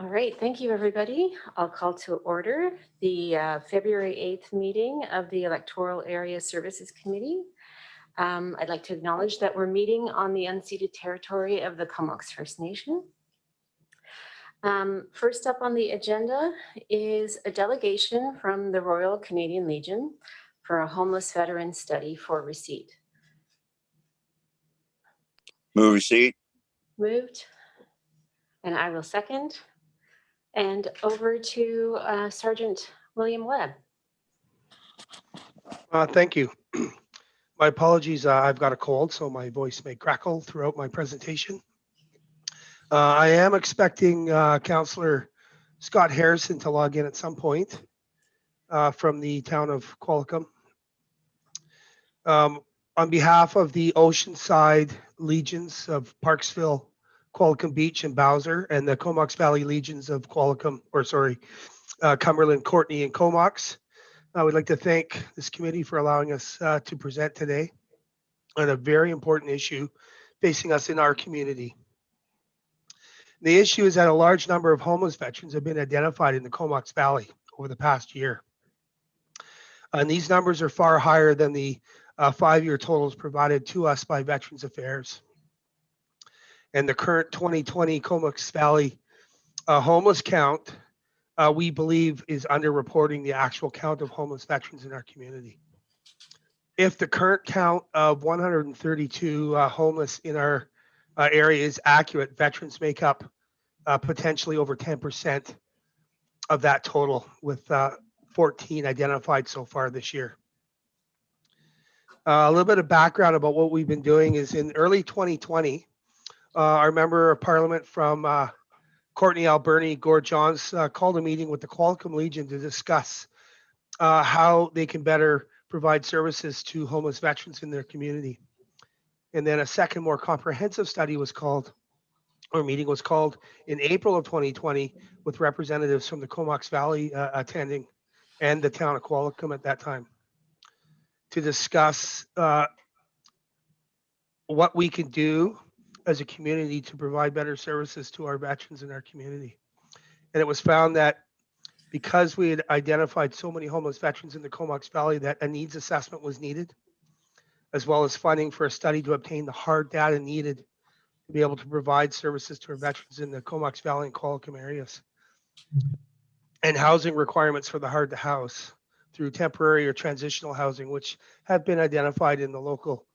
All right, thank you, everybody. I'll call to order the February 8th meeting of the Electoral Area Services Committee. I'd like to acknowledge that we're meeting on the unceded territory of the Comox First Nation. First up on the agenda is a delegation from the Royal Canadian Legion for a homeless veteran study for receipt. Move receipt. Moved, and I will second. And over to Sergeant William Webb. Thank you. My apologies. I've got a cold, so my voice may crackle throughout my presentation. I am expecting Councillor Scott Harrison to log in at some point from the town of Qualicum. On behalf of the Oceanside Legions of Parksville, Qualicum Beach, and Bowser, and the Comox Valley Legions of Qualicum, Cumberland, Courtney, and Comox, I would like to thank this committee for allowing us to present today on a very important issue facing us in our community. The issue is that a large number of homeless veterans have been identified in the Comox Valley over the past year. And these numbers are far higher than the 5-year totals provided to us by Veterans Affairs. And the current 2020 Comox Valley homeless count, we believe, is underreporting the actual count of homeless veterans in our community. If the current count of 132 homeless in our area is accurate, veterans make up potentially over 10% of that total, with 14 identified so far this year. A little bit of background about what we've been doing is in early 2020, our member of parliament from Courtney, Alberni, Gord Johns, called a meeting with the Qualicum Legion to discuss how they can better provide services to homeless veterans in their community. And then a second, more comprehensive study was called, or meeting was called, in April of 2020 with representatives from the Comox Valley attending and the town of Qualicum at that time to discuss what we can do as a community to provide better services to our veterans in our community. And it was found that because we had identified so many homeless veterans in the Comox Valley, that a needs assessment was needed, as well as funding for a study to obtain the hard data needed to be able to provide services to our veterans in the Comox Valley and Qualicum areas, and housing requirements for the hard to house through temporary or transitional housing, which have been identified in the local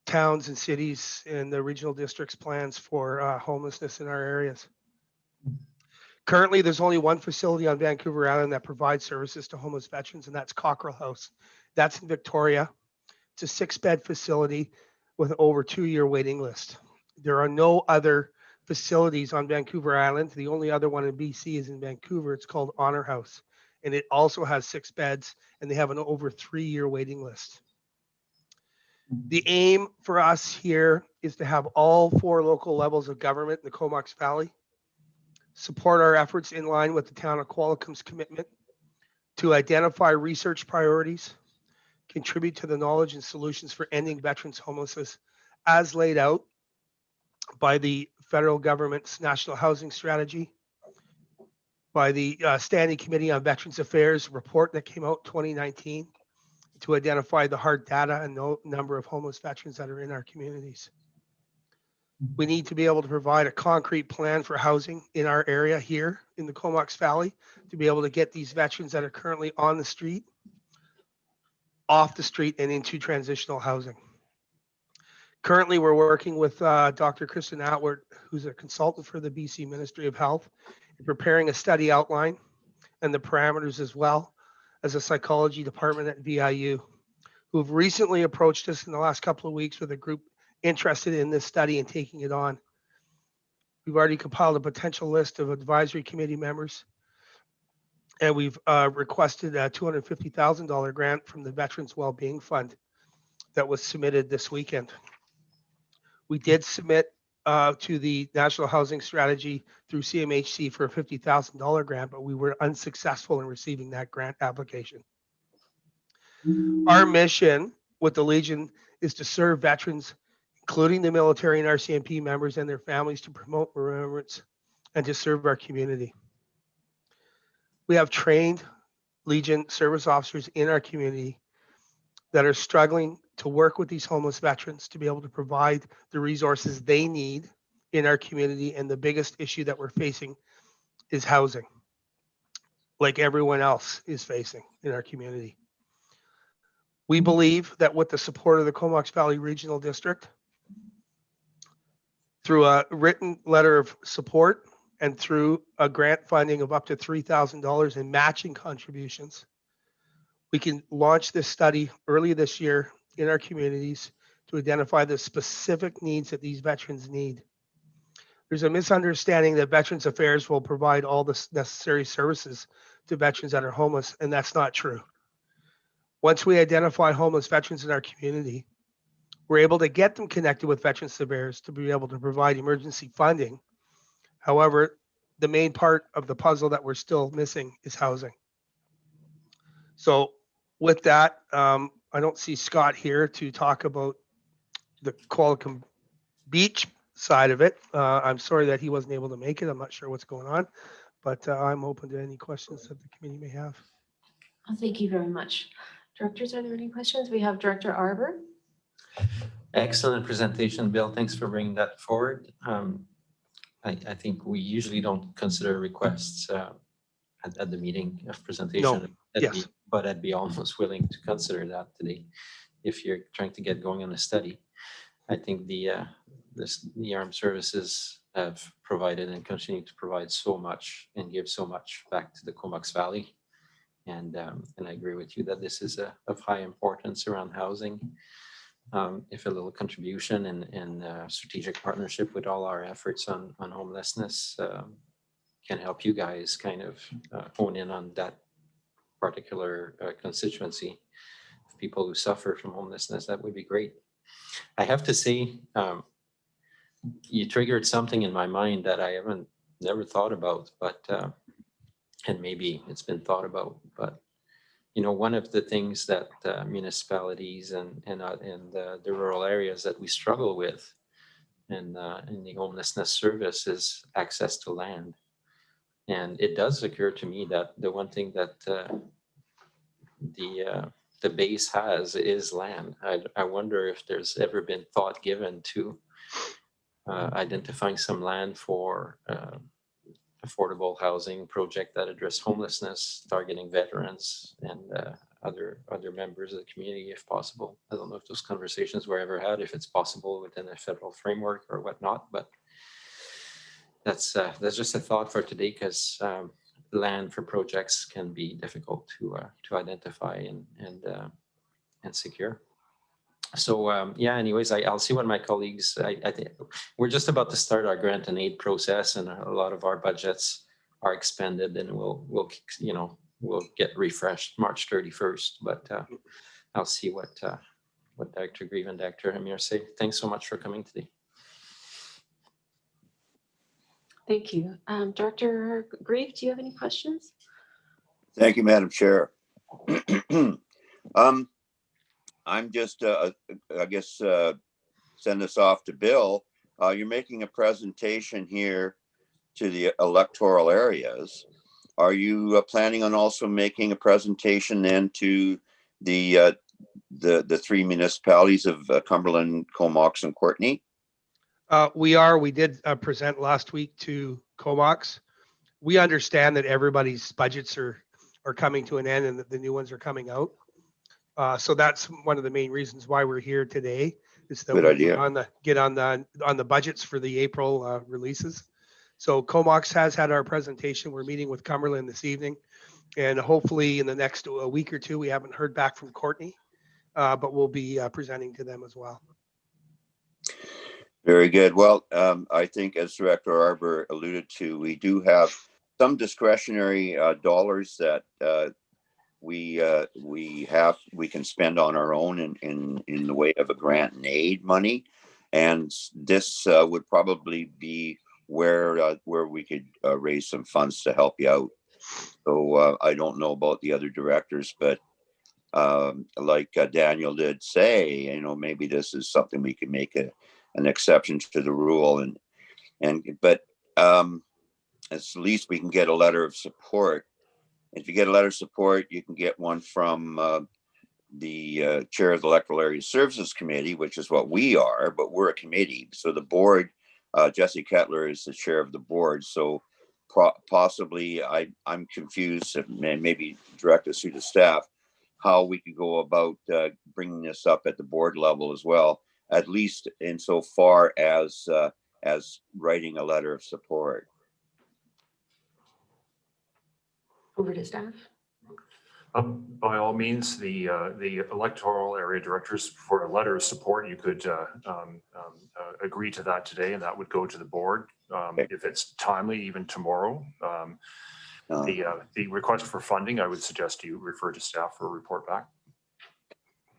towns and cities and the regional districts plans for homelessness in our areas. Currently, there's only one facility on Vancouver Island that provides services to homeless veterans, and that's Cockrell House. That's in Victoria. It's a 6-bed facility with over 2-year waiting list. There are no other facilities on Vancouver Island. The only other one in BC is in Vancouver. It's called Honor House, and it also has 6 beds, and they have an over 3-year waiting list. The aim for us here is to have all 4 local levels of government in the Comox Valley support our efforts in line with the town of Qualicum's commitment to identify research priorities, contribute to the knowledge and solutions for ending veterans homelessness as laid out by the federal government's National Housing Strategy, by the Standing Committee on Veterans Affairs report that came out 2019 to identify the hard data and the number of homeless veterans that are in our communities. We need to be able to provide a concrete plan for housing in our area here in the Comox Valley to be able to get these veterans that are currently on the street, off the street, and into transitional housing. Currently, we're working with Dr. Kristen Atwood, who's a consultant for the BC Ministry of Health, in preparing a study outline and the parameters, as well as a psychology department at VIU, who have recently approached us in the last couple of weeks with a group interested in this study and taking it on. We've already compiled a potential list of advisory committee members, and we've requested a $250,000 grant from the Veterans Wellbeing Fund that was submitted this weekend. We did submit to the National Housing Strategy through CMHC for a $50,000 grant, but we were unsuccessful in receiving that grant application. Our mission with the Legion is to serve veterans, including the military and RCMP members and their families, to promote remembrance and to serve our community. We have trained Legion service officers in our community that are struggling to work with these homeless veterans to be able to provide the resources they need in our community. And the biggest issue that we're facing is housing, like everyone else is facing in our community. We believe that with the support of the Comox Valley Regional District, through a written letter of support and through a grant funding of up to $3,000 in matching contributions, we can launch this study early this year in our communities to identify the specific needs that these veterans need. There's a misunderstanding that Veterans Affairs will provide all the necessary services to veterans that are homeless, and that's not true. Once we identify homeless veterans in our community, we're able to get them connected with Veterans Affairs to be able to provide emergency funding. However, the main part of the puzzle that we're still missing is housing. So with that, I don't see Scott here to talk about the Qualicum Beach side of it. I'm sorry that he wasn't able to make it. I'm not sure what's going on, but I'm open to any questions that the committee may have. Oh, thank you very much. Directors, are there any questions? We have Director Arbor. Excellent presentation, Bill. Thanks for bringing that forward. I think we usually don't consider requests at the meeting of presentation. Yes. But I'd be almost willing to consider that today if you're trying to get going on a study. I think the armed services have provided and continue to provide so much and give so much back to the Comox Valley. And I agree with you that this is of high importance around housing. If a little contribution and strategic partnership with all our efforts on homelessness can help you guys kind of hone in on that particular constituency of people who suffer from homelessness, that would be great. I have to say, you triggered something in my mind that I haven't never thought about, but and maybe it's been thought about, but you know, one of the things that municipalities and the rural areas that we struggle with in the homelessness service is access to land. And it does occur to me that the one thing that the base has is land. I wonder if there's ever been thought given to identifying some land for affordable housing project that address homelessness, targeting veterans and other members of the community if possible. I don't know if those conversations were ever had, if it's possible within a federal framework or whatnot, but that's just a thought for today, because land for projects can be difficult to identify and secure. So yeah, anyways, I'll see what my colleagues, I think we're just about to start our grant and aid process, and a lot of our budgets are expended, and we'll get refreshed March 31st, but I'll see what Dr. Grieve and Dr. Amir say. Thanks so much for coming today. Thank you. Director Grieve, do you have any questions? Thank you, Madam Chair. I'm just, I guess, send this off to Bill. You're making a presentation here to the electoral areas. Are you planning on also making a presentation then to the three municipalities of Cumberland, Comox, and Courtenay? We did present last week to Comox. We understand that everybody's budgets are coming to an end and that the new ones are coming out. So that's one of the main reasons why we're here today, is that we get on the budgets for the April releases. So Comox has had our presentation. We're meeting with Cumberland this evening, and hopefully in the next week or two, we haven't heard back from Courtenay, but we'll be presenting to them as well. Very good. Well, I think as Director Arbor alluded to, we do have some discretionary dollars that we can spend on our own in the way of a grant and aid money, and this would probably be where we could raise some funds to help you out. So I don't know about the other directors, but like Daniel did say, maybe this is something we can make an exception to the rule, but at least we can get a letter of support. If you get a letter of support, you can get one from the chair of the Electoral Area Services Committee, which is what we are, but we're a committee. So the board, Jesse Kettler is the chair of the board. So possibly I'm confused, maybe direct us through the staff, how we could go about bringing this up at the board level as well, at least insofar as writing a letter of support. Over to staff. By all means, the electoral area directors, for a letter of support, you could agree to that today, and that would go to the board. Okay. If it's timely, even tomorrow. The request for funding, I would suggest you refer to staff for a report back.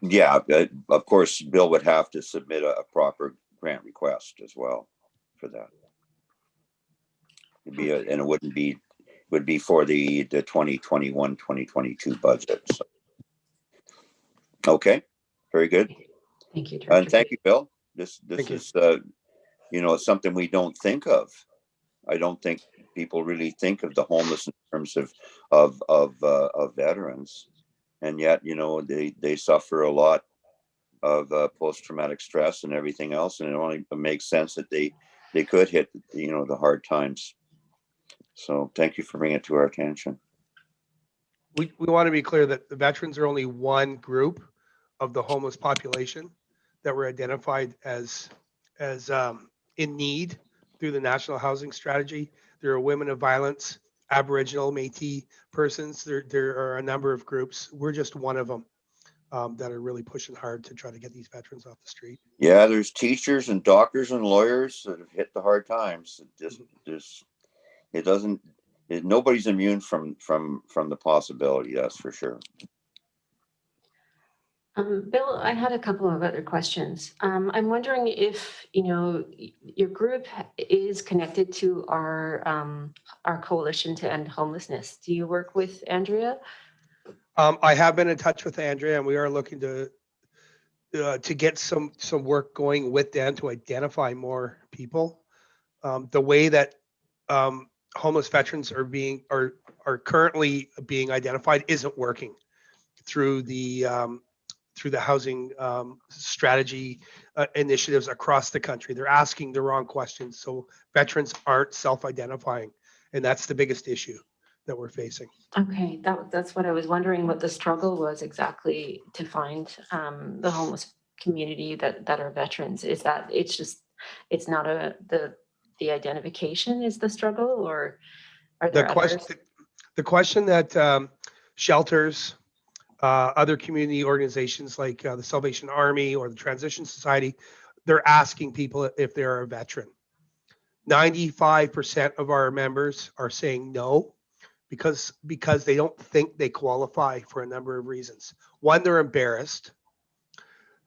Yeah, of course, Bill would have to submit a proper grant request as well for that. It'd be and it would be for the 2021-2022 budget. So. Okay, very good. Thank you, And Director. thank you, Bill. This Thank you. is something we don't think of. I don't think people really think of the homeless in terms of veterans, and yet they suffer a lot of post-traumatic stress and everything else, and it only makes sense that they could hit the hard times. So thank you for bringing it to our attention. We want to be clear that the veterans are only one group of the homeless population that were identified as in need through the National Housing Strategy. There are women of violence, Aboriginal, Métis persons. There are a number of groups. We're just one of them that are really pushing hard to try to get these veterans off the street. Yeah, there's teachers and doctors and lawyers that have hit the hard times. Nobody's immune from the possibility, that's for sure. Bill, I had a couple of other questions. I'm wondering if your group is connected to our coalition to end homelessness. Do you work with Andrea? I have been in touch with Andrea, and we are looking to get some work going with them to identify more people. The way that homeless veterans are currently being identified isn't working through the housing strategy initiatives across the country. They're asking the wrong questions, so veterans aren't self-identifying, and that's the biggest issue that we're facing. Okay, that's what I was wondering, what the struggle was exactly to find the homeless community that are veterans. Is that it's not the identification is the struggle, or are there others? The question that shelters, other community organizations like the Salvation Army or the Transition Society, they're asking people if they're a veteran. 95% of our members are saying no because they don't think they qualify for a number of reasons. One, they're embarrassed.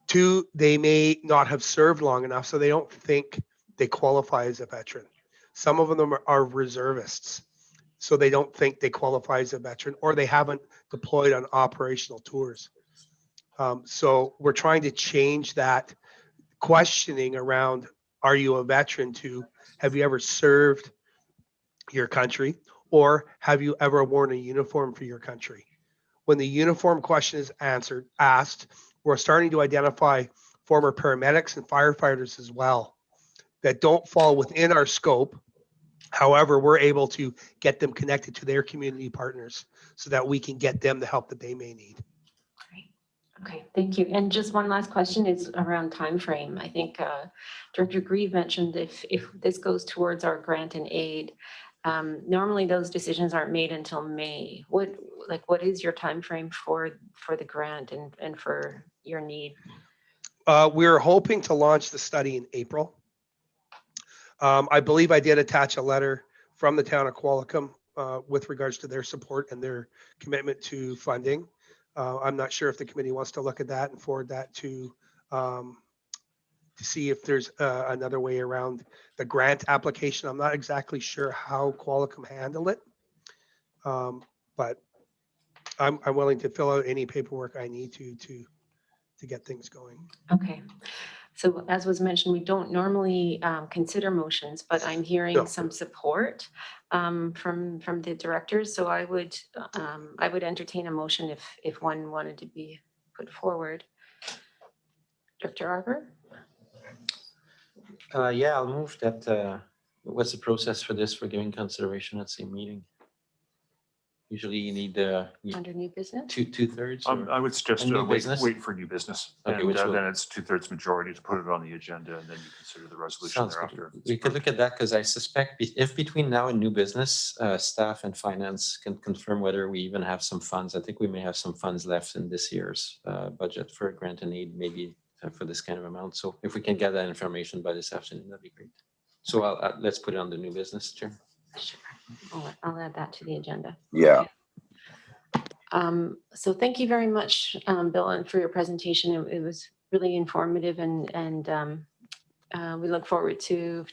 Two, they may not have served long enough, so they don't think they qualify as a veteran. Some of them are reservists, so they don't think they qualify as a veteran, or they haven't deployed on operational tours. So we're trying to change that questioning around, are you a veteran, to have you ever served your country, or have you ever worn a uniform for your country? When the uniform question is asked, we're starting to identify former paramedics and firefighters as well that don't fall within our scope. However, we're able to get them connected to their community partners so that we can get them the help that they may need. Great. Okay, thank you. And just one last question is around time frame. I think Director Grieve mentioned if this goes towards our grant and aid, normally those decisions aren't made until May. What is your time frame for the grant and for your need? We're hoping to launch the study in April. I believe I did attach a letter from the town of Qualicum with regards to their support and their commitment to funding. I'm not sure if the committee wants to look at that and forward that to see if there's another way around the grant application. I'm not exactly sure how Qualicum handle it, but I'm willing to fill out any paperwork I need to get things going. Okay. So as was mentioned, we don't normally consider motions, but I'm hearing No. some support from the directors. So I would entertain a motion if one wanted to be put forward. Director Arbor? Yeah, I'll move that. What's the process for this for giving consideration at same meeting? Usually you need Under new business? two-thirds or I would suggest new wait business? for new business. Okay, And which will- then it's 2/3 majority to put it on the agenda, and then you consider the resolution Sounds good. thereafter. We could look at that because I suspect if between now and new business, staff and finance can confirm whether we even have some funds. I think we may have some funds left in this year's budget for grant and aid, maybe for this kind of amount. So if we can get that information by this afternoon, that'd be great. So let's put it on the new business, Chair. Sure. I'll add that to the agenda. Yeah. So thank you very much, Bill, and for your presentation. It was really informative, and we look forward to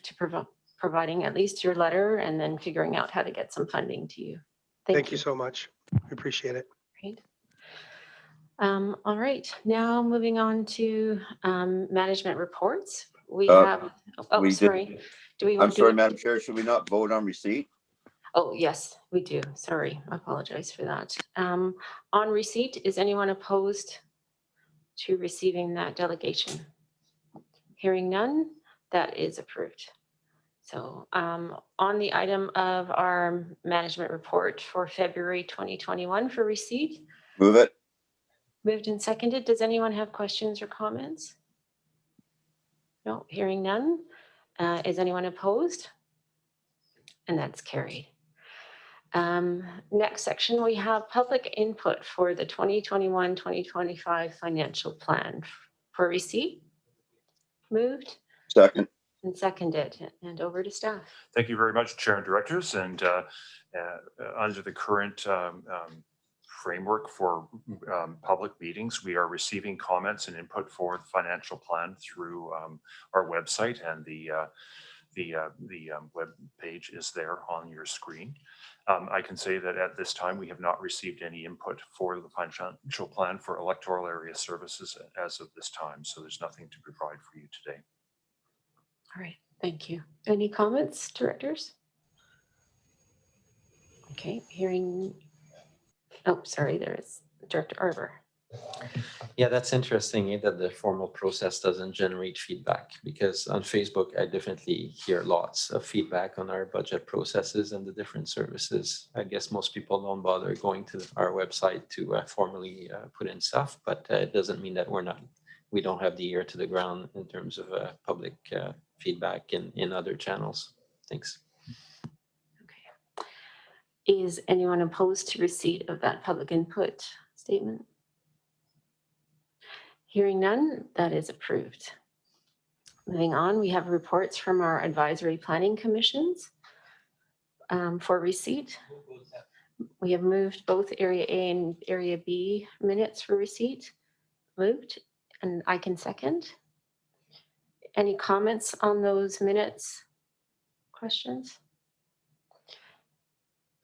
providing at least your letter and then figuring out how to get some funding to you. Thank you so much. We appreciate it. Great. All right, now moving on to management reports. We have, we did- sorry. Do we I'm want to? sorry, Madam Chair, should we not vote on receipt? Oh, yes, we do. Sorry, I apologize for that. On receipt, is anyone opposed to receiving that delegation? Hearing none, that is approved. So on the item of our management report for February 2021 for receipt, Move it. moved and seconded. Does anyone have questions or comments? No, hearing none. Is anyone opposed? And that's carried. Next section, we have public input for the 2021-2025 financial plan for receipt. Moved Second. and seconded, and over to staff. Thank you very much, Chair and Directors. And under the current framework for public meetings, we are receiving comments and input for the financial plan through our website, and the web page is there on your screen. I can say that at this time, we have not received any input for the financial plan for electoral area services as of this time. So there's nothing to provide for you today. All right, thank you. Any comments, directors? Okay, hearing, oh, sorry, there is Director Arbor. Yeah, that's interesting that the formal process doesn't generate feedback, because on Facebook, I definitely hear lots of feedback on our budget processes and the different services. I guess most people don't bother going to our website to formally put in stuff, but it doesn't mean that we don't have the ear to the ground in terms of public feedback in other channels. Thanks. Okay. Is anyone opposed to receipt of that public input statement? Hearing none, that is approved. Moving on, we have reports from our advisory planning commissions for receipt. We have moved both Area A and Area B minutes for receipt. Moved, and I can second. Any comments on those minutes? Questions?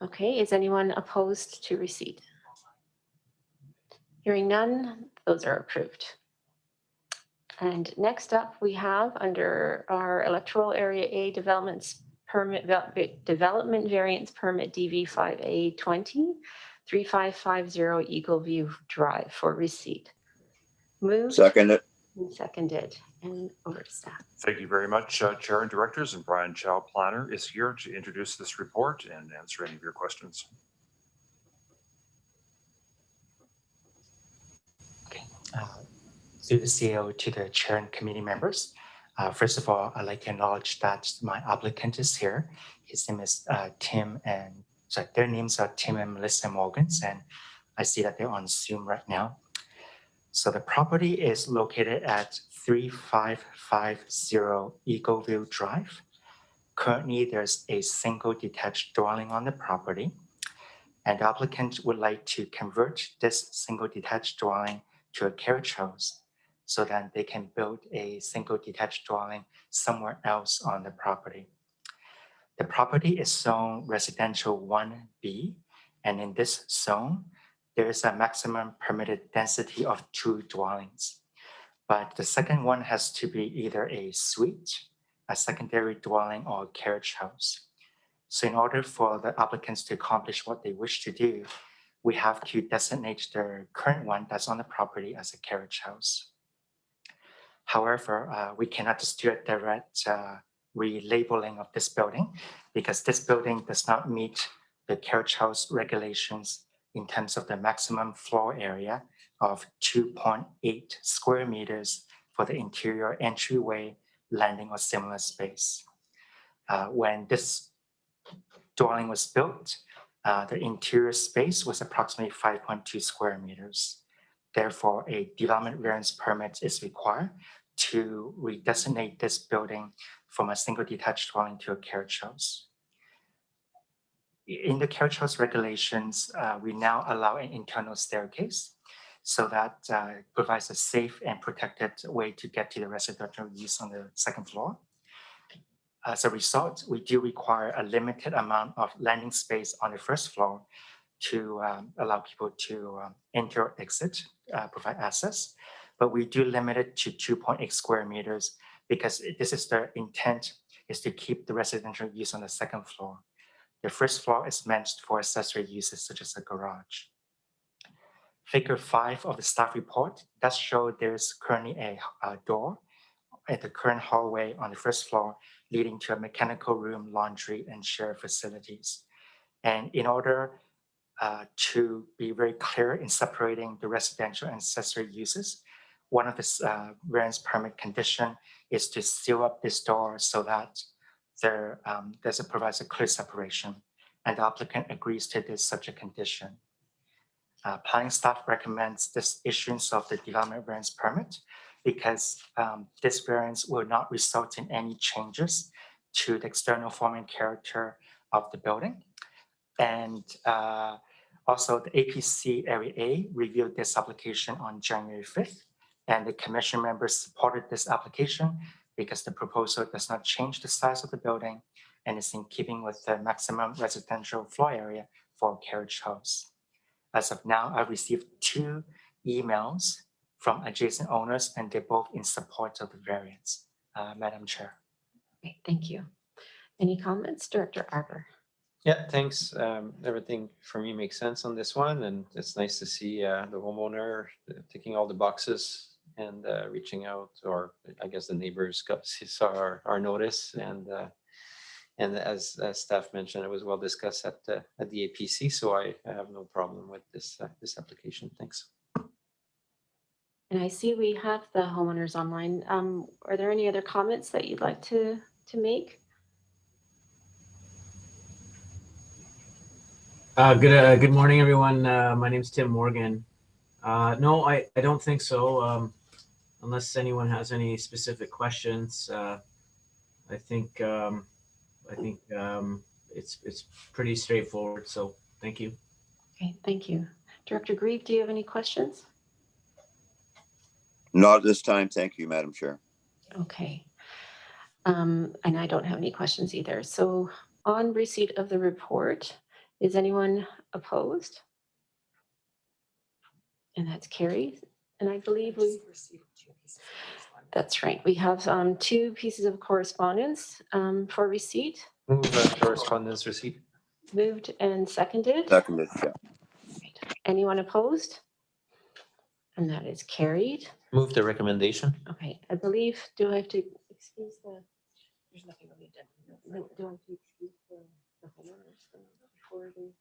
Okay, is anyone opposed to receipt? Hearing none, those are approved. And next up, we have under our Electoral Area A development variance permit DV5A 20 3550 Eagle View Drive for receipt. Moved. Second. And seconded, and over to staff. Thank you very much, Chair and Directors, and Brian Chow, Planner, is here to introduce this report and answer any of your questions. Okay. Through the CEO to the Chair and committee members. First of all, I'd like to acknowledge that my applicant is here. His name is their names are Tim and Melissa Morgans, and I see that they're on Zoom right now. So the property is located at 3550 Eagleview Drive. Currently, there's a single detached dwelling on the property, and the applicant would like to convert this single detached dwelling to a carriage house so that they can build a single detached dwelling somewhere else on the property. The property is zone residential 1B, and in this zone, there is a maximum permitted density of 2 dwellings. But the second one has to be either a suite, a secondary dwelling, or a carriage house. So in order for the applicants to accomplish what they wish to do, we have to designate the current one that's on the property as a carriage house. However, we cannot just do a direct relabeling of this building because this building does not meet the carriage house regulations in terms of the maximum floor area of 2.8 square meters for the interior entryway, landing, or similar space. When this dwelling was built, the interior space was approximately 5.2 square meters. Therefore, a development variance permit is required to redesignate this building from a single detached dwelling to a carriage house. In the carriage house regulations, we now allow an internal staircase so that provides a safe and protected way to get to the residential use on the second floor. As a result, we do require a limited amount of landing space on the first floor to allow people to enter or exit, provide access. But we do limit it to 2.8 square meters because this is the intent is to keep the residential use on the second floor. The first floor is meant for accessory uses such as a garage. Figure 5 of the staff report does show there's currently a door at the current hallway on the first floor leading to a mechanical room, laundry, and shared facilities. And in order to be very clear in separating the residential and accessory uses, one of the variance permit condition is to seal up this door so that provides a clear separation, and the applicant agrees to this subject condition. Planning staff recommends this issuance of the development variance permit because this variance will not result in any changes to the external form and character of the building. And also the APC Area A reviewed this application on January 5th, and the commission members supported this application because the proposal does not change the size of the building and is in keeping with the maximum residential floor area for a carriage house. As of now, I've received 2 emails from adjacent owners, and they're both in support of the variance. Madam Chair. Okay, thank you. Any comments, Director Arbor? Yeah, thanks. Everything for me makes sense on this one, and it's nice to see the homeowner ticking all the boxes and reaching out, or I guess the neighbors saw our notice, and as staff mentioned, it was well discussed at the APC, so I have no problem with this application. Thanks. And I see we have the homeowners online. Are there any other comments that you'd like to make? Good morning, everyone. My name's Tim Morgan. No, I don't think so. Unless anyone has any specific questions, I think it's pretty straightforward. So thank you. Okay, thank you. Director Grieve, do you have any questions? Not at this time. Thank you, Madam Chair. Okay. And I don't have any questions either. So on receipt of the report, is anyone opposed? And that's carried. And I believe that's right. We have 2 pieces of correspondence for receipt. Move correspondence receipt. Moved and seconded. Seconded, yeah. Right. Anyone opposed? And that is carried. Move the recommendation. Okay, I believe, do I have to excuse there's nothing on the agenda. Do I have to excuse the homeowners before they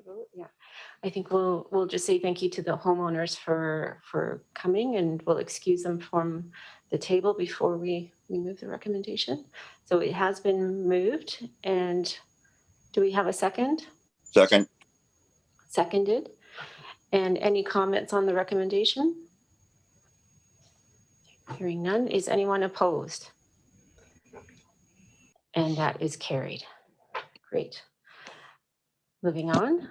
vote? Yeah, I think we'll just say thank you to the homeowners for coming, and we'll excuse them from the table before we move the recommendation. So it has been moved, and do we have a second? Second. Seconded. And any comments on the recommendation? Hearing none. Is anyone opposed? And that is carried. Great. Moving on,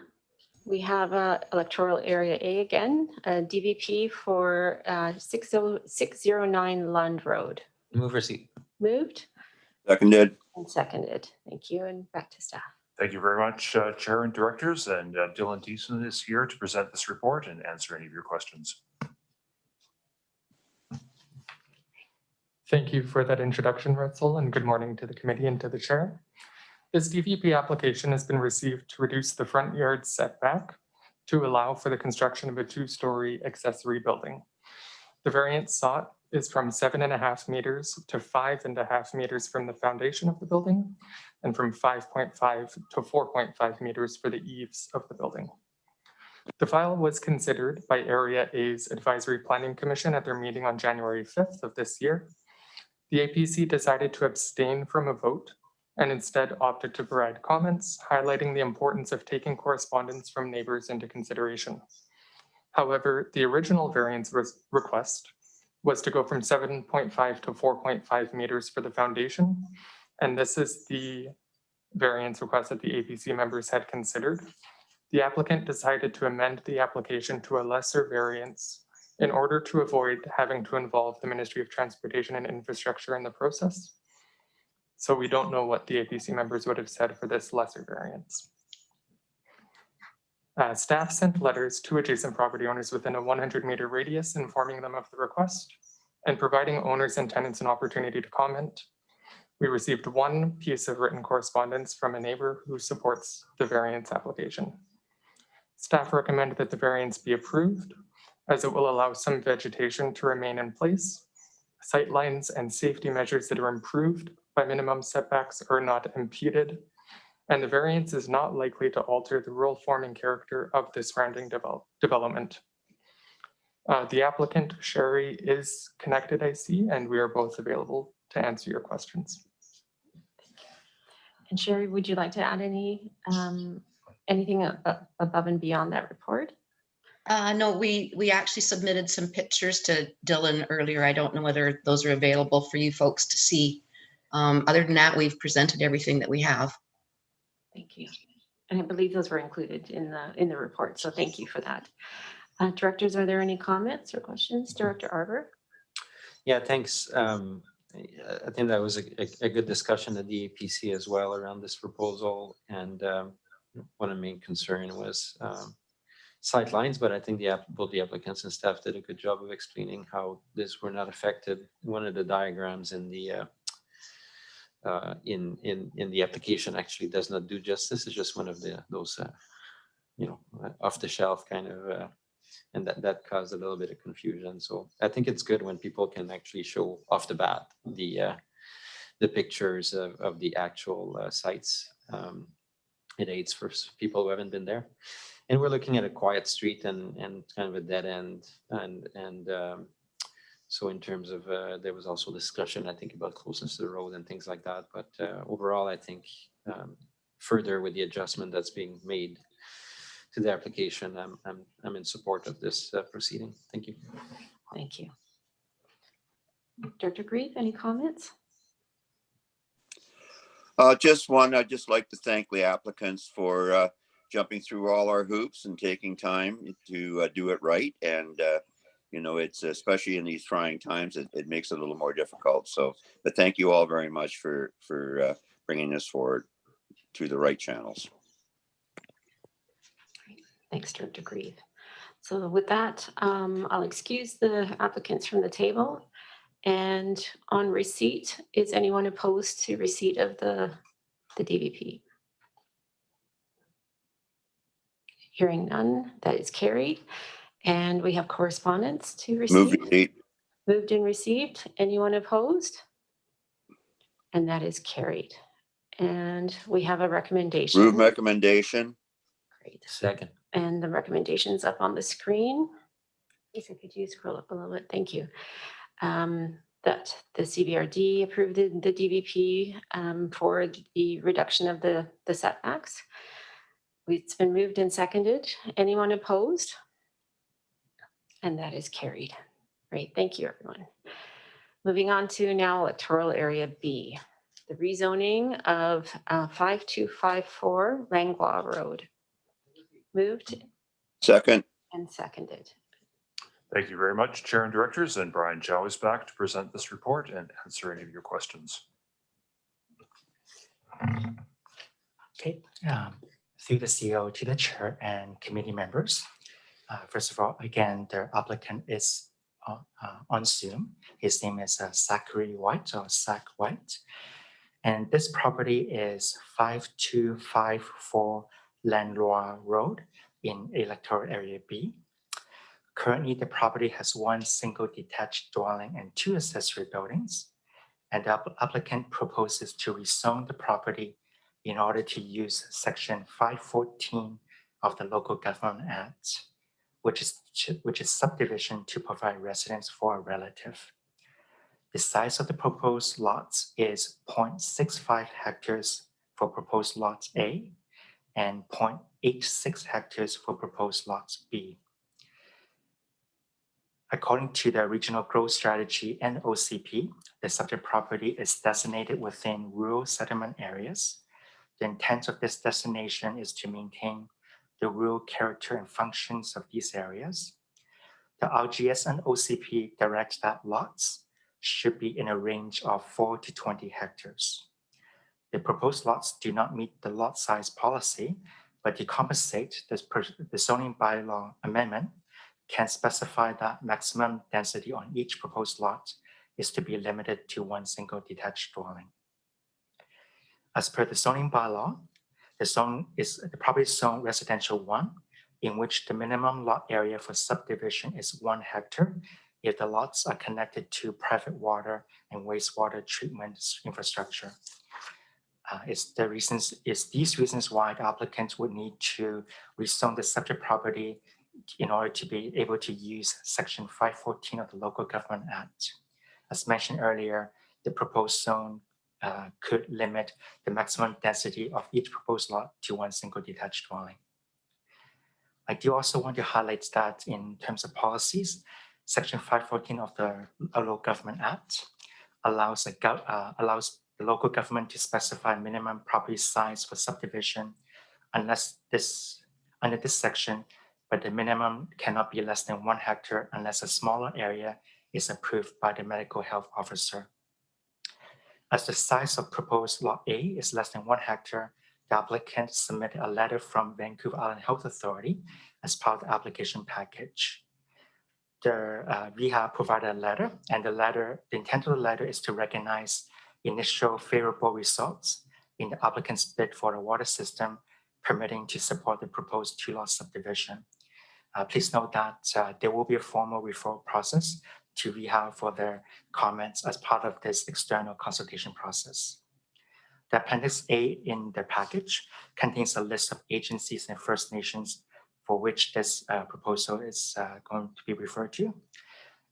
we have Electoral Area A again, a DVP for 609 Lund Road. Move receipt. Moved Seconded. and seconded. Thank you, and back to staff. Thank you very much, Chair and Directors, and Dylan Thiessen is here to present this report and answer any of your questions. Thank you for that introduction, Retzel, and good morning to the committee and to the chair. This DVP application has been received to reduce the front yard setback to allow for the construction of a 2-story accessory building. The variance sought is from 7.5 meters to 5.5 meters from the foundation of the building, and from 5.5 to 4.5 meters for the eaves of the building. The file was considered by Area A's Advisory Planning Commission at their meeting on January 5th of this year. The APC decided to abstain from a vote and instead opted to provide comments, highlighting the importance of taking correspondence from neighbors into consideration. However, the original variance request was to go from 7.5 to 4.5 meters for the foundation, and this is the variance request that the APC members had considered. The applicant decided to amend the application to a lesser variance in order to avoid having to involve the Ministry of Transportation and Infrastructure in the process. So we don't know what the APC members would have said for this lesser variance. Staff sent letters to adjacent property owners within a 100-meter radius informing them of the request and providing owners and tenants an opportunity to comment. We received one piece of written correspondence from a neighbor who supports the variance application. Staff recommend that the variance be approved, as it will allow some vegetation to remain in place. Sightlines and safety measures that are improved by minimum setbacks are not impeded, and the variance is not likely to alter the rural forming character of the surrounding development. The applicant, Sherry, is connected, I see, and we are both available to answer your questions. And Sherry, would you like to add anything above and beyond that report? No, we actually submitted some pictures to Dylan earlier. I don't know whether those are available for you folks to see. Other than that, we've presented everything that we have. Thank you. And I believe those were included in the report, so thank you for that. Directors, are there any comments or questions? Director Arbor? Yeah, thanks. I think that was a good discussion at the APC as well around this proposal. And one of the main concern was sight lines, but I think both the applicants and staff did a good job of explaining how this were not affected. One of the diagrams in the application actually does not do justice. It's just one of those off the shelf kind of, and that caused a little bit of confusion. So I think it's good when people can actually show off the bat the pictures of the actual sites. It aids for people who haven't been there. And we're looking at a quiet street and kind of a dead end. And so in terms of, there was also discussion, I think, about closeness to the road and things like that. But overall, I think further with the adjustment that's being made to the application, I'm in support of this proceeding. Thank you. Thank you. Director Grieve, any comments? Just one, I'd just like to thank the applicants for jumping through all our hoops and taking time to do it right. And, it's especially in these trying times, it makes it a little more difficult. So, but thank you all very much for bringing this forward through the right channels. Thanks, Director Grieve. So with that, I'll excuse the applicants from the table. And on receipt, is anyone opposed to receipt of the DVP? Hearing none, that is carried. And we have correspondence to receive. Moved and received. Anyone opposed? And that is carried. And we have a recommendation. Move recommendation. Great. Second. And the recommendation's up on the screen. Lisa, could you scroll up a little bit? Thank you. That the CBRD approved the DVP for the reduction of the setbacks. It's been moved and seconded. Anyone opposed? And that is carried. Great, thank you, everyone. Moving on to now Electoral Area B, the rezoning of 5254 Langlois Road. Moved. Second. And seconded. Thank you very much, Chair and Directors, and Brian Chow is back to present this report and answer any of your questions. Okay, through the CEO to the Chair and committee members. First of all, again, the applicant is on Zoom. His name is Zachary White or Zach White. And this property is 5254 Landlois Road in Electoral Area B. Currently, the property has one single detached dwelling and two accessory buildings. And the applicant proposes to rezone the property in order to use Section 514 of the Local Government Act, which is subdivision to provide residence for a relative. The size of the proposed lots is 0.65 hectares for proposed lot A and 0.86 hectares for proposed lot B. According to the Regional Growth Strategy and OCP, the subject property is designated within rural settlement areas. The intent of this designation is to maintain the rural character and functions of these areas. The RGS and OCP direct that lots should be in a range of 4 to 20 hectares. The proposed lots do not meet the lot size policy, but to compensate, the zoning bylaw amendment can specify that maximum density on each proposed lot is to be limited to one single detached dwelling. As per the zoning bylaw, the property is zoned residential 1, in which the minimum lot area for subdivision is 1 hectare if the lots are connected to private water and wastewater treatment infrastructure. It's these reasons why the applicant would need to rezone the subject property in order to be able to use Section 514 of the Local Government Act. As mentioned earlier, the proposed zone could limit the maximum density of each proposed lot to one single detached dwelling. I do also want to highlight that in terms of policies, Section 514 of the Local Government Act allows the local government to specify minimum property size for subdivision under this section, but the minimum cannot be less than 1 hectare unless a smaller area is approved by the medical health officer. As the size of proposed lot A is less than 1 hectare, the applicant submitted a letter from Vancouver Island Health Authority as part of the application package. We have provided a letter, and the intent of the letter is to recognize initial favorable results in the applicant's bid for the water system permitting to support the proposed 2-lot subdivision. Please note that there will be a formal referral process to REHAB for their comments as part of this external consultation process. The Appendix A in the package contains a list of agencies and First Nations for which this proposal is going to be referred to.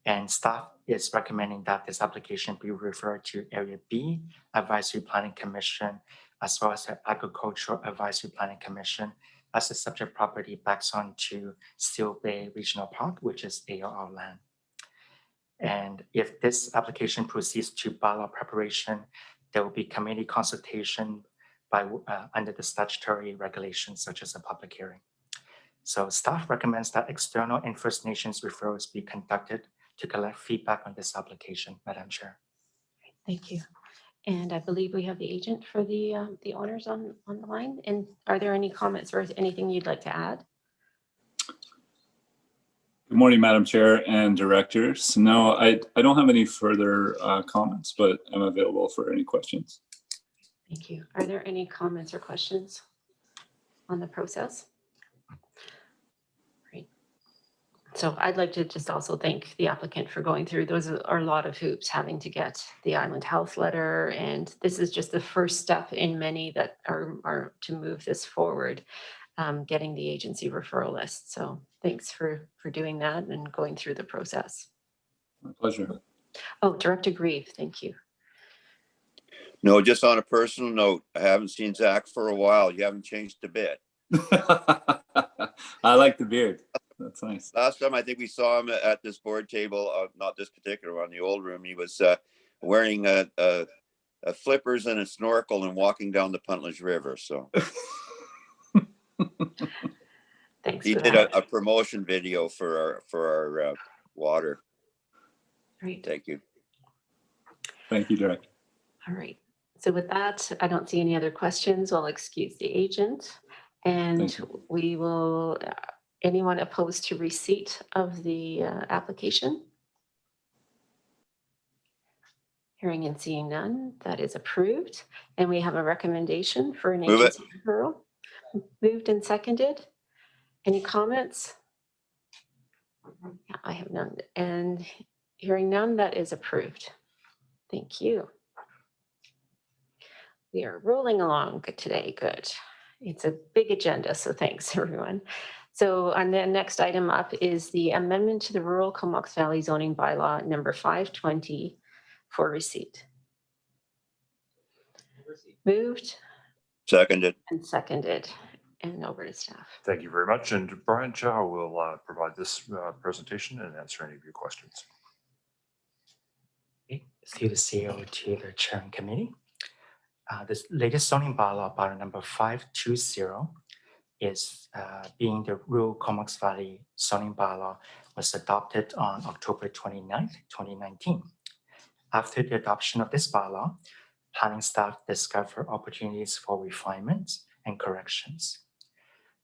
And staff is recommending that this application be referred to Area B Advisory Planning Commission, as well as the Agricultural Advisory Planning Commission, as the subject property backs onto Seal Bay Regional Park, which is AOR land. And if this application proceeds to bylaw preparation, there will be community consultation under the statutory regulations, such as a public hearing. So staff recommends that external and First Nations referrals be conducted to collect feedback on this application, Madam Chair. Thank you. And I believe we have the agent for the owners on the line. And are there any comments or anything you'd like to add? Good morning, Madam Chair and directors. No, I don't have any further comments, but I'm available for any questions. Thank you. Are there any comments or questions on the process? Great. So I'd like to just also thank the applicant for going through. Those are a lot of hoops, having to get the Island Health letter. And this is just the first step in many that are to move this forward, getting the agency referral list. So thanks for doing that and going through the process. My pleasure. Oh, Director Grieve, thank you. No, just on a personal note, I haven't seen Zach for a while. You haven't changed a bit. I like the beard. That's nice. Last time I think we saw him at this board table, not this particular one, the old room. He was wearing a flippers and a snorkel and walking down the Puntledge River. So Thanks. he for did that. a promotion video for our water. Great. Thank you. Thank you, Director. All right. So with that, I don't see any other questions. I'll excuse the agent, and we will. Anyone opposed to receipt of the application? Hearing and seeing none, that is approved. And we have a recommendation for an Move it. agency referral. Moved and seconded. Any comments? Yeah, I have none. And hearing none, that is approved. Thank you. We are rolling along good today. Good. It's a big agenda, so thanks, everyone. So on the next item up is the amendment to the Rural Comox Valley zoning bylaw number 520 for receipt. Moved Seconded. and seconded. And over to staff. Thank you very much. And Brian Chow will provide this presentation and answer any of your questions. Through the CEO to the chair and committee. This latest zoning bylaw number 520 is being the rural Comox Valley zoning bylaw was adopted on October 29th, 2019. After the adoption of this bylaw, planning staff discovered opportunities for refinements and corrections.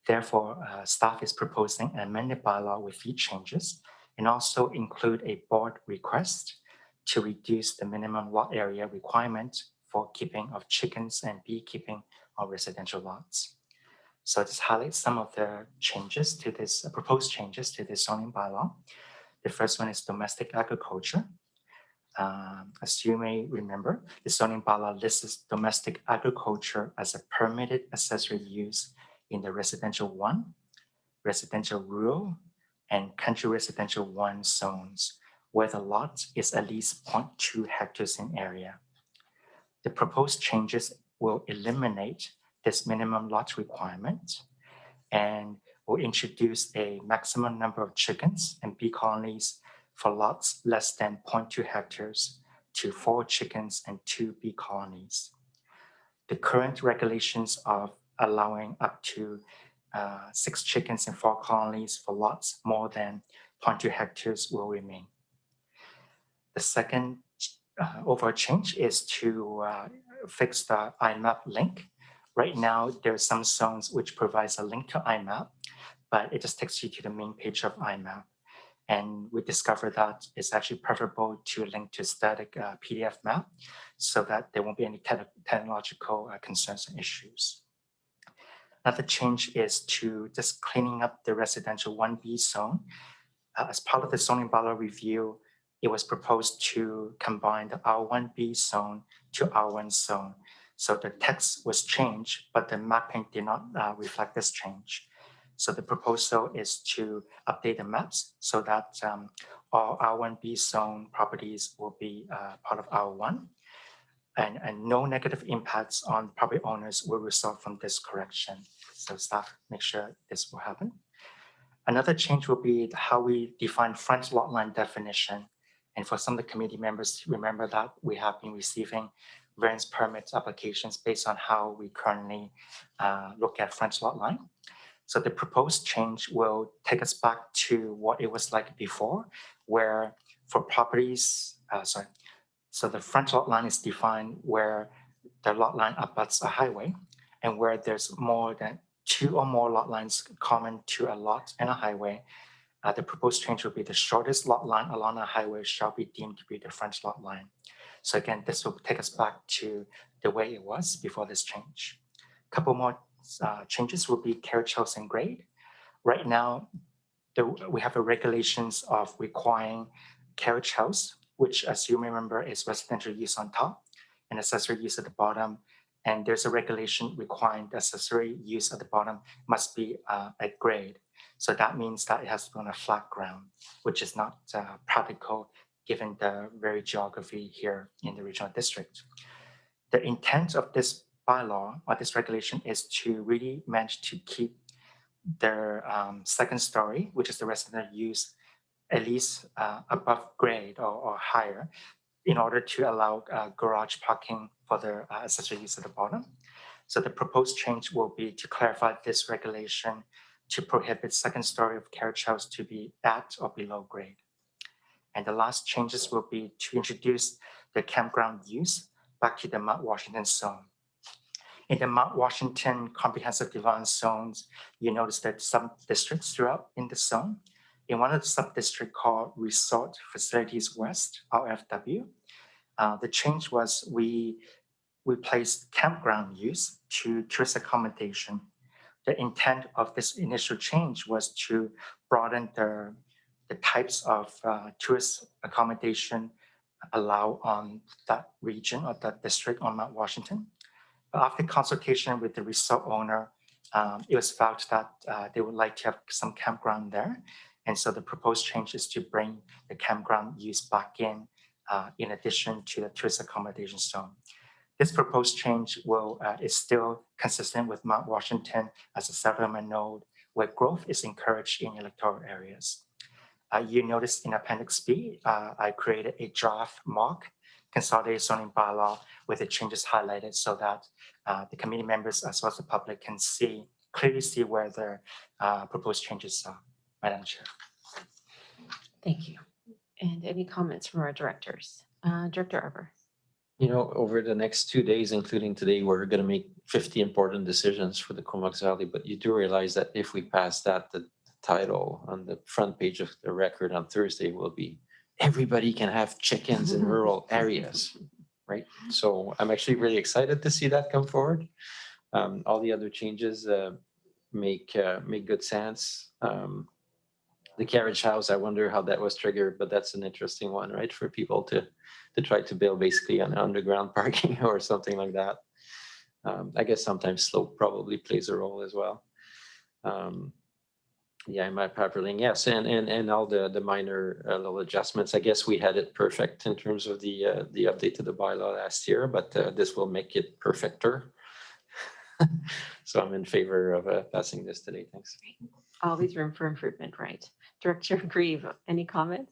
Therefore, staff is proposing an amended bylaw with few changes and also include a board request to reduce the minimum lot area requirement for keeping of chickens and beekeeping on residential lots. So this highlights some of the changes to this, proposed changes to this zoning bylaw. The first one is domestic agriculture. As you may remember, the zoning bylaw lists domestic agriculture as a permitted accessory use in the residential 1, residential rural, and country residential 1 zones, where the lot is at least 0.2 hectares in area. The proposed changes will eliminate this minimum lot requirement and will introduce a maximum number of chickens and bee colonies for lots less than 0.2 hectares to 4 chickens and 2 bee colonies. The current regulations of allowing up to 6 chickens and 4 colonies for lots more than 0.2 hectares will remain. The second overall change is to fix the IMAP link. Right now, there are some zones which provides a link to IMAP, but it just takes you to the main page of IMAP. And we discovered that it's actually preferable to link to static PDF map so that there won't be any technological concerns and issues. Another change is to just cleaning up the residential 1B zone. As part of the zoning bylaw review, it was proposed to combine the R1B zone to R1 zone. So the text was changed, but the mapping did not reflect this change. So the proposal is to update the maps so that all R1B zone properties will be part of R1. And no negative impacts on property owners will result from this correction. So staff make sure this will happen. Another change will be how we define front lot line definition. And for some of the committee members, remember that we have been receiving variance permit applications based on how we currently look at front lot line. So the proposed change will take us back to what it was like before, where for properties, so the front lot line is defined where the lot line abuts a highway and where there's more than 2 or more lot lines common to a lot and a highway. The proposed change will be the shortest lot line along a highway shall be deemed to be the front lot line. So again, this will take us back to the way it was before this change. A couple more changes will be carriage house and grade. Right now, we have the regulations of requiring carriage house, which as you may remember is residential use on top and accessory use at the bottom. And there's a regulation requiring the accessory use at the bottom must be at grade. So that means that it has to be on a flat ground, which is not practical given the very geography here in the regional district. The intent of this bylaw or this regulation is to really manage to keep their second story, which is the residential use, at least above grade or higher, in order to allow garage parking for the accessory use at the bottom. So the proposed change will be to clarify this regulation to prohibit second story of carriage house to be at or below grade. And the last changes will be to introduce the campground use back to the Mount Washington zone. In the Mount Washington Comprehensive Development Zones, you notice that some districts throughout in the zone. In one of the sub-districts called Resort Facilities West, RFW, The change was we placed campground use to tourist accommodation. The intent of this initial change was to broaden the types of tourist accommodation allowed on that region or that district on Mount Washington. But after consultation with the resort owner, it was found that they would like to have some campground there. And so the proposed change is to bring the campground use back in addition to the tourist accommodation zone. This proposed change is still consistent with Mount Washington as a settlement node where growth is encouraged in electoral areas. You notice in Appendix B, I created a draft mock consolidated zoning bylaw with the changes highlighted so that the committee members as well as the public can clearly see where the proposed changes are. Madam Chair. Thank you. And any comments from our directors? Director Arbour. You know, over the next 2 days, including today, we're going to make 50 important decisions for the Comox Valley. But you do realize that if we pass that, the title on the front page of the record on Thursday will be "Everybody can have chickens in rural areas," right? So I'm actually really excited to see that come forward. All the other changes make good sense. The carriage house, I wonder how that was triggered, but that's an interesting one, right? For people to try to build basically an underground parking or something like that. I guess sometimes slope probably plays a role as well. Yeah, in my paperling, yes, and all the minor little adjustments. I guess we had it perfect in terms of the update to the bylaw last year, but this will make it perfecter. So I'm in favor of passing this today. Thanks. Always room for improvement, right? Director Grieve, any comments?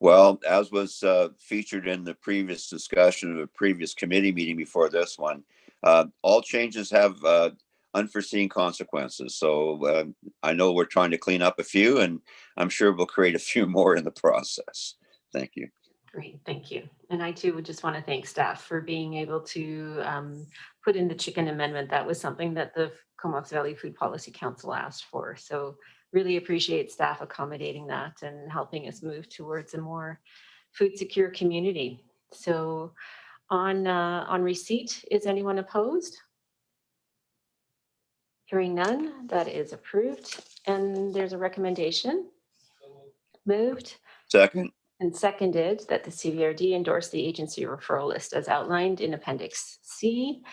Well, as was featured in the previous discussion of a previous committee meeting before this one, all changes have unforeseen consequences. So I know we're trying to clean up a few, and I'm sure we'll create a few more in the process. Thank you. Great, thank you. And I too would just want to thank staff for being able to put in the chicken amendment. That was something that the Comox Valley Food Policy Council asked for. So really appreciate staff accommodating that and helping us move towards a more food secure community. So on receipt, is anyone opposed? Hearing none, that is approved. And there's a recommendation. Moved. Second. And seconded that the CVRD endorse the agency referral list as outlined in Appendix C.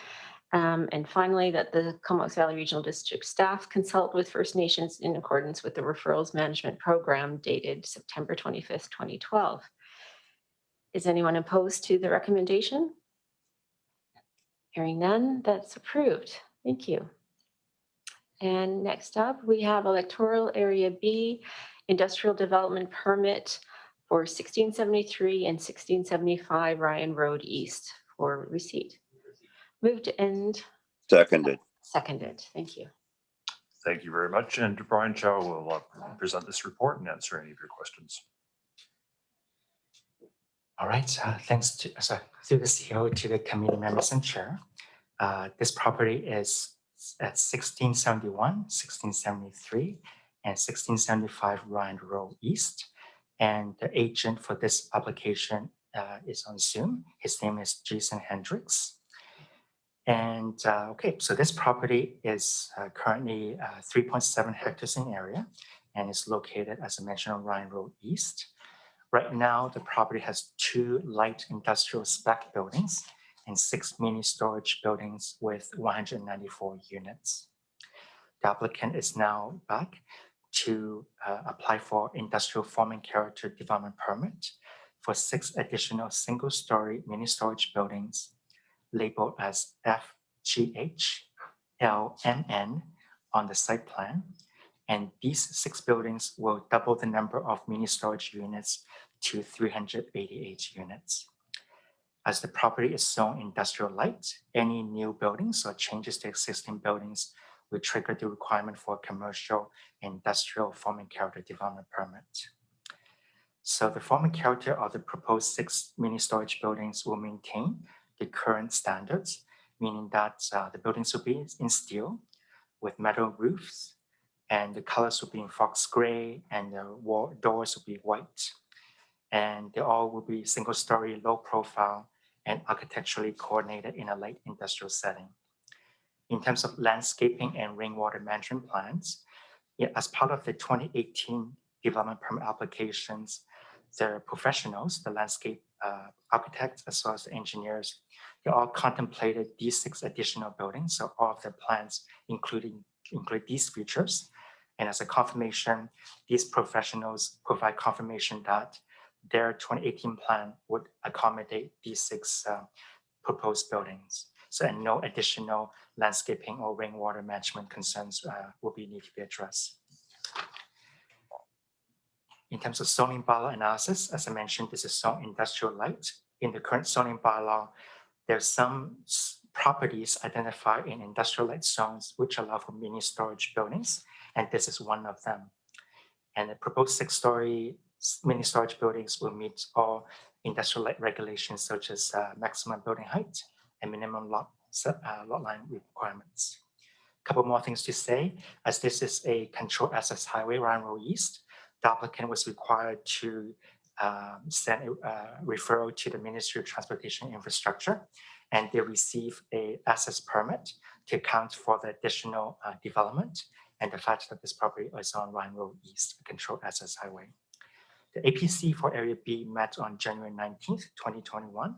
And finally, that the Comox Valley Regional District staff consult with First Nations in accordance with the referrals management program dated September 25th, 2012. Is anyone opposed to the recommendation? Hearing none, that's approved. Thank you. And next up, we have Electoral Area B, Industrial Development Permit for 1673 and 1675 Ryan Road East for receipt. Moved and Seconded. Seconded. Thank you. Thank you very much. And Brian Chow will present this report and answer any of your questions. All right, thanks to through the CEO to the committee members and chair. This property is at 1671, 1673, and 1675 Ryan Road East. And the agent for this application is on Zoom. His name is Jason Hendricks. And okay, so this property is currently 3.7 hectares in area and is located, as I mentioned, on Ryan Road East. Right now, the property has 2 light industrial spec buildings and 6 mini storage buildings with 194 units. The applicant is now back to apply for industrial form and character development permit for 6 additional single-story mini storage buildings labeled as FGH-LNN on the site plan. And these 6 buildings will double the number of mini storage units to 388 units. As the property is zoned industrial light, any new buildings or changes to existing buildings will trigger the requirement for a commercial industrial form and character development permit. So the form and character of the proposed 6 mini storage buildings will maintain the current standards, meaning that the buildings will be in steel with metal roofs, and the colors will be in fox gray, and the wall doors will be white. and they all will be single-story, low-profile, and architecturally coordinated in a light industrial setting. In terms of landscaping and rainwater management plans, as part of the 2018 development permit applications, the professionals, the landscape architects, as well as the engineers, they all contemplated these 6 additional buildings. So all of their plans include these features. And as a confirmation, these professionals provide confirmation that their 2018 plan would accommodate these 6 proposed buildings. So, and no additional landscaping or rainwater management concerns will need to be addressed. In terms of zoning bylaw analysis, as I mentioned, this is zone industrial light. In the current zoning bylaw, there's some properties identified in industrial light zones which allow for mini storage buildings, and this is one of them. And the proposed 6-story mini storage buildings will meet all industrial light regulations such as maximum building height and minimum lot line requirements. A couple more things to say, as this is a controlled access highway, Ryan Road East, the applicant was required to send a referral to the Ministry of Transportation and Infrastructure, and they receive a access permit to account for the additional development and the fact that this property is on Ryan Road East, a controlled access highway. The APC for Area B met on January 19th, 2021,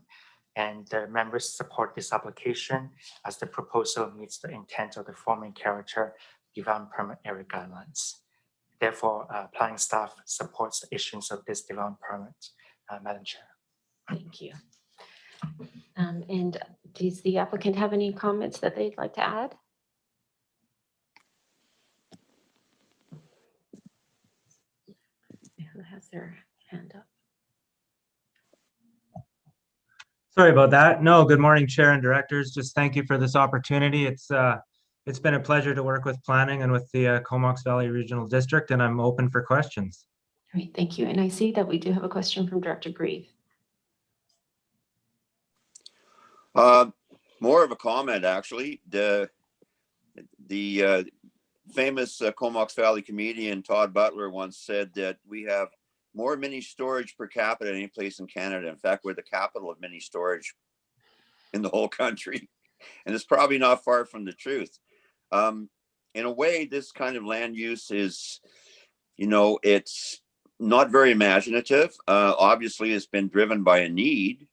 and the members support this application as the proposal meets the intent of the form and character development permit area guidelines. Therefore, planning staff supports the issuance of this development permit, Madam Chair. Thank you. And does the applicant have any comments that they'd like to add? Who has their hand up? Sorry about that. No, good morning, Chair and Directors. Just thank you for this opportunity. It's been a pleasure to work with planning and with the Comox Valley Regional District, and I'm open for questions. Great, thank you. And I see that we do have a question from Director Grieve. More of a comment, actually. The famous Comox Valley comedian Todd Butler once said that we have more mini storage per capita than any place in Canada. In fact, we're the capital of mini storage in the whole country. And it's probably not far from the truth. In a way, this kind of land use is, it's not very imaginative. Obviously, it's been driven by a need.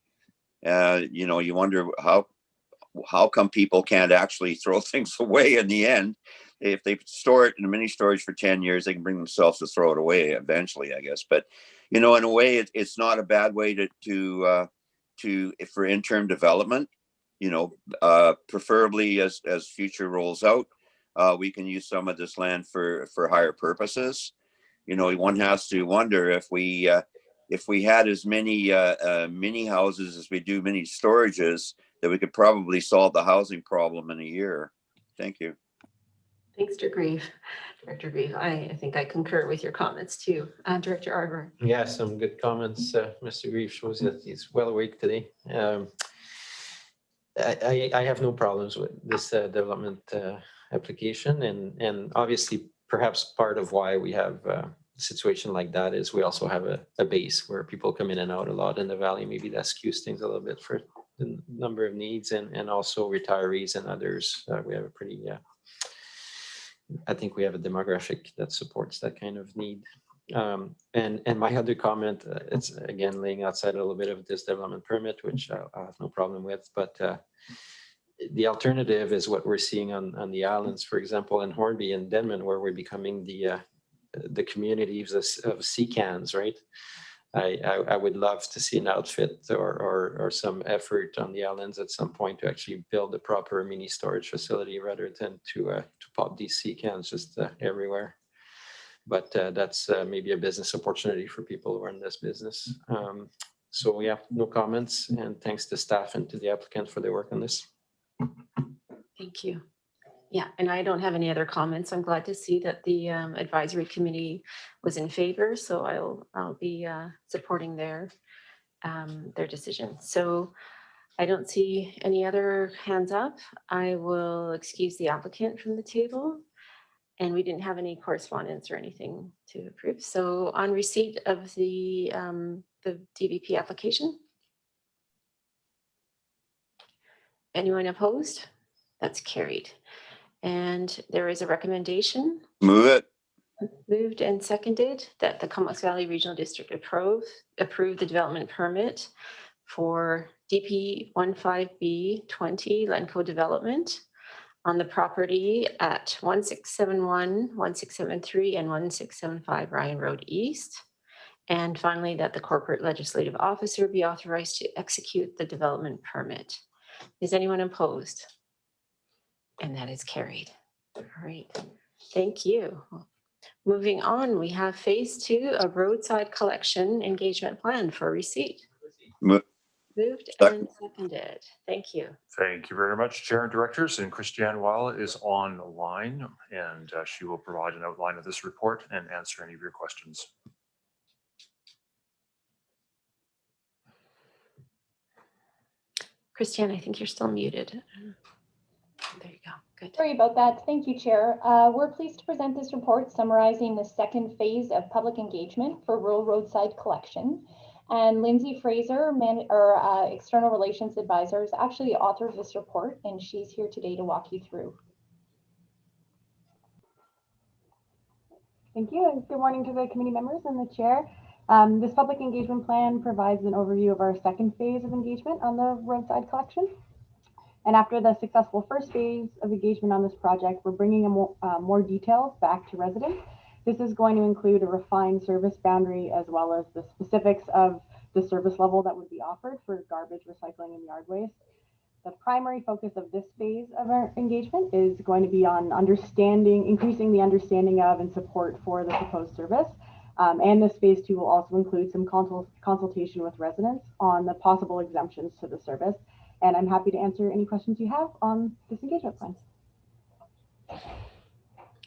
You wonder how come people can't actually throw things away in the end. If they store it in a mini storage for 10 years, they can bring themselves to throw it away eventually, I guess. But, in a way, it's not a bad way for interim development, preferably as future rolls out, we can use some of this land for higher purposes. One has to wonder if we had as many mini houses as we do mini storages, that we could probably solve the housing problem in a year. Thank you. Thanks, Director Grieve. I think I concur with your comments too. Director Arbor. Yeah, some good comments. Mr. Grieve shows that he's well awake today. I have no problems with this development application, and obviously perhaps part of why we have a situation like that is we also have a base where people come in and out a lot in the valley. Maybe that skews things a little bit for the number of needs, and also retirees and others. We have a pretty I think we have a demographic that supports that kind of need. And my other comment, it's again laying outside a little bit of this development permit, which I have no problem with, but the alternative is what we're seeing on the islands, for example, in Hornby and Denman, where we're becoming the communities of sea cans, right? I would love to see an outfit or some effort on the islands at some point to actually build a proper mini storage facility rather than to pop these sea cans just everywhere. But that's maybe a business opportunity for people who are in this business. So yeah, no comments, and thanks to staff and to the applicant for their work on this. Thank you. Yeah, and I don't have any other comments. I'm glad to see that the advisory committee was in favor, so I'll be supporting their decision. So I don't see any other hands up. I will excuse the applicant from the table, And we didn't have any correspondence or anything to approve. So on receipt of the DVP application. Anyone opposed? That's carried. And there is a recommendation Move it. moved and seconded that the Comox Valley Regional District approve the development permit for DP 15B20 Lenco development on the property at 1671, 1673, and 1675 Ryan Road East. And finally, that the corporate legislative officer be authorized to execute the development permit. Is anyone opposed? And that is carried. All right, thank you. Moving on, we have phase 2 of roadside collection engagement plan for receipt. Moved and seconded. Thank you. Thank you very much, Chair and Directors. And Christiane Weil is online, and she will provide an outline of this report and answer any of your questions. Christiane, I think you're still muted. There you go. Good. Sorry about that. Thank you, Chair. We're pleased to present this report summarizing the second phase of public engagement for rural roadside collection. And Lindsay Fraser, our External Relations Advisor, is actually the author of this report, and she's here today to walk you through. Thank you, and good morning to the committee members and the chair. This public engagement plan provides an overview of our second phase of engagement on the roadside collection. And after the successful first phase of engagement on this project, we're bringing more details back to residents. This is going to include a refined service boundary as well as the specifics of the service level that would be offered for garbage, recycling, and yard waste. The primary focus of this phase of our engagement is going to be on increasing the understanding of and support for the proposed service. And this phase 2 will also include some consultation with residents on the possible exemptions to the service. And I'm happy to answer any questions you have on this engagement plan.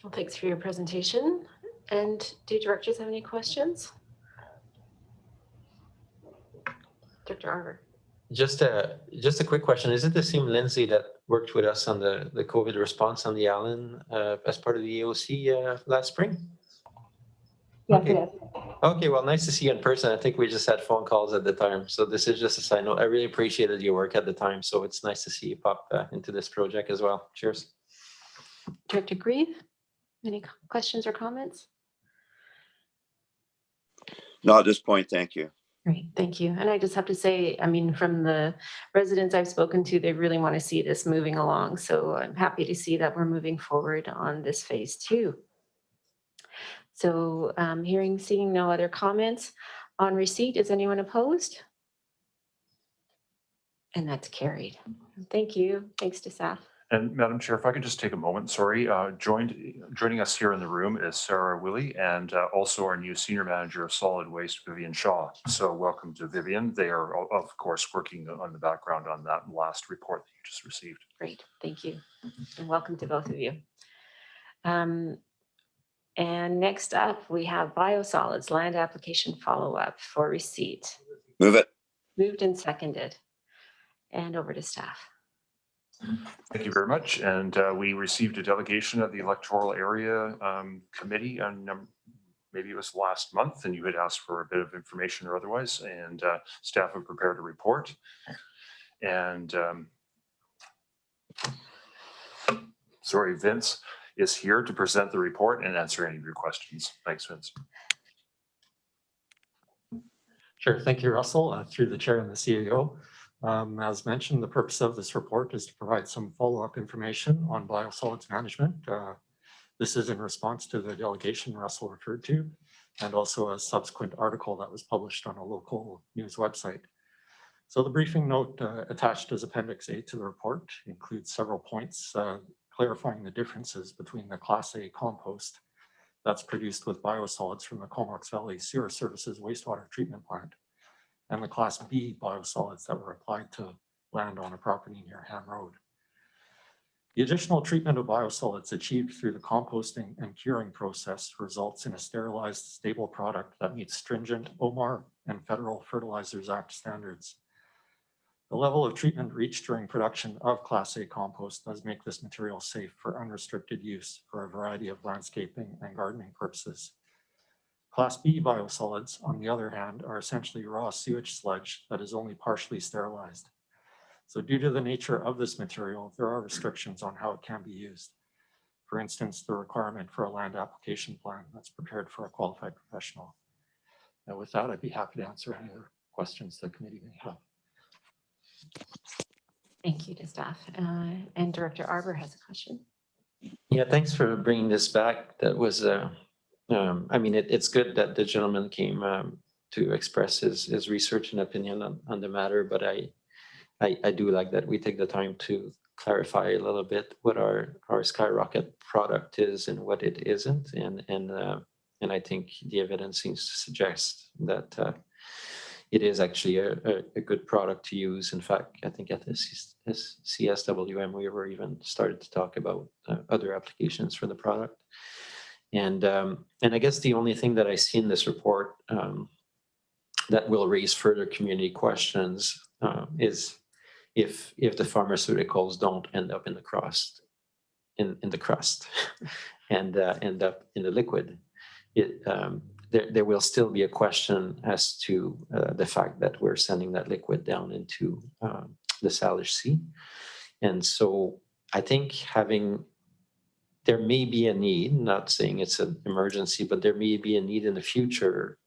Well, thanks for your presentation. And do directors have any questions? Dr. Arber. Just a quick question. Is it the same Lindsay that worked with us on the COVID response on the island as part of the AOC last spring? Yes, okay. It is. Okay, well, nice to see you in person. I think we just had phone calls at the time. So this is just a side note. I really appreciated your work at the time. So it's nice to see you pop into this project as well. Cheers. Director Grieve, any questions or comments? Not at this point, thank you. Great, thank you. And I just have to say, I mean, from the residents I've spoken to, they really want to see this moving along. So I'm happy to see that we're moving forward on this phase 2. So seeing no other comments on receipt, is anyone opposed? And that's carried. Thank you. Thanks to staff. And Madam Chair, if I could just take a moment, sorry. Joining us here in the room is Sarah Willie and also our new Senior Manager of Solid Waste, Vivian Shaw. So welcome to Vivian. They are, of course, working on the background on that last report that you just received. Great, thank you. And welcome to both of you. And next up, we have biosolids land application follow-up for receipt. Move it. Moved and seconded. And over to staff. Thank you very much. And we received a delegation of the Electoral Area Committee on maybe it was last month, and you had asked for a bit of information or otherwise, and staff have prepared a report. And sorry, Vince is here to present the report and answer any of your questions. Thanks, Vince. Sure. Thank you, Russell, through the chair and the CEO. As mentioned, the purpose of this report is to provide some follow-up information on biosolids management. This is in response to the delegation Russell referred to, and also a subsequent article that was published on a local news website. So the briefing note attached as Appendix A to the report includes several points clarifying the differences between the Class A compost that's produced with biosolids from the Comox Valley Sewer Services wastewater treatment plant and the Class B biosolids that were applied to land on a property near Ham Road. The additional treatment of biosolids achieved through the composting and curing process results in a sterilized, stable product that meets stringent OMAR and Federal Fertilizers Act standards. The level of treatment reached during production of Class A compost does make this material safe for unrestricted use for a variety of landscaping and gardening purposes. Class B biosolids, on the other hand, are essentially raw sewage sludge that is only partially sterilized. So due to the nature of this material, there are restrictions on how it can be used. For instance, the requirement for a land application plan that's prepared for a qualified professional. And with that, I'd be happy to answer any other questions the committee may have. Thank you to staff. And Director Arbor has a question. Yeah, thanks for bringing this back. That was, I mean, it's good that the gentleman came to express his research and opinion on the matter, but I do like that we take the time to clarify a little bit what our skyrocket product is and what it isn't, and I think the evidence seems to suggest that it is actually a good product to use. In fact, I think at the CSWM we were even started to talk about other applications for the product, and I guess the only thing that I see in this report that will raise further community questions is if the pharmaceuticals don't end up in the crust, in the crust, and end up in the liquid, there will still be a question as to the fact that we're sending that liquid down into the Salish Sea, and so I think there may be a need. Not saying it's an emergency, but there may be a need in the future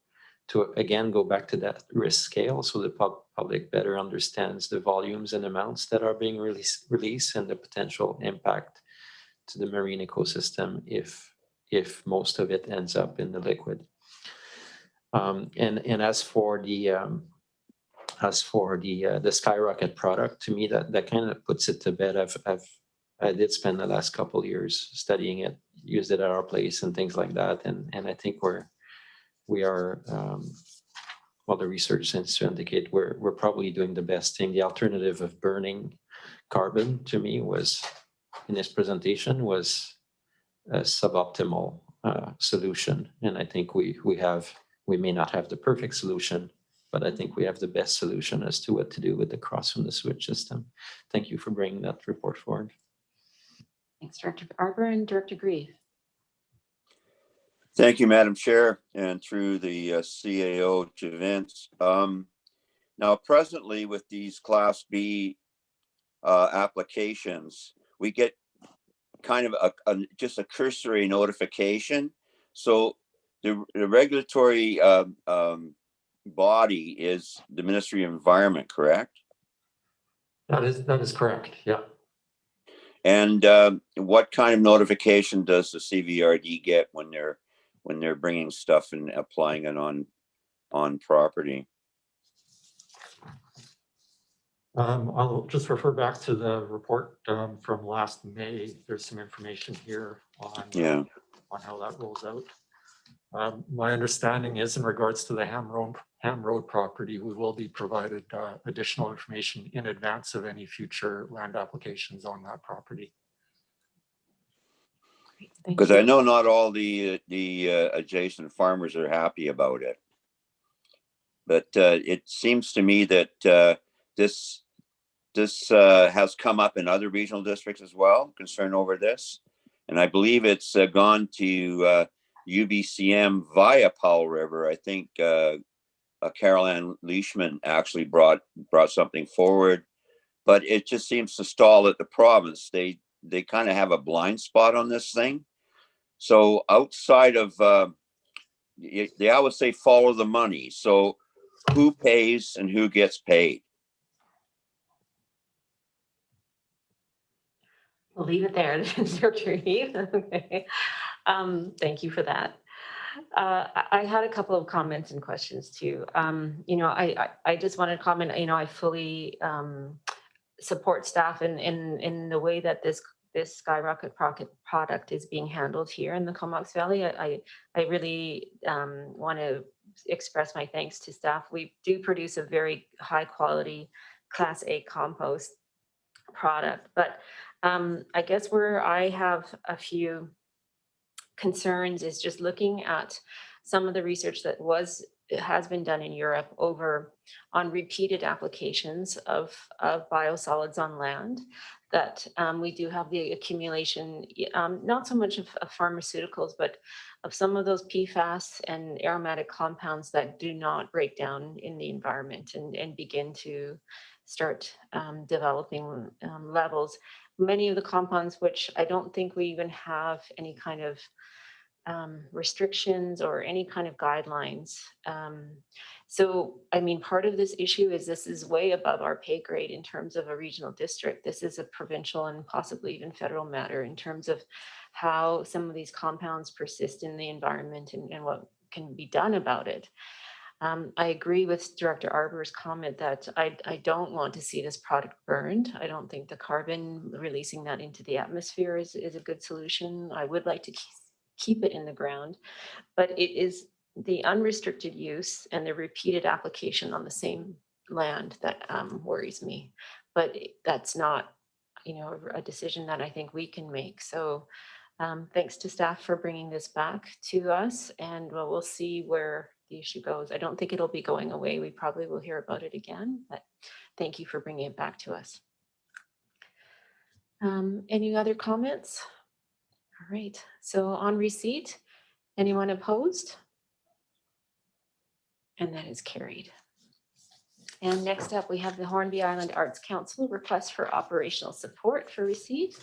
to again go back to that risk scale so the public better understands the volumes and amounts that are being released and the potential impact to the marine ecosystem if most of it ends up in the liquid. And as for the skyrocket product, to me that kind of puts it to bed. I did spend the last couple of years studying it, used it at our place and things like that, and I think we are, well, the research seems to indicate we're probably doing the best thing. The alternative of burning carbon, to me, was, in this presentation, was a suboptimal solution. And I think we may not have the perfect solution, but I think we have the best solution as to what to do with the cross from the switch system. Thank you for bringing that report forward. Thanks, Director Arbor and Director Grieve. Thank you, Madam Chair, and through the CAO to Vince. Now, presently with these Class B applications, we get kind of just a cursory notification. So the regulatory body is the Ministry of Environment, correct? That is correct, yeah. And what kind of notification does the CVRD get when they're bringing stuff and applying it on property? I'll just refer back to the report from last May. There's some information here on how that rolls out. My understanding is, in regards to the Ham Road property, we will be provided additional information in advance of any future land applications on that property. Because I know not all the adjacent farmers are happy about it, but it seems to me that this has come up in other regional districts as well, concern over this, and I believe it's gone to UBCM via Powell River. I think Carol Ann Leishman actually brought something forward, but it just seems to stall at the province. They kind of have a blind spot on this thing. So outside of, they always say follow the money. So who pays and who gets paid? We'll leave it there, Dr. Heath. Okay. Thank you for that. I had a couple of comments and questions too. I just wanted to comment, I fully support staff in the way that this skyrocket product is being handled here in the Comox Valley. I really want to express my thanks to staff. We do produce a very high quality Class A compost product, but I guess where I have a few concerns is just looking at some of the research that was it has been done in Europe on repeated applications of biosolids on land, that we do have the accumulation, not so much of pharmaceuticals, but of some of those PFAS and aromatic compounds that do not break down in the environment and begin to start developing levels. Many of the compounds, which I don't think we even have any kind of restrictions or any kind of guidelines. So, I mean, part of this issue is this is way above our pay grade in terms of a regional district. This is a provincial and possibly even federal matter in terms of how some of these compounds persist in the environment and what can be done about it. I agree with Director Arbor's comment that I don't want to see this product burned. I don't think the carbon, releasing that into the atmosphere is a good solution. I would like to keep it in the ground, but it is the unrestricted use and the repeated application on the same land that worries me. But that's not, a decision that I think we can make. So thanks to staff for bringing this back to us, and we'll see where the issue goes. I don't think it'll be going away. We probably will hear about it again, but thank you for bringing it back to us. Any other comments? All right, so on receipt, anyone opposed? And that is carried. And next up, we have the Hornby Island Arts Council request for operational support for receipt.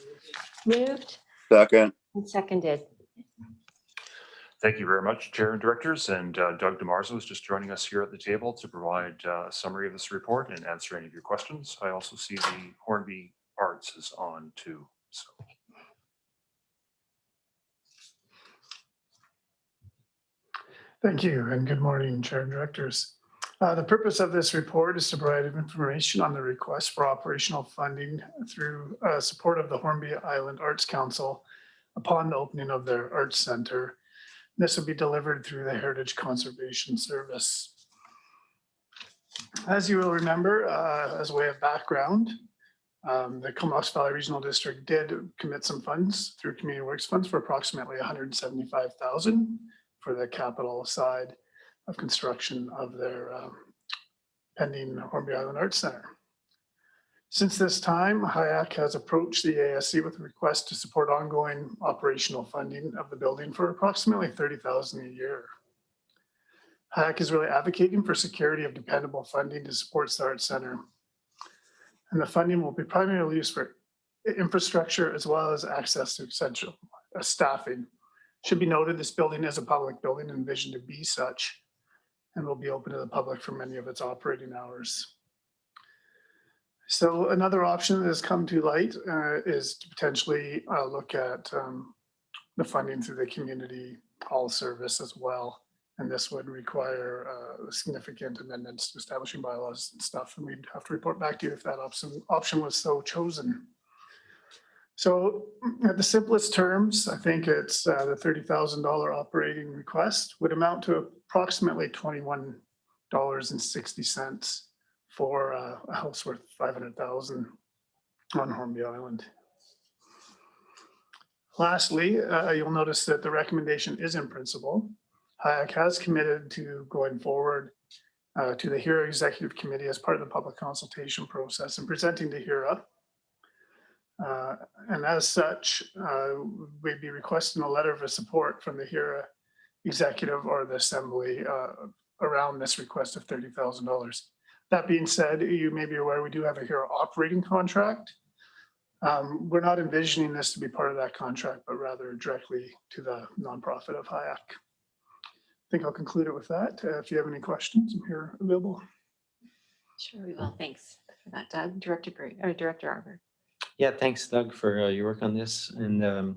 Moved. Second. And seconded. Thank you very much, Chair and Directors. And Doug DeMarzo is just joining us here at the table to provide a summary of this report and answer any of your questions. I also see the Hornby Arts is on too. So. Thank you, and good morning, Chair and Directors. The purpose of this report is to provide information on the request for operational funding through support of the Hornby Island Arts Council upon the opening of their Arts Center. This will be delivered through the Heritage Conservation Service. As you will remember, as a way of background, the Comox Valley Regional District did commit some funds through Community Works Funds for approximately $175,000 for the capital side of construction of their pending Hornby Island Arts Center. Since this time, HIAC has approached the ASC with a request to support ongoing operational funding of the building for approximately $30,000 a year. HIAC is really advocating for security of dependable funding to support the Arts Center. And the funding will be primarily used for infrastructure as well as access to essential staffing. Should be noted, this building is a public building and envisioned to be such, and will be open to the public for many of its operating hours. So another option that has come to light is to potentially look at the funding through the community hall service as well. And this would require significant amendments to establishing bylaws and stuff. And we'd have to report back to you if that option was so chosen. So at the simplest terms, I think it's the $30,000 operating request would amount to approximately $21.60 for a house worth $500,000 on Hornby Island. Lastly, you'll notice that the recommendation is in principle. HIAC has committed to going forward to the HERA Executive Committee as part of the public consultation process and presenting to HERA. And as such, we'd be requesting a letter of support from the HERA Executive or the Assembly around this request of $30,000. That being said, you may be aware we do have a HERA operating contract. We're not envisioning this to be part of that contract, but rather directly to the nonprofit of HIAC. I think I'll conclude it with that. If you have any questions, I'm here available. Sure, we will. Thanks for that, Doug. Director Arbor. Yeah, thanks, Doug, for your work on this. And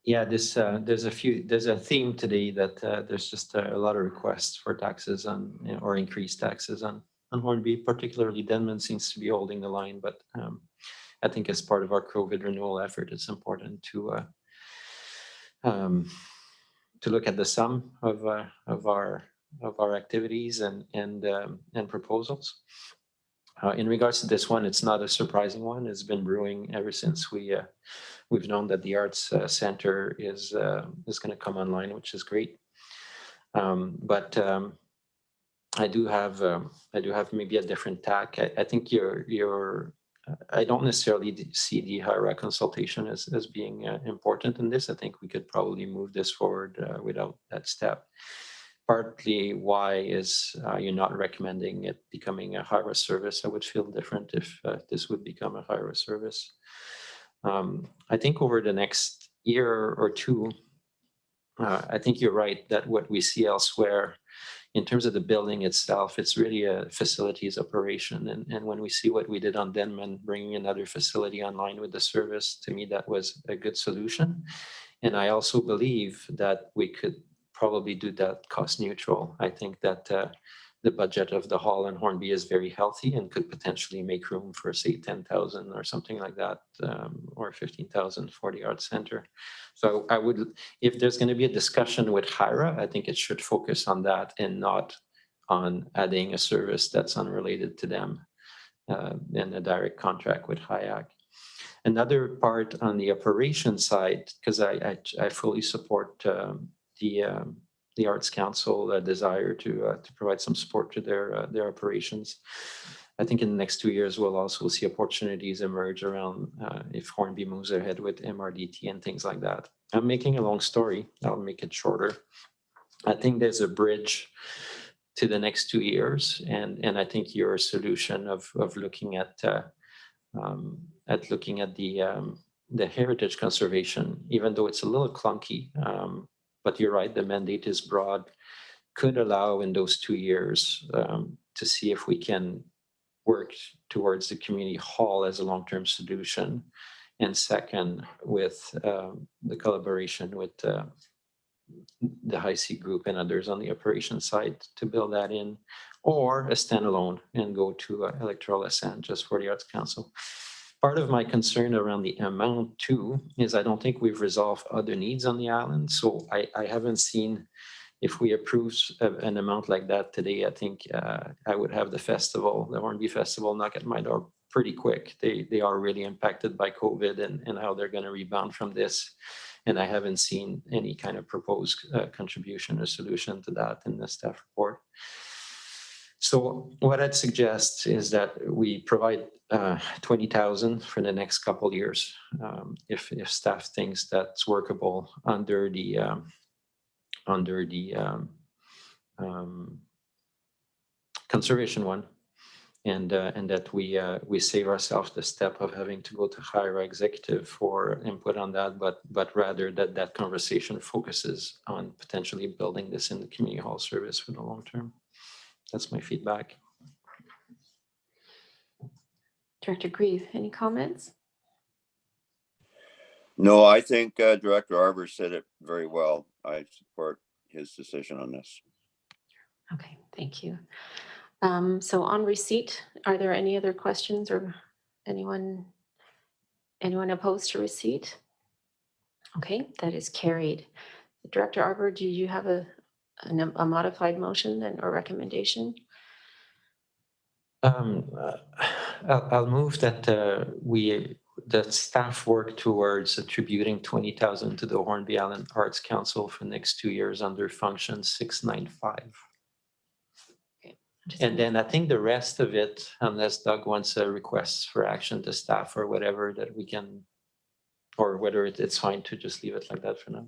yeah, there's a theme today that there's just a lot of requests for taxes on or increased taxes on Hornby. Particularly, Denman seems to be holding the line, but I think as part of our COVID renewal effort, it's important to look at the sum of our activities and proposals. In regards to this one, it's not a surprising one. It's been brewing ever since we've known that the Arts Center is going to come online, which is great. But I do have maybe a different tack. I think I don't necessarily see the HIRA consultation as being important in this. I think we could probably move this forward without that step. Partly why is you're not recommending it becoming a HIRA service. I would feel different if this would become a HIRA service. I think over the next year or two, I think you're right that what we see elsewhere in terms of the building itself, it's really a facilities operation. And when we see what we did on Denman, bringing another facility online with the service, to me, that was a good solution. And I also believe that we could probably do that cost neutral. I think that the budget of the hall in Hornby is very healthy and could potentially make room for, say, 10,000 or something like that, or 15,000 for the arts center. So I would, if there's going to be a discussion with HIRA, I think it should focus on that and not on adding a service that's unrelated to them in a direct contract with HIAC. Another part on the operation side, because I fully support the Arts Council desire to provide some support to their operations. I think in the next 2 years, we'll also see opportunities emerge around if Hornby moves ahead with MRDT and things like that. I'm making a long story. I'll make it shorter. I think there's a bridge to the next 2 years, and I think your solution of looking at the heritage conservation, even though it's a little clunky, but you're right, the mandate is broad, could allow in those 2 years to see if we can work towards the community hall as a long-term solution. And second, with the collaboration with the High C group and others on the operations side to build that in, or a standalone and go to Electoral Ascent just for the Arts Council. Part of my concern around the amount too is I don't think we've resolved other needs on the island. So I haven't seen, if we approve an amount like that today, I think I would have the festival, the Hornby Festival, knock at my door pretty quick. They are really impacted by COVID and how they're going to rebound from this. And I haven't seen any kind of proposed contribution or solution to that in the staff report. So what I'd suggest is that we provide 20,000 for the next couple of years, if staff thinks that's workable under the conservation one, and that we save ourselves the step of having to go to HIRA executive for input on that, but rather that conversation focuses on potentially building this in the community hall service for the long term. That's my feedback. Director Grieve, any comments? No, I think Director Arbor said it very well. I support his decision on this. Okay, thank you. So on receipt, are there any other questions or anyone opposed to receipt? Okay, that is carried. Director Arbor, do you have a modified motion or recommendation? I'll move that that staff work towards attributing 20,000 to the Hornby Island Arts Council for the next 2 years under function 695. Okay, and then I think the rest of it, unless Doug wants a request for action to staff or whatever, that we can, or whether it's fine to just leave it like that for now.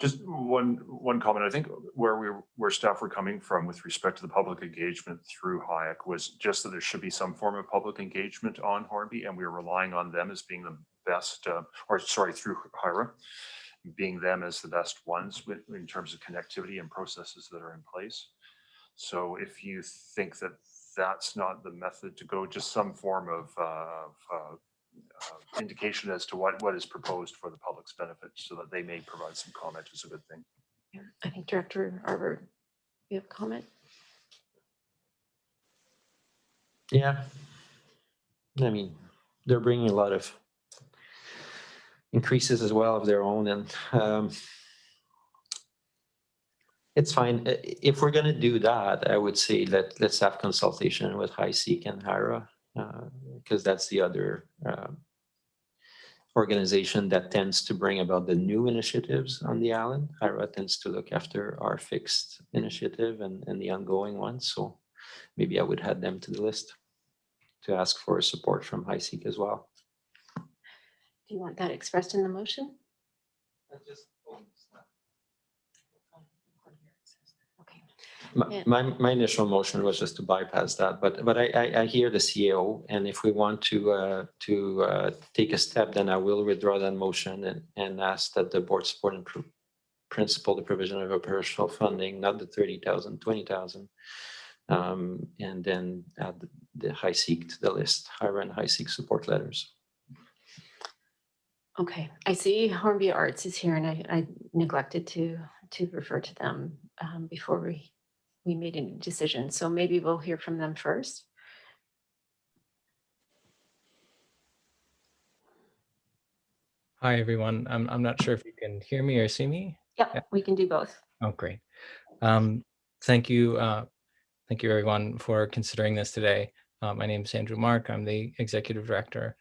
Just one comment. I think where staff were coming from with respect to the public engagement through HIAC was just that there should be some form of public engagement on Hornby, and we are relying on them as being the best, through HIRA, being them as the best ones in terms of connectivity and processes that are in place. So if you think that that's not the method to go, just some form of indication as to what is proposed for the public's benefit so that they may provide some comment is a good thing. Yeah, I think Director Arbor, you have a comment? Yeah, I mean, they're bringing a lot of increases as well of their own, and it's fine. If we're going to do that, I would say let's have consultation with HiSeek and HIRA, because that's the other organization that tends to bring about the new initiatives on the island. HIRA tends to look after our fixed initiative and the ongoing ones. So maybe I would add them to the list to ask for support from HiSeek as well. Do you want that expressed in the motion? Okay. My initial motion was just to bypass that, but I hear the CEO, and if we want to take a step, then I will withdraw that motion and ask that the board support in principle the provision of operational funding, not the 30,000, 20,000, and then add the HiSeek to the list, HIRA and HiSeek support letters. Okay, I see Hornby Arts is here, and I neglected to refer to them before we made any decision. So maybe we'll hear from them first. Hi, everyone. I'm not sure if you can hear me or see me. Yeah, we can do both. Oh, great. Thank you. Thank you, everyone, for considering this today. My name is Andrew Mark. I'm the Executive Director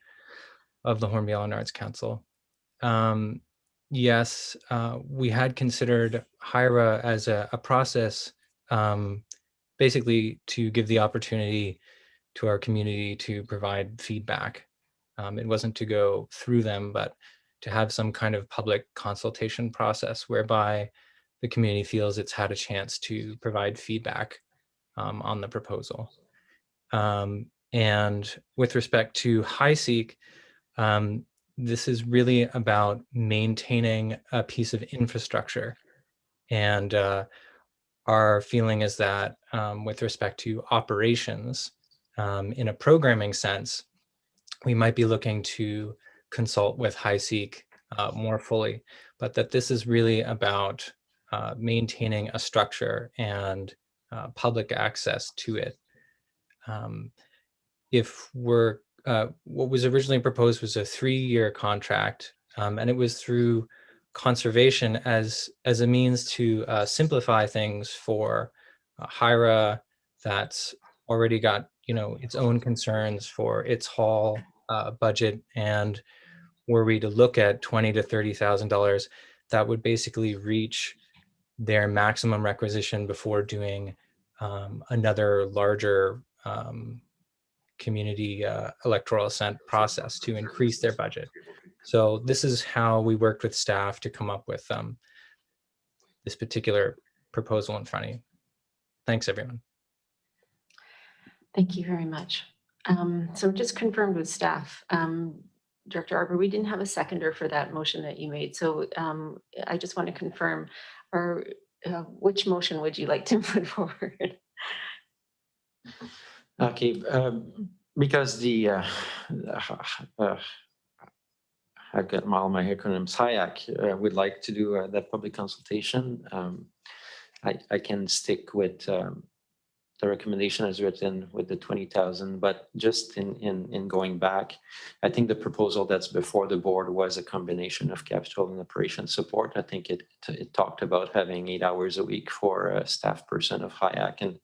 of the Hornby Island Arts Council. Yes, we had considered HIRA as a process basically to give the opportunity to our community to provide feedback. It wasn't to go through them, but to have some kind of public consultation process whereby the community feels it's had a chance to provide feedback on the proposal. And with respect to HiSeek, this is really about maintaining a piece of infrastructure. And our feeling is that with respect to operations, in a programming sense, we might be looking to consult with HiSeek more fully, but that this is really about maintaining a structure and public access to it. If we're what was originally proposed was a 3-year contract, and it was through conservation as a means to simplify things for HIRA that's already got its own concerns for its hall budget, and were we to look at $20,000 to $30,000, that would basically reach their maximum requisition before doing another larger community electoral assent process to increase their budget. So this is how we worked with staff to come up with this particular proposal in front of you. Thanks, everyone. Thank you very much. So just confirmed with staff, Director Arbor, we didn't have a seconder for that motion that you made. So I just want to confirm, or which motion would you like to put forward? Okay, because I've got all my acronyms. HIAC would like to do that public consultation. I can stick with the recommendation as written with the 20,000, but just in going back, I think the proposal that's before the board was a combination of capital and operation support. I think it talked about having 8 hours a week for a staff person of HIAC,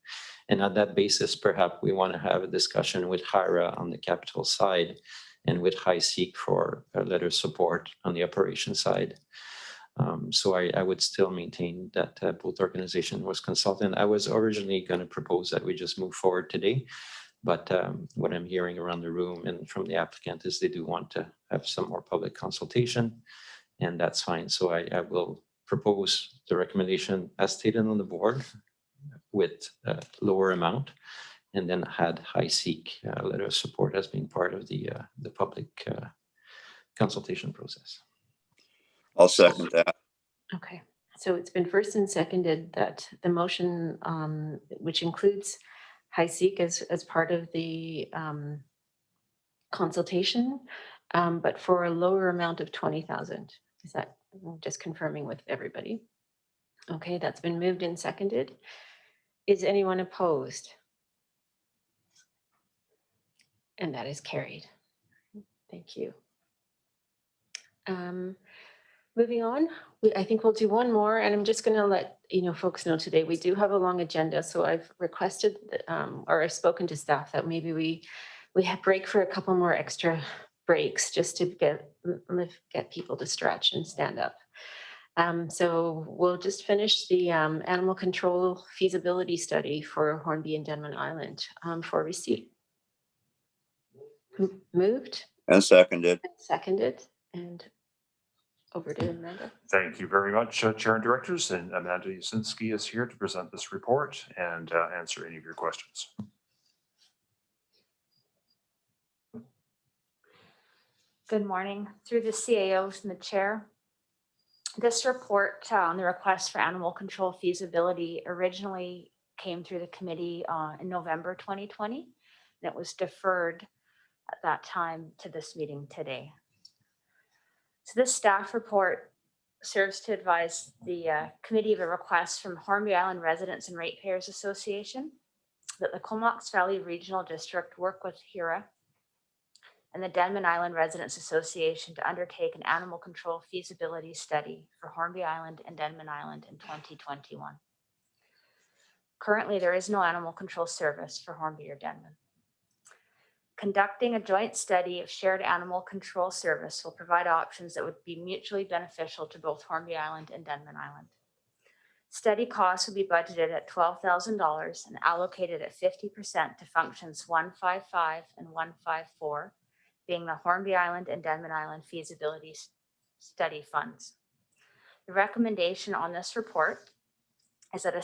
and on that basis, perhaps we want to have a discussion with HIRA on the capital side and with HiSeek for a letter support on the operation side. So I would still maintain that both organizations was consulted. I was originally going to propose that we just move forward today, but what I'm hearing around the room and from the applicant is they do want to have some more public consultation, and that's fine. So I will propose the recommendation as stated on the board with a lower amount, and then had HiSeek letter of support as being part of the public consultation process. I'll second that. Okay, so it's been first and seconded that the motion, which includes HiSeek as part of the consultation, but for a lower amount of 20,000. Is that just confirming with everybody? Okay, that's been moved and seconded. Is anyone opposed? And that is carried. Thank you. Moving on, I think we'll do one more, and I'm just going to let folks know today we do have a long agenda, so I've requested or I've spoken to staff that maybe we have break for a couple more extra breaks just to get people to stretch and stand up. So we'll just finish the animal control feasibility study for Hornby and Denman Island for receipt. Moved. And seconded. Seconded. And over to Amanda. Thank you very much, Chair and Directors. And Amanda Yasinski is here to present this report and answer any of your questions. Good morning. Through the CAOs and the chair, this report on the request for animal control feasibility originally came through the committee in November 2020, and it was deferred at that time to this meeting today. So this staff report serves to advise the committee of a request from Hornby Island Residents and Ratepayers Association that the Comox Valley Regional District work with HERA and the Denman Island Residents Association to undertake an animal control feasibility study for Hornby Island and Denman Island in 2021. Currently, there is no animal control service for Hornby or Denman. Conducting a joint study of shared animal control service will provide options that would be mutually beneficial to both Hornby Island and Denman Island. Study costs will be budgeted at $12,000 and allocated at 50% to functions 155 and 154, being the Hornby Island and Denman Island feasibility study funds. The recommendation on this report is that a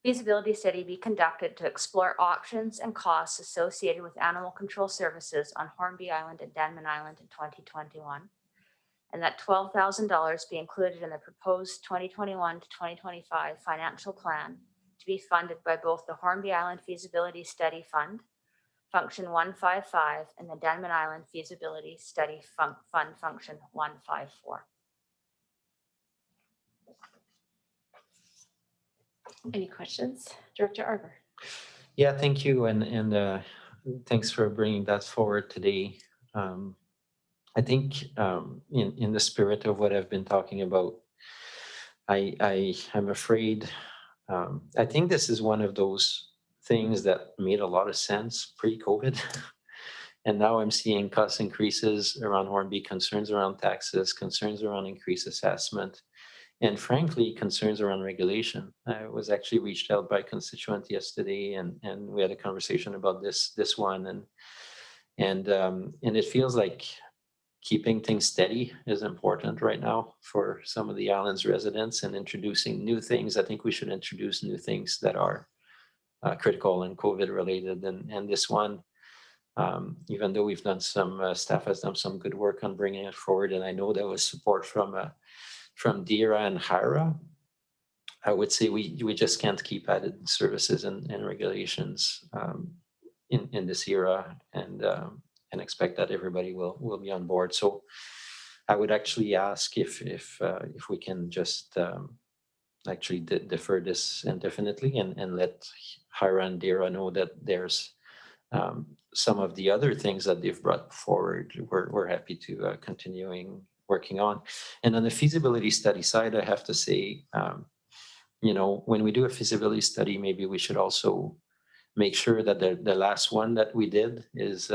feasibility study be conducted to explore options and costs associated with animal control services on Hornby Island and Denman Island in 2021, and that $12,000 be included in the proposed 2021 to 2025 financial plan to be funded by both the Hornby Island Feasibility Study Fund, Function 155, and the Denman Island Feasibility Study Fund, Function 154. Any questions? Director Arbor. Yeah, thank you. And thanks for bringing that forward today. I think in the spirit of what I've been talking about, I'm afraid, I think this is one of those things that made a lot of sense pre-COVID. And now I'm seeing cost increases around Hornby, concerns around taxes, concerns around increased assessment, and frankly, concerns around regulation. I was actually reached out by a constituent yesterday, and we had a conversation about this one, and it feels like keeping things steady is important right now for some of the island's residents, and introducing new things. I think we should introduce new things that are critical and COVID related, and this one, even though we've done staff has done some good work on bringing it forward, and I know there was support from DERA and HIRA, I would say we just can't keep added services and regulations in this era, and expect that everybody will be on board. So I would actually ask if we can just actually defer this indefinitely, and let HIRA and DERA know that there's some of the other things that they've brought forward, we're happy to continuing working on. And on the feasibility study side, I have to say, when we do a feasibility study, maybe we should also make sure that the last one that we did is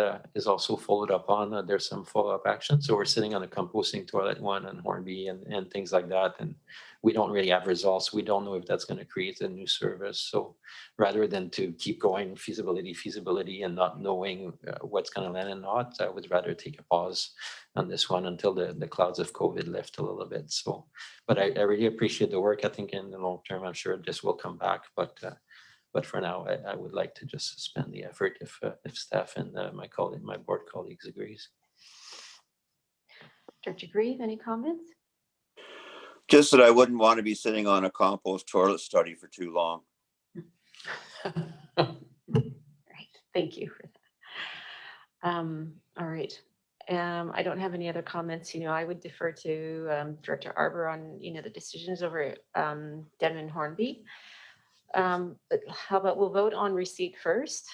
also followed up on. There's some follow-up action. So we're sitting on a composting toilet one on Hornby and things like that, and we don't really have results. We don't know if that's going to create a new service. So rather than to keep going feasibility and not knowing what's going to land and not, I would rather take a pause on this one until the clouds of COVID lift a little bit. So, but I really appreciate the work. I think in the long term, I'm sure this will come back, but for now, I would like to just suspend the effort if staff and my board colleagues agrees. Director Grieve, any comments? Just that I wouldn't want to be sitting on a compost toilet study for too long. Right, thank you for that. All right. I don't have any other comments. I would defer to Director Arbor on, the decisions over Denman Hornby. But how about we'll vote on receipt first?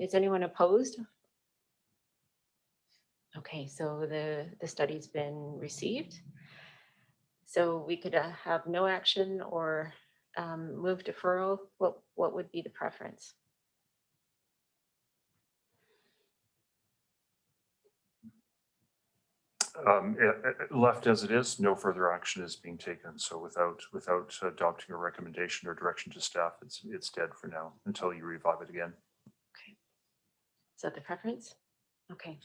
Is anyone opposed? Okay, so the study's been received. So we could have no action or move deferral. What would be the preference? Left as it is, no further action is being taken. So without adopting a recommendation or direction to staff, it's dead for now until you revive it again. Is that the preference? Okay.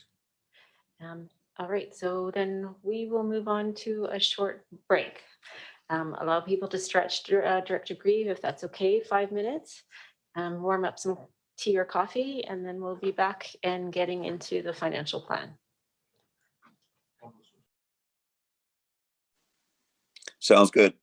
All right, so then we will move on to a short break. Allow people to stretch, Director Grieve, if that's okay, 5 minutes. Warm up some tea or coffee, and then we'll be back and getting into the financial plan. Sounds good.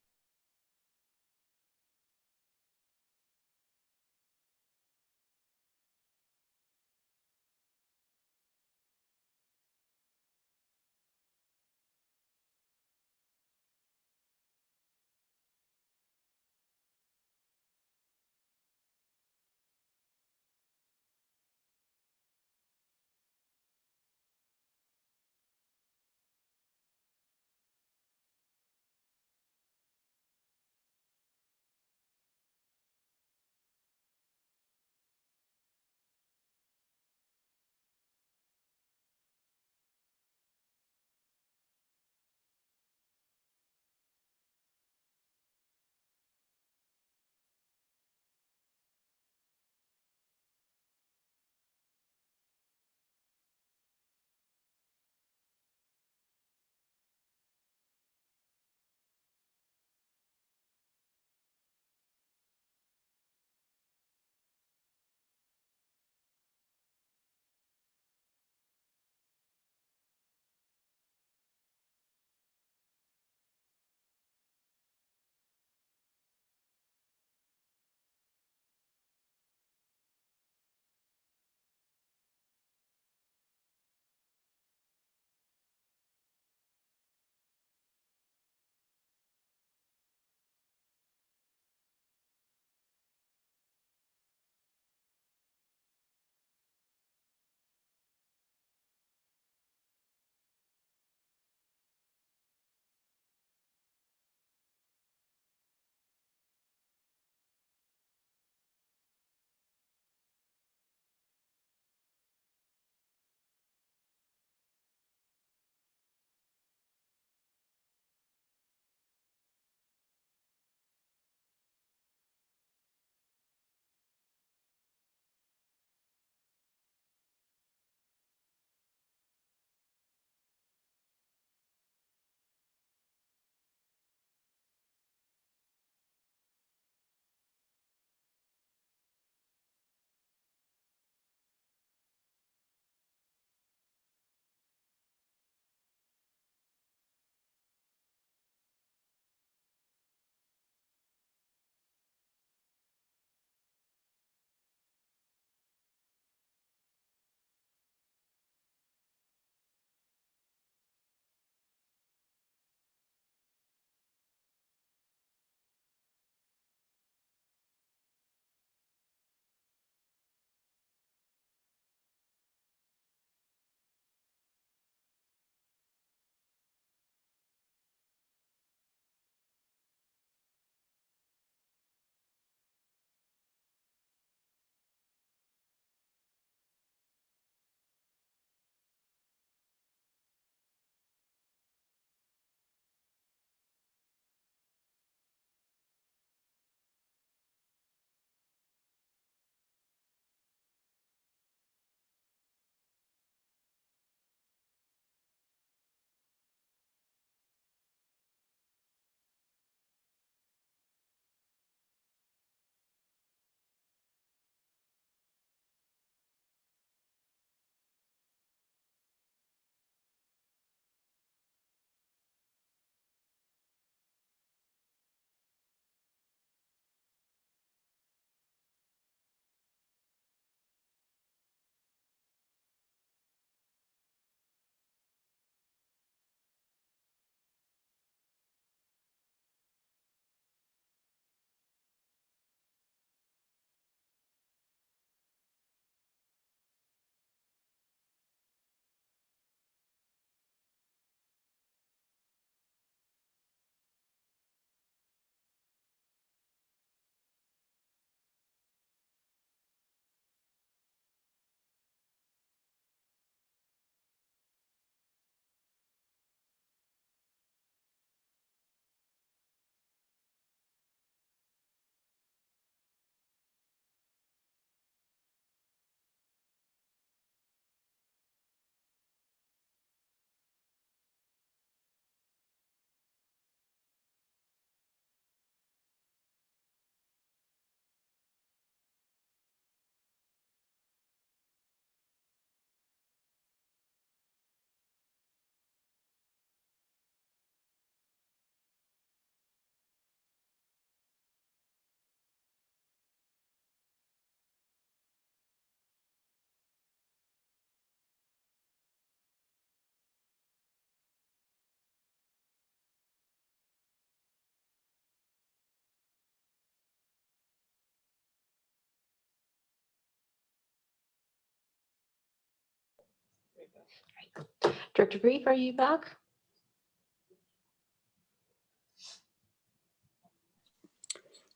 Director Brief, are you back?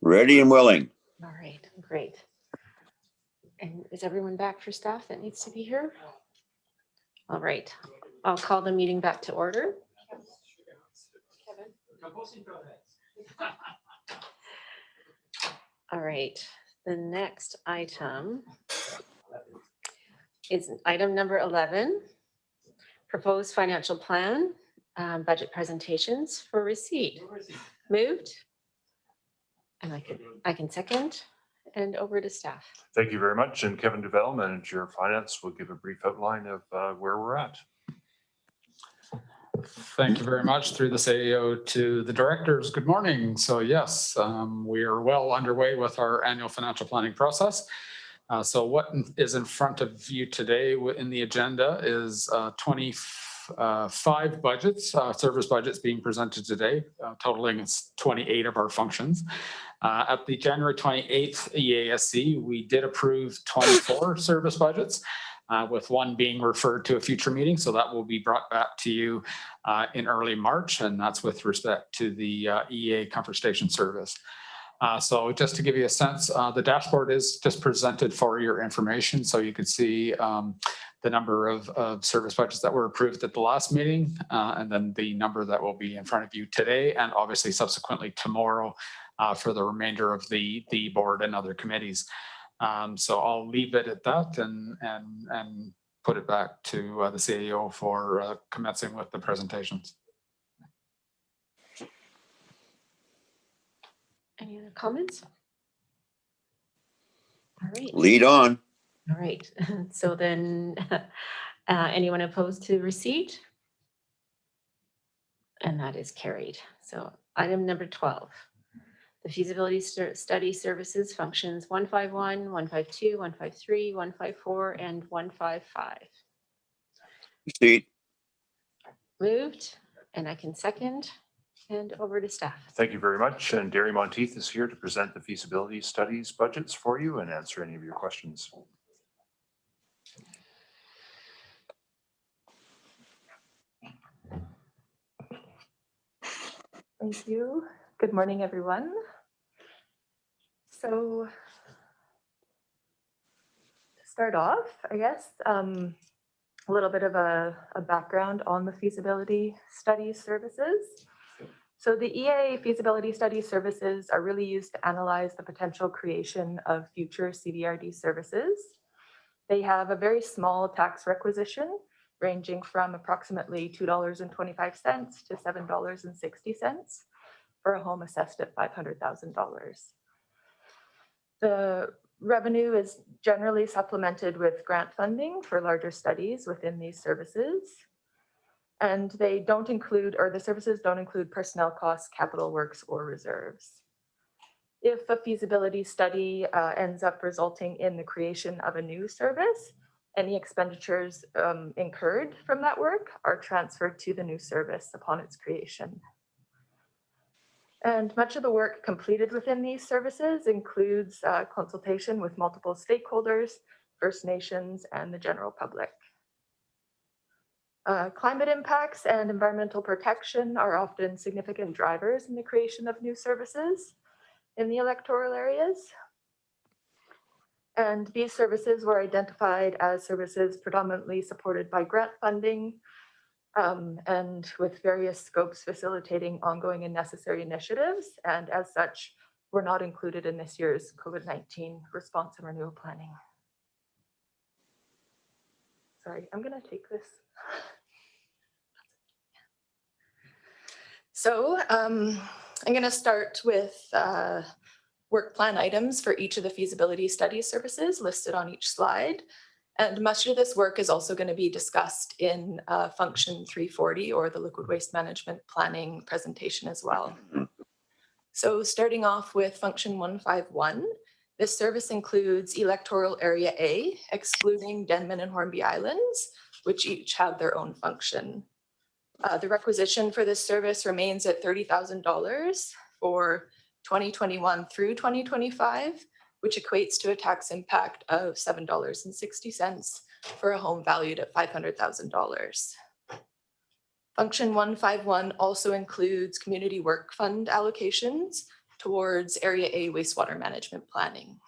Ready and willing. All right, great. And is everyone back for staff that needs to be here? All right, I'll call the meeting back to order. All right, the next item is item number 11, proposed financial plan, budget presentations for receipt. Moved. And I can second, and over to staff. Thank you very much. And Kevin Duval, Manager of Finance, will give a brief outline of where we're at. Thank you very much. Through the CAO to the directors, good morning. So yes, we are well underway with our annual financial planning process. So what is in front of you today in the agenda is 25 budgets, service budgets being presented today, totaling 28 of our functions. At the January 28th EASC, we did approve 24 service budgets, with one being referred to a future meeting. So that will be brought back to you in early March, and that's with respect to the EA Comfort Station service. So just to give you a sense, the dashboard is just presented for your information. So you can see the number of service budgets that were approved at the last meeting, and then the number that will be in front of you today, and obviously subsequently tomorrow for the remainder of the board and other committees. So I'll leave it at that and put it back to the CAO for commencing with the presentations. Any other comments? All right. Lead on. All right. So then, anyone opposed to receipt? And that is carried. So item number 12, the feasibility study services functions 151, 152, 153, 154, and 155. Receipt. Moved, and I can second. And over to staff. Thank you very much. And Derry Monteith is here to present the feasibility studies budgets for you and answer any of your questions. Thank you. Good morning, everyone. So to start off, I guess, a little bit of a background on the feasibility study services. So the EA feasibility study services are really used to analyze the potential creation of future CDRD services. They have a very small tax requisition ranging from approximately $2.25 to $7.60 for a home assessed at $500,000. The revenue is generally supplemented with grant funding for larger studies within these services. And they don't include, or the services don't include personnel costs, capital works, or reserves. If a feasibility study ends up resulting in the creation of a new service, any expenditures incurred from that work are transferred to the new service upon its creation. And much of the work completed within these services includes consultation with multiple stakeholders, First Nations, and the general public. Climate impacts and environmental protection are often significant drivers in the creation of new services in the electoral areas. And these services were identified as services predominantly supported by grant funding and with various scopes facilitating ongoing and necessary initiatives. And as such, were not included in this year's COVID-19 response and renewal planning. Sorry, I'm gonna take this. So I'm going to start with work plan items for each of the feasibility study services listed on each slide. And much of this work is also going to be discussed in function 340 or the liquid waste management planning presentation as well. So starting off with function 151, this service includes electoral area A, excluding Denman and Hornby Islands, which each have their own function. The requisition for this service remains at $30,000 for 2021 through 2025, which equates to a tax impact of $7.60 for a home valued at $500,000. Function 151 also includes community work fund allocations towards Area A wastewater management planning.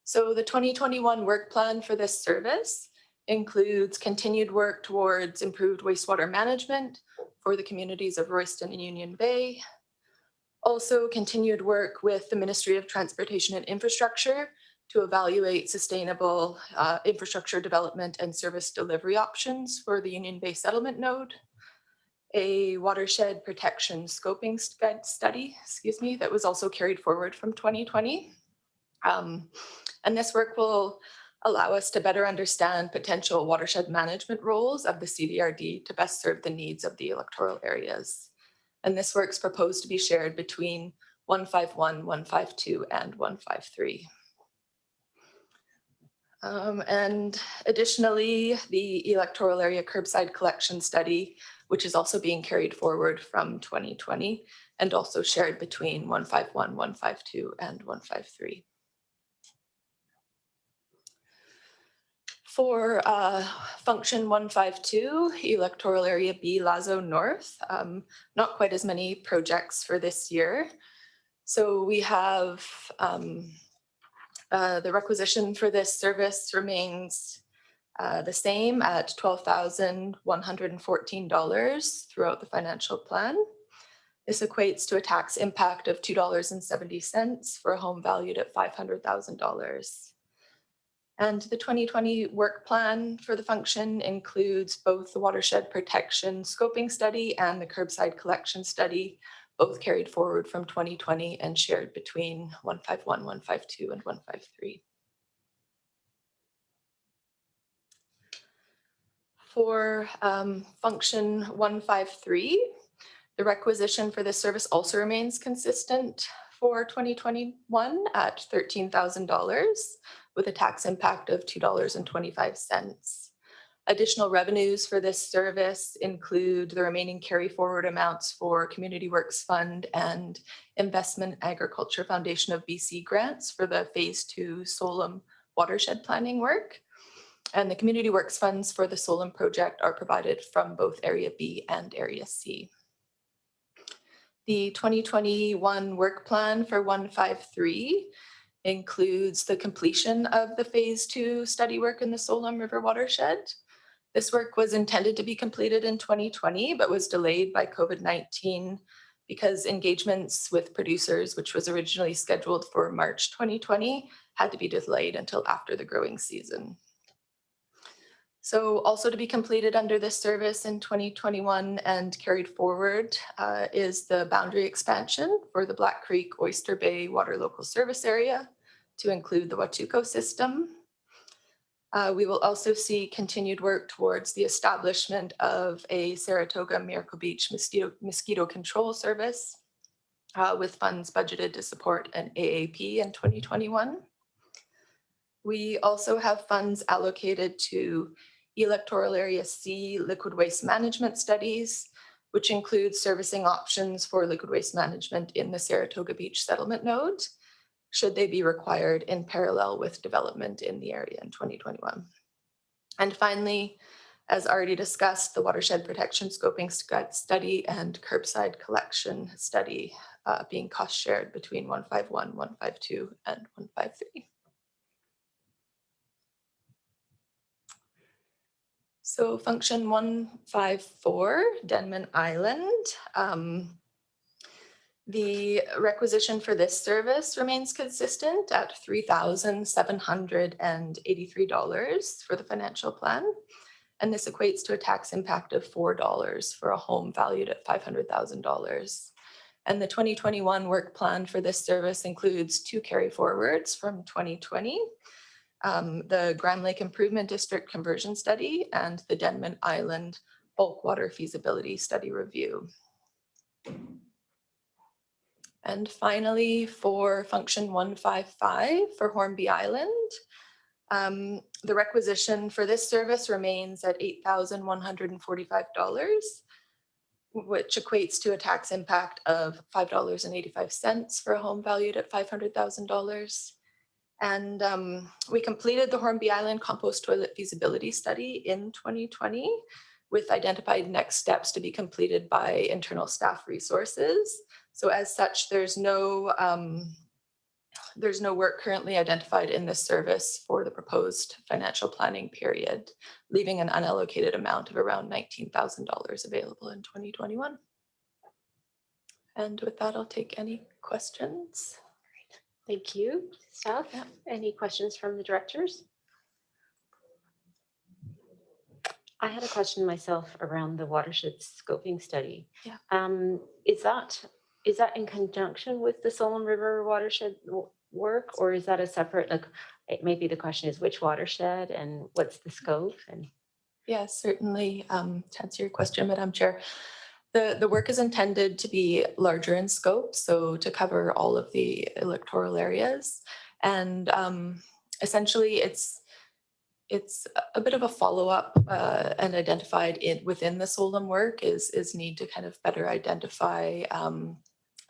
So the 2021 work plan for this service includes continued work towards improved wastewater management for the communities of Royston and Union Bay. Also continued work with the Ministry of Transportation and Infrastructure to evaluate sustainable infrastructure development and service delivery options for the Union Bay settlement node. A watershed protection scoping study, that was also carried forward from 2020. And this work will allow us to better understand potential watershed management roles of the CDRD to best serve the needs of the electoral areas. And this work is proposed to be shared between 151, 152, and 153. And additionally, the electoral area curbside collection study, which is also being carried forward from 2020 and also shared between 151, 152, and 153. For function 152, electoral area B, Lazo North, not quite as many projects for this year. So we have the requisition for this service remains the same at $12,114 throughout the financial plan. This equates to a tax impact of $2.70 for a home valued at $500,000. And the 2020 work plan for the function includes both the watershed protection scoping study and the curbside collection study, both carried forward from 2020 and shared between 151, 152, and 153. For function 153, the requisition for this service also remains consistent for 2021 at $13,000 with a tax impact of $2.25. Additional revenues for this service include the remaining carry forward amounts for Community Works Fund and Investment Agriculture Foundation of BC grants for the Phase 2 Solom watershed planning work. And the Community Works funds for the Solom project are provided from both Area B and Area C. The 2021 work plan for 153 includes the completion of the Phase 2 study work in the Solom River watershed. This work was intended to be completed in 2020, but was delayed by COVID-19 because engagements with producers, which was originally scheduled for March 2020, had to be delayed until after the growing season. So also to be completed under this service in 2021 and carried forward is the boundary expansion for the Black Creek Oyster Bay Water Local Service Area to include the Watuco system. We will also see continued work towards the establishment of a Saratoga Miracle Beach mosquito control service with funds budgeted to support an AAP in 2021. We also have funds allocated to Electoral Area C liquid waste management studies, which includes servicing options for liquid waste management in the Saratoga Beach settlement node, should they be required in parallel with development in the area in 2021. And finally, as already discussed, the watershed protection scoping study and curbside collection study being cost shared between 151, 152, and 153. So function 154, Denman Island. The requisition for this service remains consistent at $3,783 for the financial plan. And this equates to a tax impact of $4 for a home valued at $500,000. And the 2021 work plan for this service includes 2 carry forwards from 2020. The Grand Lake Improvement District Conversion Study and the Denman Island Bulk Water Feasibility Study Review. And finally, for function 155 for Hornby Island, the requisition for this service remains at $8,145, which equates to a tax impact of $5.85 for a home valued at $500,000. And we completed the Hornby Island compost toilet feasibility study in 2020 with identified next steps to be completed by internal staff resources. So as such, there's no work currently identified in this service for the proposed financial planning period, leaving an unallocated amount of around $19,000 available in 2021. And with that, I'll take any questions. Thank you, staff. Any questions from the directors? I had a question myself around the watershed scoping study. Yeah. Is that in conjunction with the Solom River watershed work, or is that a separate, like, maybe the question is which watershed and what's the scope? And Yes, certainly. To answer your question, Madam Chair, the work is intended to be larger in scope, so to cover all of the electoral areas. And essentially, it's a bit of a follow-up and identified within the Solom work is need to kind of better identify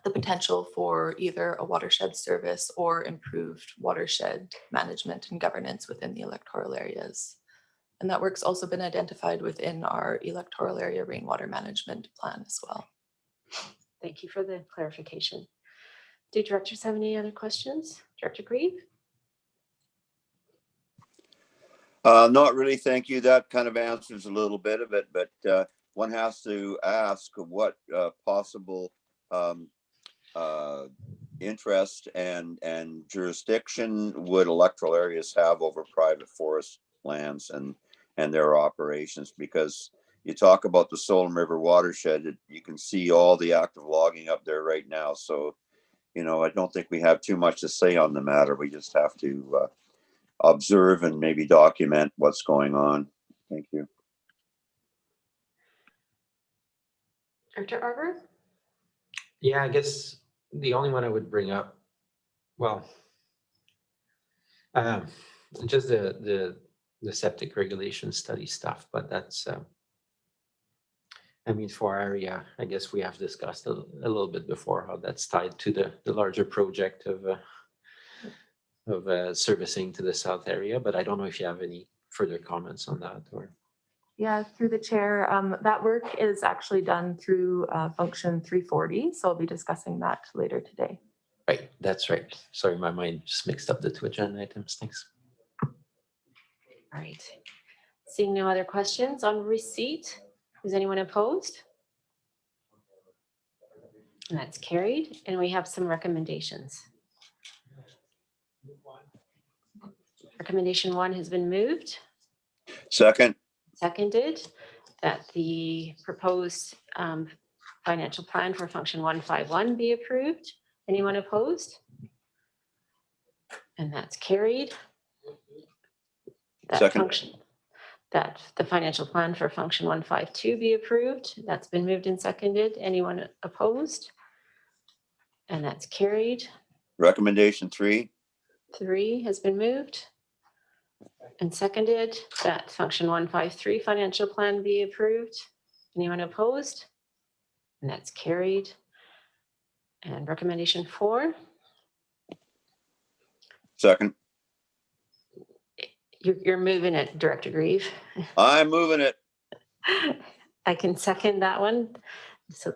the potential for either a watershed service or improved watershed management and governance within the electoral areas. And that work's also been identified within our electoral area rainwater management plan as well. thank you for the clarification. Do directors have any other questions? Director Grieve? Not really, thank you. That kind of answers a little bit of it, but one has to ask what possible interest and jurisdiction would electoral areas have over private forest lands and their operations, because you talk about the Solom River watershed, you can see all the active logging up there right now. So, you know, I don't think we have too much to say on the matter. We just have to observe and maybe document what's going on. Thank you. Director Arbor? Yeah, I guess the only one I would bring up, well, just the septic regulation study stuff, but that's, I mean, for our area, I guess we have discussed a little bit before how that's tied to the larger project of servicing to the south area, but I don't know if you have any further comments on that or. Yeah, through the chair, that work is actually done through function 340. So I'll be discussing that later today. Right, that's right. Sorry, my mind just mixed up the two agenda items. Thanks. All right. Seeing no other questions on receipt, is anyone opposed? And that's carried, and we have some recommendations. Recommendation 1 has been moved. Second. Seconded, that the proposed financial plan for function 151 be approved. Anyone opposed? And that's carried. That Second. function, that the financial plan for function 152 be approved. That's been moved and seconded. Anyone opposed? And that's carried. Recommendation 3. 3 has been moved and seconded, that function 153 financial plan be approved. Anyone opposed? And that's carried. And recommendation 4. Second. You're moving it, Director Grieve. I'm moving it. I can second that one. So,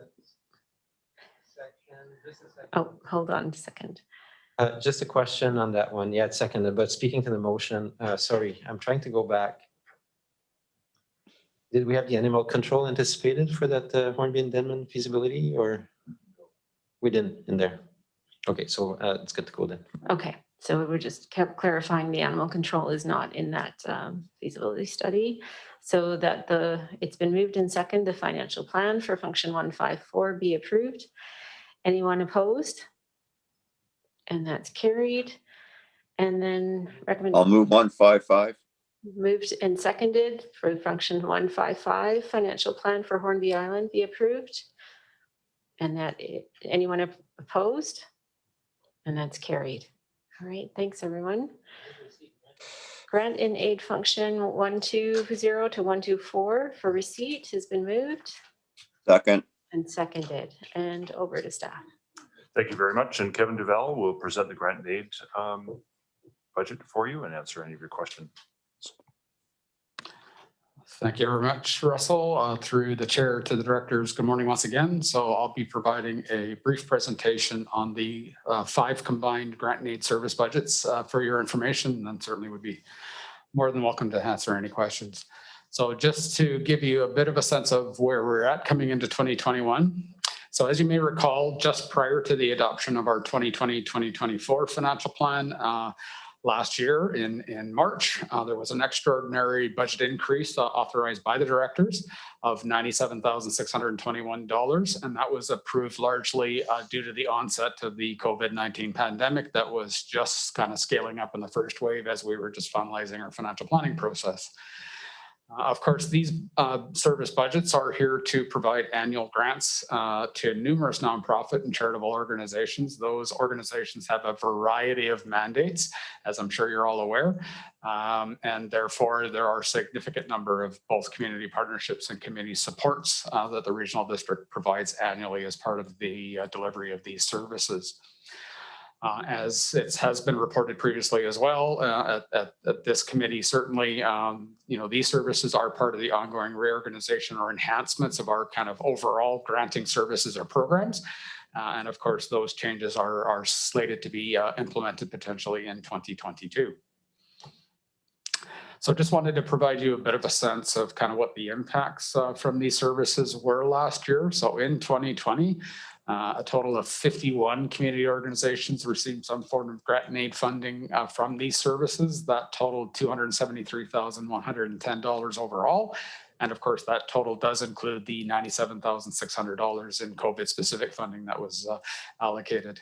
oh, hold on a second. Just a question on that one. Yeah, it's seconded, but speaking to the motion, sorry, I'm trying to go back. Did we have the animal control anticipated for that Hornby and Denman feasibility, or we didn't in there? Okay, so it's good to go then. Okay, so we're just kept clarifying the animal control is not in that feasibility study. So that it's been moved in second, the financial plan for function 154 be approved. Anyone opposed? And that's carried. And then recommend. I'll move 155. Moved and seconded for function 155 financial plan for Hornby Island be approved. And that anyone opposed? And that's carried. All right, thanks everyone. Grant in aid function 120 to 124 for receipt has been moved. Second. And seconded, and over to staff. Thank you very much. And Kevin Duval will present the grant and aid budget for you and answer any of your questions. Thank you very much, Russell. Through the chair to the directors, good morning once again. So I'll be providing a brief presentation on the 5 combined grant and aid service budgets for your information, and certainly would be more than welcome to answer any questions. So just to give you a bit of a sense of where we're at coming into 2021. So as you may recall, just prior to the adoption of our 2020-2024 financial plan, last year in March, there was an extraordinary budget increase authorized by the directors of $97,621. And that was approved largely due to the onset of the COVID-19 pandemic that was just kind of scaling up in the first wave as we were just finalizing our financial planning process. Of course, these service budgets are here to provide annual grants to numerous nonprofit and charitable organizations. Those organizations have a variety of mandates, as I'm sure you're all aware, and therefore there are a significant number of both community partnerships and community supports that the regional district provides annually as part of the delivery of these services. As it has been reported previously as well at this committee, certainly, these services are part of the ongoing reorganization or enhancements of our kind of overall granting services or programs. And of course, those changes are slated to be implemented potentially in 2022. So just wanted to provide you a bit of a sense of kind of what the impacts from these services were last year. So in 2020, a total of 51 community organizations received some form of grant and aid funding from these services. That totaled $273,110 overall. And of course, that total does include the $97,600 in COVID-specific funding that was allocated.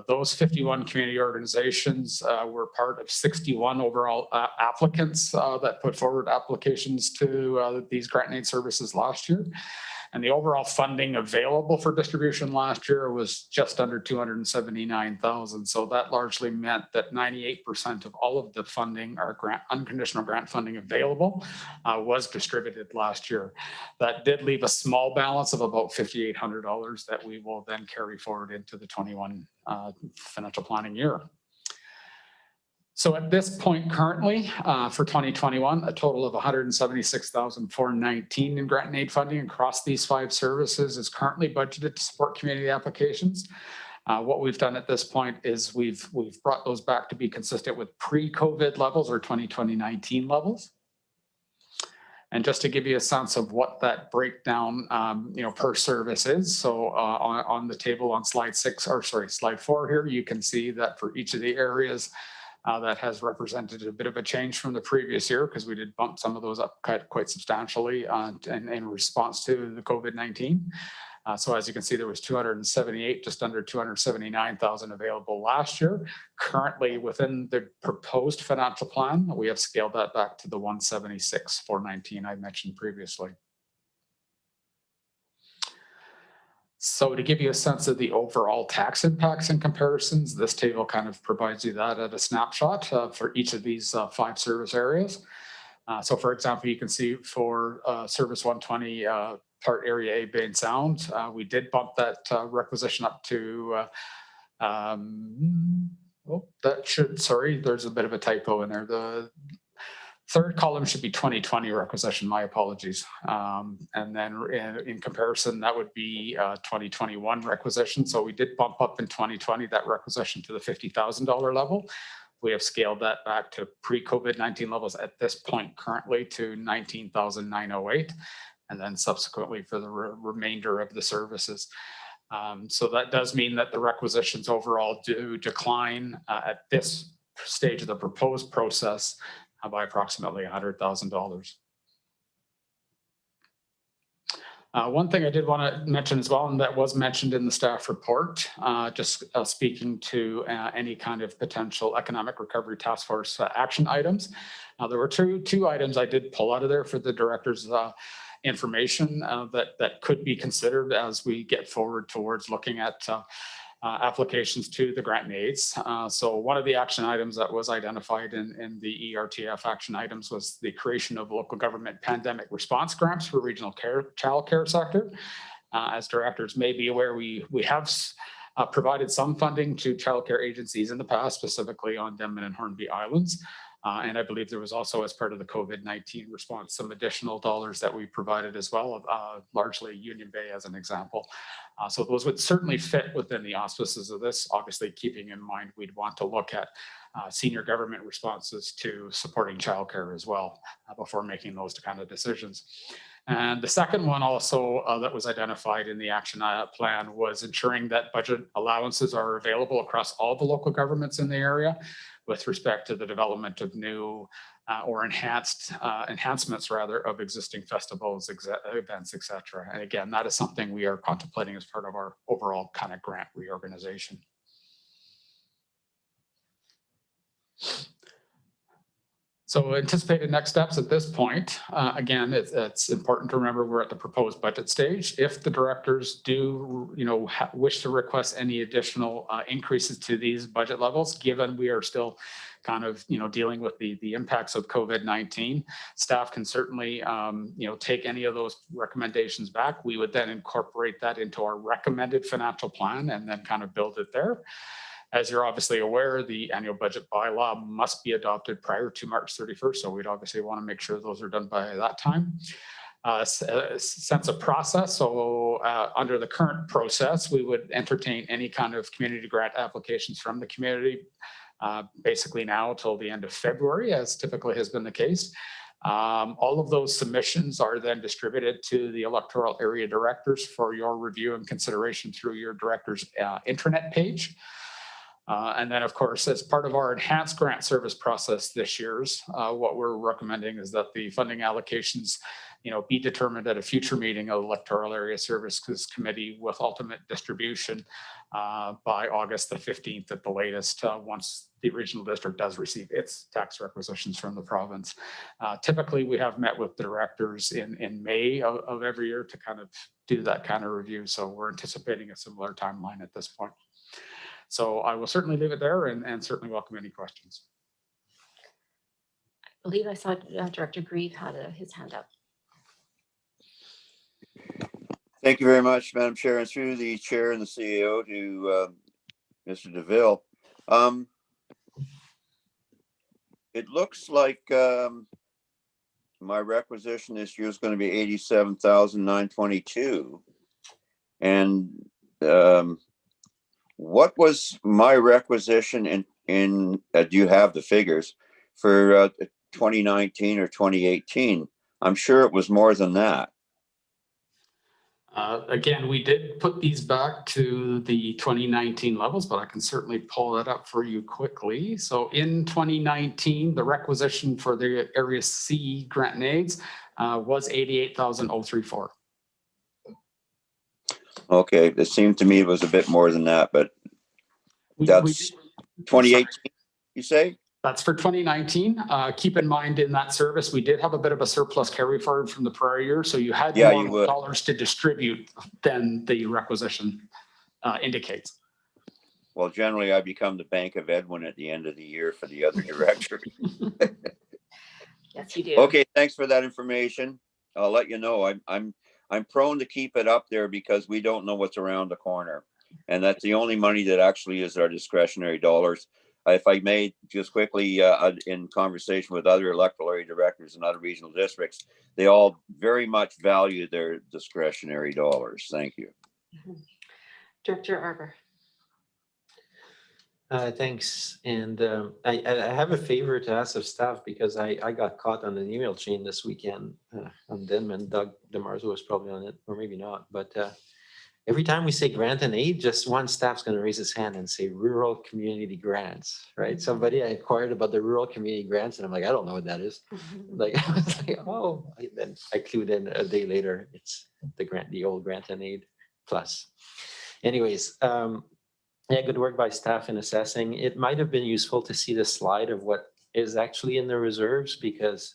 Those 51 community organizations were part of 61 overall applicants that put forward applications to these grant and aid services last year. And the overall funding available for distribution last year was just under $279,000. So that largely meant that 98% of all of the funding, our unconditional grant funding available, was distributed last year. That did leave a small balance of about $5,800 that we will then carry forward into the 21 financial planning year. So at this point currently for 2021, a total of $176,419 in grant and aid funding across these 5 services is currently budgeted to support community applications. What we've done at this point is we've brought those back to be consistent with pre-COVID levels or 2019 levels. And just to give you a sense of what that breakdown, per service is. So on the table on slide 4 here, you can see that for each of the areas, that has represented a bit of a change from the previous year because we did bump some of those up quite substantially in response to the COVID-19. So as you can see, there was 278, just under 279,000 available last year. Currently within the proposed financial plan, we have scaled that back to the 176,419 I mentioned previously. So to give you a sense of the overall tax impacts and comparisons, this table kind of provides you that at a snapshot for each of these 5 service areas. So for example, you can see for Service 120 Part Area A Bay and Sound, we did bump that requisition up to, there's a bit of a typo in there. The third column should be 2020 requisition, my apologies. And then in comparison, that would be 2021 requisition. So we did bump up in 2020 that requisition to the $50,000 level. We have scaled that back to pre-COVID-19 levels at this point currently to $19,908, and then subsequently for the remainder of the services. So that does mean that the requisitions overall do decline at this stage of the proposed process by approximately $100,000. One thing I did want to mention as well, and that was mentioned in the staff report, just speaking to any kind of potential economic recovery task force action items. There were two items I did pull out of there for the director's information that could be considered as we get forward towards looking at applications to the grant and aids. So one of the action items that was identified in the ERTF action items was the creation of local government pandemic response grants for regional child care sector. As directors may be aware, we have provided some funding to childcare agencies in the past, specifically on Denman and Hornby Islands. And I believe there was also, as part of the COVID-19 response, some additional dollars that we provided as well, largely Union Bay as an example. So those would certainly fit within the auspices of this, obviously keeping in mind we'd want to look at senior government responses to supporting childcare as well before making those kind of decisions. And the second one also that was identified in the action plan was ensuring that budget allowances are available across all the local governments in the area with respect to the development of new or enhancements rather of existing festivals, events, etc. And again, that is something we are contemplating as part of our overall kind of grant reorganization. So anticipated next steps at this point, again, it's important to remember we're at the proposed budget stage. If the directors do, wish to request any additional increases to these budget levels, given we are still kind of, dealing with the impacts of COVID-19, staff can certainly, take any of those recommendations back. We would then incorporate that into our recommended financial plan and then kind of build it there. As you're obviously aware, the annual budget bylaw must be adopted prior to March 31st. So we'd obviously want to make sure those are done by that time. Sense of process. So under the current process, we would entertain any kind of community grant applications from the community basically now till the end of February, as typically has been the case. All of those submissions are then distributed to the electoral area directors for your review and consideration through your director's intranet page. And then, of course, as part of our enhanced grant service process this year's, what we're recommending is that the funding allocations, be determined at a future meeting of the Electoral Area Services Committee with ultimate distribution by August the 15th at the latest, once the regional district does receive its tax requisitions from the province. Typically, we have met with directors in May of every year to kind of do that kind of review. So we're anticipating a similar timeline at this point. So I will certainly leave it there and certainly welcome any questions. I believe I saw Director Grieve had his hand up. Thank you very much, Madam Chair, and through the chair and the CEO to Mr. DeVille. It looks like my requisition this year is going to be $87,922, and what was my requisition in do you have the figures for 2019 or 2018? I'm sure it was more than that. Again, we did put these back to the 2019 levels, but I can certainly pull that up for you quickly. So in 2019, the requisition for the Area C grant and aids was $88,034. Okay, it seemed to me it was a bit more than that, but that's 2018, you say? That's for 2019. Keep in mind in that service, we did have a bit of a surplus carry forward from the prior year. So you had more dollars to distribute than the requisition indicates. Well, generally I become the Bank of Edwin at the end of the year for the other director. Yes, you do. Okay, thanks for that information. I'll let you know. I'm prone to keep it up there because we don't know what's around the corner. And that's the only money that actually is our discretionary dollars. If I may just quickly, in conversation with other electoral area directors and other regional districts, they all very much value their discretionary dollars. Thank you. Director Arbour. Thanks. And I have a favor to ask of staff because I got caught on an email chain this weekend on Denman. Doug DeMarzo was probably on it, or maybe not. But every time we say grant and aid, just one staff's going to raise his hand and say rural community grants, right? Somebody I inquired about the rural community grants, and I'm like, I don't know what that is. Like, I was like, oh, then I clued in a day later. It's the old grant and aid plus. Anyways, yeah, good work by staff in assessing. It might have been useful to see the slide of what is actually in the reserves because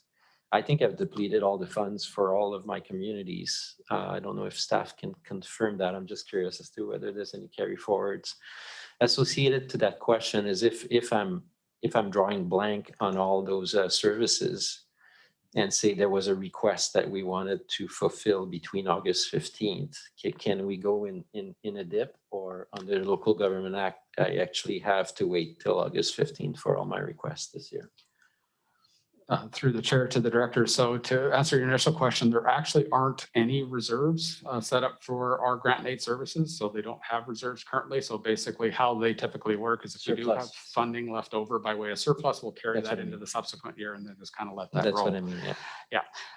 I think I've depleted all the funds for all of my communities. I don't know if staff can confirm that. I'm just curious as to whether there's any carry forwards associated to that question. Is if I'm drawing blank on all those services, and say there was a request that we wanted to fulfill between August 15th. Can we go in a dip, or under the Local Government Act, I actually have to wait till August 15th for all my requests this year? Through the chair to the director. So to answer your initial question, there actually aren't any reserves set up for our grant and aid services. So they don't have reserves currently. So basically how they typically work is if we do have Surplus. funding left over by way of surplus, we'll carry That's that what I into mean. the subsequent year and then just kind of let that That's roll. what I mean, yeah.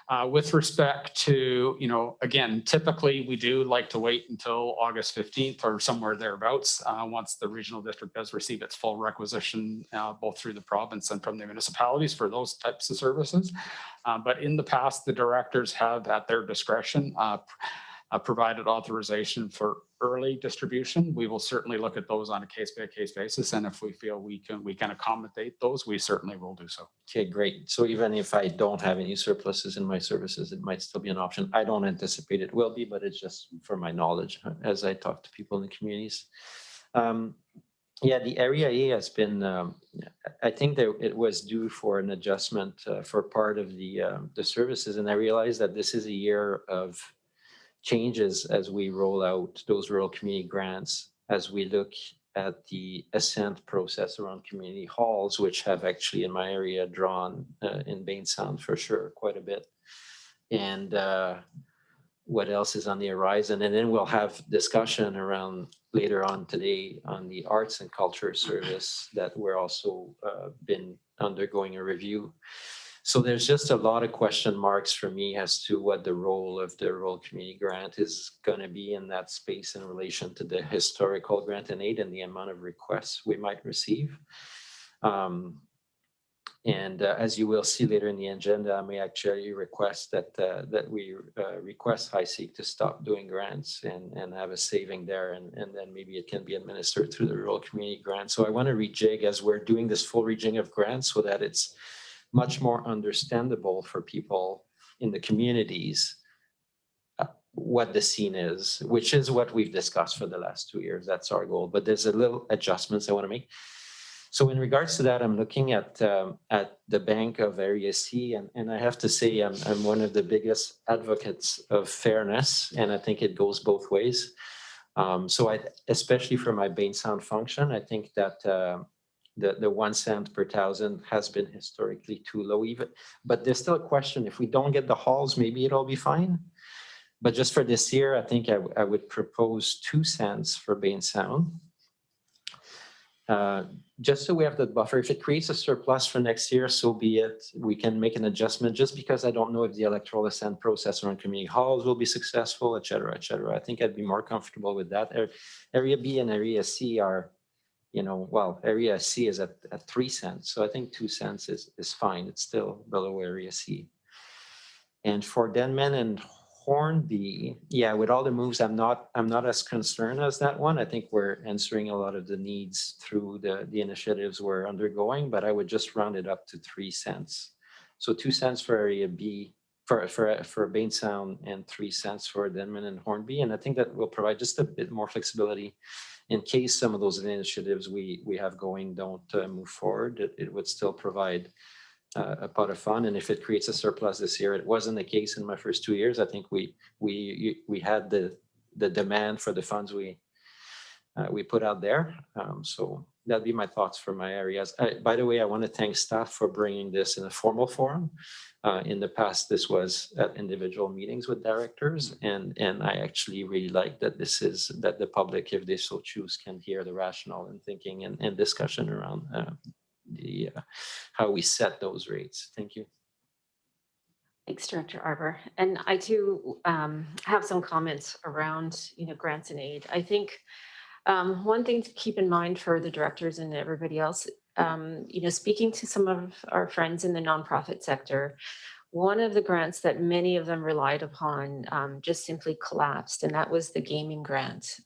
Yeah. With respect to, again, typically we do like to wait until August 15th or somewhere thereabouts, once the regional district does receive its full requisition, both through the province and from the municipalities for those types of services. But in the past, the directors have at their discretion provided authorization for early distribution. We will certainly look at those on a case-by-case basis. And if we feel we can accommodate those, we certainly will do so. Okay, great. So even if I don't have any surpluses in my services, it might still be an option. I don't anticipate it will be, but it's just for my knowledge as I talk to people in the communities. Yeah, the Area A has been, I think that it was due for an adjustment for part of the services. And I realized that this is a year of changes as we roll out those rural community grants, as we look at the assent process around community halls, which have actually in my area drawn in Bain Sound for sure quite a bit. And what else is on the horizon? And then we'll have discussion around later on today on the arts and culture service that we're also been undergoing a review. So there's just a lot of question marks for me as to what the role of the rural community grant is going to be in that space in relation to the historical grant and aid and the amount of requests we might receive. And as you will see later in the agenda, I may actually request that we request HiSeek to stop doing grants and have a saving there, and then maybe it can be administered through the rural community grant. So I want to rejig as we're doing this full rejig of grants so that it's much more understandable for people in the communities what the scene is, which is what we've discussed for the last 2 years. That's our goal, but there's a little adjustments I want to make. So in regards to that, I'm looking at the Bank of Area C, and I have to say I'm one of the biggest advocates of fairness, and I think it goes both ways. So especially for my Bain Sound function, I think that the 1 cent per thousand has been historically too low even, but there's still a question, if we don't get the halls, maybe it'll be fine. But just for this year, I think I would propose 2 cents for Bain Sound. Just so we have that buffer. If it creates a surplus for next year, so be it. We can make an adjustment just because I don't know if the electoral assent process around community halls will be successful, et cetera, et cetera. I think I'd be more comfortable with that. Area B and Area C are, well, Area C is at 3 cents. So I think 2 cents is fine. It's still below Area C. And for Denman and Hornby, yeah, with all the moves, I'm not as concerned as that one. I think we're answering a lot of the needs through the initiatives we're undergoing, but I would just round it up to 3 cents. So 2 cents for Area B for Bain Sound and 3 cents for Denman and Hornby. And I think that will provide just a bit more flexibility in case some of those initiatives we have going don't move forward. It would still provide a pot of fun, and if it creates a surplus this year, it wasn't the case in my first 2 years. I think we had the demand for the funds we put out there. So that'd be my thoughts for my areas. By the way, I want to thank staff for bringing this in a formal forum. In the past, this was at individual meetings with directors, and I actually really like that that the public, if they so choose, can hear the rationale and thinking and discussion around how we set those rates. Thank you. Thanks, Director Arbor. And I too have some comments around, grants and aid. I think one thing to keep in mind for the directors and everybody else, speaking to some of our friends in the nonprofit sector, one of the grants that many of them relied upon just simply collapsed, and that was the gaming grant.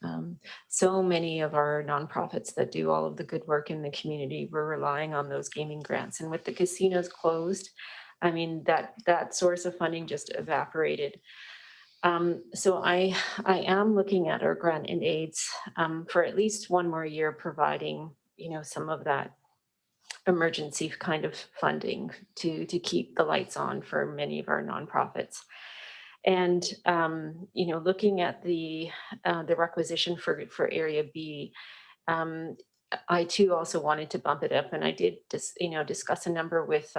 So many of our nonprofits that do all of the good work in the community were relying on those gaming grants. And with the casinos closed, I mean, that source of funding just evaporated. So I am looking at our grant and aids for at least one more year, providing, some of that emergency kind of funding to keep the lights on for many of our nonprofits. And you know, looking at the requisition for Area B, I too also wanted to bump it up, and I did just discuss a number with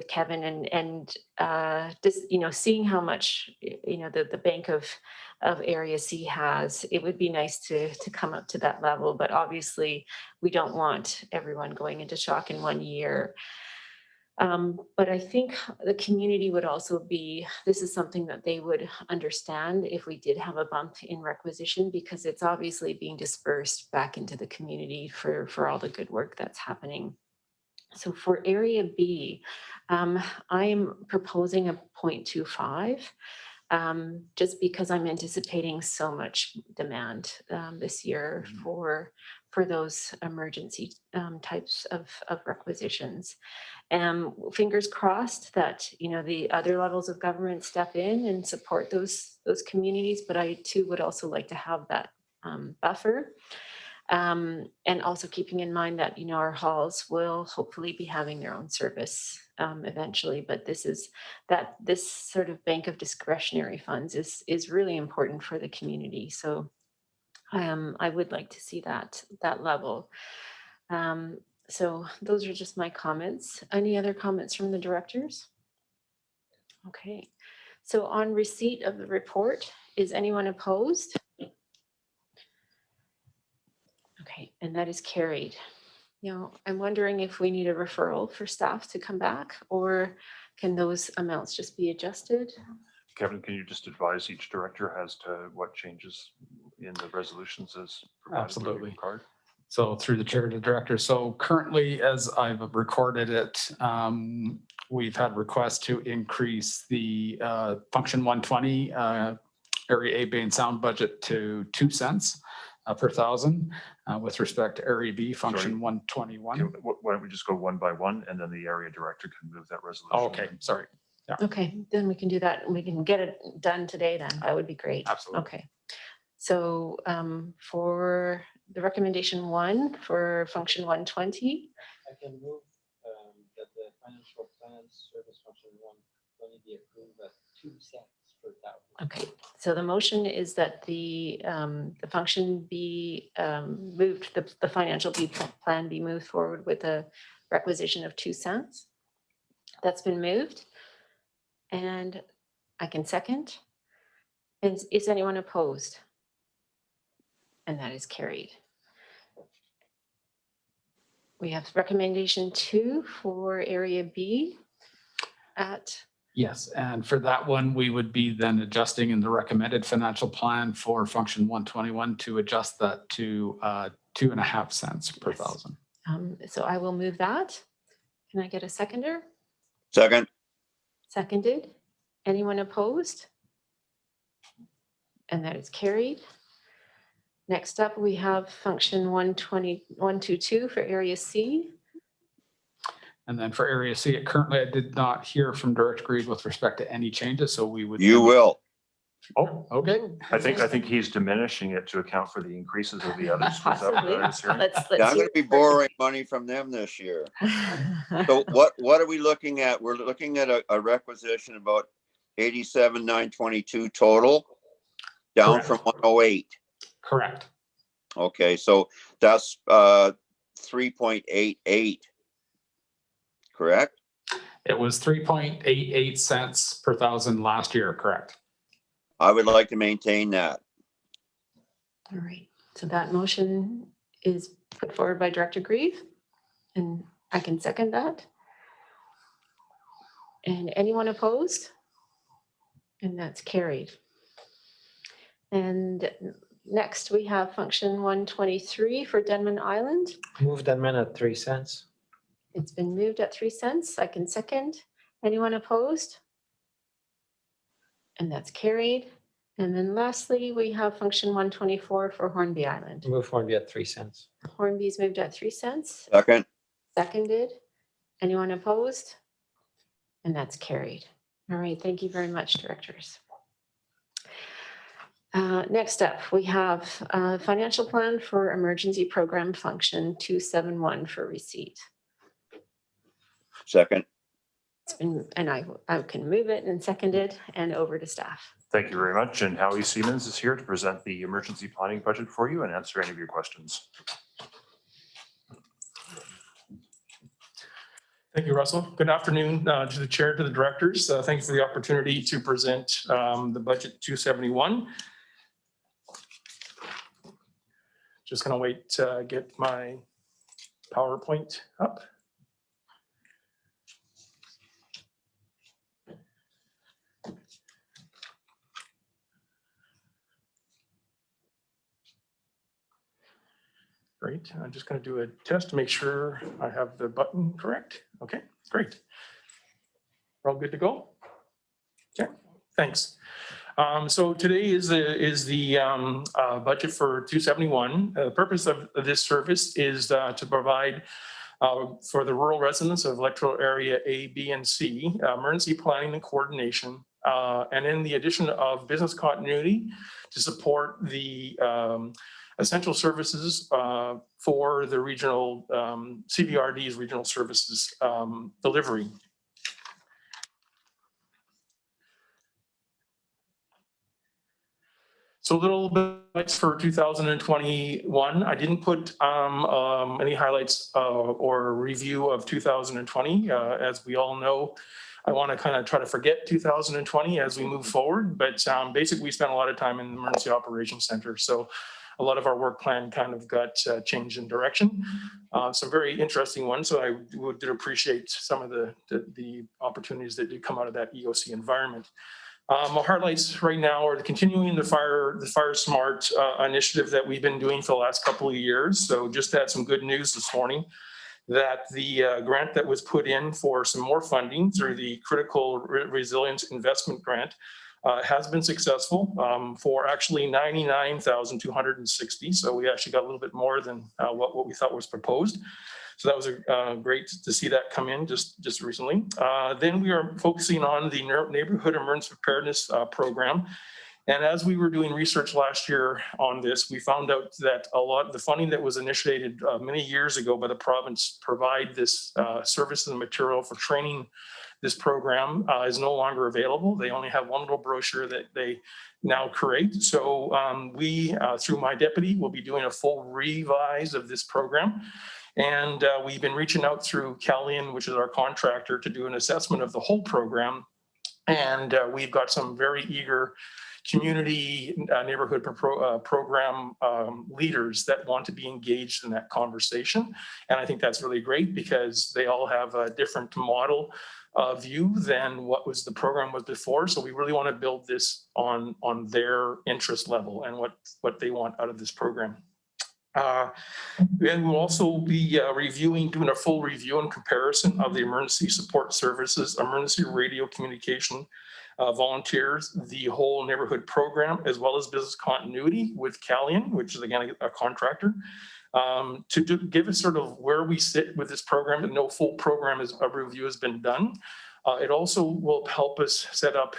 Kevin and just seeing how much the bank of Area C has, it would be nice to come up to that level. But obviously, we don't want everyone going into shock in 1 year. But I think the community would also be, this is something that they would understand if we did have a bump in requisition, because it's obviously being dispersed back into the community for all the good work that's happening. So for Area B, I'm proposing a 0.25, just because I'm anticipating so much demand this year for those emergency types of requisitions. Fingers crossed that the other levels of government step in and support those communities, but I too would also like to have that buffer. And also keeping in mind that our halls will hopefully be having their own service eventually, but this sort of bank of discretionary funds is really important for the community. So I would like to see that level. So those are just my comments. Any other comments from the directors? Okay, so on receipt of the report, is anyone opposed? Okay, and that is carried. I'm wondering if we need a referral for staff to come back, or can those amounts just be adjusted? Kevin, can you just advise each director as to what changes in the resolutions as provided? Absolutely. So through the chair to the director. So currently, as I've recorded it, we've had requests to increase the function 120 area A, B and sound budget to 2 cents per thousand. With respect to area B, function 121. Why don't we just go one by one, and then the area director can move that resolution. Oh, okay, sorry. Yeah. Okay, then we can do that. We can get it done today then. That would be great. Absolutely. Okay. So for the recommendation 1 for function 120. I can move that the financial plan service function 120 be approved at 2 cents per thousand. Okay, so the motion is that the function be moved, the financial plan be moved forward with a requisition of 2 cents. That's been moved. And I can second. And is anyone opposed? And that is carried. We have recommendation 2 for area B at. Yes, and for that one, we would be then adjusting in the recommended financial plan for function 121 to adjust that to 2.5 cents per thousand. So I will move that. Can I get a seconder? Second. Seconded. Anyone opposed? And that is carried. Next up, we have function 122 for area C. And then for area C, currently I did not hear from Director Greed with respect to any changes, so we would. You will. Oh, okay. I think he's diminishing it to account for the increases of the others. Possibly. I'm going to be borrowing money from them this year. So what are we looking at? We're looking at a requisition about 87,922 total, down Correct. from 108. Correct. Okay, so that's 3.88. Correct? It was 3.88 cents per thousand last year, correct? I would like to maintain that. All right, so that motion is put forward by Director Grieve, and I can second that. And anyone opposed? And that's carried. And next we have function 123 for Denman Island. Move Denman at 3 cents. It's been moved at 3 cents. I can second. Anyone opposed? And that's carried. And then lastly, we have function 124 for Hornby Island. Move Hornby at 3 cents. Hornby's moved at 3 cents. Second. Seconded. Anyone opposed? And that's carried. All right, thank you very much, directors. Next up, we have financial plan for emergency program function 271 for receipt. Second. It's been, and I can move it and second it and over to staff. Thank you very much. And Howie Siemens is here to present the emergency planning budget for you and answer any of your questions. Thank you, Russell. Good afternoon to the chair, to the directors. Thank you for the opportunity to present the budget 271. Just going to wait to get my PowerPoint up. Great. I'm just going to do a test to make sure I have the button correct. Okay, great. We're all good to go? Okay, thanks. So today is the budget for 271. The purpose of this service is to provide for the rural residents of electoral area A, B, and C, emergency planning and coordination, and in the addition of business continuity to support the essential services for the regional CVRD's regional services delivery. So a little bit for 2021. I didn't put any highlights or review of 2020. As we all know, I want to kind of try to forget 2020 as we move forward. But basically, we spent a lot of time in the Emergency Operations Center. So a lot of our work plan kind of got changed in direction. Some very interesting ones. So I did appreciate some of the opportunities that did come out of that EOC environment. My highlights right now are continuing the Fire Smart initiative that we've been doing for the last couple of years. So just had some good news this morning that the grant that was put in for some more funding through the Critical Resilience Investment Grant has been successful for actually 99,260. So we actually got a little bit more than what we thought was proposed. So that was great to see that come in just recently. Then we are focusing on the Neighborhood Emergency Preparedness Program. And as we were doing research last year on this, we found out that a lot of the funding that was initiated many years ago by the province provide this services and material for training this program is no longer available. They only have one little brochure that they now create. So we, through my deputy, will be doing a full revise of this program. And we've been reaching out through Calian, which is our contractor, to do an assessment of the whole program. And we've got some very eager community neighborhood program leaders that want to be engaged in that conversation. And I think that's really great because they all have a different model view than what was the program was before. So we really want to build this on their interest level and what they want out of this program. And we'll also be doing a full review and comparison of the emergency support services, emergency radio communication volunteers, the whole neighborhood program, as well as business continuity with Calian, which is again a contractor, to give us sort of where we sit with this program. And no full program review has been done. It also will help us set up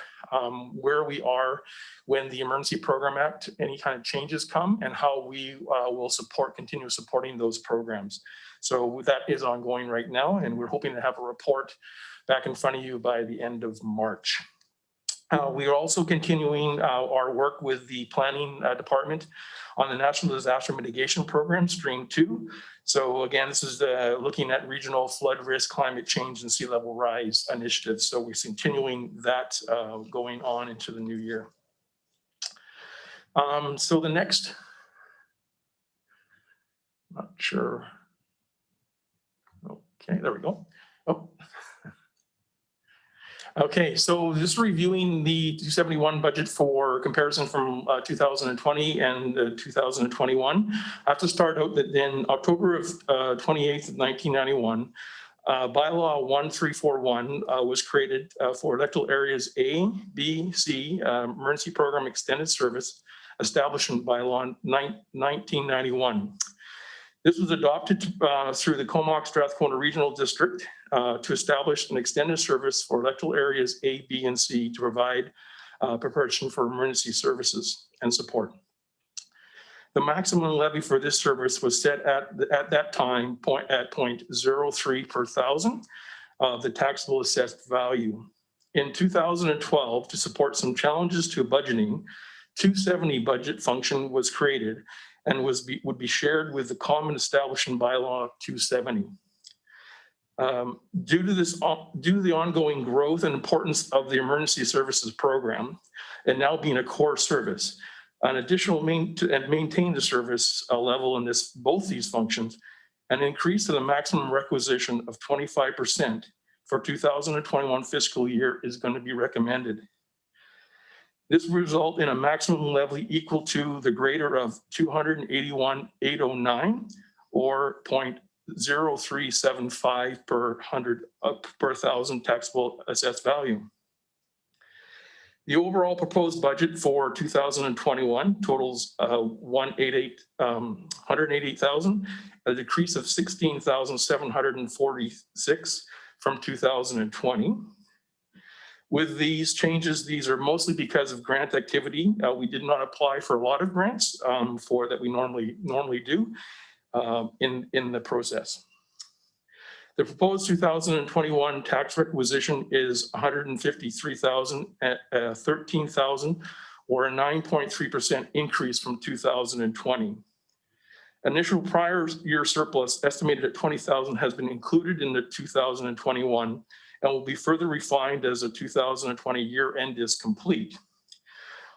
where we are when the Emergency Program Act, any kind of changes come, and how we will continue supporting those programs. So that is ongoing right now, and we're hoping to have a report back in front of you by the end of March. We are also continuing our work with the planning department on the National Disaster Mitigation Program, Stream 2. So again, this is looking at regional flood risk, climate change, and sea level rise initiatives. So we're continuing that going on into the new year. So the next, not sure. Okay, there we go. Oh. Okay, so just reviewing the 271 budget for comparison from 2020 and 2021. I have to start out that in October of 28th of 1991, bylaw 1341 was created for electoral areas A, B, C, emergency program extended service, established in bylaw 1991. This was adopted through the Comox-Strathcona Regional District to establish an extended service for electoral areas A, B, and C to provide preparation for emergency services and support. The maximum levy for this service was set at that time at 0.03 per thousand. of the taxable assessed value. In 2012, to support some challenges to budgeting, 270 budget function was created and would be shared with the common establishment bylaw 270. Due to the ongoing growth and importance of the emergency services program, and now being a core service, an additional maintain the service level in both these functions, an increase to the maximum requisition of 25% for 2021 fiscal year is going to be recommended. This will result in a maximum levy equal to the greater of 281,809 or 0.0375 per thousand taxable assessed value. The overall proposed budget for 2021 totals 188,000, a decrease of 16,746 from 2020. With these changes, these are mostly because of grant activity. We did not apply for a lot of grants that we normally do in the process. The proposed 2021 tax requisition is 153,000 at 13,000, or a 9.3% increase from 2020. Initial prior year surplus estimated at 20,000 has been included in the 2021 and will be further refined as the 2020 year end is complete.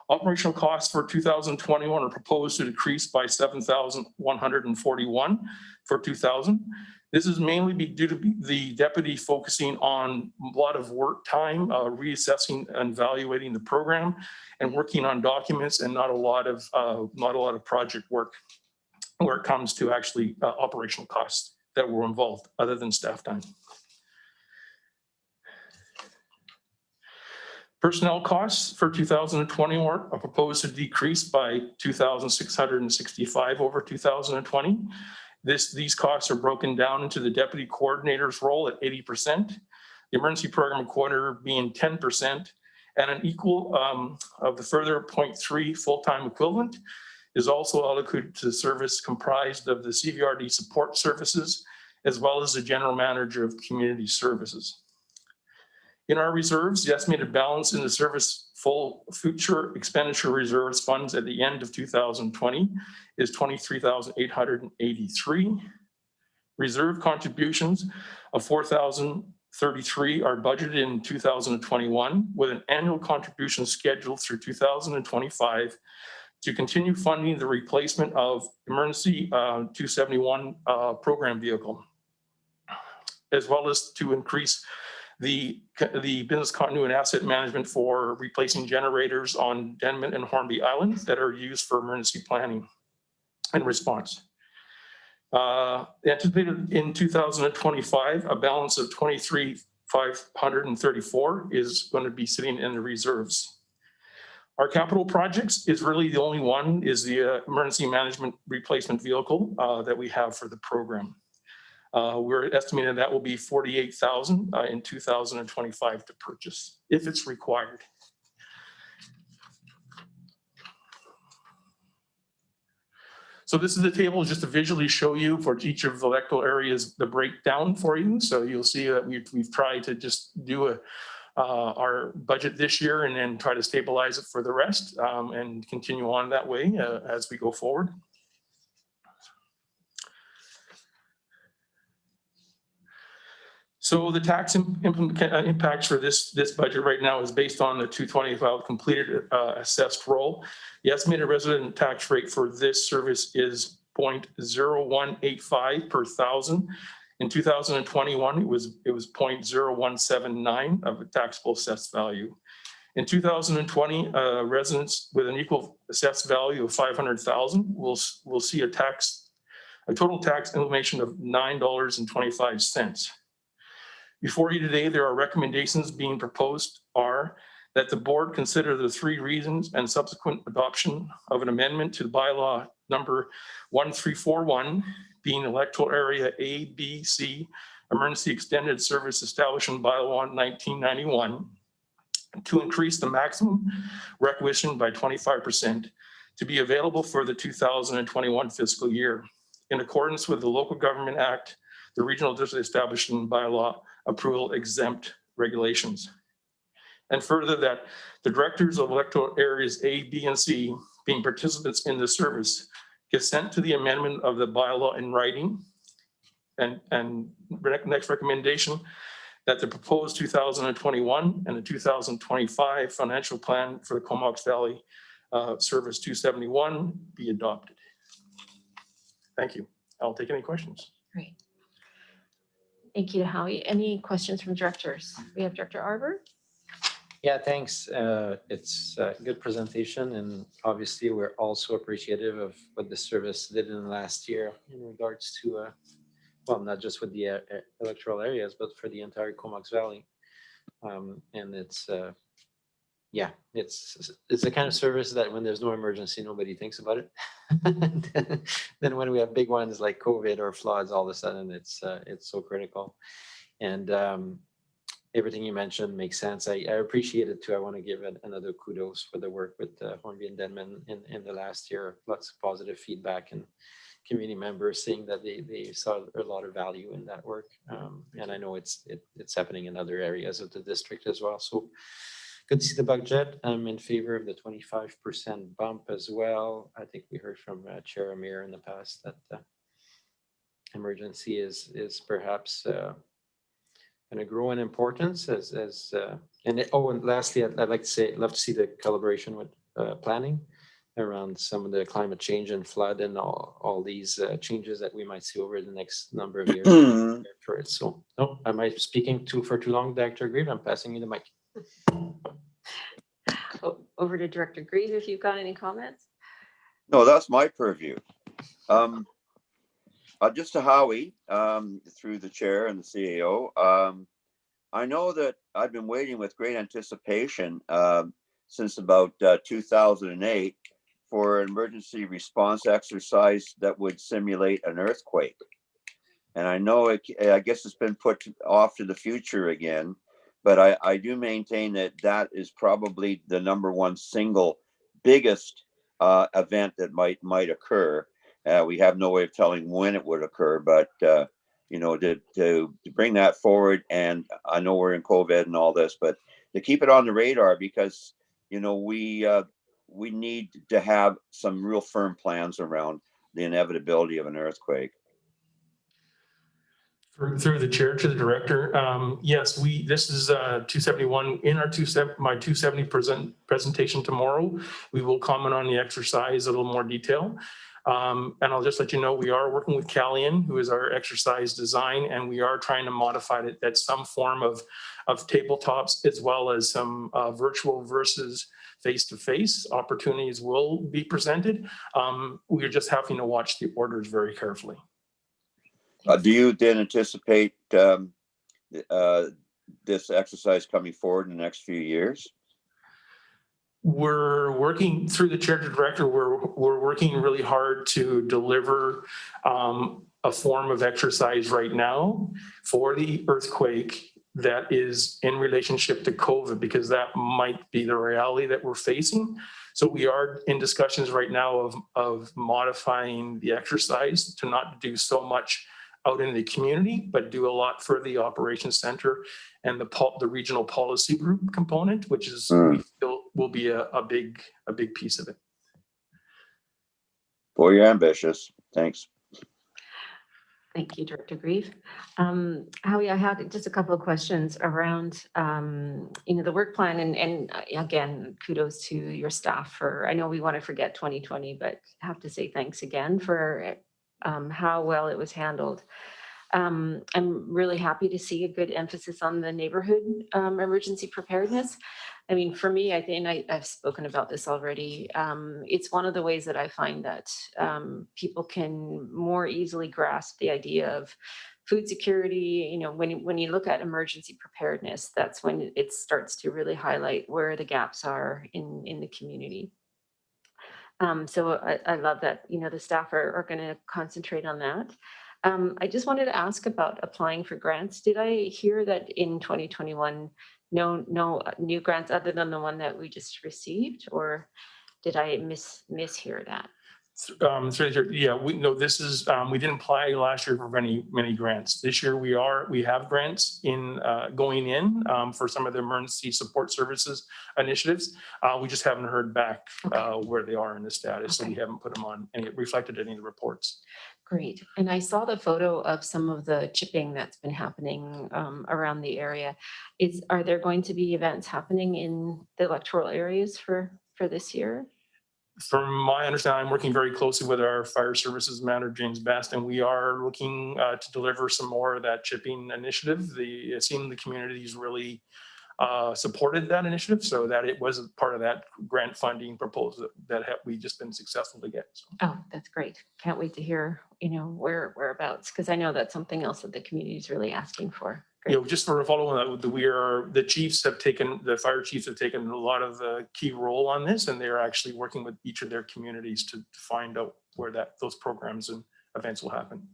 Operational costs for 2021 are proposed to decrease by 7,141 for 2000. This is mainly due to the deputy focusing on a lot of work time, reassessing and evaluating the program, and working on documents, and not a lot of project work where it comes to actually operational costs that were involved other than staff time. Personnel costs for 2021 are proposed to decrease by 2,665 over 2020. These costs are broken down into the deputy coordinator's role at 80%, the emergency program coordinator being 10%, and an equal of the further 0.3 full-time equivalent is also allocated to the service comprised of the CVRD support services, as well as the general manager of community services. In our reserves, the estimated balance in the service full future expenditure reserves funds at the end of 2020 is 23,883. Reserve contributions of 4,033 are budgeted in 2021, with an annual contribution scheduled through 2025 to continue funding the replacement of emergency 271 program vehicle, as well as to increase the business continuity and asset management for replacing generators on Denman and Hornby Islands that are used for emergency planning and response. Anticipated in 2025, a balance of 23,534 is going to be sitting in the reserves. Our capital projects is really the only one is the emergency management replacement vehicle that we have for the program. We're estimating that will be 48,000 in 2025 to purchase if it's required. So this is the table just to visually show you for each of the electoral areas the breakdown for you. So you'll see that we've tried to just do our budget this year and then try to stabilize it for the rest and continue on that way as we go forward. So the tax impacts for this budget right now is based on the 225 completed assessed roll. The estimated resident tax rate for this service is 0.0185 per thousand. In 2021, it was 0.0179 of a taxable assessed value. In 2020, residents with an equal assessed value of 500,000 will see a total tax information of $9.25. Before you today, there are recommendations being proposed are that the board consider the 3 reasons and subsequent adoption of an amendment to the bylaw number 1341, being electoral area A, B, C, emergency extended service establishment bylaw 1991, to increase the maximum requisition by 25% to be available for the 2021 fiscal year, in accordance with the Local Government Act, the Regional District Establishment Bylaw approval exempt regulations. And further, that the directors of electoral areas A, B, and C, being participants in the service, consent to the amendment of the bylaw in writing. And next recommendation, that the proposed 2021 and the 2025 financial plan for the Comox Valley Service 271 be adopted. Thank you. I'll take any questions. Great. Thank you, Howie. Any questions from directors? We have Director Arbor. Yeah, thanks. It's a good presentation, and obviously we're also appreciative of what the service did in the last year in regards to, well, not just with the electoral areas, but for the entire Comox Valley. And it's, yeah, it's the kind of service that when there's no emergency, nobody thinks about it. Then when we have big ones like COVID or floods, all of a sudden it's so critical. And everything you mentioned makes sense. I appreciate it too. I want to give another kudos for the work with Hornby and Denman in the last year. Lots of positive feedback and community members saying that they saw a lot of value in that work. And I know it's happening in other areas of the district as well. So good to see the budget. I'm in favor of the 25% bump as well. I think we heard from Chair Amir in the past that emergency is perhaps going to grow in importance and lastly, I'd like to say, I'd love to see the collaboration with planning around some of the climate change and flood and all these changes that we might see over the next number of years. For it. So, no, am I speaking for too long, Dr. Grieve? I'm passing you the mic. Over to Director Grieve, if you've got any comments. No, that's my purview. Just to Howie, through the chair and the CAO, I know that I've been waiting with great anticipation since about 2008 for an emergency response exercise that would simulate an earthquake. And I know I guess it's been put off to the future again, but I do maintain that is probably the #1 single biggest event that might occur. We have no way of telling when it would occur, but to bring that forward, and I know we're in COVID and all this, but to keep it on the radar, because we need to have some real firm plans around the inevitability of an earthquake. Through the chair to the director, yes, this is 271 in our my 270 presentation tomorrow. We will comment on the exercise in a little more detail. And I'll just let you know, we are working with Callian, who is our exercise design, and we are trying to modify it at some form of tabletops, as well as some virtual versus face-to-face opportunities will be presented. We're just having to watch the orders very carefully. Do you then anticipate this exercise coming forward in the next few years? We're working through the chair to director. We're working really hard to deliver a form of exercise right now for the earthquake that is in relationship to COVID, because that might be the reality that we're facing. So we are in discussions right now of modifying the exercise to not do so much out in the community, but do a lot for the operations center and the regional policy group component, which is we feel will be a big piece of it. Boy, you're ambitious. Thanks. Thank you, Director Grieve. Howie, I had just a couple of questions around, the work plan, and again, kudos to your staff for. I know we want to forget 2020, but have to say thanks again for how well it was handled. I'm really happy to see a good emphasis on the neighborhood emergency preparedness. I mean, for me, I think I've spoken about this already. It's one of the ways that I find that people can more easily grasp the idea of food security. When you look at emergency preparedness, that's when it starts to really highlight where the gaps are in the community. So I love that, the staff are going to concentrate on that. I just wanted to ask about applying for grants. Did I hear that in 2021, no new grants other than the one that we just received, or did I mishear that? Yeah, we know this is, we didn't apply last year for many grants. This year we have grants in, going in, for some of the emergency support services initiatives. We just haven't heard back, where they are in the status, so we haven't put them on any, reflected any of the reports. Great. And I saw the photo of some of the chipping that's been happening around the area. Are there going to be events happening in the electoral areas for this year? From my understanding, I'm working very closely with our fire services manager, James Best, and we are looking to deliver some more of that chipping initiative. It seemed the communities really supported that initiative, so that it was part of that grant funding proposal that we just been successful to get. So. Oh, that's great. Can't wait to hear, whereabouts, because I know that's something else that the community is really asking for. Great. Just for a follow on that, the chiefs have taken, the fire chiefs have taken a lot of the key role on this, and they're actually working with each of their communities to find out where those programs and events will happen.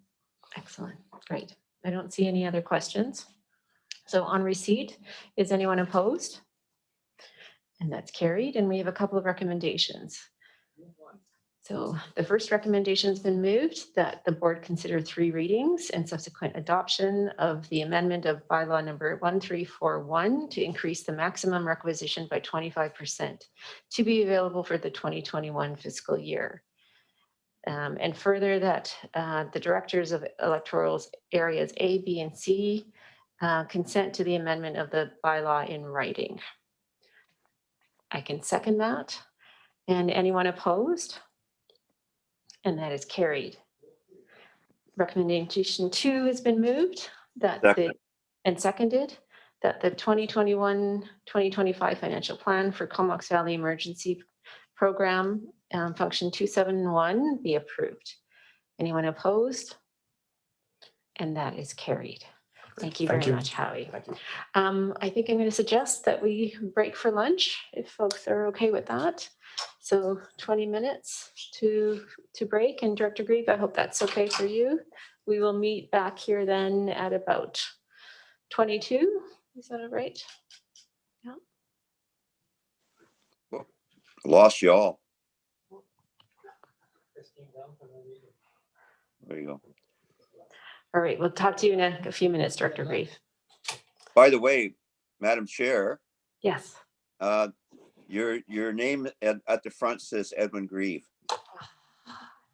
Excellent. Great. I don't see any other questions. So on receipt, is anyone opposed? And that's carried, and we have a couple of recommendations. So the first recommendation has been moved that the board consider 3 readings and subsequent adoption of the amendment of bylaw number 1341 to increase the maximum requisition by 25% to be available for the 2021 fiscal year. And further that the directors of electoral areas A, B, and C consent to the amendment of the bylaw in writing. I can second that. And anyone opposed? And that is carried. Recommendation 2 has been moved and seconded that the 2021-2025 financial plan for Comox Valley Emergency Program function 271 be approved. Anyone opposed? And that is carried. Thank you very much, Howie. Thank you. I think I'm going to suggest that we break for lunch if folks are okay with that. So 20 minutes to break. And Director Grieve, I hope that's okay for you. We will meet back here then at about 22. Is that all right? Yeah. Lost y'all. There you go. All right, we'll talk to you in a few minutes, Director Grieve. By the way, Madam Chair. Yes. Your name at the front says Edwin Grieve.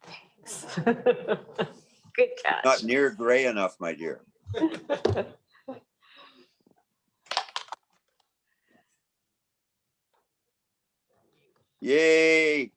Thanks. Good catch. Not near gray enough, my dear. Yay.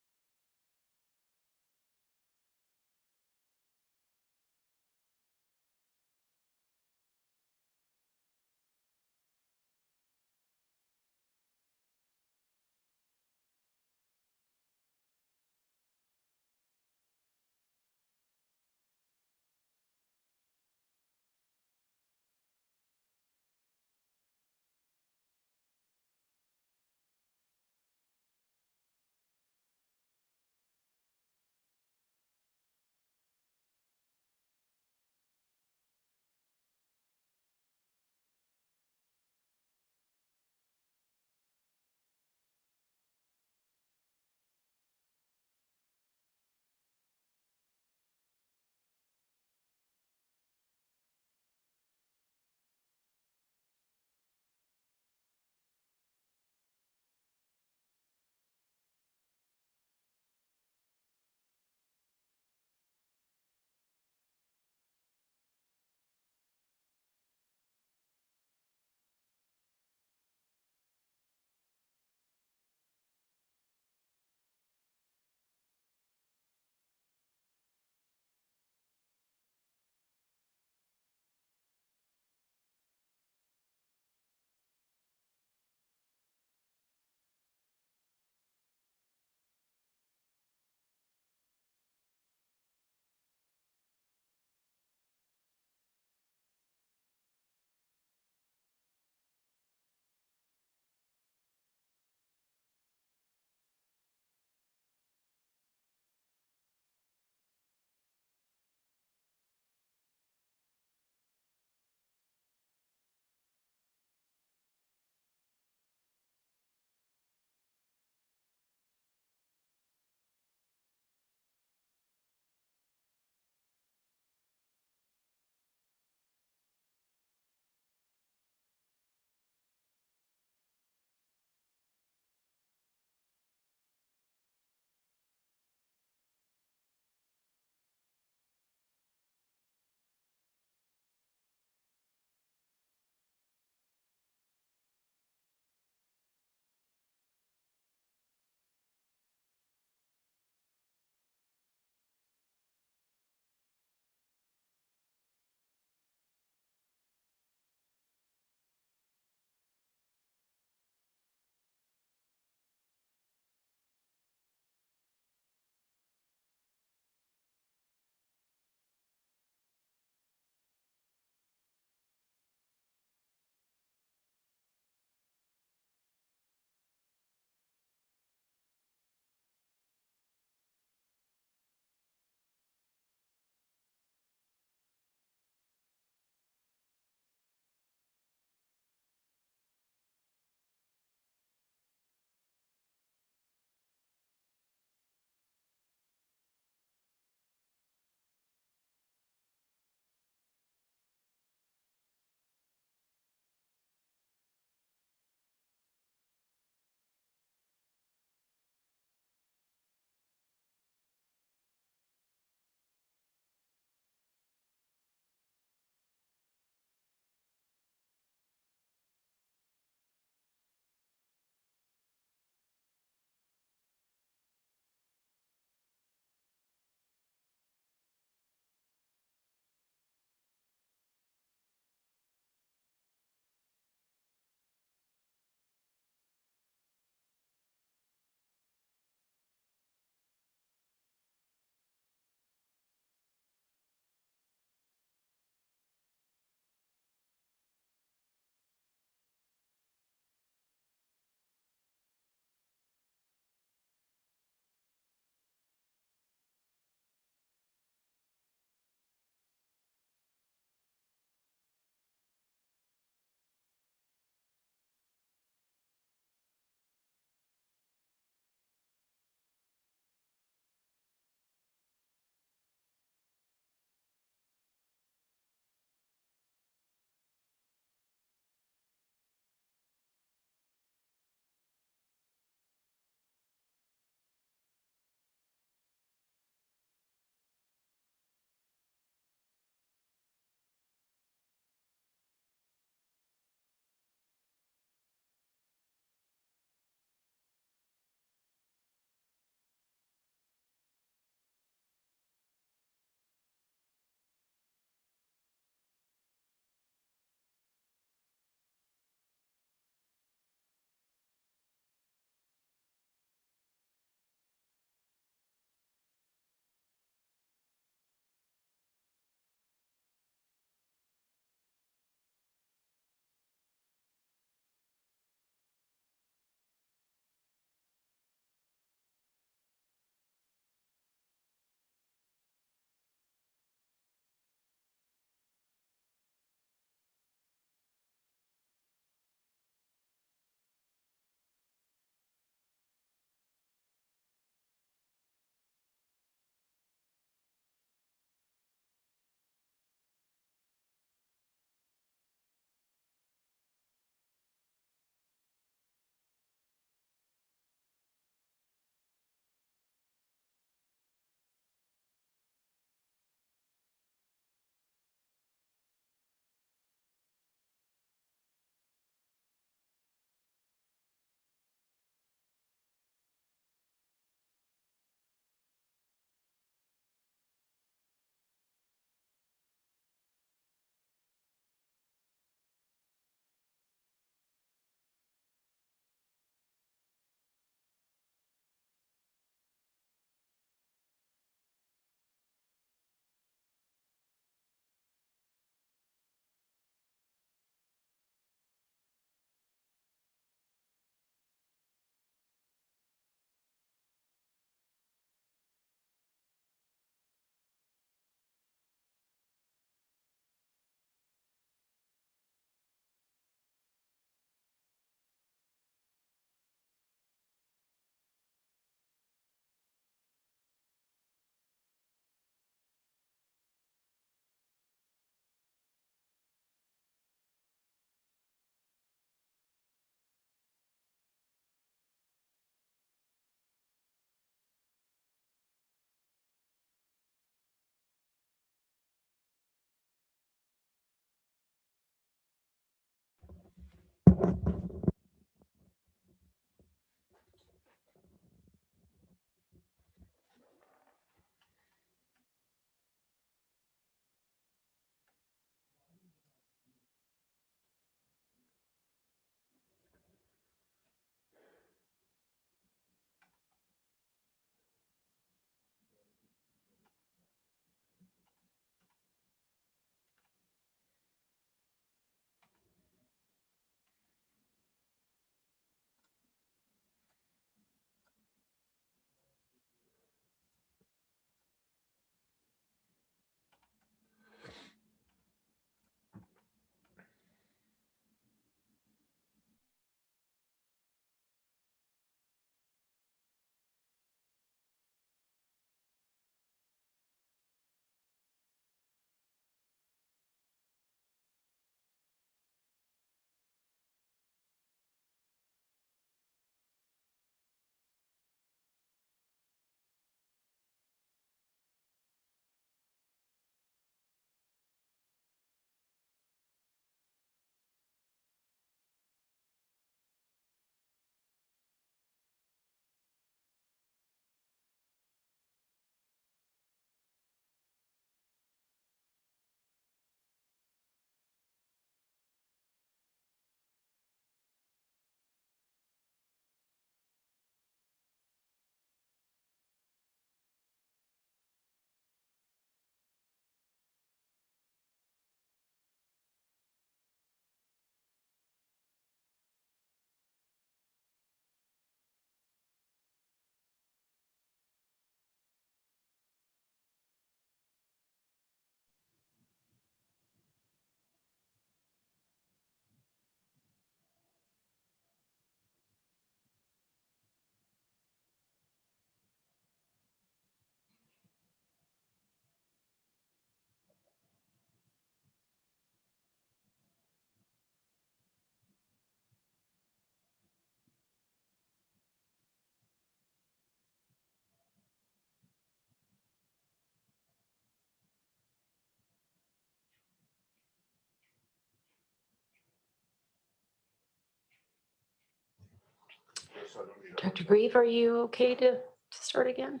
Director Grieve, are you okay to start again?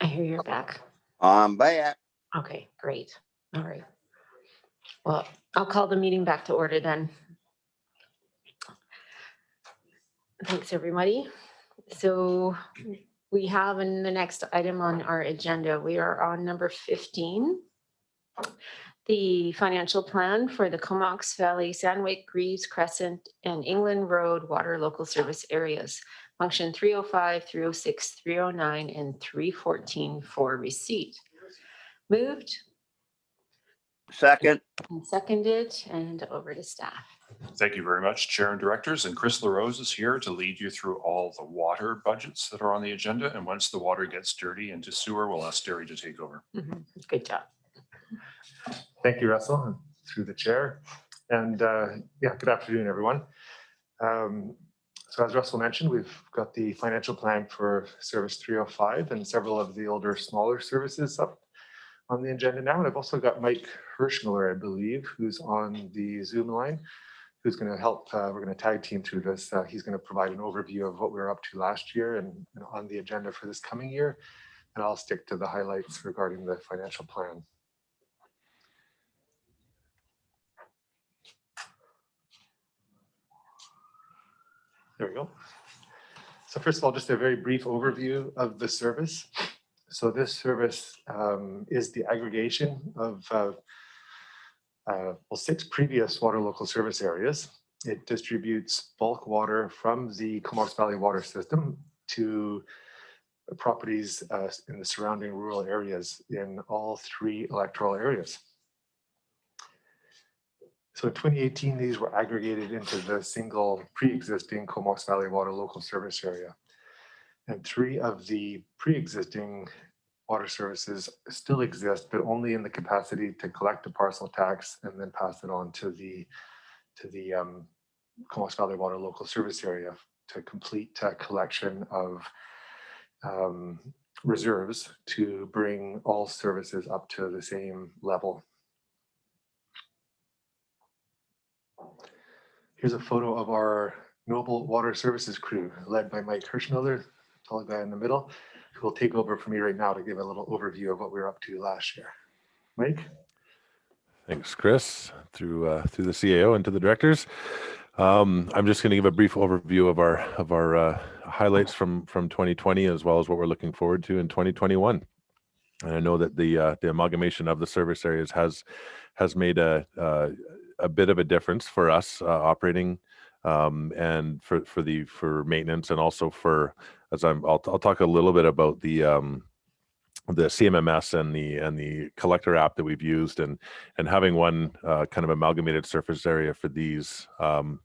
I hear you're back. I'm back. Okay, great. All right. Well, I'll call the meeting back to order then. Thanks, everybody. So we have in the next item on our agenda, we are on number 15. The financial plan for the Comox Valley, Sandwich, Greaves Crescent, and England Road Water Local Service Areas. Function 305, 306, 309, and 314 for receipt. Moved. Second. And seconded, and over to staff. Thank you very much, Chair and Directors. And Chris LaRose is here to lead you through all the water budgets that are on the agenda. And once the water gets dirty into sewer, we'll ask Derry to take over. Good job. Thank you, Russell, and through the chair. And yeah, good afternoon, everyone. So as Russell mentioned, we've got the financial plan for Service 305 and several of the older, smaller services up on the agenda now. And I've also got Mike Hirschmiller, I believe, who's on the Zoom line, who's going to help. We're going to tag team through this. He's going to provide an overview of what we were up to last year and on the agenda for this coming year. And I'll stick to the highlights regarding the financial plan. There we go. So first of all, just a very brief overview of the service. So this service is the aggregation of 6 previous water local service areas. It distributes bulk water from the Comox Valley water system to properties in the surrounding rural areas in all 3 electoral areas. So in 2018, these were aggregated into the single pre-existing Comox Valley water local service area. And 3 of the pre-existing water services still exist, but only in the capacity to collect a parcel tax and then pass it on to the Comox Valley water local service area to complete collection of reserves to bring all services up to the same level. Here's a photo of our Noble Water Services crew led by Mike Hirschmiller, tall guy in the middle, who will take over for me right now to give a little overview of what we were up to last year. Mike? Thanks, Chris, through the CAO and to the directors. I'm just going to give a brief overview of our highlights from 2020, as well as what we're looking forward to in 2021. And I know that the amalgamation of the service areas has made a bit of a difference for us operating and for maintenance, and also for I'll talk a little bit about the CMMS and the collector app that we've used, and having one kind of amalgamated surface area for these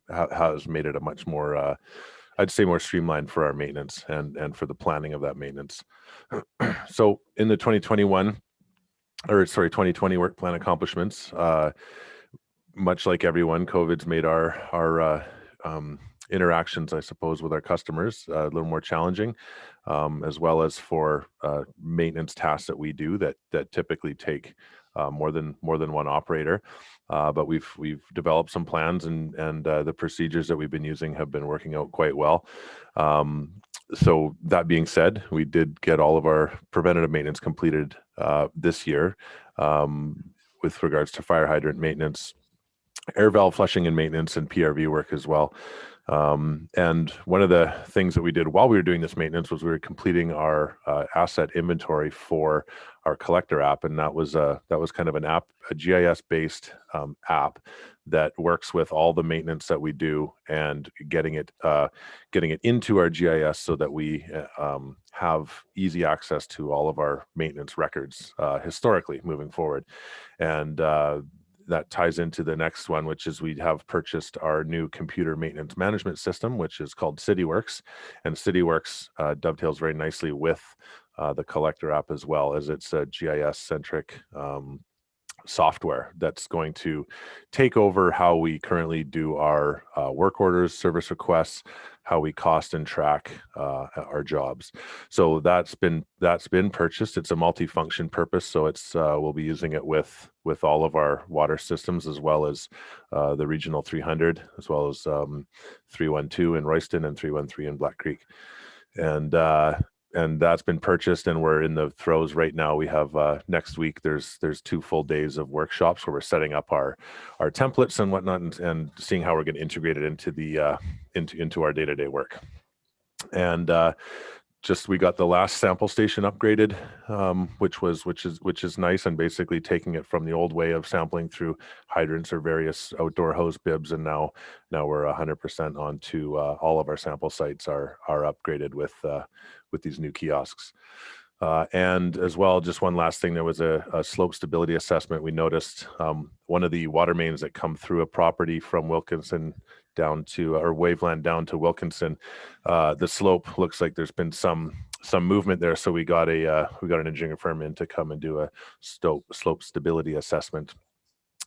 has made it a much more I'd say more streamlined for our maintenance and for the planning of that maintenance. So in the 2020 work plan accomplishments, much like everyone, COVID's made our interactions, I suppose, with our customers a little more challenging, as well as for maintenance tasks that we do that typically take more than one operator. But we've developed some plans, and the procedures that we've been using have been working out quite well. So that being said, we did get all of our preventative maintenance completed this year with regards to fire hydrant maintenance, air valve flushing and maintenance, and PRV work as well. And one of the things that we did while we were doing this maintenance was we were completing our asset inventory for our collector app, and that was kind of an app, a GIS-based app that works with all the maintenance that we do and getting it into our GIS so that we have easy access to all of our maintenance records historically moving forward. And that ties into the next one, which is we have purchased our new computer maintenance management system, which is called CityWorks. And CityWorks dovetails very nicely with the collector app, as well as it's a GIS-centric software that's going to take over how we currently do our work orders, service requests, how we cost and track our jobs. So that's been purchased. It's a multi-function purpose, so it's we'll be using it with all of our water systems, as well as the Regional 300, as well as 312 in Royston and 313 in Black Creek. And that's been purchased, and we're in the throes right now. We have next week there's 2 full days of workshops where we're setting up our templates and whatnot, and seeing how we're going to integrate it into the into our day-to-day work. And just we got the last sample station upgraded, which is nice, and basically taking it from the old way of sampling through hydrants or various outdoor hose bibs, and now we're 100% onto all of our sample sites are upgraded with these new kiosks. And as well, just one last thing, there was a slope stability assessment. We noticed one of the water mains that come through a property from Wilkinson down to, or Waveland down to Wilkinson, the slope looks like there's been some movement there. So we got an engineering firm in to come and do a slope stability assessment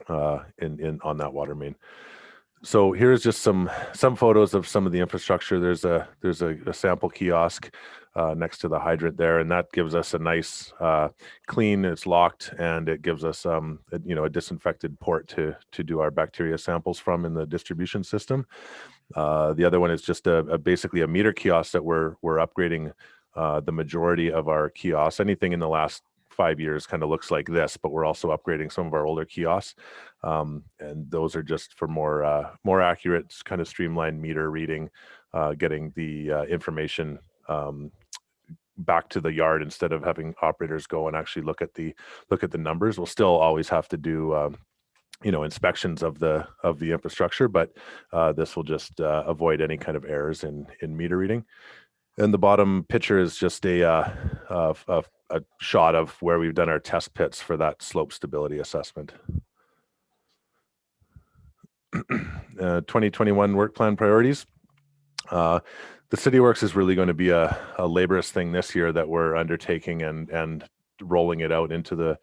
on that water main. So here's just some photos of some of the infrastructure. There's a sample kiosk next to the hydrant there, and that gives us a nice clean. It's locked, and it gives us a disinfected port to do our bacteria samples from in the distribution system. The other one is just basically a meter kiosk that we're upgrading the majority of our kiosks. Anything in the last 5 years kind of looks like this, but we're also upgrading some of our older kiosks, and those are just for more accurate, kind of streamlined meter reading, getting the information back to the yard instead of having operators go and actually look at the numbers. We'll still always have to do inspections of the infrastructure, but this will just avoid any kind of errors in meter reading. And the bottom picture is just a shot of where we've done our test pits for that slope stability assessment. 2021 work plan priorities. The City Works is really going to be a laborious thing this year that we're undertaking and rolling it out into the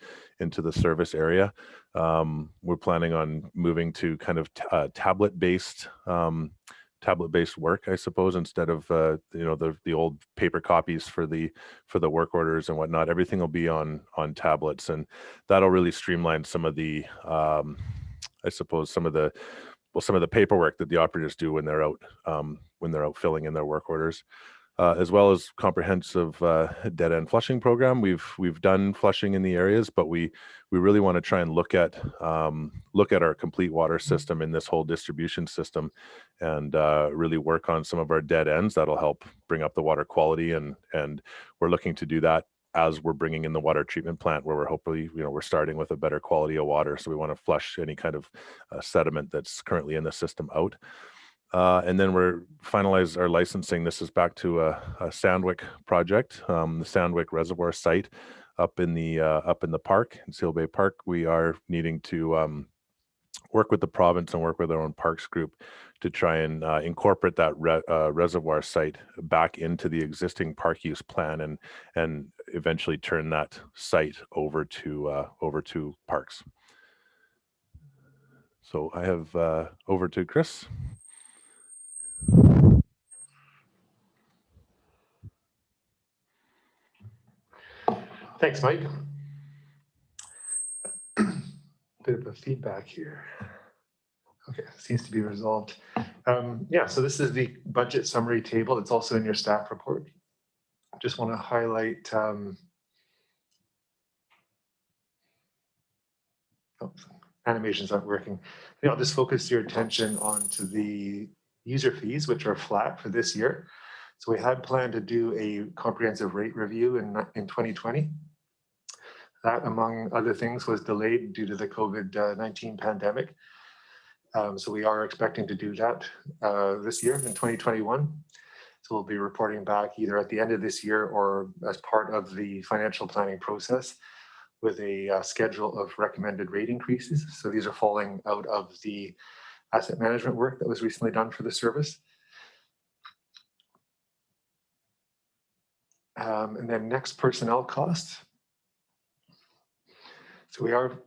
service area. We're planning on moving to kind of tablet-based work, I suppose, instead of the old paper copies for the work orders and whatnot. Everything will be on tablets, and that'll really streamline some of the I suppose some of the paperwork that the operators do when they're out filling in their work orders. As well as comprehensive dead end flushing program. We've done flushing in the areas, but we really want to try and look at our complete water system in this whole distribution system, and really work on some of our dead ends. That'll help bring up the water quality, and we're looking to do that as we're bringing in the water treatment plant, where we're hopefully we're starting with a better quality of water. So we want to flush any kind of sediment that's currently in the system out. And then we're finalize our licensing. This is back to a Sandwick project, the Sandwick Reservoir site up in the park, in Seal Bay Park. We are needing to work with the province and work with our own parks group to try and incorporate that reservoir site back into the existing park use plan, and eventually turn that site over to parks. So I have over to Chris. Thanks, Mike. Bit of a feedback here. Okay, seems to be resolved. Yeah, so this is the budget summary table. It's also in your staff report. Just want to highlight. Animations aren't working. I'll just focus your attention onto the user fees, which are flat for this year. So we had planned to do a comprehensive rate review in 2020. That, among other things, was delayed due to the COVID-19 pandemic. So we are expecting to do that this year in 2021. So we'll be reporting back either at the end of this year or as part of the financial planning process with a schedule of recommended rate increases. So these are falling out of the asset management work that was recently done for the service. And then next, personnel costs. So we are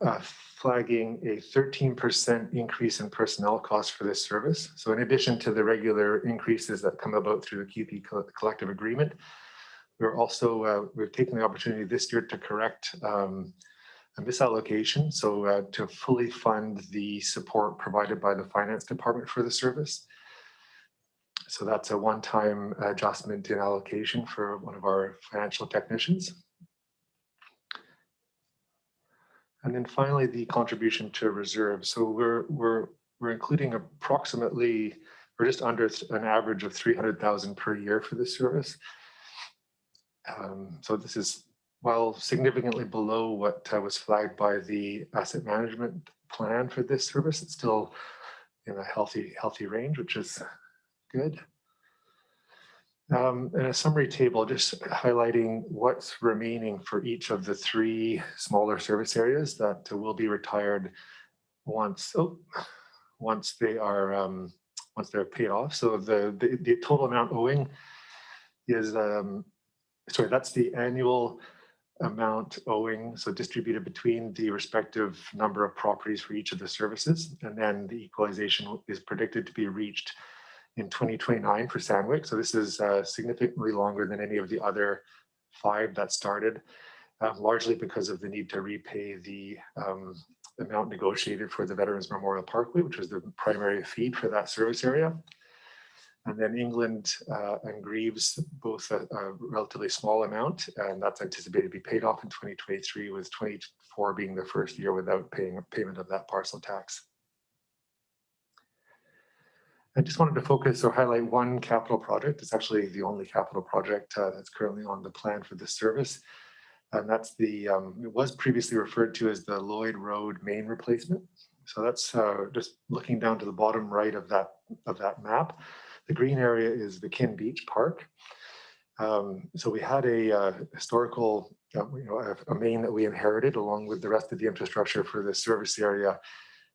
flagging a 13% increase in personnel costs for this service. So in addition to the regular increases that come about through the QP collective agreement, we're also, we've taken the opportunity this year to correct a misallocation. So to fully fund the support provided by the finance department for the service. So that's a one-time adjustment in allocation for one of our financial technicians. And then finally, the contribution to reserve. So we're including approximately, or just under an average of 300,000 per year for this service. So this is, while significantly below what was flagged by the asset management plan for this service, it's still in a healthy range, which is good. And a summary table just highlighting what's remaining for each of the 3 smaller service areas that will be retired once they are once they're paid off. So the total amount owing is sorry, that's the annual amount owing, so distributed between the respective number of properties for each of the services, and then the equalization is predicted to be reached in 2029 for Sandwich. So this is significantly longer than any of the other 5 that started, largely because of the need to repay the amount negotiated for the Veterans Memorial Parkway, which was the primary feed for that service area. And then England and Greaves, both a relatively small amount, and that's anticipated to be paid off in 2023, with 24 being the first year without paying a payment of that parcel tax. I just wanted to focus or highlight one capital project. It's actually the only capital project that's currently on the plan for this service. And that's the, it was previously referred to as the Lloyd Road main replacement. So that's just looking down to the bottom right of that map. The green area is the Kin Beach Park. So we had a historical, a main that we inherited along with the rest of the infrastructure for this service area.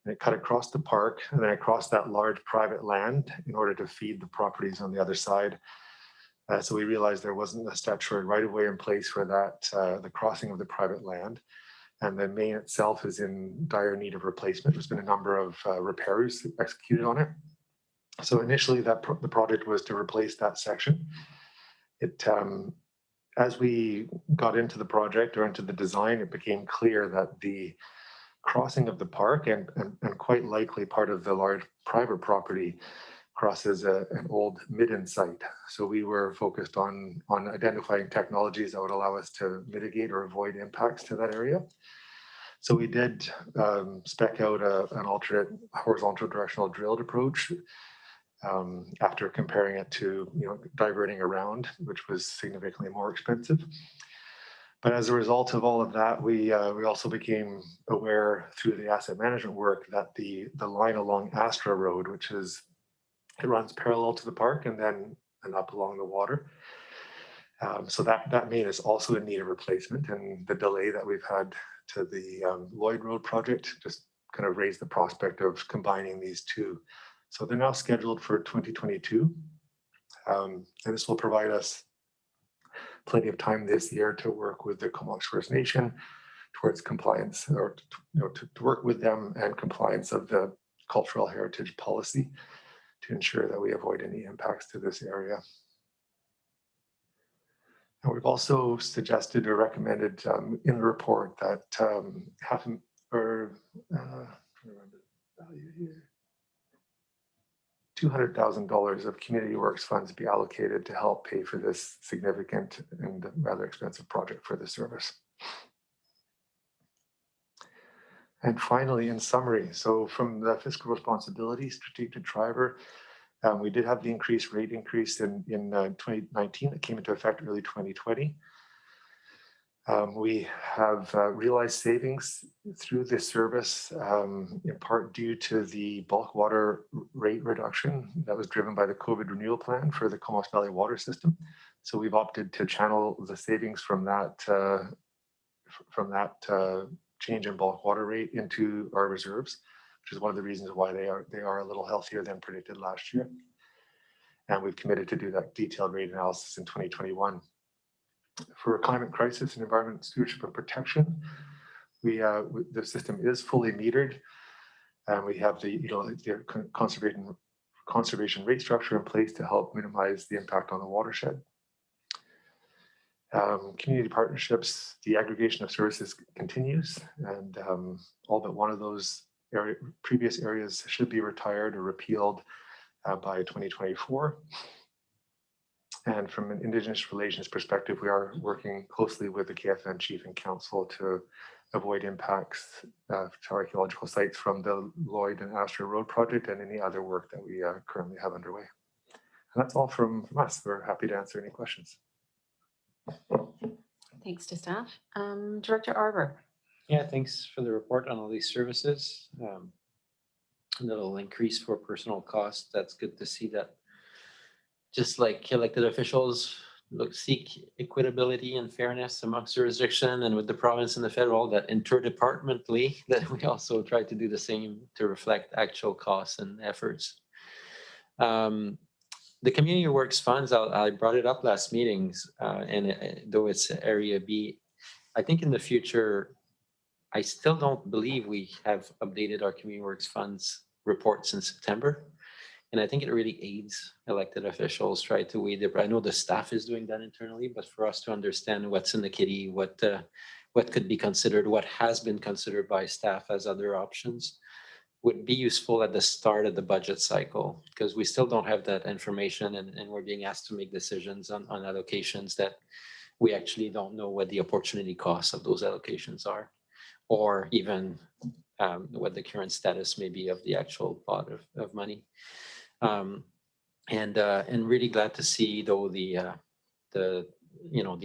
And it cut across the park and then across that large private land in order to feed the properties on the other side. So we realized there wasn't a statutory right-of-way in place for that, the crossing of the private land. And the main itself is in dire need of replacement. There's been a number of repairs executed on it. So initially the project was to replace that section. It, as we got into the project or into the design, it became clear that the crossing of the park and quite likely part of the large private property crosses an old midden site. So we were focused on identifying technologies that would allow us to mitigate or avoid impacts to that area. So we did spec out an alternate horizontal directional drilled approach after comparing it to diverting around, which was significantly more expensive. But as a result of all of that, we also became aware through the asset management work that the line along Astra Road, which is, it runs parallel to the park and then up along the water. So that main is also in need of replacement, and the delay that we've had to the Lloyd Road project just kind of raised the prospect of combining these 2. So they're now scheduled for 2022. And this will provide us plenty of time this year to work with the Comox First Nation towards compliance, or to work with them and compliance of the cultural heritage policy to ensure that we avoid any impacts to this area. And we've also suggested or recommended in the report that $200,000 of community works funds be allocated to help pay for this significant and rather expensive project for the service. And finally, in summary, so from the fiscal responsibility strategic driver, we did have the rate increase in 2019 that came into effect early 2020. We have realized savings through this service, in part due to the bulk water rate reduction that was driven by the COVID renewal plan for the Comox Valley water system. So we've opted to channel the savings from that change in bulk water rate into our reserves, which is one of the reasons why they are a little healthier than predicted last year. And we've committed to do that detailed rate analysis in 2021. For climate crisis and environment stewardship and protection, the system is fully metered, and we have the conservation rate structure in place to help minimize the impact on the watershed. Community partnerships, the aggregation of services continues, and all but one of those previous areas should be retired or repealed by 2024. And from an Indigenous relations perspective, we are working closely with the KFN Chief and Council to avoid impacts to archaeological sites from the Lloyd and Astor Road project and any other work that we currently have underway. And that's all from us. We're happy to answer any questions. Thanks to staff. Director Arbor. Yeah, thanks for the report on all these services. A little increase for personal costs. That's good to see that. Just like elected officials seek equitability and fairness amongst jurisdiction and with the province and the federal, that interdepartmentally, that we also try to do the same to reflect actual costs and efforts. The Community Works Funds, I brought it up last meetings, and though it's Area B, I think in the future, I still don't believe we have updated our Community Works Funds reports in September. And I think it really aids elected officials try to weigh the, I know the staff is doing that internally, but for us to understand what's in the kitty, what could be considered, what has been considered by staff as other options would be useful at the start of the budget cycle, because we still don't have that information, and we're being asked to make decisions on allocations that we actually don't know what the opportunity costs of those allocations are, or even what the current status may be of the actual pot of money. And really glad to see though the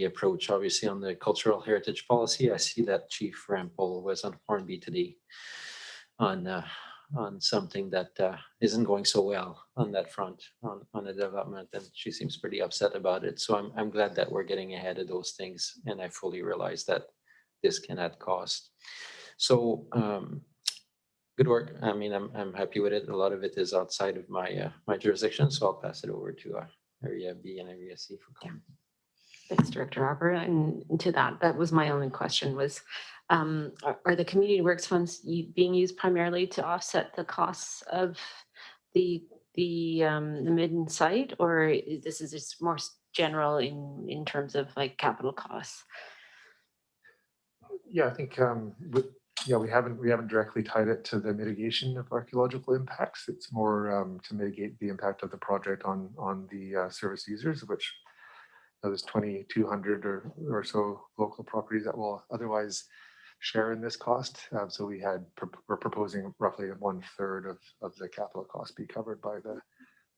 approach obviously on the cultural heritage policy. I see that Chief Rampol was on Hornby today on something that isn't going so well on that front on the development, and she seems pretty upset about it. So I'm glad that we're getting ahead of those things, and I fully realize that this can add cost. So good work. I mean, I'm happy with it. A lot of it is outside of my my jurisdiction, so I'll pass it over to Area B and Area C for comment. Thanks, Director Arbor. And to that was my only question was, are the Community Works Funds being used primarily to offset the costs of the Midden site, or this is just more general in terms of like capital costs? Yeah, I think we haven't directly tied it to the mitigation of archaeological impacts. It's more to mitigate the impact of the project on the service users, which there's 2,200 or so local properties that will otherwise share in this cost. So we're proposing roughly 1/3 of the capital cost be covered by the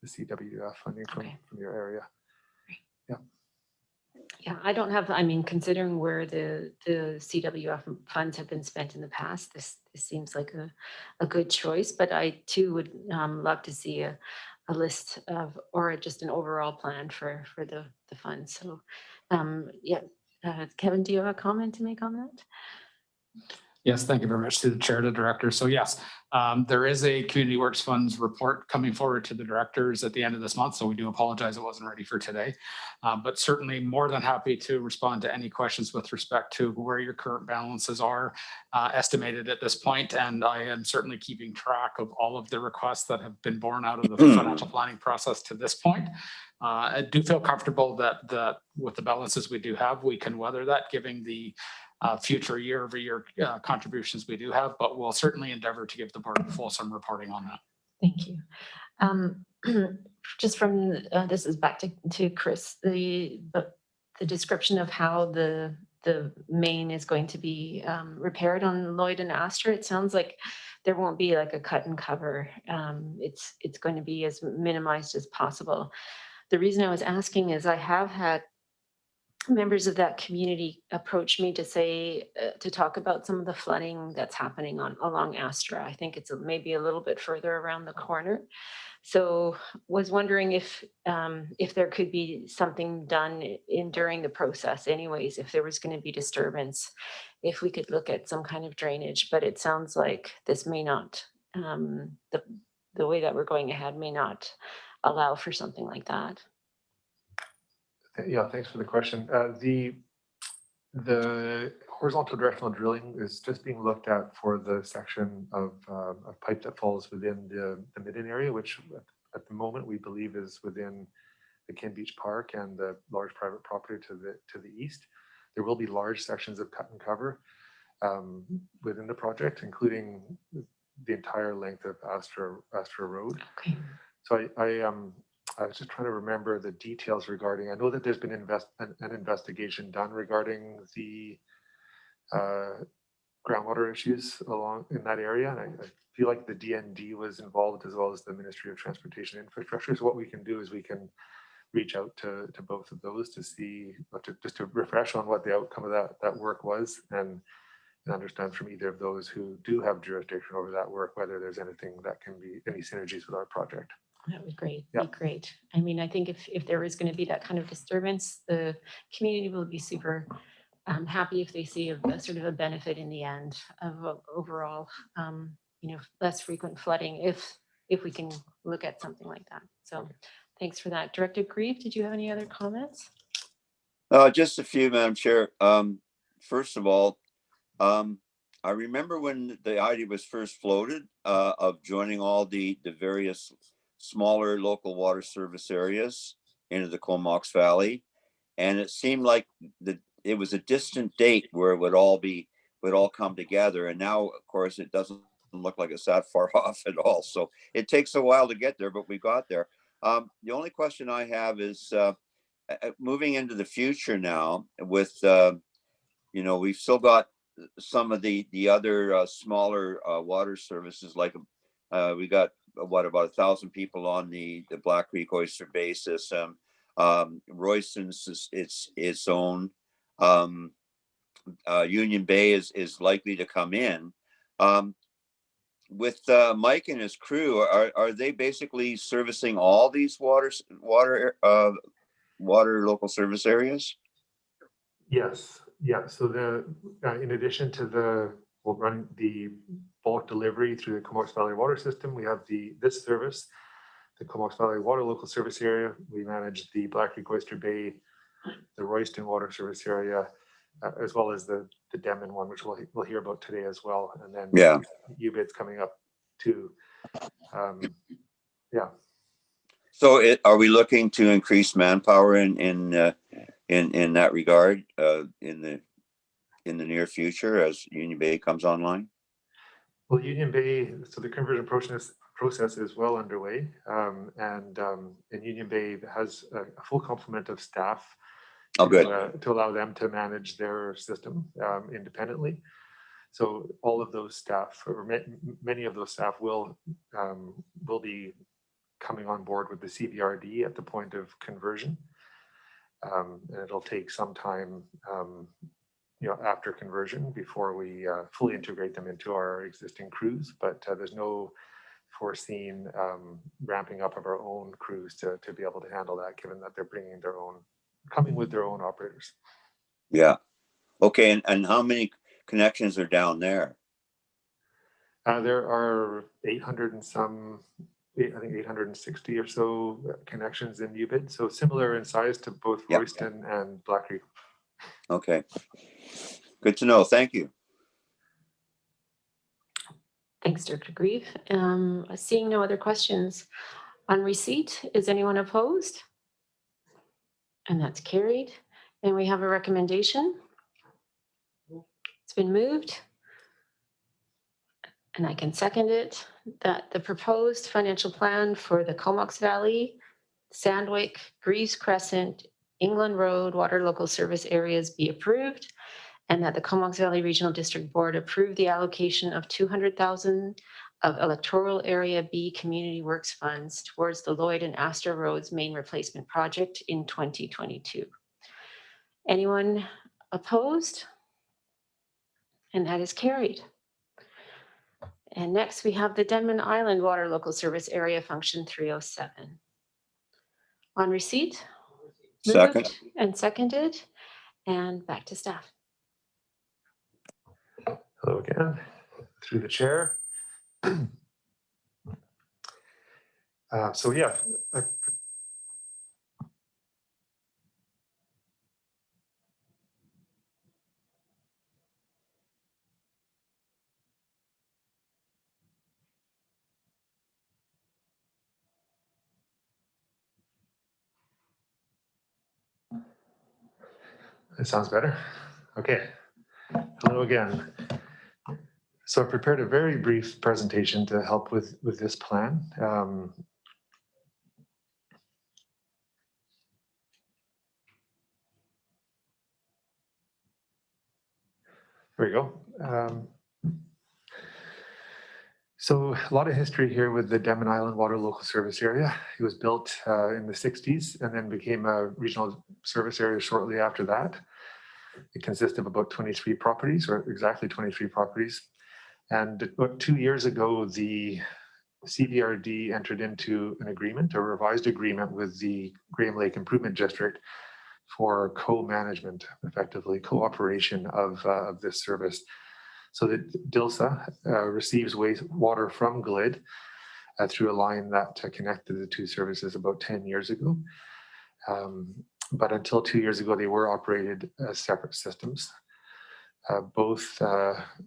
CWF funding from your area. Yeah. Yeah, I don't have, I mean, considering where the CWF funds have been spent in the past, this seems like a good choice, but I too would love to see a list of, or just an overall plan for the funds. So yeah, Kevin, do you have a comment to make on that? Yes, thank you very much to the chair, to the director. So yes, there is a Community Works Funds report coming forward to the directors at the end of this month. So we do apologize it wasn't ready for today, but certainly more than happy to respond to any questions with respect to where your current balances are estimated at this point. And I am certainly keeping track of all of the requests that have been born out of the financial planning process to this point. I do feel comfortable that with the balances we do have, we can weather that, given the future year-over-year contributions we do have, but we'll certainly endeavor to give the board fulsome reporting on that. Thank you. Just from this is back to Chris, the description of how the main is going to be repaired on Lloyd and Astor. It sounds like there won't be like a cut and cover. It's going to be as minimized as possible. The reason I was asking is I have had members of that community approach me to say, to talk about some of the flooding that's happening along Astra. I think it's maybe a little bit further around the corner. So was wondering if there could be something done during the process anyways, if there was going to be disturbance, if we could look at some kind of drainage, but it sounds like this may not, the way that we're going ahead may not allow for something like that. Yeah, thanks for the question. The horizontal directional drilling is just being looked at for the section of pipe that falls within the Midden area, which at the moment we believe is within the Ken Beach Park and the large private property to the east. There will be large sections of cut and cover within the project, including the entire length of Astra Road. Okay. So I was just trying to remember the details regarding. I know that there's been an investigation done regarding the groundwater issues along in that area, and I feel like the DND was involved as well as the Ministry of Transportation Infrastructure. So what we can do is we can reach out to both of those to see, just to refresh on what the outcome of that work was, and understand from either of those who do have jurisdiction over that work whether there's anything that can be any synergies with our project. That would be great. Yeah. Be great. I mean, I think if there is going to be that kind of disturbance, the community will be super happy if they see a sort of a benefit in the end of overall, less frequent flooding if we can look at something like that. So thanks for that. Director Grieve, did you have any other comments? Just a few, Madam Chair. First of all, I remember when the idea was first floated of joining all the various smaller local water service areas into the Comox Valley, and it seemed like it was a distant date where it would all come together. And now, of course, it doesn't look like it's that far off at all. So it takes a while to get there, but we got there. The only question I have is moving into the future now with, we've still got some of the other smaller water services, like we got about 1,000 people on the Black Creek Oyster Bay system. Royston's its own. Union Bay is likely to come in. With Mike and his crew, are they basically servicing all these water local service areas? Yes, yeah. So in addition to we'll run the bulk delivery through the Comox Valley Water System, we have this service, the Comox Valley Water Local Service Area. We manage the Black Creek Oyster Bay, the Royston Water Service Area, as well as the Denman one, which we'll hear about today as well. And then UBIT's coming up too. Yeah. So are we looking to increase manpower in that regard in the near future as Union Bay comes online? Well, Union Bay, so the conversion process is well underway, and Union Bay has a full complement of staff to allow them to manage their system independently. So all of those staff, or many of those staff, will be coming on board with the CVRD at the point of conversion, and it'll take some time, after conversion before we fully integrate them into our existing crews. But there's no foreseen ramping up of our own crews to be able to handle that, given that they're coming with their own operators. Yeah. Okay. And how many connections are down there? There are 800 and some, I think 860 or so connections in UBIT. So similar in size to both Royston and Black Creek. Okay. Good to know. Thank you. Thanks, Director Grieve. Seeing no other questions on receipt, is anyone opposed? And that's carried. And we have a recommendation. It's been moved, and I can second it, that the proposed financial plan for the Comox Valley, Sandwick, Greaves Crescent, England Road Water Local Service areas be approved, and that the Comox Valley Regional District Board approve the allocation of $200,000 of Electoral Area B Community Works funds towards the Lloyd and Astor Roads main replacement project in 2022. Anyone opposed? And that is carried. And next we have the Denman Island Water Local Service Area Function 307. On receipt? Second. Moved and seconded, and back to staff. Hello again, through the chair. So yeah, It sounds better. Okay. Hello again. So I prepared a very brief presentation to help with this plan. There we go. So a lot of history here with the Denman Island Water Local Service Area. It was built in the 60s and then became a regional service area shortly after that. It consists of about 23 properties, or exactly 23 properties. And about 2 years ago, the CVRD entered into an agreement, a revised agreement with the Graham Lake Improvement District for co-management, effectively cooperation of this service. So that DILSA receives wastewater from GLID through a line that connected the two services about 10 years ago. But until 2 years ago, they were operated as separate systems. Both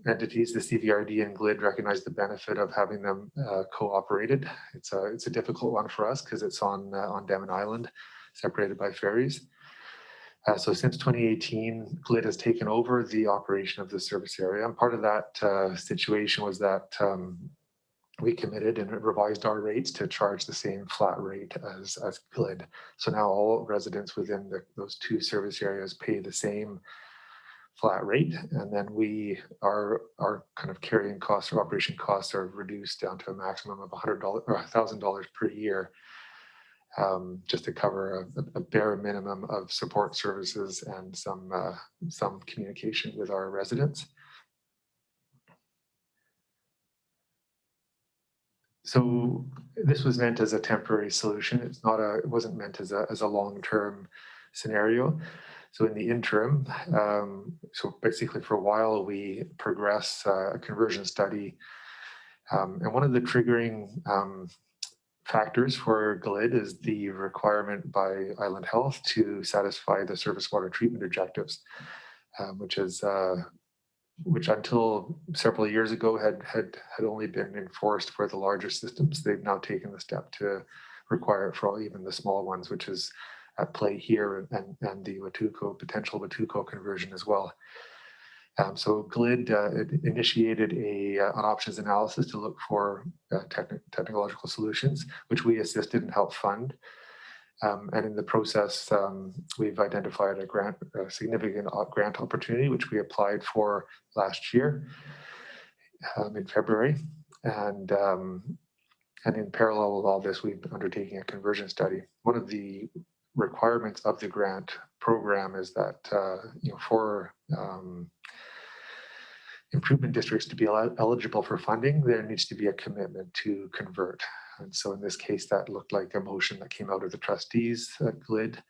entities, the CVRD and GLID, recognize the benefit of having them cooperated. It's a difficult one for us because it's on Denman Island, separated by ferries. So since 2018, GLID has taken over the operation of the service area. And part of that situation was that we committed and revised our rates to charge the same flat rate as GLID. So now all residents within those two service areas pay the same flat rate. And then our kind of carrying costs or operation costs are reduced down to a maximum of $100 or $1,000 per year. Just to cover a bare minimum of support services and some communication with our residents. So this was meant as a temporary solution. It wasn't meant as a long-term scenario. So in the interim, so basically for a while we progress a conversion study, and one of the triggering factors for GLID is the requirement by Island Health to satisfy the surface water treatment objectives, which until several years ago had only been enforced for the larger systems. They've now taken the step to require it for even the small ones, which is at play here, and the potential Watuco conversion as well. So GLID initiated an options analysis to look for technological solutions, which we assisted and helped fund. And in the process, we've identified a significant grant opportunity, which we applied for last year in February. And in parallel with all this, we've been undertaking a conversion study. One of the requirements of the grant program is that for improvement districts to be eligible for funding, there needs to be a commitment to convert. And so in this case, that looked like a motion that came out of the trustees at GLID.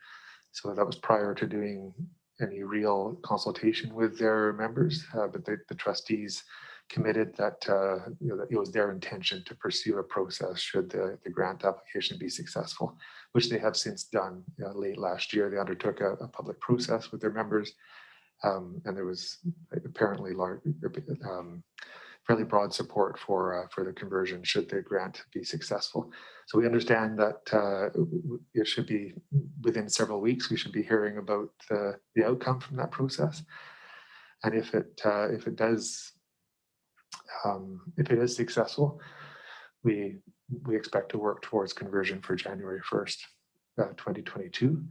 So that was prior to doing any real consultation with their members, but the trustees committed that, that it was their intention to pursue a process should the grant application be successful, which they have since done. Late last year, they undertook a public process with their members. And there was apparently fairly broad support for the conversion should the grant be successful. So we understand that it should be within several weeks. We should be hearing about the outcome from that process, and if it is successful, we expect to work towards conversion for January 1st, 2022.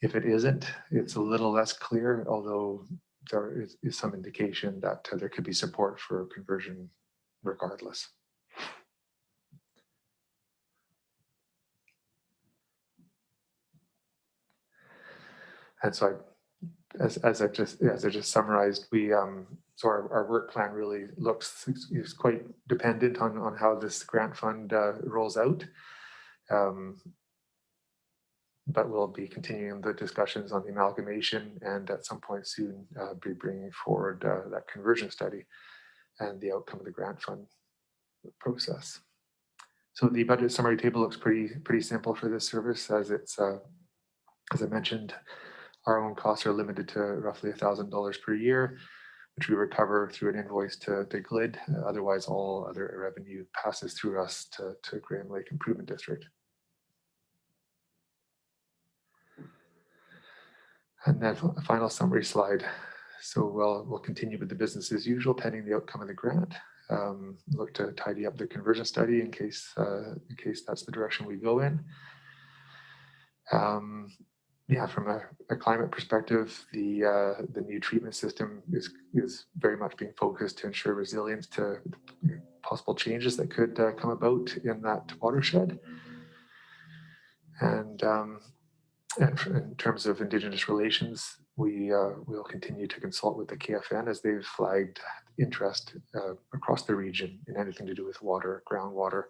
If it isn't, it's a little less clear, although there is some indication that there could be support for conversion regardless. And so as I just summarized, so our work plan really is quite dependent on how this grant fund rolls out. But we'll be continuing the discussions on the amalgamation, and at some point soon be bringing forward that conversion study and the outcome of the grant fund process. So the budget summary table looks pretty simple for this service, as it's as I mentioned, our own costs are limited to roughly $1,000 per year, which we recover through an invoice to GLID. Otherwise, all other revenue passes through us to Graham Lake Improvement District. And then a final summary slide. So we'll continue with the business as usual pending the outcome of the grant. Look to tidy up the conversion study in case that's the direction we go in. Yeah, from a climate perspective, the new treatment system is very much being focused to ensure resilience to possible changes that could come about in that watershed. And in terms of Indigenous relations, we will continue to consult with the KFN as they've flagged interest across the region in anything to do with water, groundwater,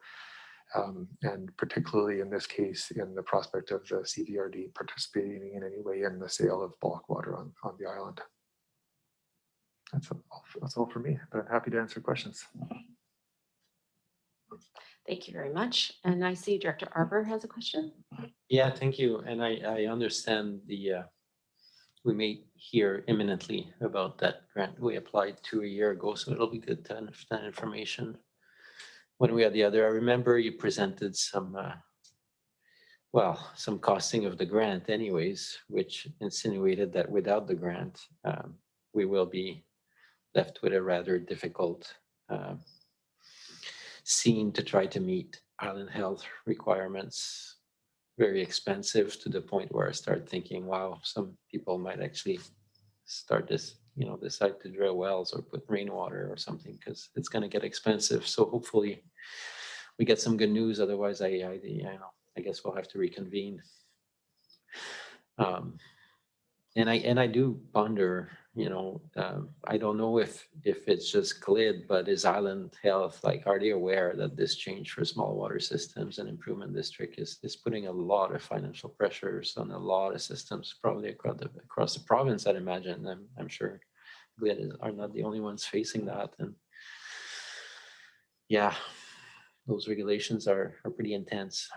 and particularly in this case, in the prospect of the CVRD participating in any way in the sale of bulk water on the island. That's all for me, but I'm happy to answer questions. Thank you very much. And I see Director Arbor has a question. Yeah, thank you. And I understand we may hear imminently about that grant we applied to a year ago, so it'll be good to have that information one way or the other. I remember you presented some costing of the grant anyways, which insinuated that without the grant, we will be left with a rather difficult scene to try to meet island health requirements. Very expensive to the point where I start thinking, wow, some people might actually start decide to drill wells or put rainwater or something because it's going to get expensive. So hopefully we get some good news. Otherwise, I guess we'll have to reconvene. And I do ponder, I don't know if it's just GLID, but is Island Health, are they aware that this change for small water systems and improvement district is putting a lot of financial pressures on a lot of systems, probably across the province, I'd imagine. I'm sure GLID are not the only ones facing that. And yeah, those regulations are pretty intense.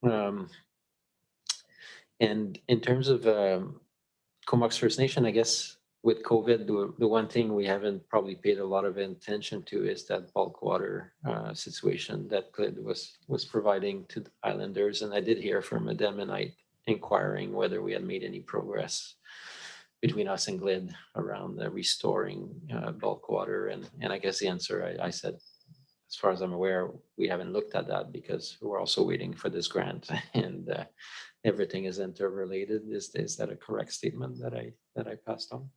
And in terms of Comox First Nation, I guess with COVID, the one thing we haven't probably paid a lot of attention to is that bulk water situation that GLID was providing to the islanders. And I did hear from a Demonite inquiring whether we had made any progress between us and GLID around restoring bulk water. And I guess the answer I said, as far as I'm aware, we haven't looked at that because we're also waiting for this grant and everything is interrelated. Is that a correct statement that I passed on?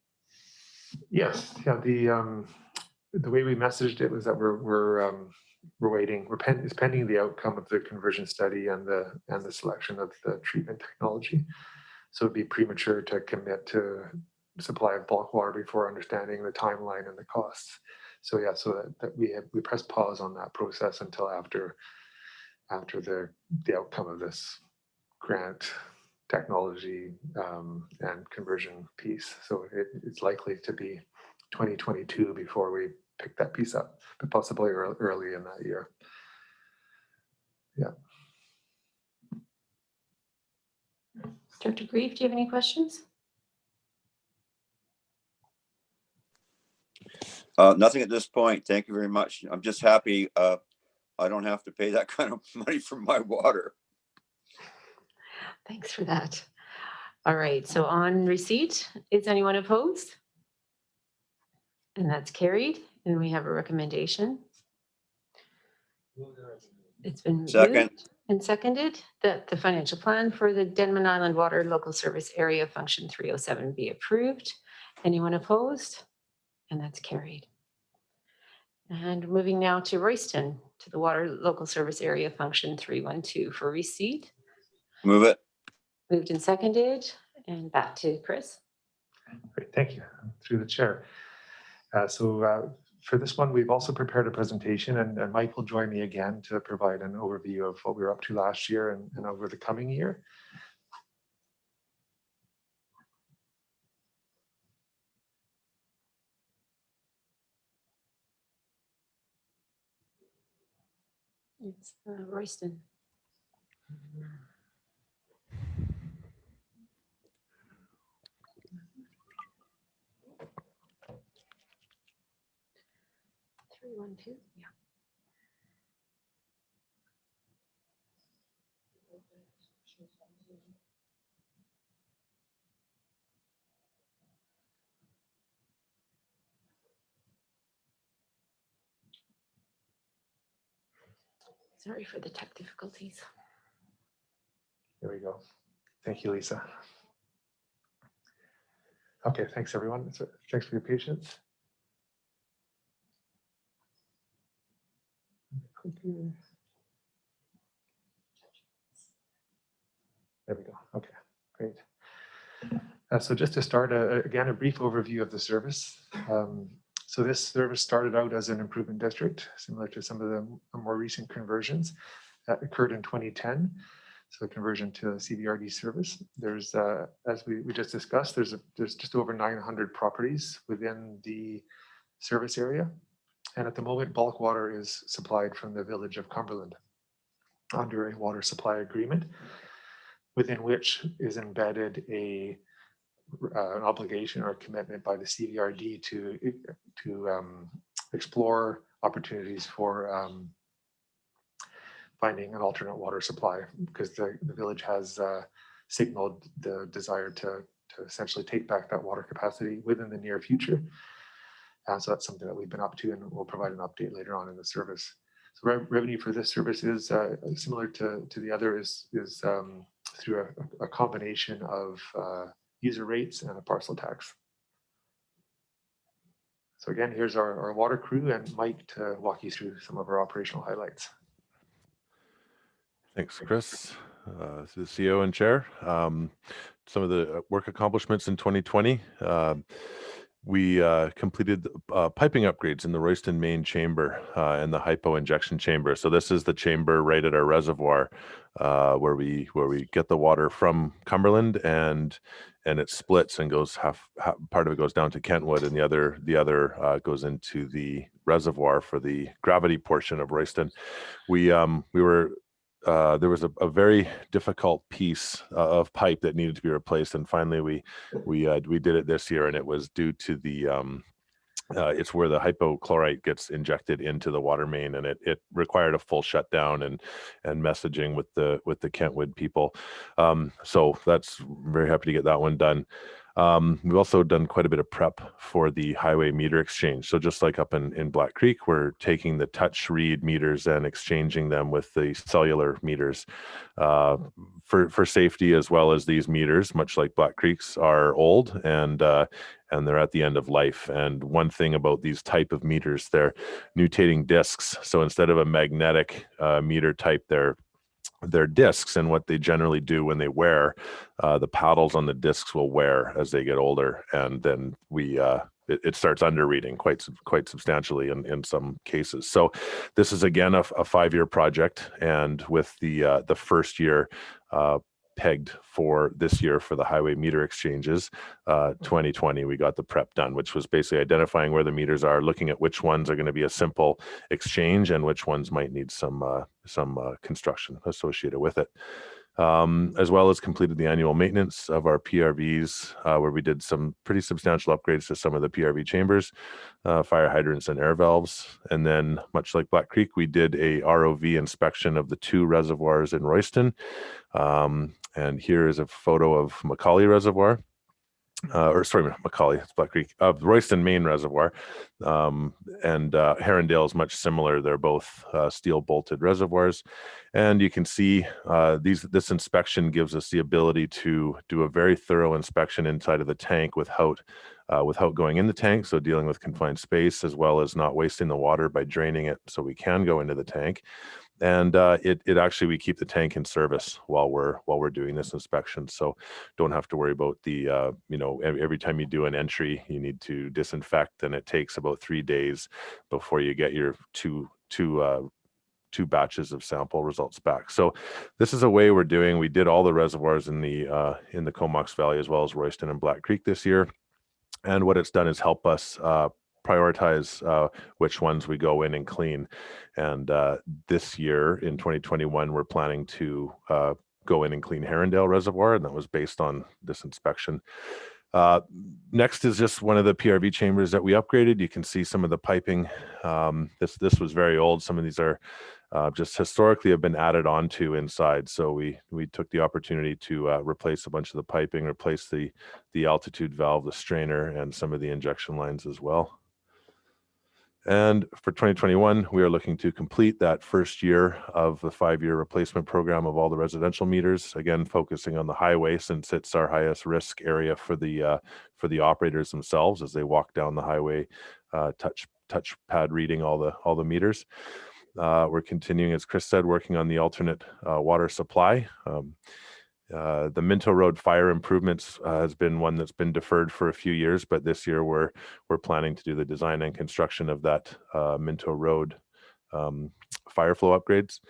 Yes. Yeah. The way we messaged it was that we're waiting. It's pending the outcome of the conversion study and the selection of the treatment technology. So it'd be premature to commit to supply of bulk water before understanding the timeline and the costs. So yeah, so that we pressed pause on that process until after the outcome of this grant technology and conversion piece. So it's likely to be 2022 before we pick that piece up, but possibly early in that year. Yeah. Dr. Grieve, do you have any questions? Nothing at this point. Thank you very much. I'm just happy I don't have to pay that kind of money for my water. Thanks for that. All right, so on receipt, is anyone opposed? And that's carried, and we have a recommendation. It's been moved and seconded that the financial plan for the Denman Island Water Local Service Area Function 307 be approved. Anyone opposed? And that's carried. And moving now to Royston, to the Water Local Service Area Function 312 for receipt. Move it. Moved and seconded, and back to Chris. Great, thank you. Through the chair. For this one, we've also prepared a presentation, and Mike will join me again to provide an overview of what we were up to last year and over the coming year. It's Royston. Yeah. Sorry for the tech difficulties. There we go. Thank you, Lisa. Okay, thanks everyone. So, thanks for your patience. There we go. Okay, great. So just to start, again, a brief overview of the service. So this service started out as an improvement district, similar to some of the more recent conversions that occurred in 2010. So conversion to a CVRD service. There's, as we just discussed, there's just over 900 properties within the service area. And at the moment, bulk water is supplied from the village of Cumberland under a water supply agreement, within which is embedded an obligation or a commitment by the CVRD to explore opportunities for finding an alternate water supply, because the village has signaled the desire to essentially take back that water capacity within the near future. So that's something that we've been up to, and we'll provide an update later on in the service. So revenue for this service is similar to the other, is through a combination of user rates and a parcel tax. So again, here's our water crew and Mike to walk you through some of our operational highlights. Thanks, Chris. To the CEO and Chair. Some of the work accomplishments in 2020. We completed piping upgrades in the Royston main chamber and the hypo injection chamber. So this is the chamber right at our reservoir where we get the water from Cumberland, and it splits and goes half part of it goes down to Kentwood, and the other goes into the reservoir for the gravity portion of Royston. There was a very difficult piece of pipe that needed to be replaced, and finally we did it this year, and it was due to the it's where the hypochlorite gets injected into the water main, and it required a full shutdown and messaging with the Kentwood people. So that's very happy to get that one done. We've also done quite a bit of prep for the highway meter exchange. So just like up in Black Creek, we're taking the touch read meters and exchanging them with the cellular meters for safety, as well as these meters, much like Black Creek's, are old and they're at the end of life. And one thing about these type of meters, they're nutating discs. So instead of a magnetic meter type, they're discs, and what they generally do when they wear, the paddles on the discs will wear as they get older, and then it starts under reading quite substantially in some cases. So this is again a 5-year project, and with the first year pegged for this year for the highway meter exchanges, 2020 we got the prep done, which was basically identifying where the meters are, looking at which ones are going to be a simple exchange and which ones might need some construction associated with it. As well as completed the annual maintenance of our PRVs, where we did some pretty substantial upgrades to some of the PRV chambers, fire hydrants and air valves. And then, much like Black Creek, we did a ROV inspection of the 2 reservoirs in Royston. And here is a photo of Macaulay Reservoir. Macaulay, it's Black Creek, of Royston main reservoir, and Herondale is much similar. They're both steel bolted reservoirs, and you can see this inspection gives us the ability to do a very thorough inspection inside of the tank without going in the tank, so dealing with confined space, as well as not wasting the water by draining it so we can go into the tank. And it actually, we keep the tank in service while we're doing this inspection, so don't have to worry about the every time you do an entry you need to disinfect, and it takes about 3 days before you get your two batches of sample results back. So this is a way we're doing. We did all the reservoirs in the Comox Valley as well as Royston and Black Creek this year, and what it's done is help us prioritize which ones we go in and clean. And this year in 2021, we're planning to go in and clean Herondale Reservoir, and that was based on this inspection. Next is just one of the PRV chambers that we upgraded. You can see some of the piping. This was very old. Some of these are just historically have been added onto inside. So we took the opportunity to replace a bunch of the piping, replace the altitude valve, the strainer, and some of the injection lines as well. And for 2021, we are looking to complete that first year of the 5-year replacement program of all the residential meters, again, focusing on the highway since it's our highest risk area for the operators themselves as they walk down the highway, touch pad reading all the meters. We're continuing, as Chris said, working on the alternate water supply. The Minto Road fire improvements has been one that's been deferred for a few years, but this year we're planning to do the design and construction of that Minto Road fire flow upgrades,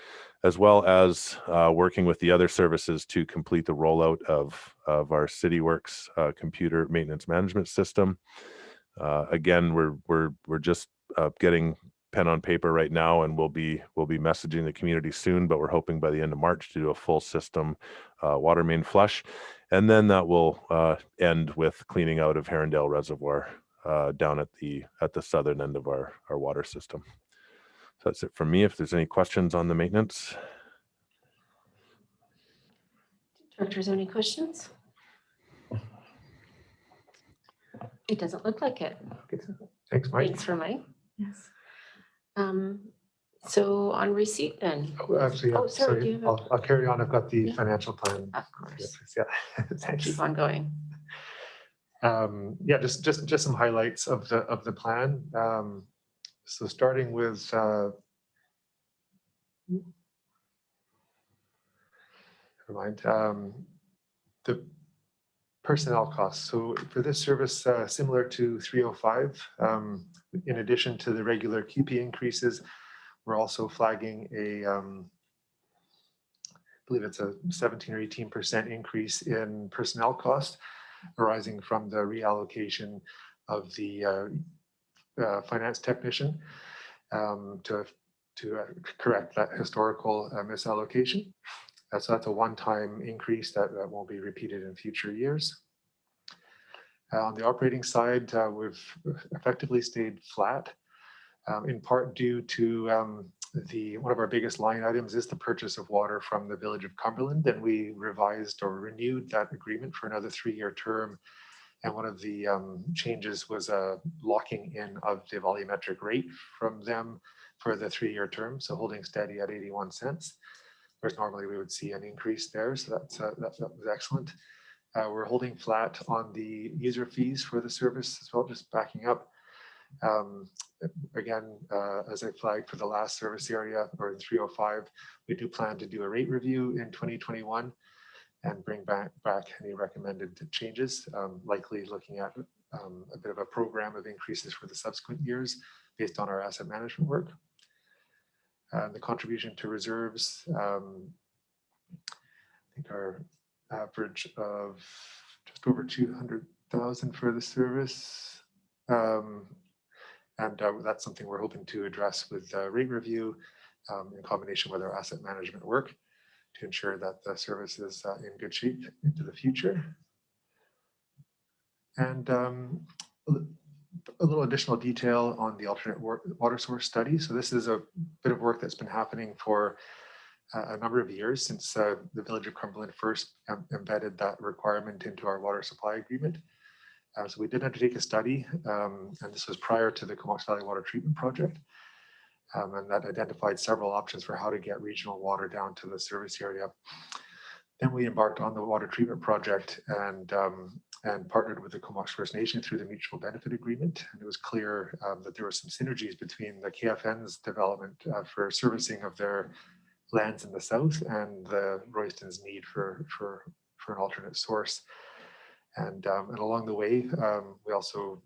as well as working with the other services to complete the rollout of our CityWorks computer maintenance management system. Again, we're just getting pen on paper right now, and we'll be messaging the community soon, but we're hoping by the end of March to do a full system water main flush, and then that will end with cleaning out of Herondale Reservoir down at the southern end of our water system. So that's it from me. If there's any questions on the maintenance. Directors, any questions? It doesn't look like it. Thanks, Mike. Thanks for Mike. Yes. So on receipt then. Oh, actually, yeah, Oh, sorry, do you have a- I'll carry on. I've got the Yeah. financial plan. Of course. Yeah, thanks. Keep on going. Yeah, just some highlights of the plan. So starting with never mind, the personnel costs. So for this service, similar to 305, in addition to the regular QP increases, we're also flagging I believe it's a 17 or 18% increase in personnel cost arising from the reallocation of the finance technician to correct that historical misallocation. So that's a one-time increase that won't be repeated in future years. On the operating side, we've effectively stayed flat, in part due to one of our biggest line items is the purchase of water from the Village of Cumberland, and we revised or renewed that agreement for another 3-year term. And one of the changes was a locking in of the volumetric rate from them for the 3-year term, so holding steady at 81 cents, whereas normally we would see an increase there. So that was excellent. We're holding flat on the user fees for the service as well, just backing up. Again, as I flagged for the last service area or in 305, we do plan to do a rate review in 2021 and bring back any recommended changes, likely looking at a bit of a program of increases for the subsequent years based on our asset management work. The contribution to reserves, I think our average of just over 200,000 for the service. And that's something we're hoping to address with the rate review in combination with our asset management work to ensure that the service is in good shape into the future. And a little additional detail on the alternate water source study. So this is a bit of work that's been happening for a number of years since the Village of Cumberland first embedded that requirement into our water supply agreement. So we did undertake a study, and this was prior to the Comox Valley Water Treatment Project, and that identified several options for how to get regional water down to the service area. Then we embarked on the water treatment project and partnered with the Comox First Nation through the Mutual Benefit Agreement. And it was clear that there were some synergies between the KFN's development for servicing of their lands in the south and the Royston's need for an alternate source. And along the way, we also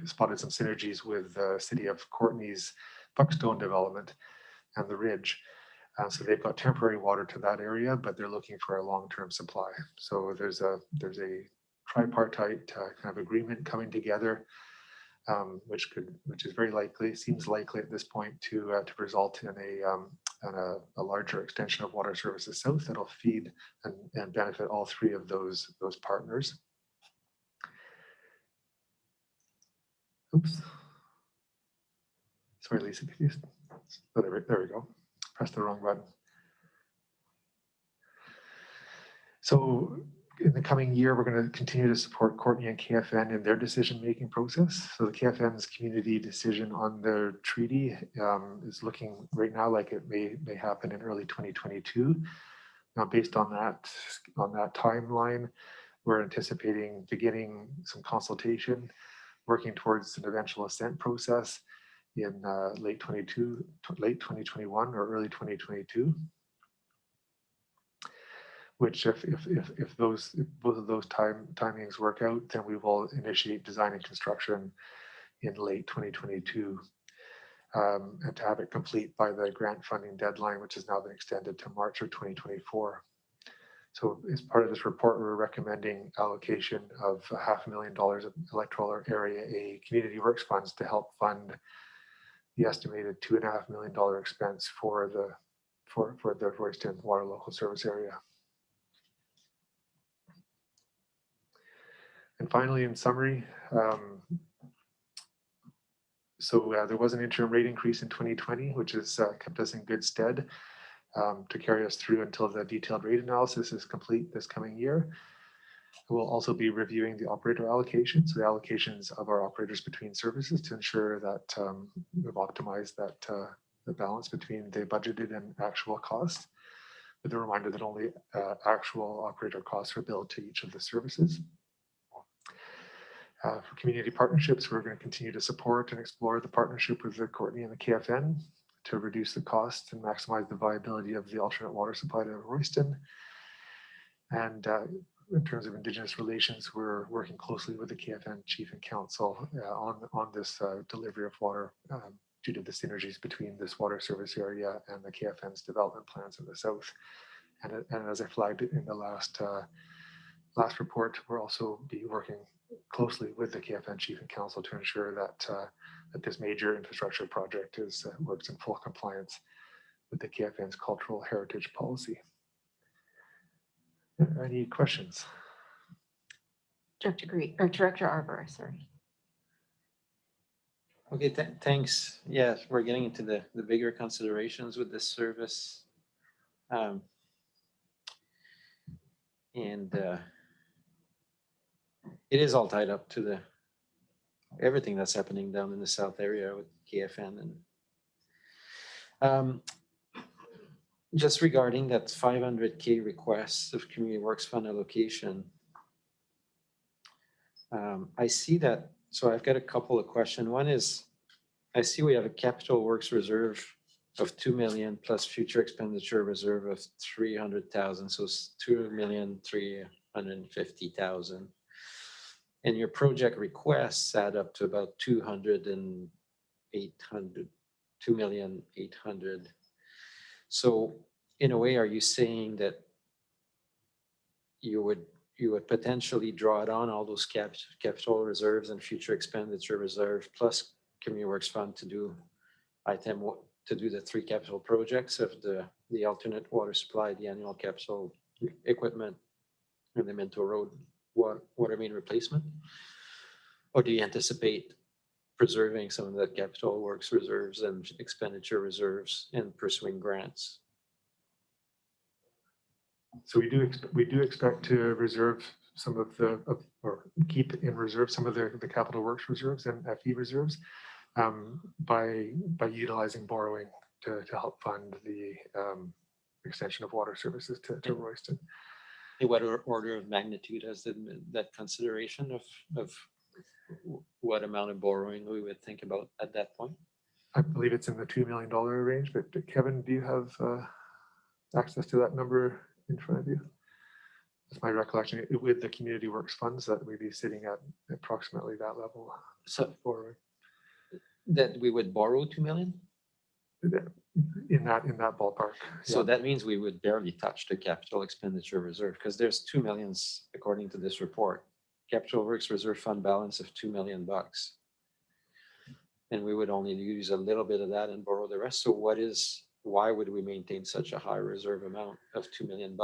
spotted some synergies with the City of Courtenay's Buckstone development and the Ridge. So they've got temporary water to that area, but they're looking for a long-term supply. So there's a tripartite kind of agreement coming together, which is very likely, seems likely at this point to result in a larger extension of water services south that'll feed and benefit all three of those partners. Oops. Sorry, Lisa, could you? Oh, there we go. Press the wrong button. So In the coming year, we're going to continue to support Courtney and KFN in their decision-making process. So the KFN's community decision on their treaty is looking right now like it may happen in early 2022. Now, based on that timeline, we're anticipating beginning some consultation, working towards an eventual assent process in late 2021 or early 2022. Which if both of those timings work out, then we will initiate design and construction in late 2022, and to have it complete by the grant funding deadline, which has now been extended to March of 2024. So as part of this report, we're recommending allocation of $500,000 of electoral area A community works funds to help fund the estimated $2.5 million expense for the Royston Water Local Service Area. And finally, in summary, there was an interim rate increase in 2020, which has kept us in good stead to carry us through until the detailed rate analysis is complete this coming year. We'll also be reviewing the operator allocations, so the allocations of our operators between services to ensure that we've optimized that the balance between the budgeted and actual costs, with a reminder that only actual operator costs are billed to each of the services. For community partnerships, we're going to continue to support and explore the partnership with the Courtney and the KFN to reduce the cost and maximize the viability of the alternate water supply to Royston. And in terms of Indigenous relations, we're working closely with the KFN Chief and Council on this delivery of water due to the synergies between this water service area and the KFN's development plans in the south. And as I flagged in the last report, we'll also be working closely with the KFN Chief and Council to ensure that that this major infrastructure project works in full compliance with the KFN's cultural heritage policy. Any questions? Director Arbor, sorry. Okay, thanks. Yeah, we're getting into the bigger considerations with this service. It is all tied up to everything that's happening down in the south area with KFN. And just regarding that $500K request of Community Works Fund allocation, I see that, so I've got a couple of questions. One is, I see we have a capital works reserve of 2 million plus future expenditure reserve of 300,000, so it's 2,350,000. And your project requests add up to about 2,800,000. So in a way, are you saying that you would potentially draw down all those capital reserves and future expenditure reserve plus Community Works Fund to do the 3 capital projects of the alternate water supply, the annual capital equipment, and the Minto Road water main replacement? Or do you anticipate preserving some of the capital works reserves and expenditure reserves and pursuing grants? So we do expect to reserve some of or keep in reserve some of the capital works reserves and FE reserves by utilizing borrowing to help fund the extension of water services to Royston. What order of magnitude has that consideration of what amount of borrowing we would think about at that point? I believe it's in the $2 million range, but Kevin, do you have access to that number in front of you? That's my recollection with the community works funds that we'd be sitting at approximately that level. So forward. That we would borrow 2 million? In that ballpark. So that means we would barely touch the capital expenditure reserve because there's 2 millions according to this report. Capital Works Reserve Fund balance of $2 million. And we would only use a little bit of that and borrow the rest. So why would we maintain such a high reserve amount of $2 million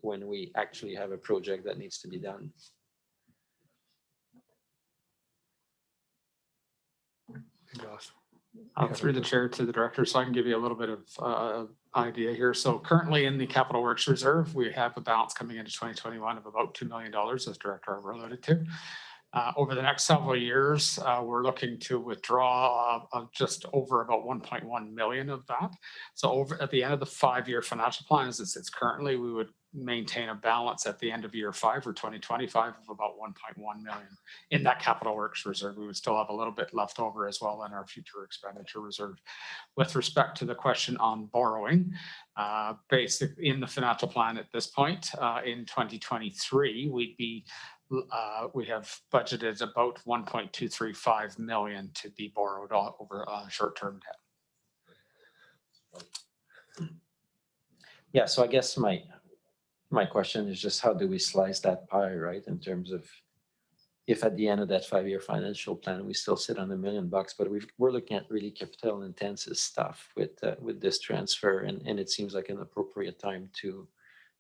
when we actually have a project that needs to be done? Through the chair to the director, so I can give you a little bit of idea here. So currently in the Capital Works Reserve, we have a balance coming into 2021 of about $2 million, as Director Arbor alluded to. Over the next several years, we're looking to withdraw just over about 1.1 million of that. So over at the end of the 5-year financial plan as it sits currently, we would maintain a balance at the end of year 5 for 2025 of about 1.1 million in that Capital Works Reserve. We would still have a little bit left over as well in our future expenditure reserve. With respect to the question on borrowing, basic in the financial plan at this point, in 2023, we have budgeted about 1.235 million to be borrowed over short-term debt. Yeah, so I guess my question is just how do we slice that pie, right? In terms of if at the end of that 5-year financial plan, we still sit on $1 million, but we're looking at really capital intensive stuff with this transfer. And it seems like an appropriate time to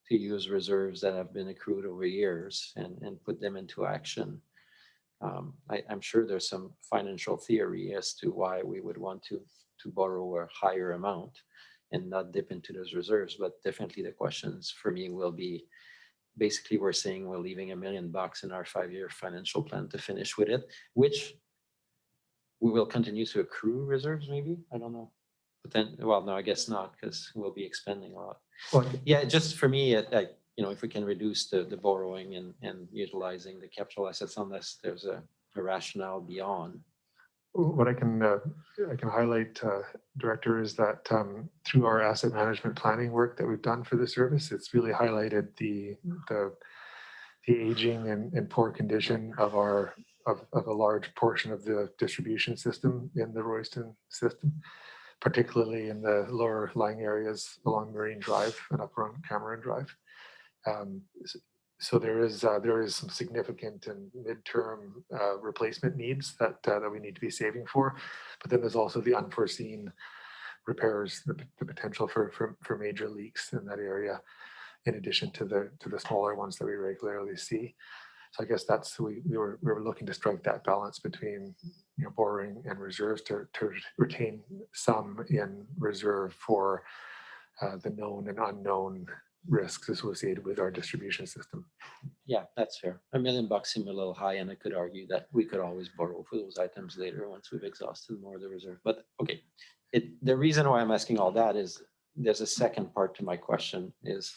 use reserves that have been accrued over years and put them into action. I'm sure there's some financial theory as to why we would want to borrow a higher amount and not dip into those reserves. But definitely the questions for me will be, basically we're saying we're leaving $1 million in our 5-year financial plan to finish with it, which we will continue to accrue reserves maybe, I don't know. But then, well, no, I guess not, because we'll be expending a lot. Well, yeah, just for me, if we can reduce the borrowing and utilizing the capital assets, unless there's a rationale beyond. What I can highlight, Director, is that through our asset management planning work that we've done for the service, it's really highlighted the aging and poor condition of a large portion of the distribution system in the Royston system, particularly in the lower lying areas along Marine Drive and up around Cameron Drive. So there is some significant and midterm replacement needs that we need to be saving for. But then there's also the unforeseen repairs, the potential for major leaks in that area, in addition to the smaller ones that we regularly see. So I guess we were looking to strike that balance between borrowing and reserves to retain some in reserve for the known and unknown risks associated with our distribution system. Yeah, that's fair. $1 million seemed a little high, and I could argue that we could always borrow for those items later once we've exhausted more of the reserve. But okay, the reason why I'm asking all that is there's a second part to my question is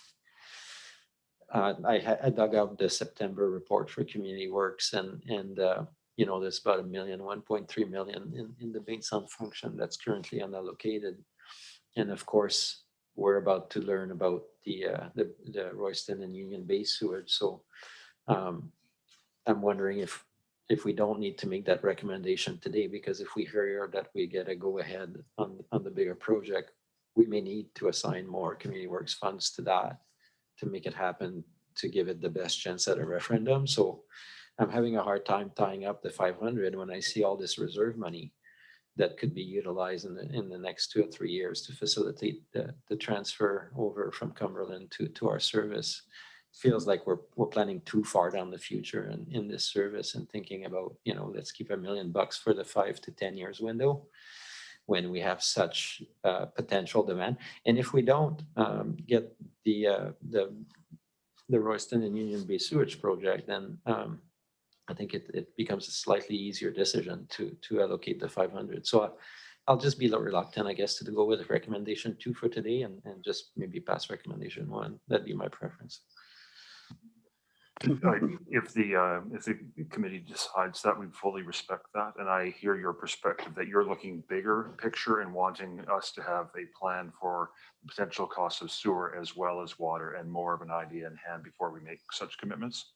I dug out the September report for Community Works and there's about $1.3 million in the Bainson function that's currently unallocated. And of course, we're about to learn about the Royston and Union Bay sewage. So I'm wondering if we don't need to make that recommendation today, because if we hear that we get a go ahead on the bigger project, we may need to assign more Community Works funds to that to make it happen, to give it the best chance at a referendum. So I'm having a hard time tying up the 500 when I see all this reserve money that could be utilized in the next 2 or 3 years to facilitate the transfer over from Cumberland to our service. Feels like we're planning too far down the future in this service and thinking about, let's keep $1 million for the 5 to 10 years window when we have such potential demand. And if we don't get the Royston and Union Bay sewage project, then I think it becomes a slightly easier decision to allocate the 500. So I'll just be a little reluctant, I guess, to go with recommendation 2 for today and just maybe pass recommendation 1. That'd be my preference. If the committee decides that, we fully respect that. And I hear your perspective that you're looking bigger picture and wanting us to have a plan for the potential cost of sewer as well as water and more of an idea in hand before we make such commitments.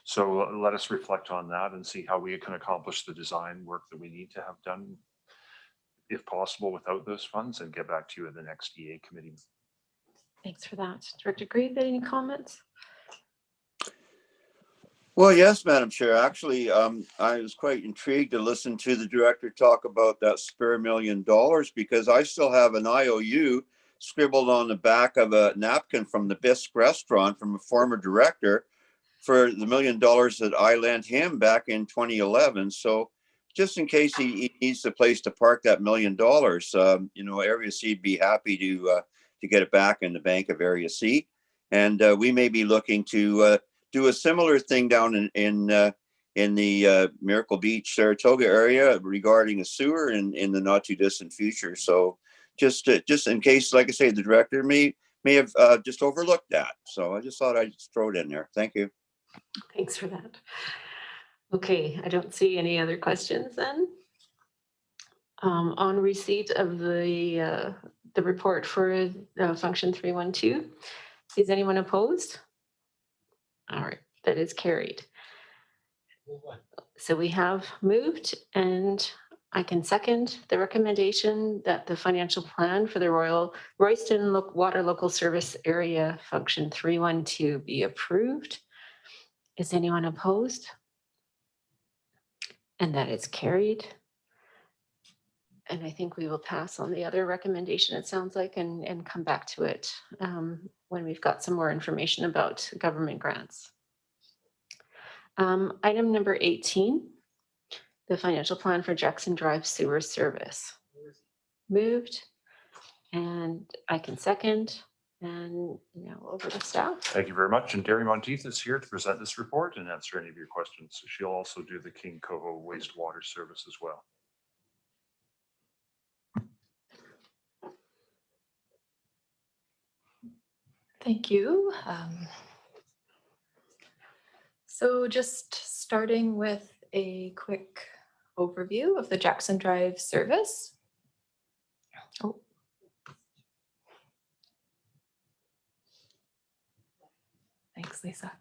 So let us reflect on that and see how we can accomplish the design work that we need to have done, if possible, without those funds, and get back to you at the next EA committee. Thanks for that. Director Grieve, any comments? Well, yes, Madam Chair. Actually, I was quite intrigued to listen to the director talk about that spare $1 million, because I still have an IOU scribbled on the back of a napkin from the Bisque restaurant from a former director for the $1 million that I lent him back in 2011. So just in case he needs a place to park that $1 million, you know, Area C would be happy to get it back in the bank of Area C. And we may be looking to do a similar thing down in the Miracle Beach, Saratoga area regarding a sewer in the not too distant future. So just in case, like I say, the director may have just overlooked that. So I just thought I'd just throw it in there. Thank you. Thanks for that. Okay, I don't see any other questions then. On receipt of the report for function 312, is anyone opposed? All right, that is carried. So we have moved, and I can second the recommendation that the financial plan for the Royston Water Local Service Area Function 312 be approved. Is anyone opposed? And that is carried. And I think we will pass on the other recommendation, it sounds like, and come back to it when we've got some more information about government grants. Item number 18, the financial plan for Jackson Drive Sewer Service. Moved, and I can second, and now over to staff. Thank you very much. And Derry Monteith is here to present this report and answer any of your questions. So she'll also do the King Coho wastewater service as well. Thank you. So just starting with a quick overview of the Jackson Drive service. Oh. Thanks, Lisa.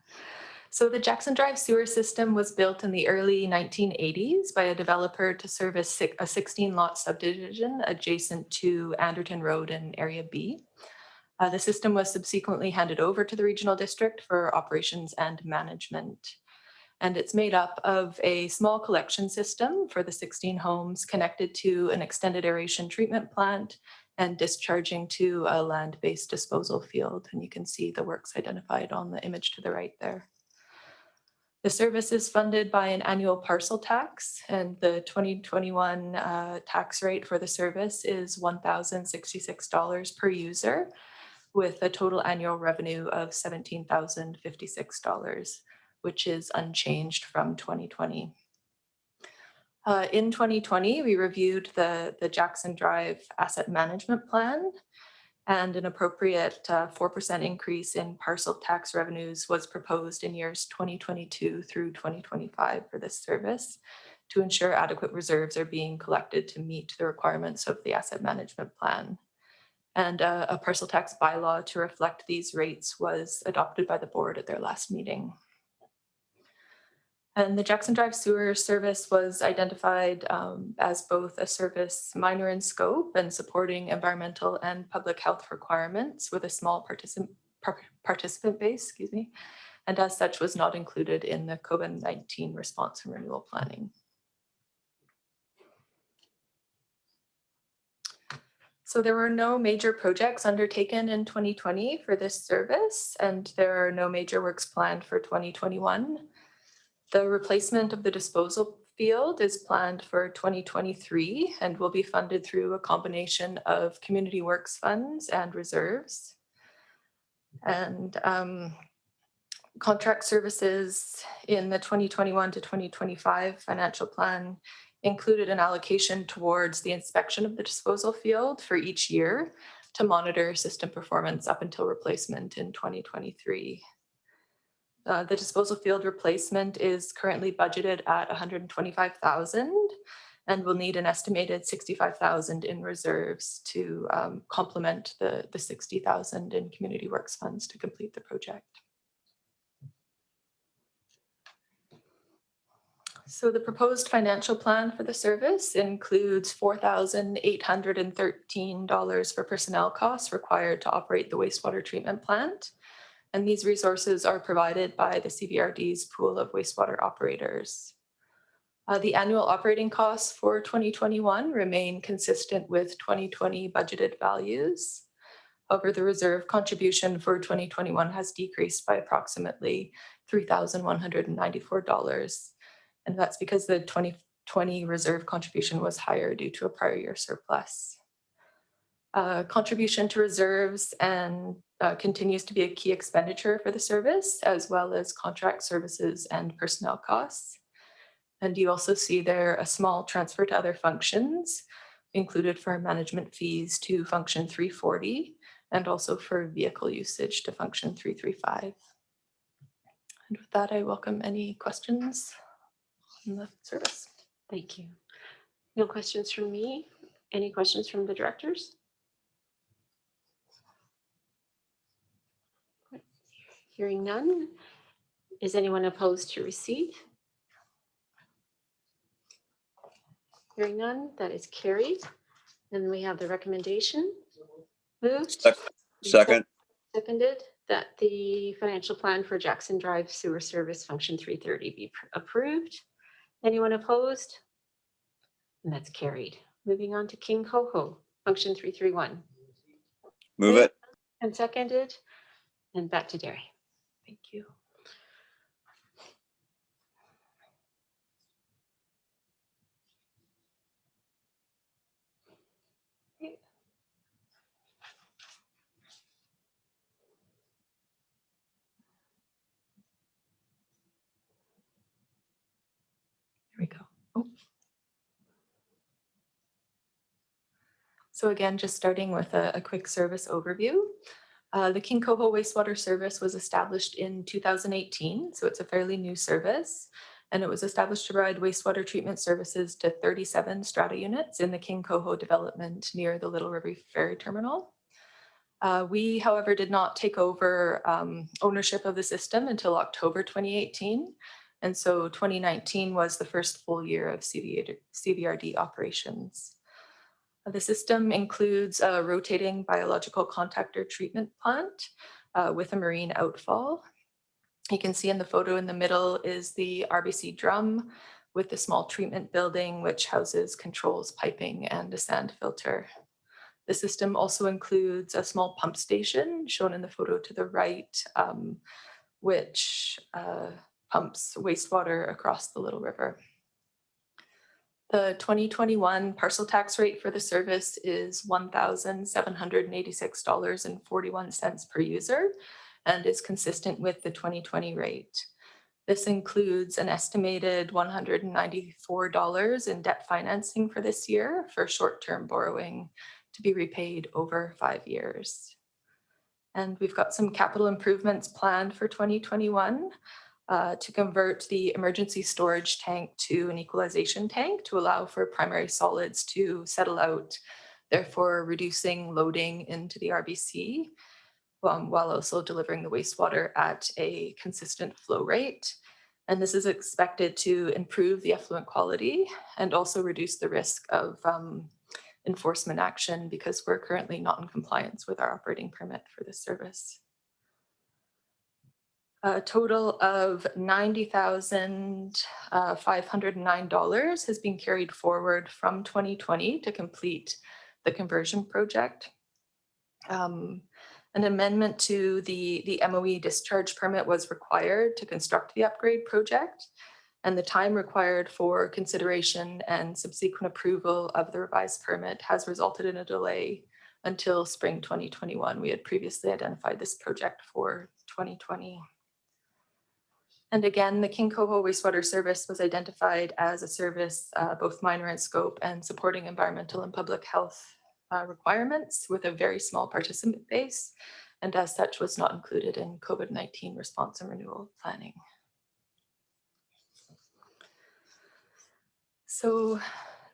So the Jackson Drive sewer system was built in the early 1980s by a developer to service a 16-lot subdivision adjacent to Anderton Road in Area B. The system was subsequently handed over to the regional district for operations and management. And it's made up of a small collection system for the 16 homes connected to an extended aeration treatment plant and discharging to a land-based disposal field. And you can see the works identified on the image to the right there. The service is funded by an annual parcel tax, and the 2021 tax rate for the service is $1,066 per user, with a total annual revenue of $17,056, which is unchanged from 2020. In 2020, we reviewed the Jackson Drive Asset Management Plan, and an appropriate 4% increase in parcel tax revenues was proposed in years 2022 through 2025 for this service to ensure adequate reserves are being collected to meet the requirements of the asset management plan. And a parcel tax bylaw to reflect these rates was adopted by the board at their last meeting. And the Jackson Drive sewer service was identified as both a service minor in scope and supporting environmental and public health requirements with a small participant base, and as such was not included in the COVID-19 response and renewal planning. So there were no major projects undertaken in 2020 for this service, and there are no major works planned for 2021. The replacement of the disposal field is planned for 2023 and will be funded through a combination of community works funds and reserves. And contract services in the 2021 to 2025 financial plan included an allocation towards the inspection of the disposal field for each year to monitor system performance up until replacement in 2023. The disposal field replacement is currently budgeted at $125,000 and will need an estimated $65,000 in reserves to complement the $60,000 in community works funds to complete the project. So the proposed financial plan for the service includes $4,813 for personnel costs required to operate the wastewater treatment plant. And these resources are provided by the CVRD's pool of wastewater operators. The annual operating costs for 2021 remain consistent with 2020 budgeted values. However, the reserve contribution for 2021 has decreased by approximately $3,194. And that's because the 2020 reserve contribution was higher due to a prior year surplus. Contribution to reserves and continues to be a key expenditure for the service, as well as contract services and personnel costs. And you also see there a small transfer to other functions included for management fees to function 340 and also for vehicle usage to function 335. And with that, I welcome any questions on the service. Thank you. No questions from me. Any questions from the directors? Hearing none. Is anyone opposed to receipt? Hearing none, that is carried. And we have the recommendation. Moved. Second. Seconded that the financial plan for Jackson Drive Sewer Service Function 330 be approved. Anyone opposed? And that's carried. Moving on to King Coho, Function 331. Move it. And seconded. And back to Derry. Thank you. Here we go. Oh. So again, just starting with a quick service overview. The King Coho Wastewater Service was established in 2018, so it's a fairly new service. And it was established to provide wastewater treatment services to 37 strata units in the King Coho development near the Little River Ferry Terminal. We, however, did not take over ownership of the system until October 2018. And so 2019 was the first full year of CVRD operations. The system includes a rotating biological contactor treatment plant with a marine outfall. You can see in the photo in the middle is the RBC drum with the small treatment building, which houses controls, piping, and a sand filter. The system also includes a small pump station shown in the photo to the right, which pumps wastewater across the Little River. The 2021 parcel tax rate for the service is $1,786.41 per user and is consistent with the 2020 rate. This includes an estimated $194 in debt financing for this year for short-term borrowing to be repaid over 5 years. And we've got some capital improvements planned for 2021. To convert the emergency storage tank to an equalization tank to allow for primary solids to settle out, therefore reducing loading into the RBC, while also delivering the wastewater at a consistent flow rate. And this is expected to improve the effluent quality and also reduce the risk of enforcement action because we're currently not in compliance with our operating permit for this service. A total of $90,509 has been carried forward from 2020 to complete the conversion project. An amendment to the MOE discharge permit was required to construct the upgrade project, and the time required for consideration and subsequent approval of the revised permit has resulted in a delay until spring 2021. We had previously identified this project for 2020. And again, the King Coho Wastewater Service was identified as a service both minor in scope and supporting environmental and public health requirements with a very small participant base, and as such was not included in COVID-19 response and renewal planning. So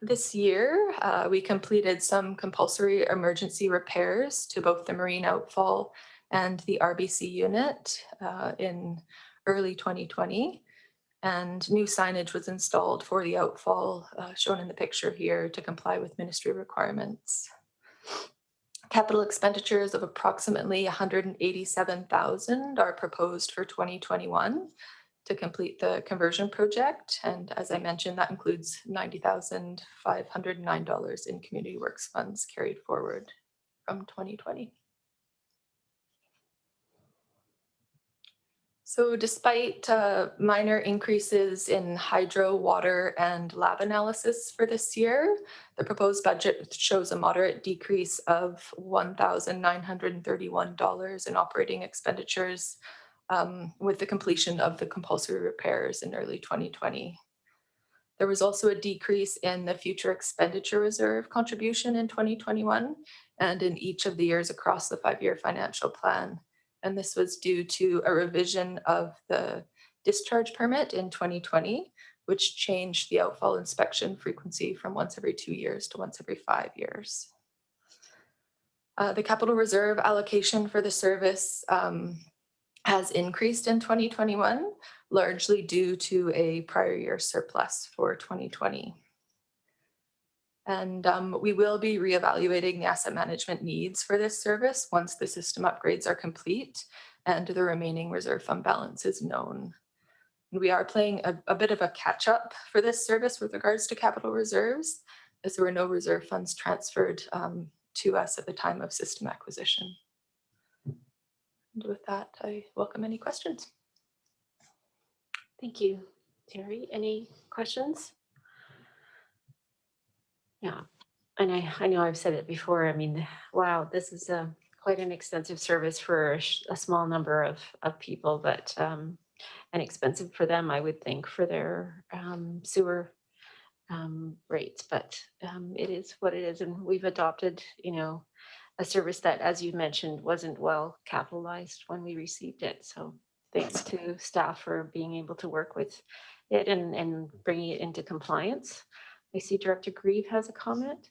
this year, we completed some compulsory emergency repairs to both the marine outfall and the RBC unit in early 2020, and new signage was installed for the outfall shown in the picture here to comply with ministry requirements. Capital expenditures of approximately $187,000 are proposed for 2021 to complete the conversion project. And as I mentioned, that includes $90,509 in community works funds carried forward from 2020. So despite minor increases in hydro, water, and lab analysis for this year, the proposed budget shows a moderate decrease of $1,931 in operating expenditures with the completion of the compulsory repairs in early 2020. There was also a decrease in the future expenditure reserve contribution in 2021 and in each of the years across the 5-year financial plan. And this was due to a revision of the discharge permit in 2020, which changed the outfall inspection frequency from once every 2 years to once every 5 years. The capital reserve allocation for the service has increased in 2021, largely due to a prior year surplus for 2020. And we will be reevaluating the asset management needs for this service once the system upgrades are complete and the remaining reserve fund balance is known. We are playing a bit of a catch up for this service with regards to capital reserves, as there were no reserve funds transferred to us at the time of system acquisition. And with that, I welcome any questions. Thank you, Terry. Any questions? Yeah, and I know I've said it before. I mean, wow, this is quite an extensive service for a small number of people, but and expensive for them, I would think, for their sewer rates. But it is what it is, and we've adopted, a service that, as you mentioned, wasn't well capitalized when we received it. So thanks to staff for being able to work with it and bringing it into compliance. I see Director Grieve has a comment.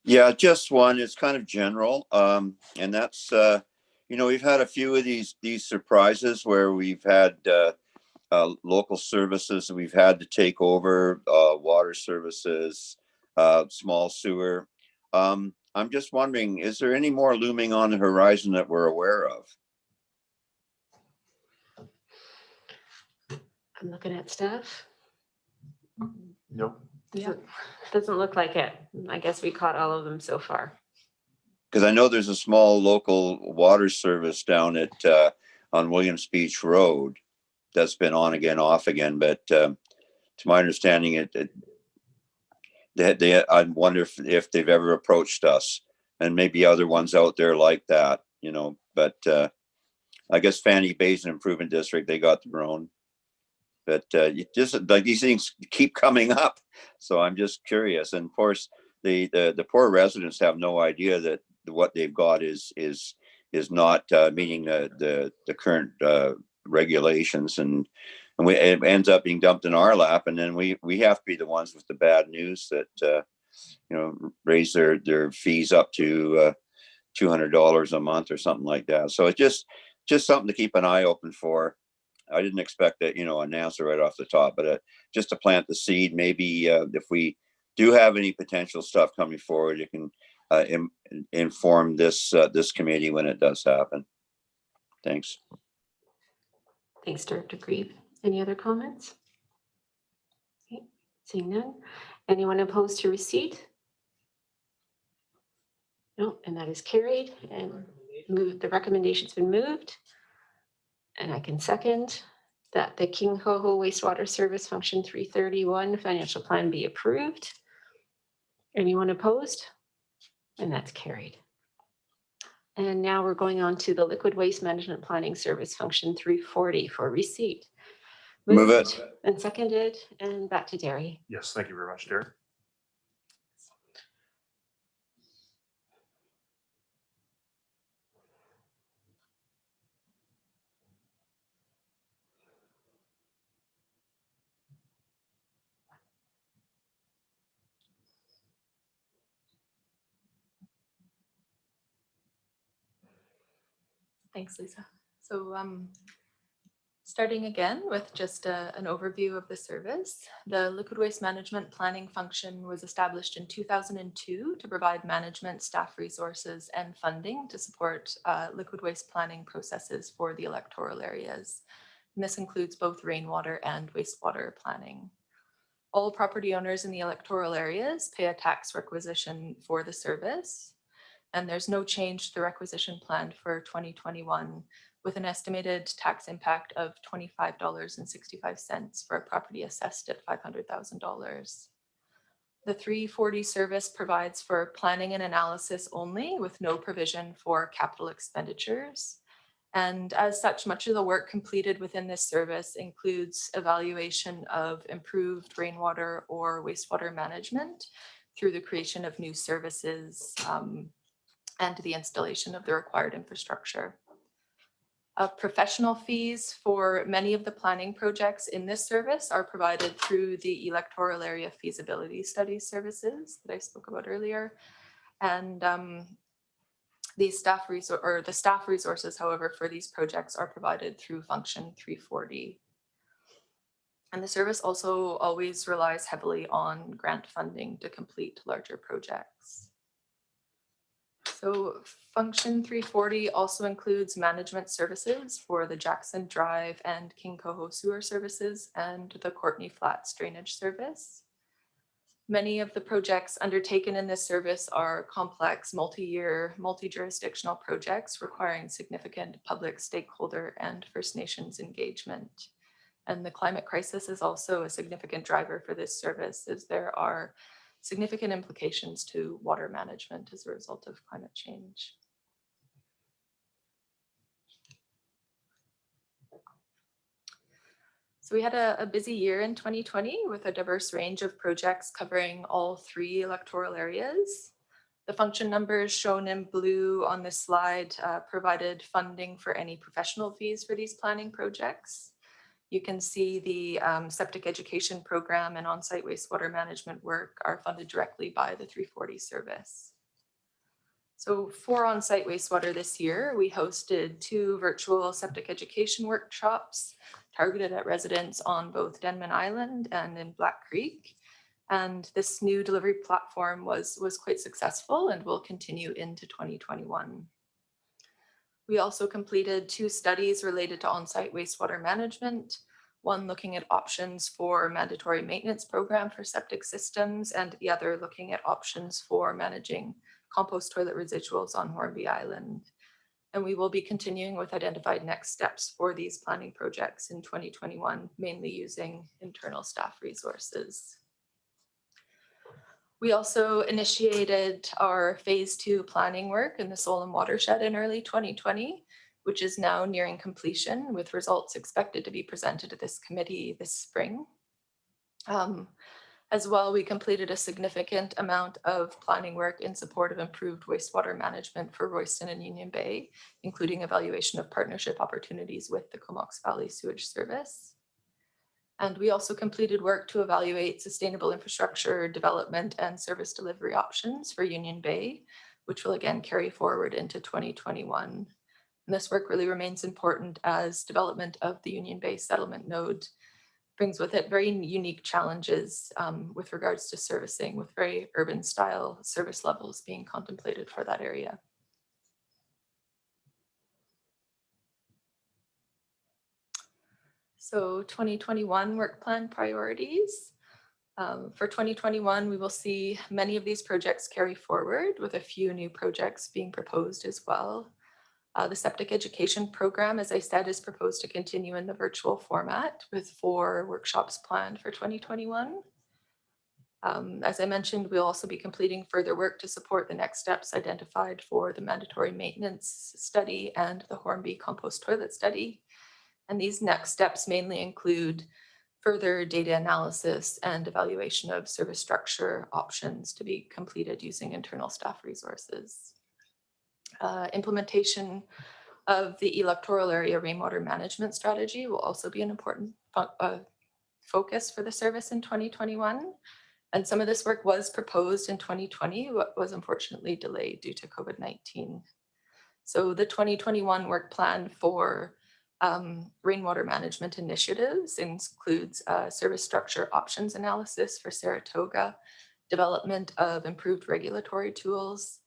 Yeah, just one. It's kind of general, and that's we've had a few of these surprises where we've had local services we've had to take over, water services, small sewer. I'm just wondering, is there any more looming on the horizon that we're aware of? I'm looking at staff. Nope. Doesn't look like it. I guess we caught all of them so far. Because I know there's a small local water service down at on Williams Beach Road that's been on again, off again. But to my understanding, I wonder if they've ever approached us, and maybe other ones out there like that, But I guess Fanny Basin Improvement District, they got their own. But just like these things keep coming up, so I'm just curious. And of course, the poor residents have no idea that what they've got is not meeting the current regulations, and it ends up being dumped in our lap, and then we have to be the ones with the bad news that raise their fees up to $200 a month or something like that. So it's just something to keep an eye open for. I didn't expect that, an answer right off the top, but just to plant the seed. Maybe if we do have any potential stuff coming forward, you can inform this committee when it does happen. Thanks. Thanks, Director Grieve. Any other comments? Okay, seeing none. Anyone opposed to receipt? No, and that is carried, and the recommendation's been moved. And I can second that the King Coho Wastewater Service Function 331 financial plan be approved. Anyone opposed? And that's carried. And now we're going on to the Liquid Waste Management Planning Service Function 340 for receipt. Move it. And seconded, and back to Derry. Yes, thank you very much, Derek. Thanks, Lisa. So starting again with just an overview of the service, the Liquid Waste Management Planning function was established in 2002 to provide management, staff resources, and funding to support liquid waste planning processes for the electoral areas. And this includes both rainwater and wastewater planning. All property owners in the electoral areas pay a tax requisition for the service. and there's no change to the requisition plan for 2021 with an estimated tax impact of $25.65 for a property assessed at $500,000. The 340 service provides for planning and analysis only with no provision for capital expenditures. And as such, much of the work completed within this service includes evaluation of improved rainwater or wastewater management through the creation of new services and the installation of the required infrastructure. Professional fees for many of the planning projects in this service are provided through the electoral area feasibility study services that I spoke about earlier. And the staff resources, however, for these projects are provided through function 340. And the service also always relies heavily on grant funding to complete larger projects. So function 340 also includes management services for the Jackson Drive and King Coho sewer services and the Courtney Flats drainage service. Many of the projects undertaken in this service are complex, multi-year, multi-jurisdictional projects requiring significant public stakeholder and First Nations engagement. And the climate crisis is also a significant driver for this service, as there are significant implications to water management as a result of climate change. So we had a busy year in 2020 with a diverse range of projects covering all 3 electoral areas. The function numbers shown in blue on this slide provided funding for any professional fees for these planning projects. You can see the septic education program and on-site wastewater management work are funded directly by the 340 service. So for on-site wastewater this year, we hosted 2 virtual septic education workshops targeted at residents on both Denman Island and in Black Creek. And this new delivery platform was quite successful and will continue into 2021. We also completed 2 studies related to on-site wastewater management, one looking at options for mandatory maintenance program for septic systems, and the other looking at options for managing compost toilet residuals on Hornby Island. And we will be continuing with identified next steps for these planning projects in 2021, mainly using internal staff resources. We also initiated our phase 2 planning work in the Solon watershed in early 2020, which is now nearing completion with results expected to be presented to this committee this spring. As well, we completed a significant amount of planning work in support of improved wastewater management for Royston and Union Bay, including evaluation of partnership opportunities with the Comox Valley Sewage Service. And we also completed work to evaluate sustainable infrastructure development and service delivery options for Union Bay, which will again carry forward into 2021. And this work really remains important as development of the Union Bay settlement node brings with it very unique challenges with regards to servicing, with very urban style service levels being contemplated for that area. So 2021 work plan priorities. For 2021, we will see many of these projects carry forward with a few new projects being proposed as well. The septic education program, as I said, is proposed to continue in the virtual format with 4 workshops planned for 2021. As I mentioned, we'll also be completing further work to support the next steps identified for the mandatory maintenance study and the Hornby compost toilet study. And these next steps mainly include further data analysis and evaluation of service structure options to be completed using internal staff resources. Implementation of the electoral area rainwater management strategy will also be an important focus for the service in 2021. And some of this work was proposed in 2020, but was unfortunately delayed due to COVID-19. So the 2021 work plan for rainwater management initiatives includes service structure options analysis for Saratoga, development of improved regulatory tools,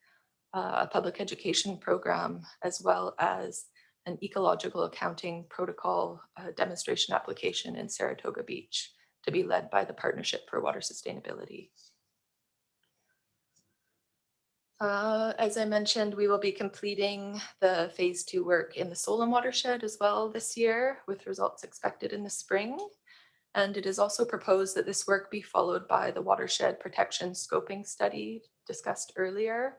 a public education program, as well as an ecological accounting protocol demonstration application in Saratoga Beach to be led by the Partnership for Water Sustainability. As I mentioned, we will be completing the phase 2 work in the Solon watershed as well this year, with results expected in the spring. And it is also proposed that this work be followed by the watershed protection scoping study discussed earlier.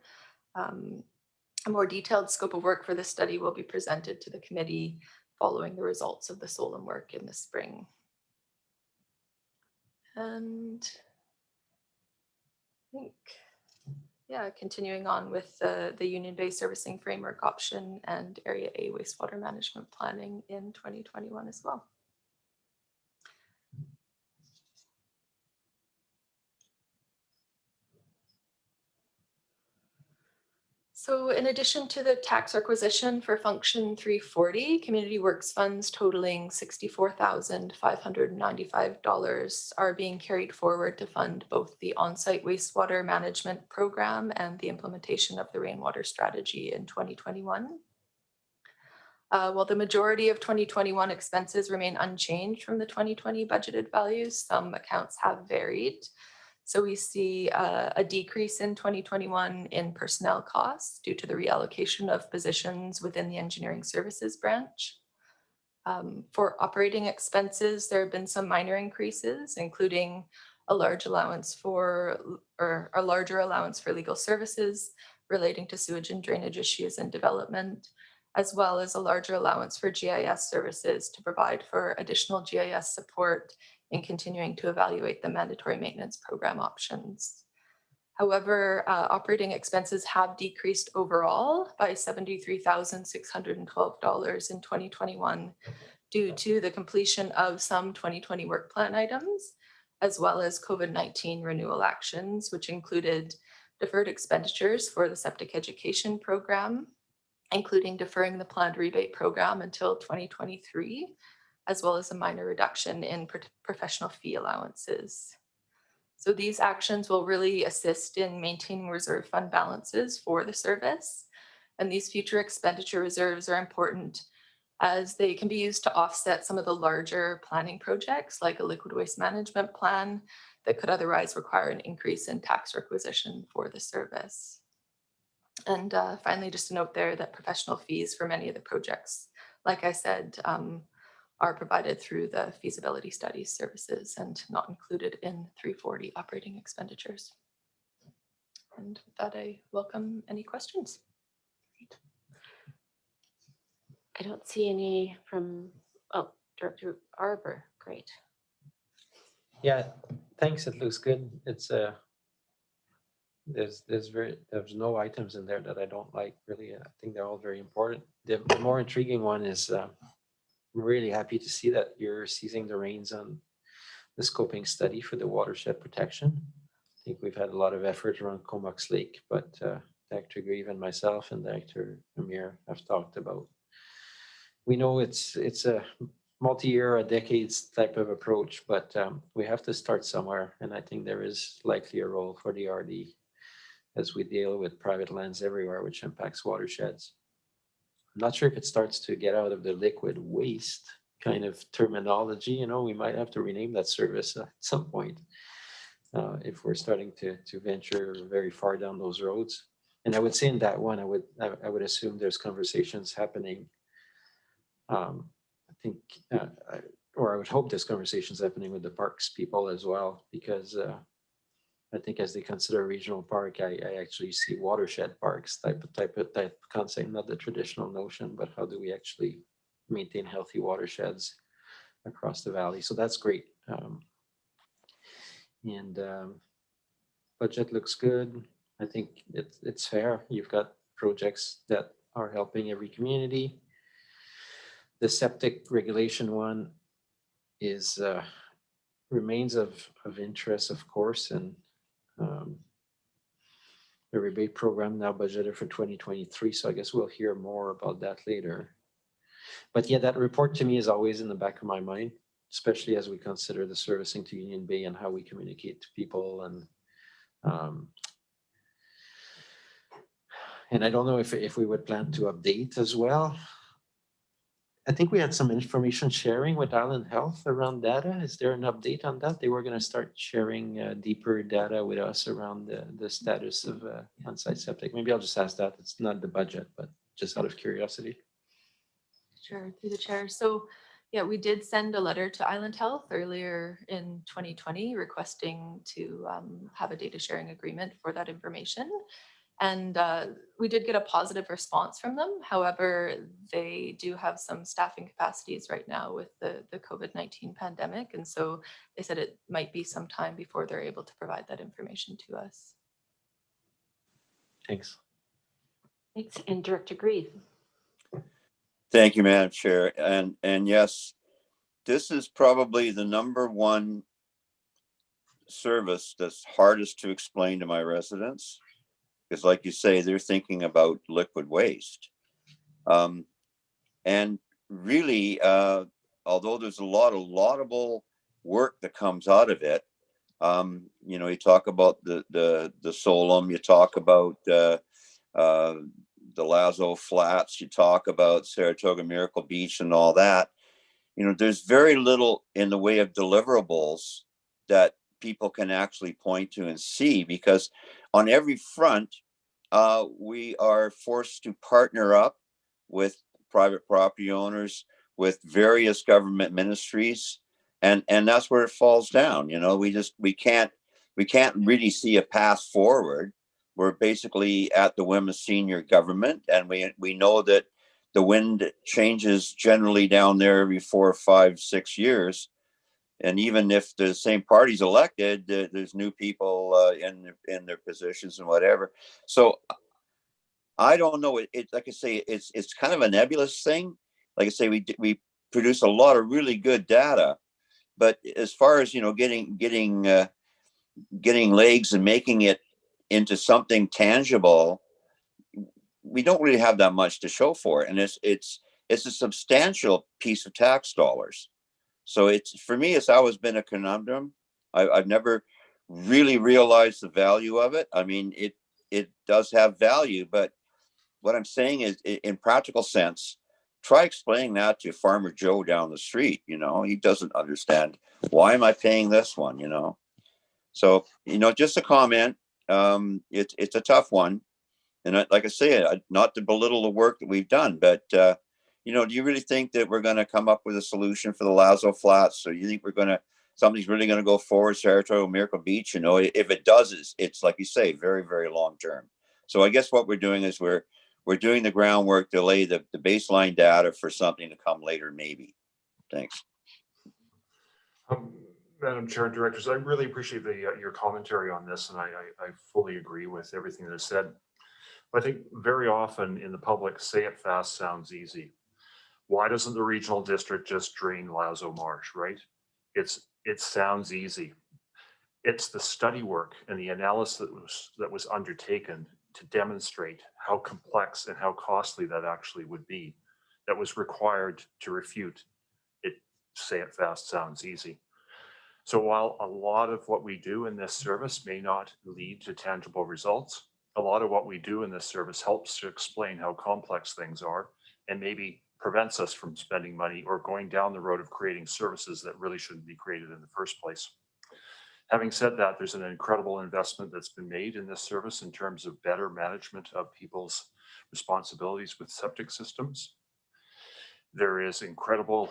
A more detailed scope of work for this study will be presented to the committee following the results of the Solon work in the spring. And I think, yeah, continuing on with the Union Bay Servicing Framework option and Area A wastewater management planning in 2021 as well. So in addition to the tax requisition for function 340, community works funds totaling $64,595 are being carried forward to fund both the on-site wastewater management program and the implementation of the rainwater strategy in 2021. While the majority of 2021 expenses remain unchanged from the 2020 budgeted values, some accounts have varied. So we see a decrease in 2021 in personnel costs due to the reallocation of positions within the engineering services branch. For operating expenses, there have been some minor increases, including a larger allowance for legal services relating to sewage and drainage issues and development, as well as a larger allowance for GIS services to provide for additional GIS support in continuing to evaluate the mandatory maintenance program options. However, operating expenses have decreased overall by $73,612 in 2021 due to the completion of some 2020 work plan items, as well as COVID-19 renewal actions, which included deferred expenditures for the septic education program, including deferring the planned rebate program until 2023, as well as a minor reduction in professional fee allowances. So these actions will really assist in maintaining reserve fund balances for the service. And these future expenditure reserves are important as they can be used to offset some of the larger planning projects like a liquid waste management plan that could otherwise require an increase in tax requisition for the service. And finally, just a note there that professional fees for many of the projects, like I said, are provided through the feasibility studies services and not included in 340 operating expenditures. And with that, I welcome any questions. I don't see any from, oh, Director Arbor, great. Yeah, thanks. It looks good. It's there's no items in there that I don't like really. I think they're all very important. The more intriguing one is I'm really happy to see that you're seizing the reins on the scoping study for the watershed protection. I think we've had a lot of effort around Comox Lake, but Dr. Grieve and myself and Dr. Amir have talked about. We know it's a multi-year, a decades type of approach, but we have to start somewhere. And I think there is likely a role for the RD as we deal with private lands everywhere, which impacts watersheds. I'm not sure if it starts to get out of the liquid waste kind of terminology. You know, we might have to rename that service at some point if we're starting to venture very far down those roads. And I would say in that one, I would assume there's conversations happening. I think, or I would hope there's conversations happening with the parks people as well, because I think as they consider a regional park, I actually see watershed parks type of concept, not the traditional notion, but how do we actually maintain healthy watersheds across the valley? So that's great. Budget looks good. I think it's fair. You've got projects that are helping every community. The septic regulation one is remains of interest, of course, and the rebate program now budgeted for 2023. So I guess we'll hear more about that later. But yeah, that report to me is always in the back of my mind, especially as we consider the servicing to Union Bay and how we communicate to people. And I don't know if we would plan to update as well I think we had some information sharing with Island Health around data. Is there an update on that? They were going to start sharing deeper data with us around the status of on-site septic. Maybe I'll just ask that. It's not the budget, but just out of curiosity. Sure, through the chair. So yeah, we did send a letter to Island Health earlier in 2020 requesting to have a data sharing agreement for that information. And we did get a positive response from them. However, they do have some staffing capacities right now with the COVID-19 pandemic. And so they said it might be some time before they're able to provide that information to us. Thanks. Thanks. And Director Grieve. Thank you, Madam Chair. And yes, this is probably the #1 service that's hardest to explain to my residents. Because like you say, they're thinking about liquid waste. And really, although there's a lot of laudable work that comes out of it, you know, you talk about the Solom, you talk about the Lazo Flats, you talk about Saratoga Miracle Beach and all that. You know, there's very little in the way of deliverables that people can actually point to and see, because on every front, we are forced to partner up with private property owners, with various government ministries, and that's where it falls down. You know, we can't really see a path forward. We're basically at the whim of senior government, and we know that the wind changes generally down there every 4, 5, 6 years. And even if the same party's elected, there's new people in their positions and whatever. So I don't know. It like I say, it's kind of a nebulous thing. Like I say, we produce a lot of really good data, but as far as, you know, getting legs and making it into something tangible, we don't really have that much to show for it. And it's a substantial piece of tax dollars. So it's, for me, it's always been a conundrum. I've never really realized the value of it. I mean, it does have value, but what I'm saying is, in practical sense, try explaining that to Farmer Joe down the street. You know, he doesn't understand. Why am I paying this one? You know, so, you know, just a comment. It's a tough one, and like I say, not to belittle the work that we've done, but you know, do you really think that we're going to come up with a solution for the Lazo Flats? So you think something's really going to go forward, Saratoga Miracle Beach? You know, if it does, it's like you say, very, very long term. So I guess what we're doing is we're doing the groundwork to lay the baseline data for something to come later, maybe. Thanks. Madam Chair and Directors, I really appreciate your commentary on this, and I fully agree with everything that is said. I think very often in the public, say it fast sounds easy. Why doesn't the regional district just drain Lazo Marsh, right? It sounds easy. It's the study work and the analysis that was undertaken to demonstrate how complex and how costly that actually would be, that was required to refute it. Say it fast sounds easy. So while a lot of what we do in this service may not lead to tangible results, a lot of what we do in this service helps to explain how complex things are, and maybe prevents us from spending money or going down the road of creating services that really shouldn't be created in the first place. Having said that, there's an incredible investment that's been made in this service in terms of better management of people's responsibilities with septic systems. There is incredible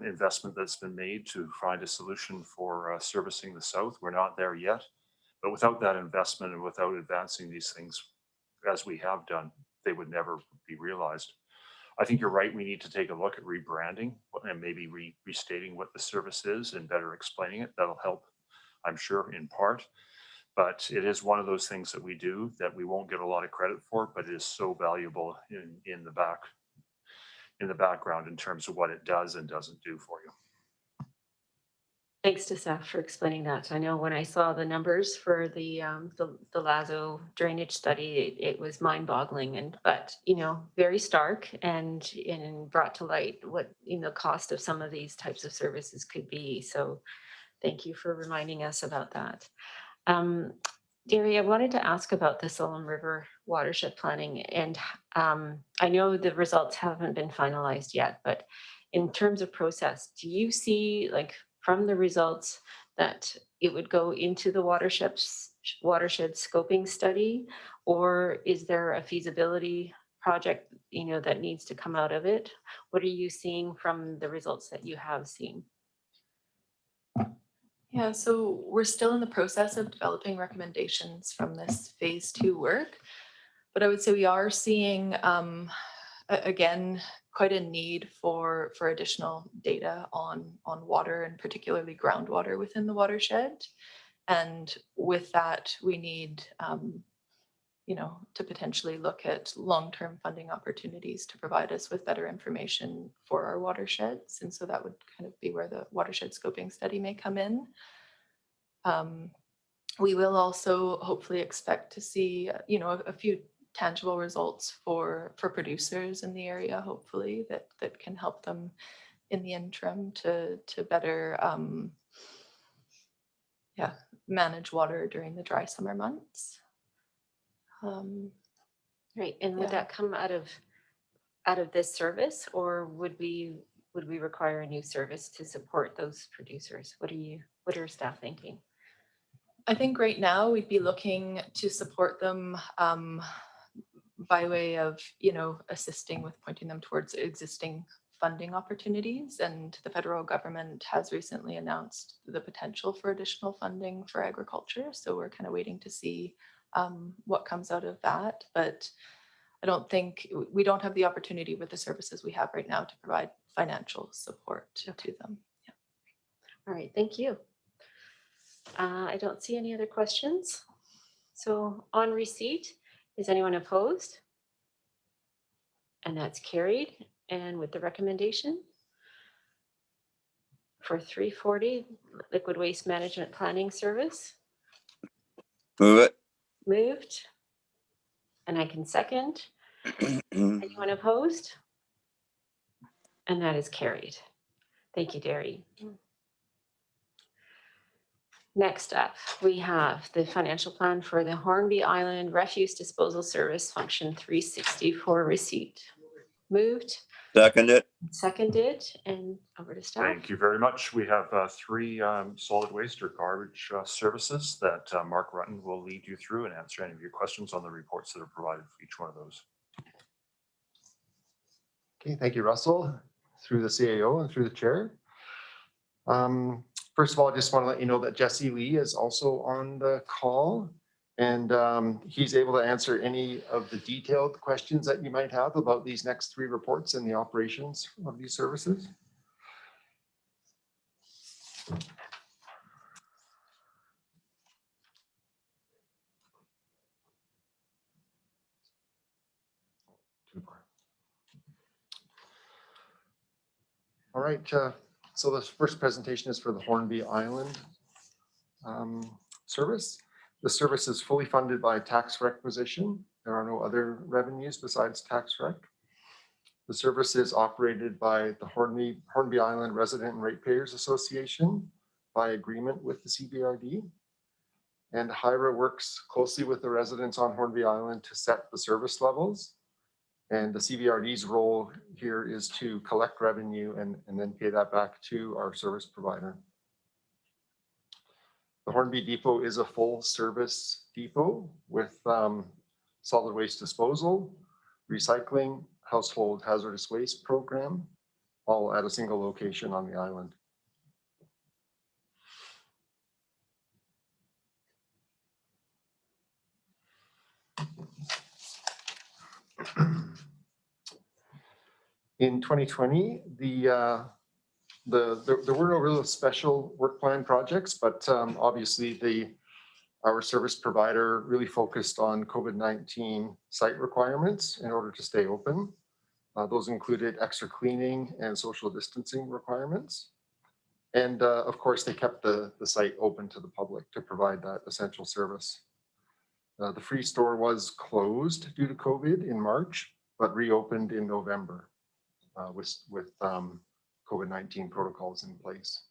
investment that's been made to find a solution for servicing the South. We're not there yet, but without that investment and without advancing these things as we have done, they would never be realized. I think you're right. We need to take a look at rebranding and maybe restating what the service is and better explaining it. That'll help, I'm sure, in part. But it is one of those things that we do that we won't get a lot of credit for, but it is so valuable in the background in terms of what it does and doesn't do for you. Thanks to Seth for explaining that. I know when I saw the numbers for the Lazo drainage study, it was mind-boggling, but you know, very stark and brought to light what, you know, cost of some of these types of services could be. So thank you for reminding us about that. Derry, I wanted to ask about the Solom River watershed planning, and I know the results haven't been finalized yet, but in terms of process, do you see, like, from the results that it would go into the watershed scoping study, or is there a feasibility project, you know, that needs to come out of it? What are you seeing from the results that you have seen? Yeah, so we're still in the process of developing recommendations from this phase 2 work, but I would say we are seeing, again, quite a need for additional data on water and particularly groundwater within the watershed. And with that, we need, you know, to potentially look at long-term funding opportunities to provide us with better information for our watersheds. And so that would kind of be where the watershed scoping study may come in. We will also hopefully expect to see, you know, a few tangible results for producers in the area, hopefully, that can help them in the interim to better manage water during the dry summer months. Right, and would Yeah. that come out of this service, or would we require a new service to support those producers? What are staff thinking? I think right now we'd be looking to support them by way of, you know, assisting with pointing them towards existing funding opportunities. And the federal government has recently announced the potential for additional funding for agriculture. So we're kind of waiting to see what comes out of that. But I don't think we don't have the opportunity with the services we have right now to provide financial support to them. Yeah. All right, thank you. I don't see any other questions. So on receipt, is anyone opposed? And that's carried. And with the recommendation for 340 liquid waste management planning service. Move it. Moved. And I can second. Anyone opposed? And that is carried. Thank you, Derry. Next up, we have the financial plan for the Hornby Island Refuse Disposal Service Function 360 for receipt. Moved. Seconded. Seconded, and over to staff. Thank you very much. We have 3 solid waste or garbage services that Mark Rutten will lead you through and answer any of your questions on the reports that are provided for each one of those. Okay, thank you, Russell, through the CAO and through the chair. First of all, I just want to let you know that Jesse Lee is also on the call, and he's able to answer any of the detailed questions that you might have about these next 3 reports and the operations of these services. All right, so the first presentation is for the Hornby Island service. The service is fully funded by tax requisition. There are no other revenues besides tax rec. The service is operated by the Hornby Island Resident and Ratepayers Association by agreement with the CBRD. And HIRA works closely with the residents on Hornby Island to set the service levels. And the CBRD's role here is to collect revenue and then pay that back to our service provider. The Hornby Depot is a full service depot with solid waste disposal, recycling, household hazardous waste program, all at a single location on the island. In 2020, there were no real special work plan projects, but obviously our service provider really focused on COVID-19 site requirements in order to stay open. Those included extra cleaning and social distancing requirements. And of course, they kept the site open to the public to provide that essential service. The free store was closed due to COVID in March, but reopened in November with COVID-19 protocols in place.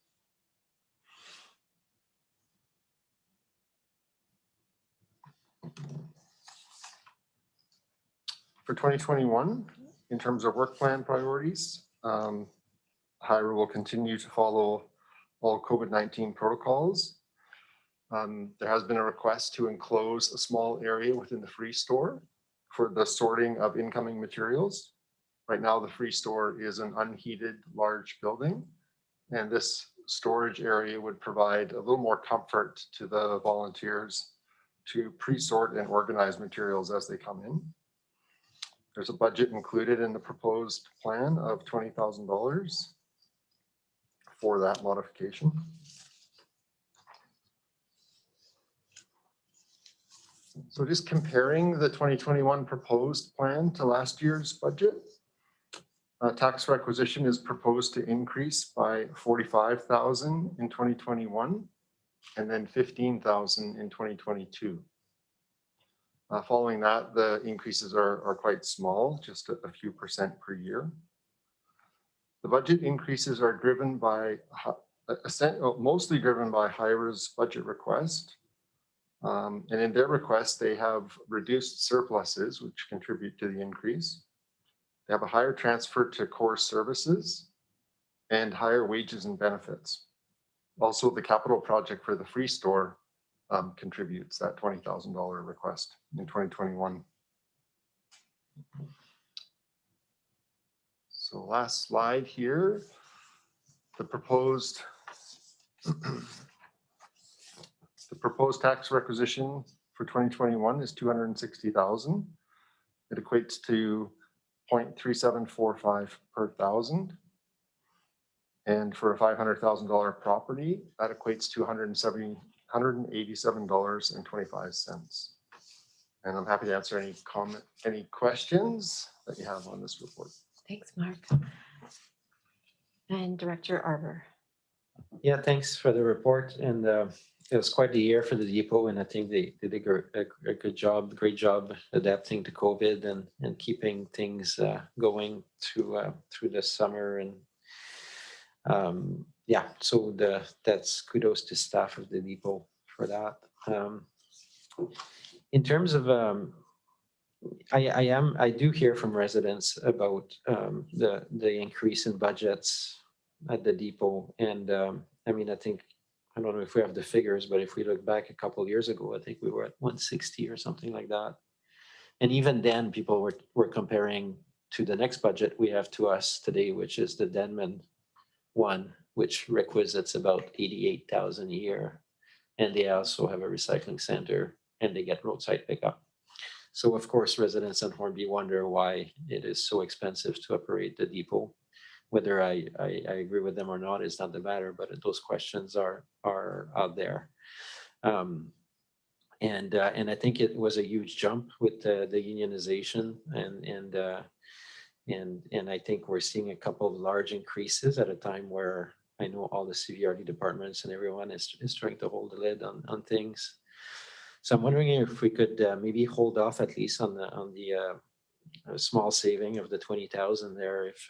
For 2021, in terms of work plan priorities, HIRA will continue to follow all COVID-19 protocols. There has been a request to enclose a small area within the free store for the sorting of incoming materials. Right now, the free store is an unheated large building, and this storage area would provide a little more comfort to the volunteers to pre-sort and organize materials as they come in. There's a budget included in the proposed plan of $20,000 for that modification. So just comparing the 2021 proposed plan to last year's budget, tax requisition is proposed to increase by 45,000 in 2021 and then 15,000 in 2022. Following that, the increases are quite small, just a few percent per year. The budget increases are driven by, mostly driven by HIRA's budget request. And in their request, they have reduced surpluses, which contribute to the increase. They have a higher transfer to core services and higher wages and benefits. Also, the capital project for the free store contributes that $20,000 request in 2021. So last slide here, the proposed tax requisition for 2021 is $260,000. It equates to 0.3745 per thousand. And for a $500,000 property, that equates to $187.25. And I'm happy to answer any questions that you have on this report. Thanks, Mark. And Director Arbor. Yeah, thanks for the report. And it was quite a year for the depot, and I think they did a great job adapting to COVID and keeping things going through the summer. And yeah, so that's kudos to staff of the depot for that. In terms of I do hear from residents about the increase in budgets at the depot, and I mean, I don't know if we have the figures, but if we look back a couple of years ago, I think we were at 160 or something like that. And even then, people were comparing to the next budget we have to us today, which is the Denman one, which requisites about 88,000 a year, and they also have a recycling center and they get roadside pickup. So of course, residents in Hornby wonder why it is so expensive to operate the depot. Whether I agree with them or not is not the matter, but those questions are out there. And I think it was a huge jump with the unionization, and I think we're seeing a couple of large increases at a time where I know all the CVRD departments and everyone is trying to hold the lid on things. So I'm wondering if we could maybe hold off at least on the small saving of the 20,000 there. If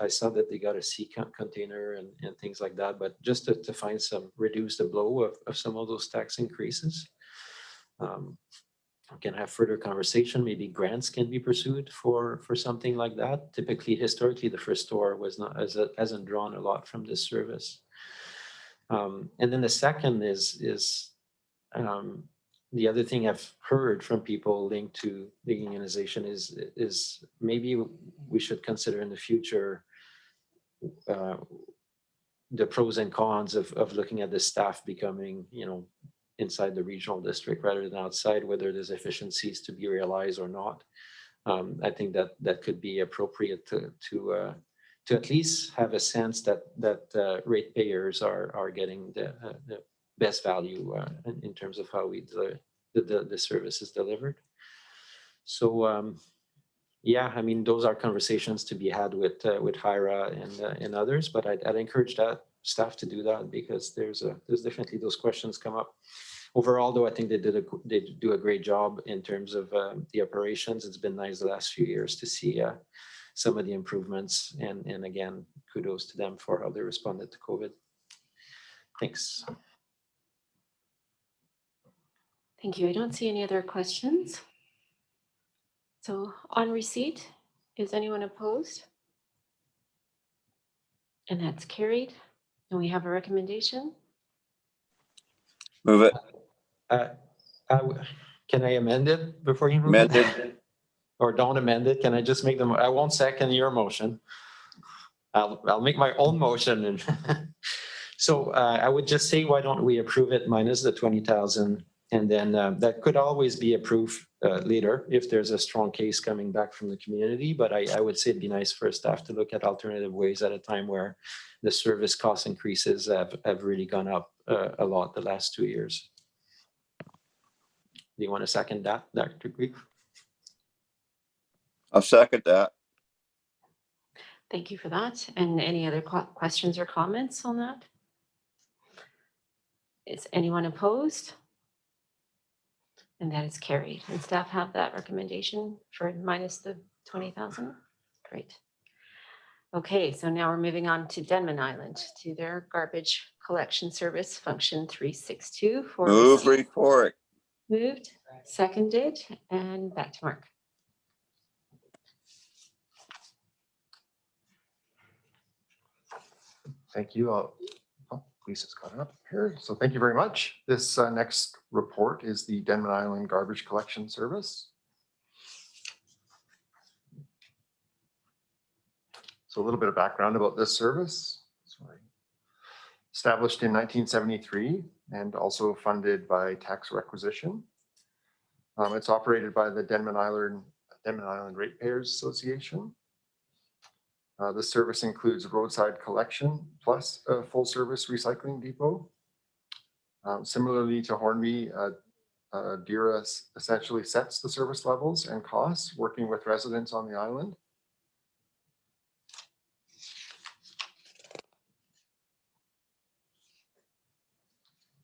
I saw that they got a sea container and things like that, but just to find reduce the blow of some of those tax increases. We can have further conversation. Maybe grants can be pursued for something like that. Typically, historically, the first store hasn't drawn a lot from this service. And then the second is the other thing I've heard from people linked to the unionization is maybe we should consider in the future the pros and cons of looking at the staff becoming, inside the regional district rather than outside, whether there's efficiencies to be realized or not. I think that could be appropriate to at least have a sense that ratepayers are getting the best value in terms of how the service is delivered. So yeah, I mean, those are conversations to be had with HIRA and others, but I'd encourage that staff to do that, because there's definitely those questions come up. Overall, though, I think they do a great job in terms of the operations. It's been nice the last few years to see some of the improvements, and again, kudos to them for how they responded to COVID. Thanks. Thank you. I don't see any other questions. So on receipt, is anyone opposed? And that's carried. And we have a recommendation. Move it. Uh, Can I amend it before you move it? Amended. Or don't amend it? Can I just make them, I won't second your motion. I'll make my own motion and so I would just say, why don't we approve it minus the 20,000? And then that could always be approved later if there's a strong case coming back from the community. But I would say it'd be nice for staff to look at alternative ways at a time where the service cost increases have really gone up a lot the last 2 years. Do you want to second that, Dr. Greek? I'll second that. Thank you for that. And any other questions or comments on that? Is anyone opposed? And that is carried. And staff have that recommendation for minus the 20,000. Great. Okay, so now we're moving on to Denman Island to their garbage collection service function 362 for Move receipt. report. Moved, seconded, and back to Mark. Thank you. Lisa's got it up here. So thank you very much. This next report is the Denman Island Garbage Collection Service. So a little bit of background about this service. Sorry. Established in 1973 and also funded by tax requisition. It's operated by the Denman Island Ratepayers Association. This service includes roadside collection plus a full service recycling depot. Similarly to Hornby, DERA essentially sets the service levels and costs, working with residents on the island.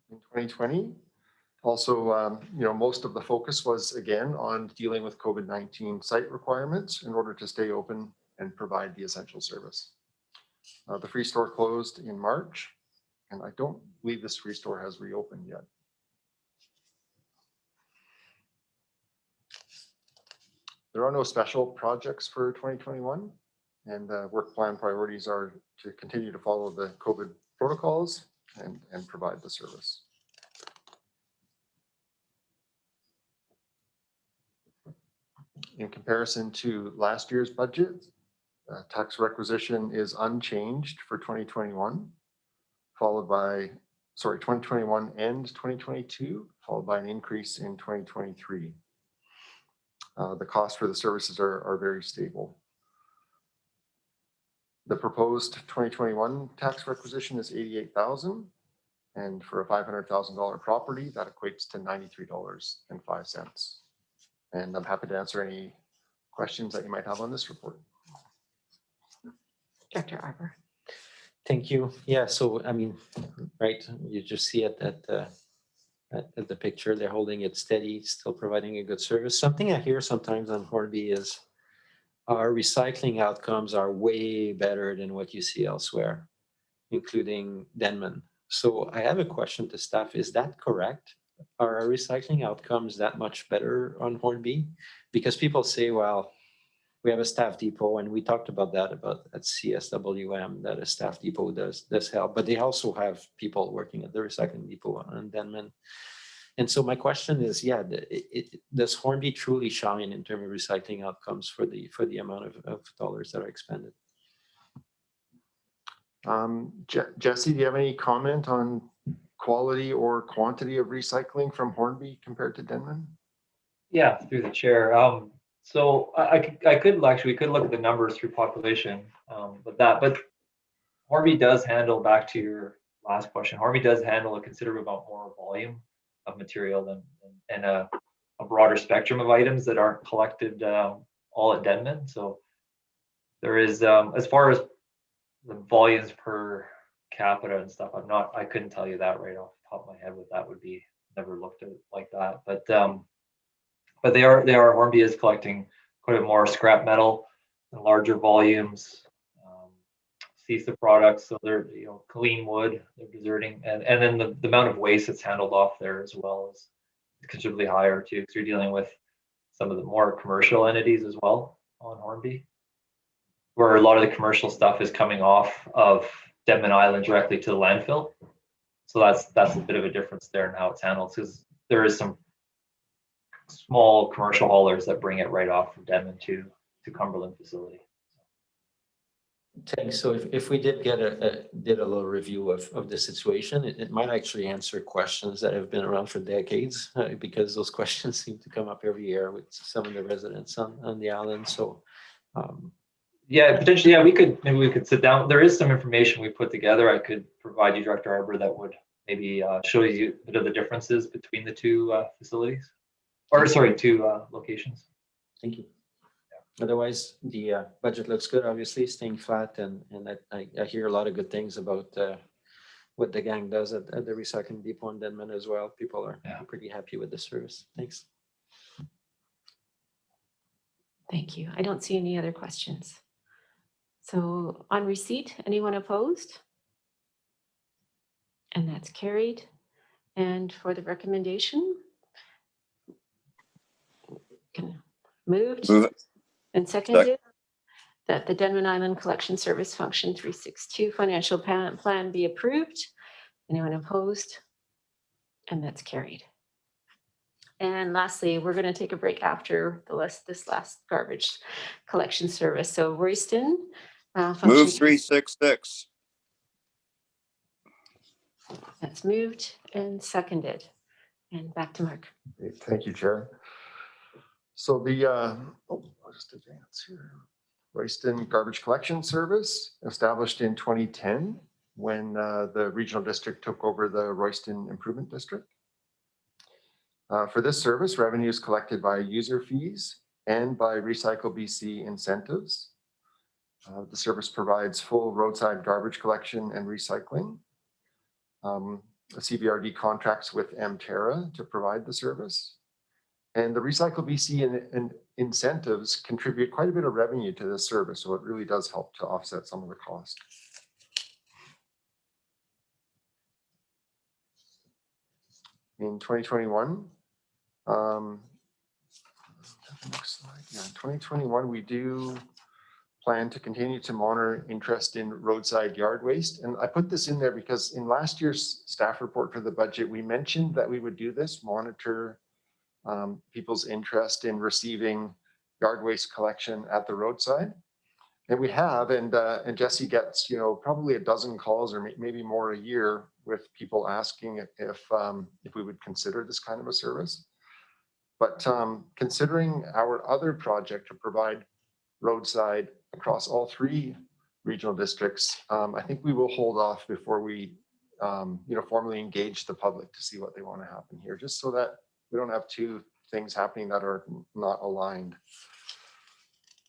In 2020, also, most of the focus was again on dealing with COVID-19 site requirements in order to stay open and provide the essential service. The free store closed in March, and I don't believe this free store has reopened yet. There are no special projects for 2021, and work plan priorities are to continue to follow the COVID protocols and provide the service. In comparison to last year's budget, tax requisition is unchanged for 2021, followed by, 2021 and 2022, followed by an increase in 2023. The costs for the services are very stable. The proposed 2021 tax requisition is $88,000, and for a $500,000 property, that equates to $93.05. And I'm happy to answer any questions that you might have on this report. Dr. Arbor. Thank you. Yeah, so I mean, right, you just see it at the picture, they're holding it steady, still providing a good service. Something I hear sometimes on Hornby is our recycling outcomes are way better than what you see elsewhere, including Denman. So I have a question to staff. Is that correct? Are our recycling outcomes that much better on Hornby? Because people say, well, we have a staff depot, and we talked about that at CSWM, that a staff depot does help, but they also have people working at the recycling depot on Denman. And so my question is, yeah, does Hornby truly shine in terms of recycling outcomes for the amount of dollars that are expended? Jesse, do you have any comment on quality or quantity of recycling from Hornby compared to Denman? Yeah, through the chair. So I could actually, we could look at the numbers through population, but Hornby does handle, back to your last question, Hornby does handle a considerable amount more volume of material and a broader spectrum of items that aren't collected all at Denman. So there is, as far as the volumes per capita and stuff, I couldn't tell you that right off the top of my head what that would be. Never looked at it like that, but they are Hornby is collecting quite a bit more scrap metal in larger volumes, CISA products, so they're clean wood, they're deserting, and then the amount of waste that's handled off there as well considerably higher too, because you're dealing with some of the more commercial entities as well on Hornby, where a lot of the commercial stuff is coming off of Denman Island directly to the landfill. So that's a bit of a difference there in how it's handled, because there is some small commercial haulers that bring it right off from Denman to Cumberland facility. Thanks. So if we did get did a little review of the situation, it might actually answer questions that have been around for decades, because those questions seem to come up every year with some of the residents on the island. So yeah, potentially, yeah, maybe we could sit down. There is some information we put together. I could provide you, Director Arbor, that would maybe show you a bit of the differences between the two facilities, or sorry, two locations. Thank you. Otherwise, the budget looks good, obviously staying flat, and I hear a lot of good things about what the gang does at the recycling depot in Denman as well. People are pretty happy with the service. Thanks. Thank you. I don't see any other questions. So on receipt, anyone opposed? And that's carried. And for the recommendation, moved Move it. and seconded that the Denman Island Collection Service Function 362 financial plan be approved. Anyone opposed? And that's carried. And lastly, we're going to take a break after this last garbage collection service. So Royston. Move 366. That's moved and seconded. And back to Mark. Great. Thank you, Chair. So the, I'll just advance here. Royston Garbage Collection Service, established in 2010 when the regional district took over the Royston Improvement District. For this service, revenue is collected by user fees and by Recycle BC incentives. The service provides full roadside garbage collection and recycling. The CBRD contracts with Amterra to provide the service. And the Recycle BC and incentives contribute quite a bit of revenue to this service, so it really does help to offset some of the cost. In 2021, next slide. Yeah, in 2021, we do plan to continue to monitor interest in roadside yard waste. And I put this in there because in last year's staff report for the budget, we mentioned that we would do this, monitor people's interest in receiving yard waste collection at the roadside. And we have, and Jesse gets, probably a dozen calls or maybe more a year with people asking if we would consider this kind of a service. But considering our other project to provide roadside across all three regional districts, I think we will hold off before we, formally engage the public to see what they want to happen here, just so that we don't have two things happening that are not aligned.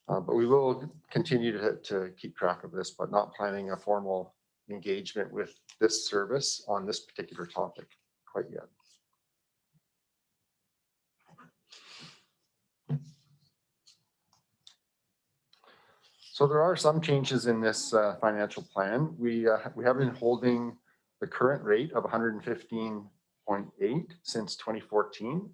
But we will continue to keep track of this, but not planning a formal engagement with this service on this particular topic quite yet. So there are some changes in this financial plan. We have been holding the current rate of 115.8 since 2014,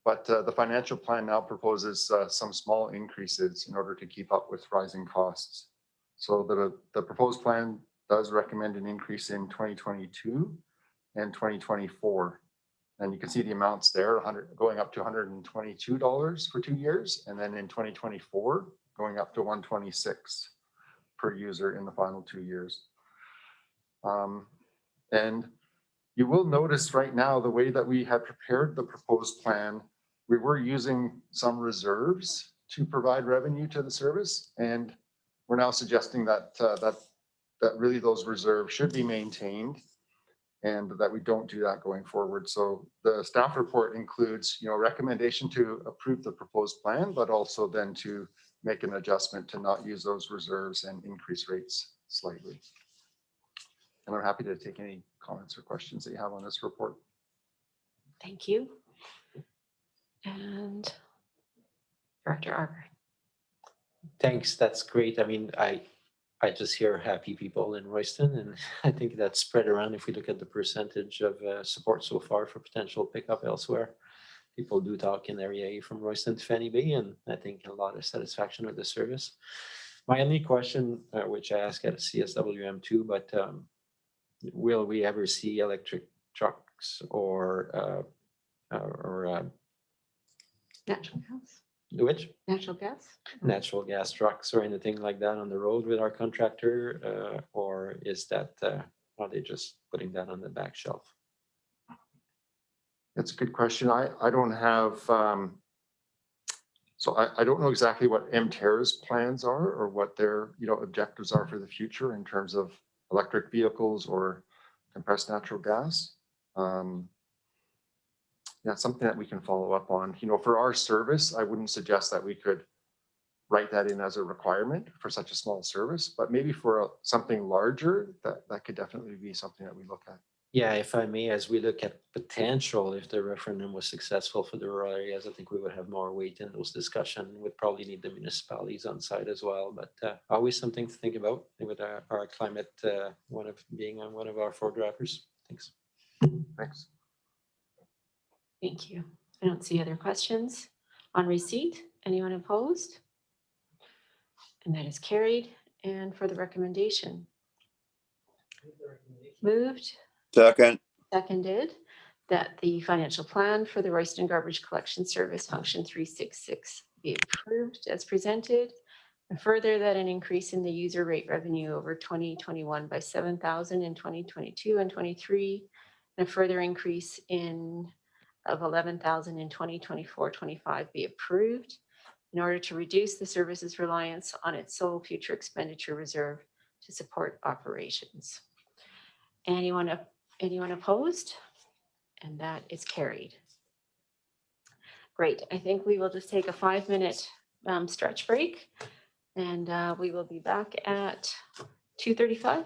but the financial plan now proposes some small increases in order to keep up with rising costs. So the proposed plan does recommend an increase in 2022 and 2024. And you can see the amounts there, going up to $122 for 2 years, and then in 2024, going up to $126 per user in the final 2 years. And you will notice right now, the way that we have prepared the proposed plan, we were using some reserves to provide revenue to the service. And we're now suggesting that that really those reserves should be maintained and that we don't do that going forward. So the staff report includes, recommendation to approve the proposed plan, but also then to make an adjustment to not use those reserves and increase rates slightly. And I'm happy to take any comments or questions that you have on this report. Thank you. And Director Arbor. Thanks. That's great. I mean, I just hear happy people in Royston, and I think that's spread around if we look at the percentage of support so far for potential pickup elsewhere. people do talk in area A from Royston to Fanny Bay, and I think a lot of satisfaction with the service. My only question, which I ask at CSWM too, but will we ever see electric trucks or Natural gas. which Natural gas. natural gas trucks or anything like that on the road with our contractor, or is that are they just putting that on the back shelf? That's a good question. I don't have, so I don't know exactly what MTER's plans are or what their, objectives are for the future in terms of electric vehicles or compressed natural gas. Yeah, something that we can follow up on. For our service, I wouldn't suggest that we could write that in as a requirement for such a small service, but maybe for something larger, that could definitely be something that we look at. Yeah, if I may, as we look at potential, if the referendum was successful for the rural areas, I think we would have more weight in those discussions. We'd probably need the municipalities on site as well, but always something to think about with our climate, being on one of our drivers. Thanks. Thanks. Thank you. I don't see other questions. On receipt, anyone opposed? And that is carried. And for the recommendation? Moved. Second. Seconded that the financial plan for the Royston Garbage Collection Service Function 366 be approved as presented. And further, that an increase in the user rate revenue over 2021 by 7,000 in 2022 and 23, and a further increase of 11,000 in 2024-25 be approved in order to reduce the service's reliance on its sole future expenditure reserve to support operations. Anyone opposed? And that is carried. Great. I think we will just take a 5-minute stretch break, and we will be back at 2:35.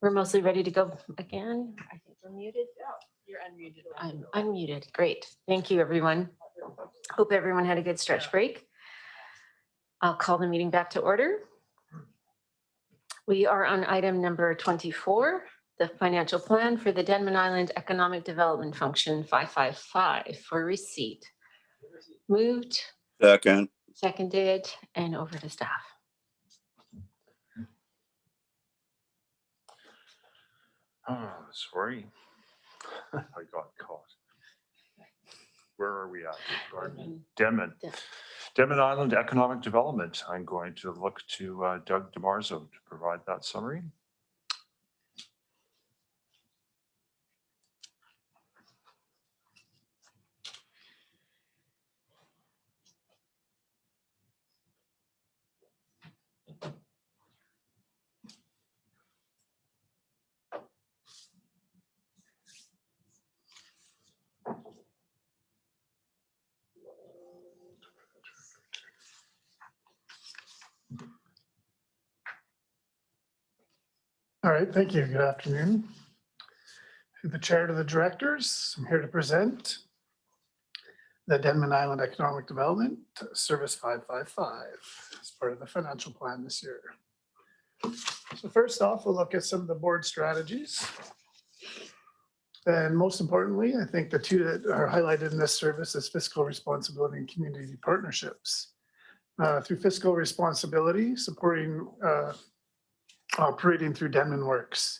We're mostly ready to go again. I think we're muted. You're unmuted. I'm unmuted. Great. Thank you, everyone. Hope everyone had a good stretch break. I'll call the meeting back to order. We are on item number 24, the financial plan for the Denman Island Economic Development Function 555 for receipt. Moved, Second. seconded, and over to staff. Oh, sorry. I got caught. Where are we at? Denman Island Economic Development. I'm going to look to Doug DeMarzo to provide that summary. All right, thank you. Good afternoon. To the chair, to the directors, I'm here to present the Denman Island Economic Development Service 555 as part of the financial plan this year. So first off, we'll look at some of the board strategies. And most importantly, I think the two that are highlighted in this service is fiscal responsibility and community partnerships. Through fiscal responsibility, supporting operating through Denman Works.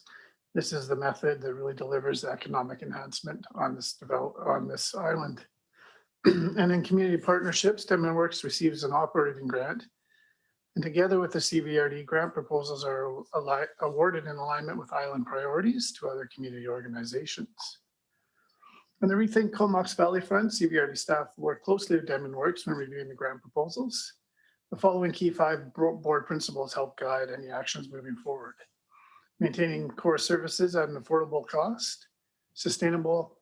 This is the method that really delivers economic enhancement on this island. And in community partnerships, Denman Works receives an operating grant. And together with the CVRD grant, proposals are awarded in alignment with island priorities to other community organizations. On the Rethink Comox Valley front, CVRD staff work closely with Denman Works when reviewing the grant proposals. The following key 5 board principles help guide any actions moving forward. Maintaining core services at an affordable cost, sustainable,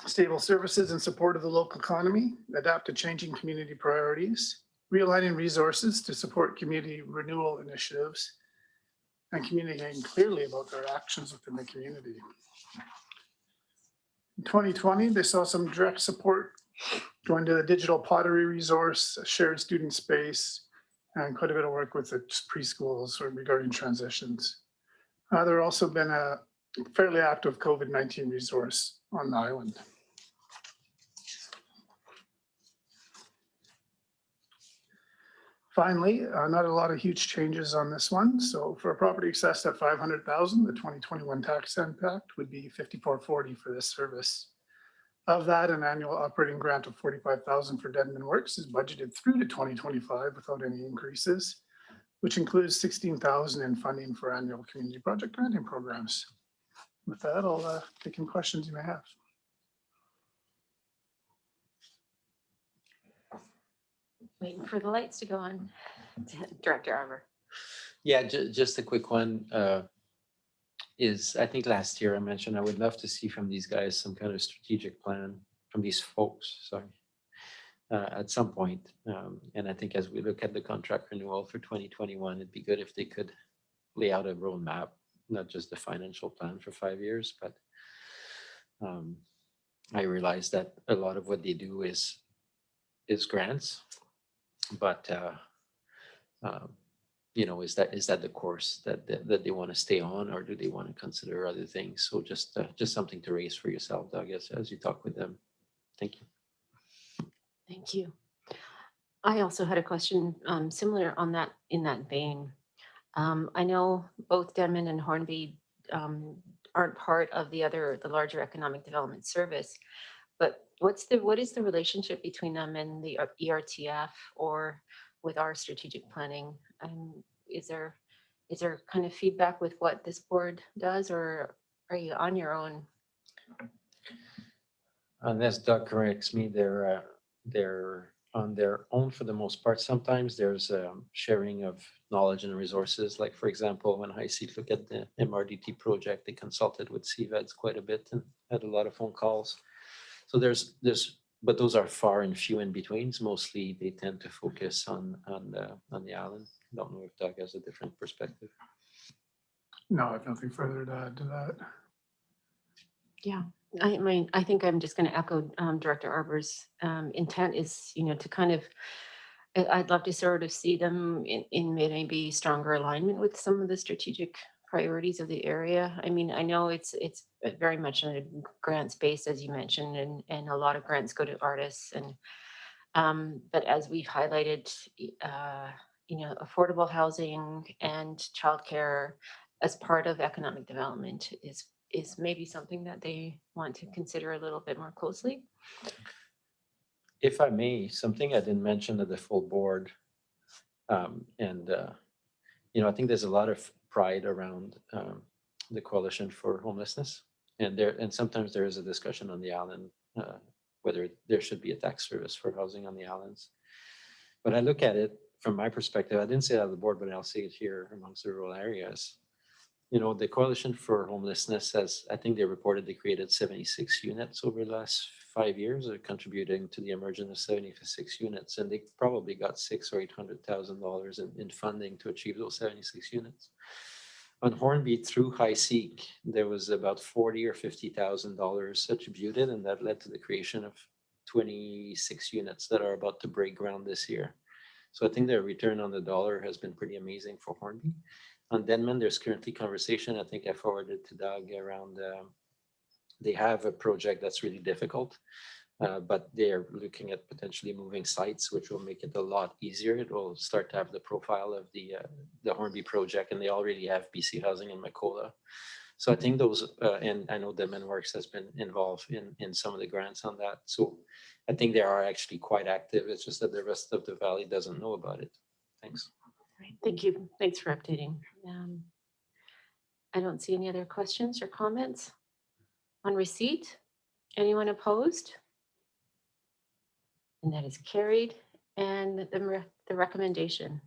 stable services in support of the local economy, adapt to changing community priorities, realigning resources to support community renewal initiatives, and communicating clearly about their actions within the community. In 2020, they saw some direct support going to the digital pottery resource, a shared student space, and quite a bit of work with the preschools regarding transitions. There also been a fairly active COVID-19 resource on the island. Finally, not a lot of huge changes on this one. So for a property assessed at $500,000, the 2021 tax impact would be $54.40 for this service. Of that, an annual operating grant of $45,000 for Denman Works is budgeted through to 2025 without any increases, which includes $16,000 in funding for annual community project granting programs. With that, I'll take any questions you may have. Waiting for the lights to go on. Director Arbor. Yeah, just a quick one. Is I think last year I mentioned I would love to see from these guys some kind of strategic plan from these folks, sorry, at some point. And I think as we look at the contract renewal for 2021, it'd be good if they could lay out a roadmap, not just the financial plan for 5 years, but I realize that a lot of what they do is grants, but you know, is that the course that they want to stay on, or do they want to consider other things? So just something to raise for yourself, Doug, as you talk with them. Thank you. Thank you. I also had a question similar on that, in that vein. I know both Denman and Hornby aren't part of the larger economic development service, but what is the relationship between them and the ERTF or with our strategic planning? Is there kind of feedback with what this board does, or are you on your own? Unless Doug corrects me, they're on their own for the most part. Sometimes there's sharing of knowledge and resources. Like for example, when High Seat looked at the MRDT project, they consulted with CVEDs quite a bit and had a lot of phone calls. So but those are far and few in betweens. Mostly they tend to focus on the island. Don't know if Doug has a different perspective. No, I have nothing further to add to that. Yeah, I mean, I think I'm just going to echo Director Arbor's intent is, to kind of, I'd love to sort of see them in maybe stronger alignment with some of the strategic priorities of the area. I mean, I know it's very much a grants based, as you mentioned, and a lot of grants go to artists. And but as we've highlighted, affordable housing and childcare as part of economic development is maybe something that they want to consider a little bit more closely. If I may, something I didn't mention to the full board, I think there's a lot of pride around the Coalition for Homelessness, and sometimes there is a discussion on the island whether there should be a tax service for housing on the islands. But I look at it from my perspective. I didn't say that on the board, but I'll say it here amongst the rural areas. The Coalition for Homelessness has, I think they reported they created 76 units over the last 5 years, contributing to the emergence of 76 units, and they probably got $600,000 or $800,000 in funding to achieve those 76 units. On Hornby through High Seek, there was about $40,000 or $50,000 attributed, and that led to the creation of 26 units that are about to break ground this year. So I think the return on the dollar has been pretty amazing for Hornby. On Denman, there's currently conversation, I think I forwarded to Doug, around they have a project that's really difficult, but they're looking at potentially moving sites, which will make it a lot easier. It will start to have the profile of the Hornby project, and they already have BC Housing in Macola. So I think those, and I know Denman Works has been involved in some of the grants on that. So I think they are actually quite active. It's just that the rest of the valley doesn't know about it. Thanks. Thank you. Thanks for updating. I don't see any other questions or comments on receipt. Anyone opposed? And that is carried. And the recommendation.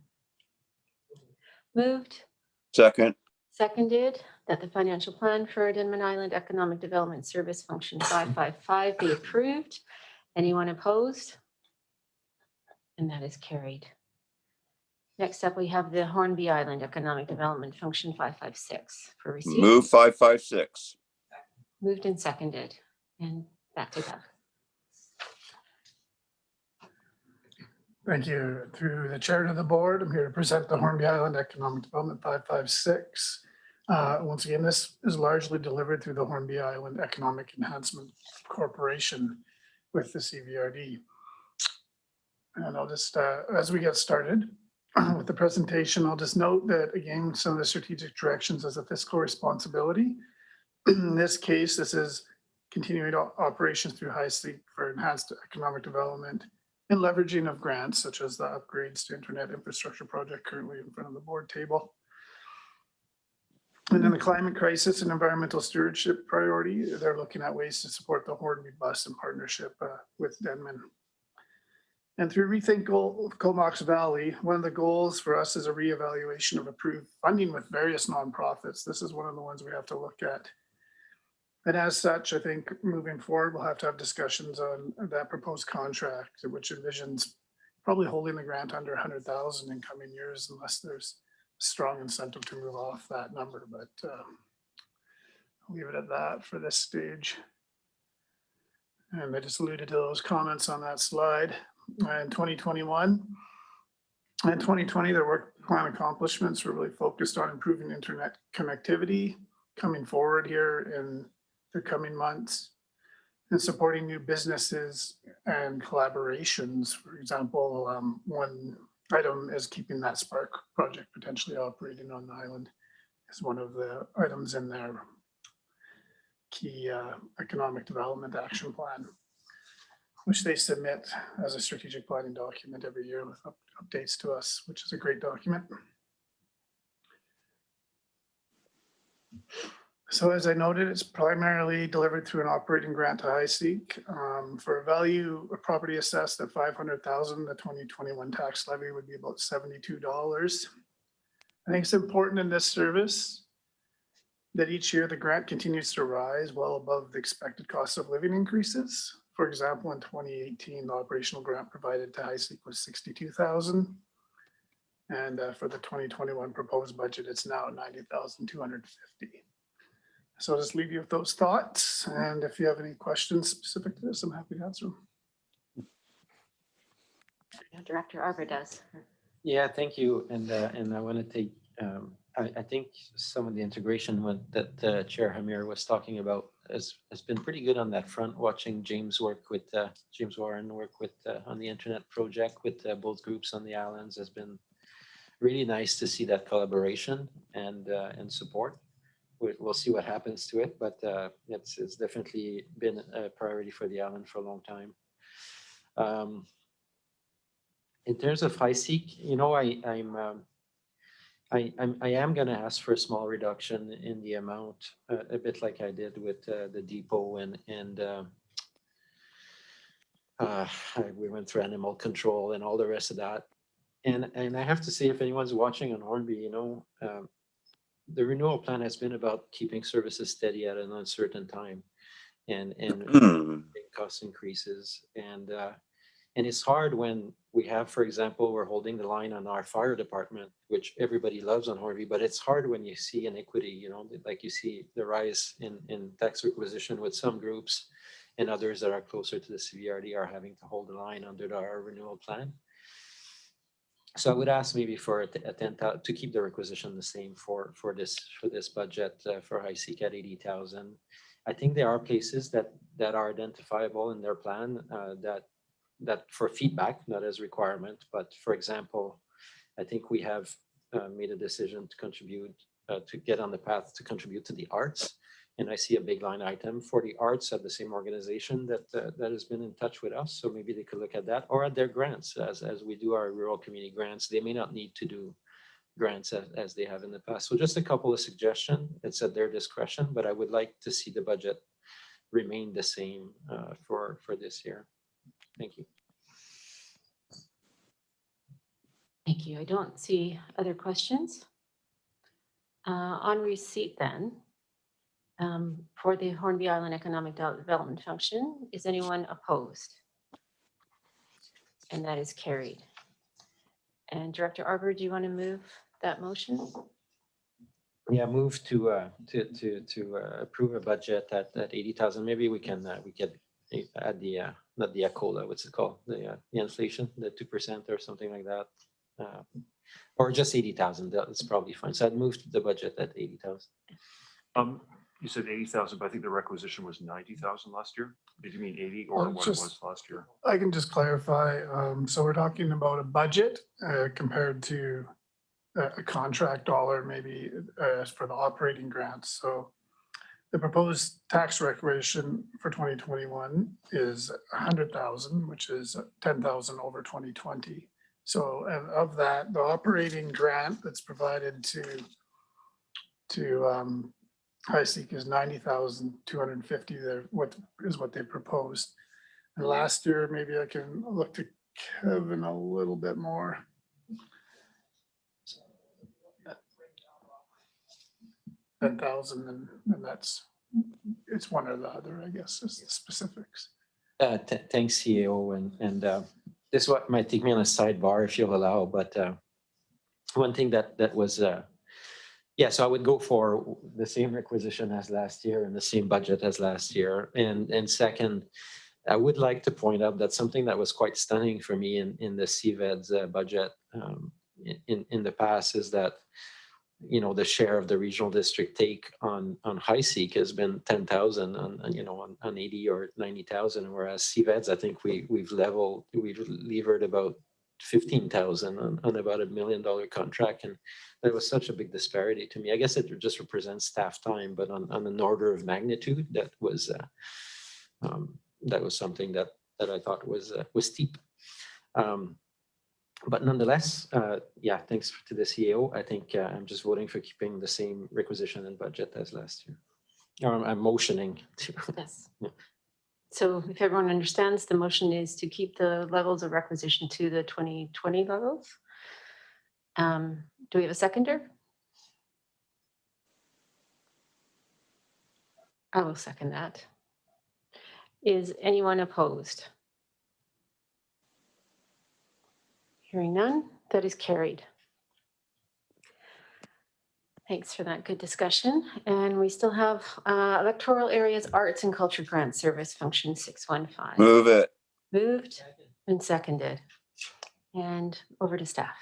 Moved. Second. Seconded that the financial plan for Denman Island Economic Development Service Function 555 be approved. Anyone opposed? And that is carried. Next up, we have the Hornby Island Economic Development Function 556 for receipt. Move 556. Moved and seconded. And back to Doug. Thank you. Through the chair to the board, I'm here to present the Hornby Island Economic Development 556. Once again, this is largely delivered through the Hornby Island Economic Enhancement Corporation with the CVRD. And I'll just, as we get started with the presentation, I'll just note that, again, some of the strategic directions as a fiscal responsibility. In this case, this is continuing operations through High Seek for enhanced economic development and leveraging of grants such as the upgrades to internet infrastructure project currently in front of the board table. And then the climate crisis and environmental stewardship priority, they're looking at ways to support the Hornby bus in partnership with Denman. And through Rethink Comox Valley, one of the goals for us is a reevaluation of approved funding with various nonprofits. This is one of the ones we have to look at. And as such, I think moving forward, we'll have to have discussions on that proposed contract, which envisions probably holding the grant under 100,000 in coming years, unless there's a strong incentive to move off that number. But I'll leave it at that for this stage. And I just alluded to those comments on that slide. In 2021 and 2020, their work plan accomplishments were really focused on improving internet connectivity, coming forward here in the coming months, and supporting new businesses and collaborations. For example, one item is keeping that Spark project potentially operating on the island is one of the items in their key economic development action plan, which they submit as a strategic planning document every year with updates to us, which is a great document. So as I noted, it's primarily delivered through an operating grant to High Seek. For a value of property assessed at $500,000, the 2021 tax levy would be about $72. I think it's important in this service that each year the grant continues to rise well above the expected cost of living increases. For example, in 2018, the operational grant provided to High Seek was $62,000. And for the 2021 proposed budget, it's now 90,250. So I'll just leave you with those thoughts. And if you have any questions specific to this, I'm happy to answer them. Director Arbor does. Yeah, thank you. And I want to take, I think some of the integration that Chair Hamir was talking about has been pretty good on that front. Watching James work with, James Warren work with on the internet project with both groups on the islands has been really nice to see that collaboration and support. We'll see what happens to it, but it's definitely been a priority for the island for a long time. In terms of HiSeq, you know, I am going to ask for a small reduction in the amount, a bit like I did with the depot and we went through animal control and all the rest of that. And I have to say, if anyone's watching on Hornby, you know, the renewal plan has been about keeping services steady at an uncertain time and cost increases. And it's hard when we have, for example, we're holding the line on our fire department, which everybody loves on Hornby, but it's hard when you see inequity, you know, like you see the rise in tax requisition with some groups and others that are closer to the CVRD are having to hold the line under our renewal plan. So I would ask maybe for a 10,000 to keep the requisition the same for this budget for HiSeq at 80,000. I think there are places that are identifiable in their plan that for feedback, not as requirement, but for example, I think we have made a decision to contribute to get on the path to contribute to the arts. And I see a big line item for the arts at the same organization that has been in touch with us. So maybe they could look at that or at their grants as we do our rural community grants. They may not need to do grants as they have in the past. So just a couple of suggestions. It's at their discretion, but I would like to see the budget remain the same for this year. Thank you. Thank you. I don't see other questions. On receipt then, for the Hornby Island Economic Development Function, is anyone opposed? And that is carried. And Director Arbor, do you want to move that motion? Yeah, move to approve a budget at 80,000. Maybe we can add the not the ACOLA, what's it called? The inflation, the 2% or something like that, or just 80,000. That's probably fine. So I'd move the budget at 80,000. You said 80,000, but I think the requisition was 90,000 last year. Did you mean 80 or what it was last year? I can just clarify. So we're talking about a budget compared to a contract dollar, maybe for the operating grants. So the proposed tax requisition for 2021 is 100,000, which is 10,000 over 2020. So of that, the operating grant that's provided to HiSeq is 90,250. What they proposed. And last year, maybe I can look to Kevin a little bit more. $10,000, and it's one or the other, I guess, is the specifics. Thanks, CEO, and this what might take me on a sidebar if you'll allow. But one thing that was yeah, so I would go for the same requisition as last year and the same budget as last year. And second, I would like to point out that something that was quite stunning for me in the CVED's budget in the past is that, you know, the share of the regional district take on HiSeq has been 10,000 on 80 or 90,000, whereas CVED's, I think we've levered about 15,000 on about $1 million contract, and that was such a big disparity to me. I guess it just represents staff time, but on an order of magnitude, that was something that I thought was steep. But nonetheless, yeah, thanks to the CEO. I think I'm just voting for keeping the same requisition and budget as last year. Or I'm motioning to. Yes. Yeah. So if everyone understands, the motion is to keep the levels of requisition to the 2020 levels. Do we have a seconder? I will second that. Is anyone opposed? Hearing none, that is carried. Thanks for that good discussion. And we still have electoral areas, arts and culture grant service function 615. Move it. Moved and seconded. And over to staff.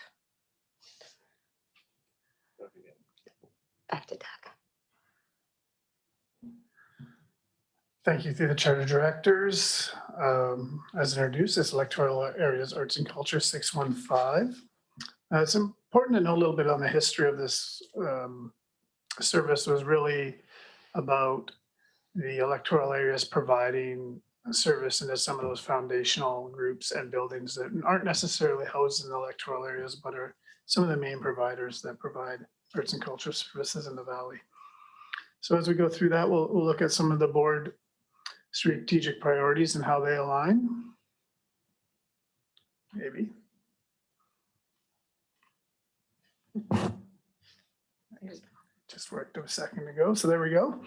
Back to Doug. Thank you through the charter directors. As introduced, this electoral areas, arts and culture 615. It's important to know a little bit on the history of this service. Was really about the electoral areas providing a service into some of those foundational groups and buildings that aren't necessarily housed in the electoral areas, but are some of the main providers that provide arts and culture services in the valley. So as we go through that, we'll look at some of the board strategic priorities and how they align. Maybe. Just worked a second ago, so there we go.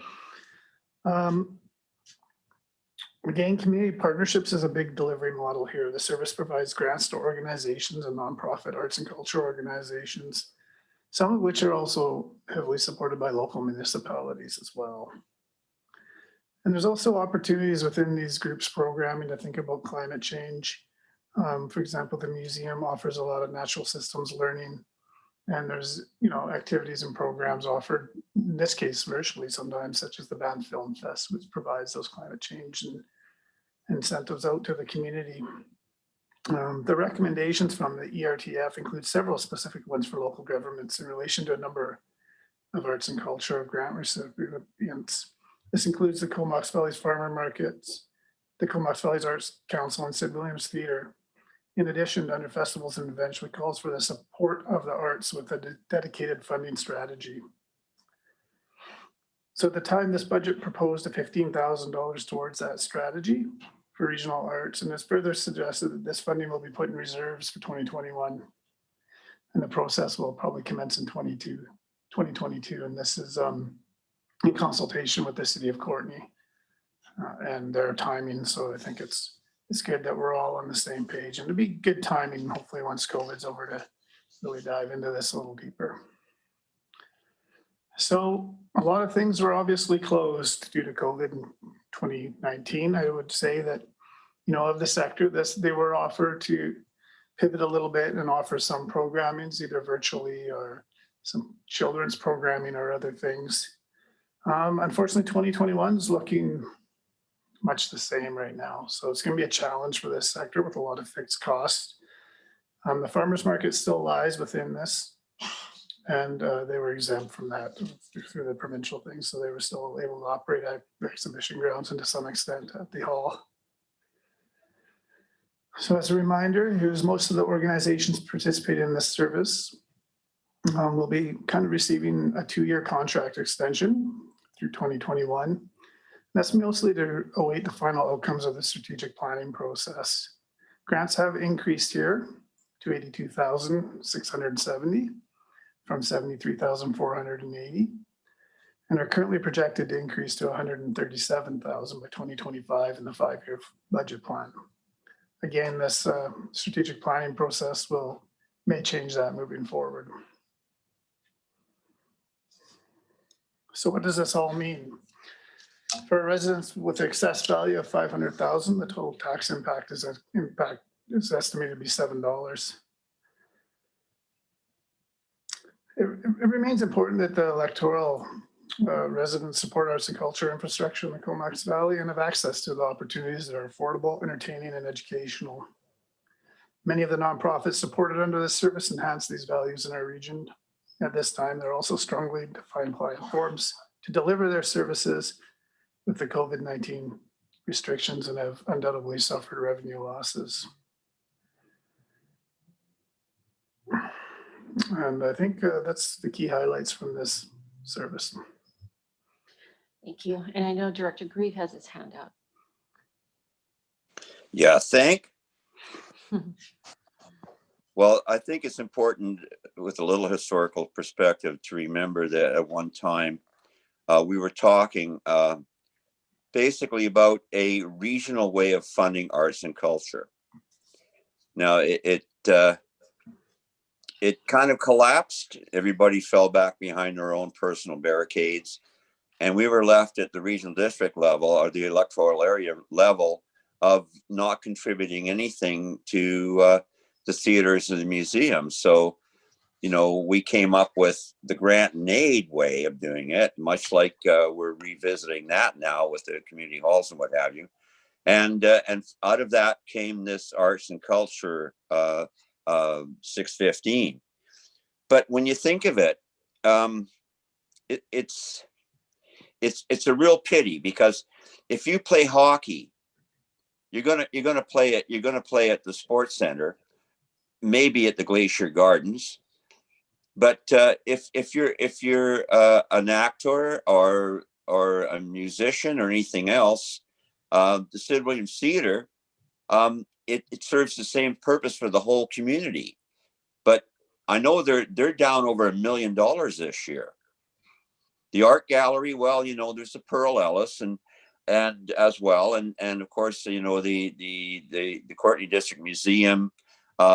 Again, community partnerships is a big delivery model here. The service provides grants to organizations and nonprofit arts and culture organizations, some of which are also heavily supported by local municipalities as well. And there's also opportunities within these groups programming to think about climate change. For example, the museum offers a lot of natural systems learning, and there's activities and programs offered, in this case virtually sometimes, such as the Band Film Fest, which provides those climate change and incentives out to the community. The recommendations from the ERTF include several specific ones for local governments in relation to a number of arts and culture grant recipients. This includes the Comox Valley's Farmer Markets, the Comox Valley's Arts Council, and Sid Williams Theatre. In addition, under festivals and events, which calls for the support of the arts with a dedicated funding strategy. So at the time, this budget proposed a $15,000 towards that strategy for regional arts, and it's further suggested that this funding will be put in reserves for 2021, and the process will probably commence in 2022, and this is in consultation with the city of Courtenay and their timing. So I think it's good that we're all on the same page, and it'd be good timing, hopefully once COVID's over, to really dive into this a little deeper. So a lot of things were obviously closed due to COVID in 2019. I would say that, of the sector, they were offered to pivot a little bit and offer some programmings, either virtually or some children's programming or other things. Unfortunately, 2021 is looking much the same right now. So it's going to be a challenge for this sector with a lot of fixed costs. The farmers market still lies within this, and they were exempt from that through the provincial thing. So they were still able to operate at exhibition grounds and to some extent at the hall. So as a reminder, here's most of the organizations participating in this service. We'll be kind of receiving a 2-year contract extension through 2021. That's mostly to await the final outcomes of the strategic planning process. Grants have increased here to 82,670 from 73,480, and are currently projected to increase to 137,000 by 2025 in the 5-year budget plan. Again, this strategic planning process may change that moving forward. So what does this all mean? For residents with excess value of 500,000, the total tax impact is estimated to be $7. It remains important that the electoral residents support arts and culture infrastructure in the Comox Valley and have access to the opportunities that are affordable, entertaining, and educational. Many of the nonprofits supported under this service enhance these values in our region. At this time, they're also strongly defined platforms to deliver their services with the COVID-19 restrictions and have undoubtedly suffered revenue losses. And I think that's the key highlights from this service. Thank you. And I know Director Grieve has his hand up. Yeah, Well, I think it's important with a little historical perspective to remember that at one time we were talking basically about a regional way of funding arts and culture. Now, it kind of collapsed. Everybody fell back behind their own personal barricades. And we were left at the regional district level or the electoral area level of not contributing anything to the theaters and the museums. So, you know, we came up with the grant and aid way of doing it, much like we're revisiting that now with the community halls and what have you. And out of that came this arts and culture 615. But when you think of it, it's a real pity, because if you play hockey, you're gonna play at the sports center, maybe at the Glacier Gardens. But if you're an actor or a musician or anything else, the Sid Williams Theater, it serves the same purpose for the whole community. But I know they're down over $1 million this year. The art gallery, well, you know, there's the Pearl Ellis and as well, and of course, you know, the Courtney District Museum.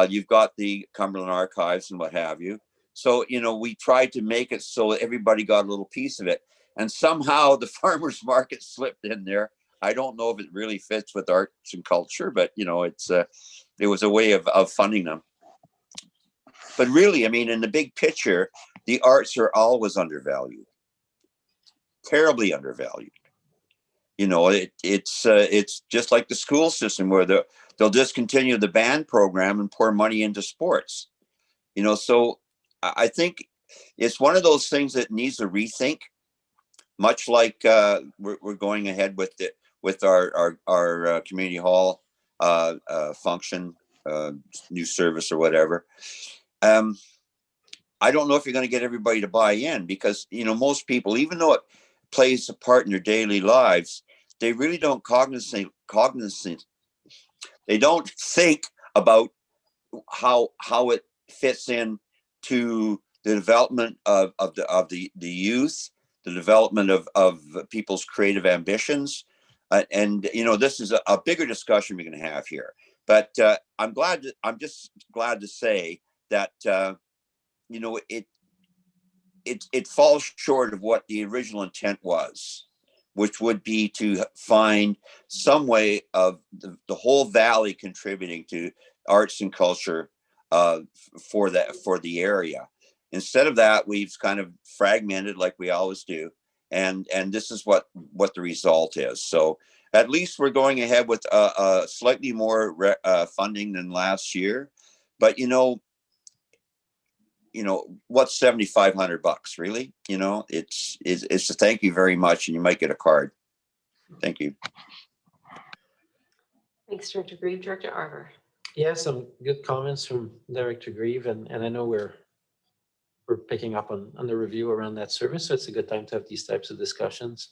You've got the Cumberland Archives and what have you. So, you know, we tried to make it so that everybody got a little piece of it, and somehow the farmers market slipped in there. I don't know if it really fits with arts and culture, but you know, it was a way of funding them. But really, I mean, in the big picture, the arts are always undervalued. Terribly undervalued. You know, it's just like the school system where they'll discontinue the band program and pour money into sports. You know, so I think it's one of those things that needs a rethink. Much like we're going ahead with our community hall function, new service or whatever. I don't know if you're going to get everybody to buy in, because, you know, most people, even though it plays a part in their daily lives, they really don't they don't think about how it fits in to the development of the youth, the development of people's creative ambitions. And, you know, this is a bigger discussion we're going to have here. But I'm just glad to say that, you know, it falls short of what the original intent was, which would be to find some way of the whole valley contributing to arts and culture for the area. Instead of that, we've kind of fragmented like we always do, and this is what the result is. So at least we're going ahead with slightly more funding than last year, but you know, what's $7,500 really? You know, it's a thank you very much, and you might get a card. Thank you. Thanks, Director Grieve. Director Arbour. Yeah, some good comments from Director Grieve, and I know we're picking up on the review around that service, so it's a good time to have these types of discussions.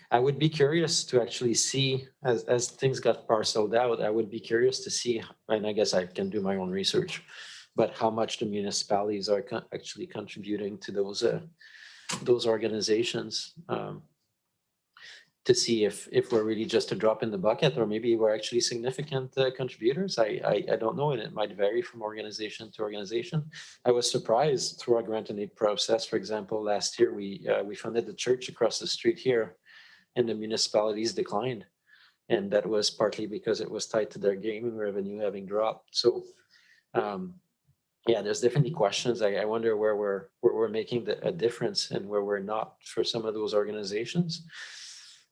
I would be curious to actually see, as things got parceled out, I would be curious to see, and I guess I can do my own research, but how much the municipalities are actually contributing to those organizations, to see if we're really just a drop in the bucket, or maybe we're actually significant contributors. I don't know, and it might vary from organization to organization. I was surprised through our grant and aid process. For example, last year we funded the church across the street here, and the municipalities declined, and that was partly because it was tied to their gaming revenue having dropped. So yeah, there's definitely questions. I wonder where we're making a difference and where we're not for some of those organizations.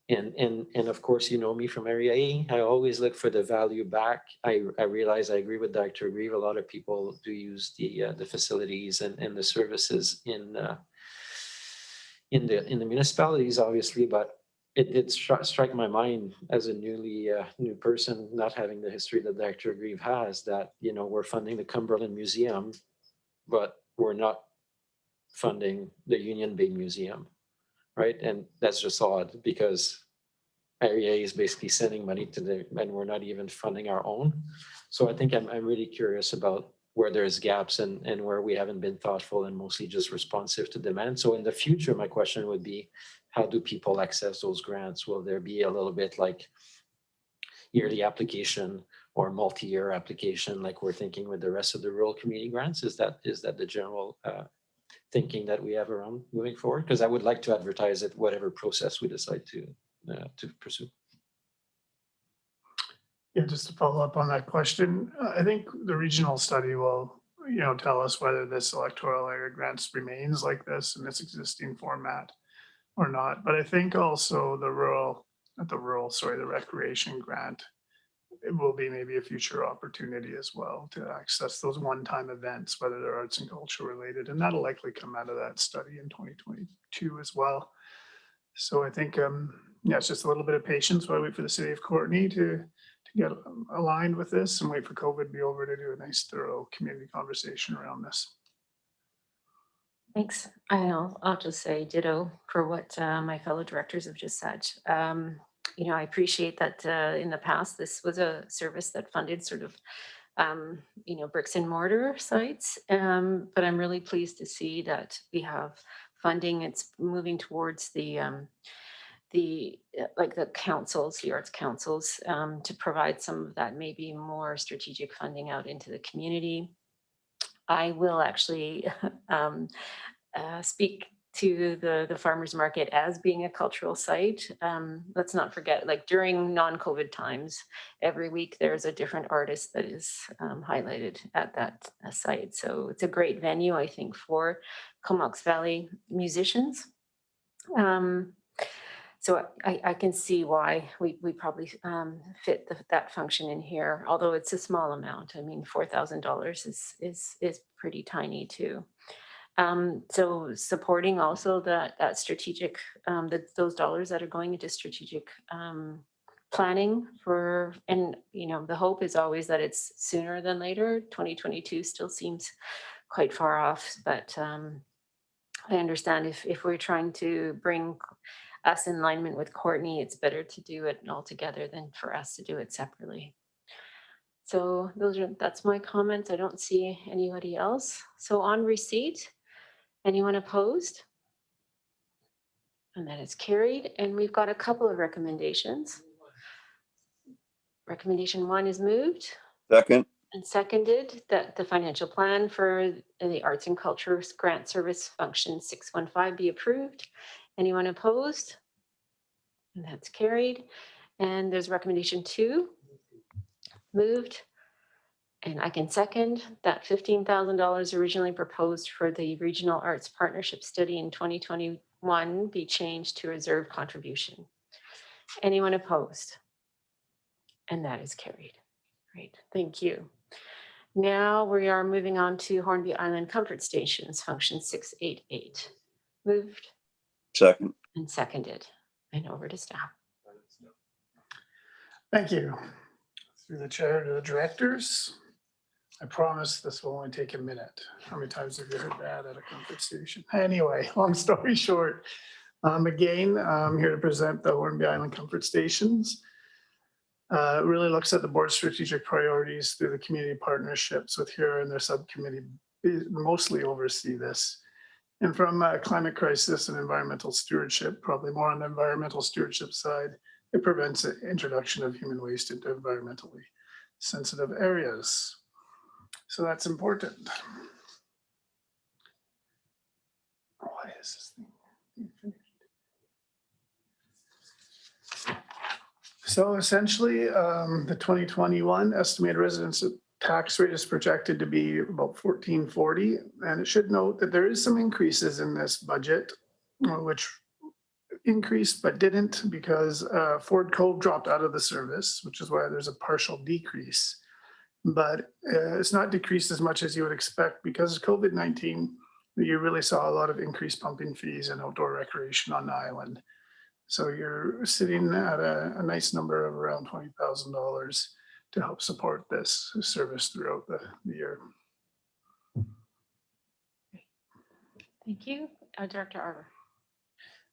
And of course, you know me from Area A, I always look for the value back. I realize I agree with Dr. Grieve. A lot of people do use the facilities and the services in the municipalities, obviously, but it struck my mind as a new person, not having the history that Dr. Grieve has, that, you know, we're funding the Cumberland Museum, but we're not funding the Union Bay Museum, right? And that's just odd, because Area A is basically sending money to and we're not even funding our own. So I think I'm really curious about where there's gaps and where we haven't been thoughtful and mostly just responsive to demand. So in the future, my question would be, how do people access those grants? Will there be a little bit like yearly application, or multi-year application like we're thinking with the rest of the rural community grants? Is that the general thinking that we have around moving forward? Because I would like to advertise it whatever process we decide to pursue. Yeah, just to follow up on that question, I think the regional study will, tell us whether this electoral area grants remains like this in its existing format or not. But I think also the recreation grant, it will be maybe a future opportunity as well to access those one-time events, whether they're arts and culture related, and that'll likely come out of that study in 2022 as well. So I think, it's just a little bit of patience while we wait for the city of Courtenay to get aligned with this and wait for COVID to be over to do a nice thorough community conversation around this. Thanks. I'll just say ditto for what my fellow directors have just said. I appreciate that in the past, this was a service that funded sort of, bricks and mortar sites. But I'm really pleased to see that we have funding. It's moving towards the councils, the arts councils, to provide some of that maybe more strategic funding out into the community. I will actually speak to the farmers market as being a cultural site. Let's not forget, like during non-COVID times, every week there's a different artist that is highlighted at that site. So it's a great venue, I think, for Comox Valley musicians. So I can see why we probably fit that function in here, although it's a small amount. I mean, $4,000 is pretty tiny too. So supporting also that strategic, those dollars that are going into strategic planning and the hope is always that it's sooner than later. 2022 still seems quite far off, but I understand if we're trying to bring us in alignment with Courtenay, it's better to do it all together than for us to do it separately. So that's my comments. I don't see anybody else. So on receipt, anyone opposed? And that is carried. And we've got a couple of recommendations. Recommendation 1 is moved. Second. And seconded that the financial plan for the Arts and Culture Grant Service Function 615 be approved. Anyone opposed? And that's carried. And there's recommendation 2, moved. And I can second that $15,000 originally proposed for the Regional Arts Partnership Study in 2021 be changed to reserve contribution. Anyone opposed? And that is carried. Great, thank you. Now we are moving on to Hornby Island Comfort Stations, function 688. Moved. Second. And seconded. And over to staff. Thank you. Through the chair to the directors. I promise this will only take a minute. How many times have you heard that at a comfort station? Anyway, long story short, again, I'm here to present the Hornby Island Comfort Stations. It really looks at the board's strategic priorities through the community partnerships with HERA and their subcommittee mostly oversee this. And from climate crisis and environmental stewardship, probably more on the environmental stewardship side, it prevents the introduction of human waste into environmentally sensitive areas. So that's important. Why is this thing finished? So essentially, the 2021 estimated residence tax rate is projected to be about $14.40. And it should note that there is some increases in this budget, which increased but didn't because Ford Cove dropped out of the service, which is why there's a partial decrease. But it's not decreased as much as you would expect because of COVID-19, you really saw a lot of increased pumping fees and outdoor recreation on the island. So you're sitting at a nice number of around $20,000 to help support this service throughout the year. Thank you. Director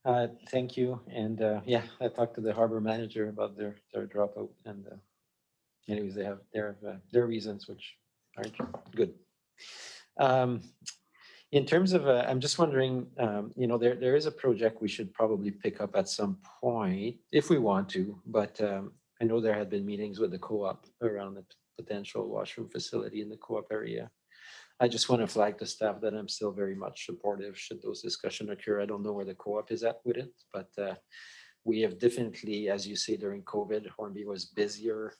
Arbor. Thank you. And yeah, I talked to the harbor manager about their dropout, and anyways, they have their reasons, which aren't good. In terms of, I'm just wondering, there is a project we should probably pick up at some point if we want to, but I know there had been meetings with the co-op around the potential washroom facility in the co-op area. I just want to flag to staff that I'm still very much supportive should those discussions occur. I don't know where the co-op is at with it, but we have definitely, as you say, during COVID, Hornby was busier.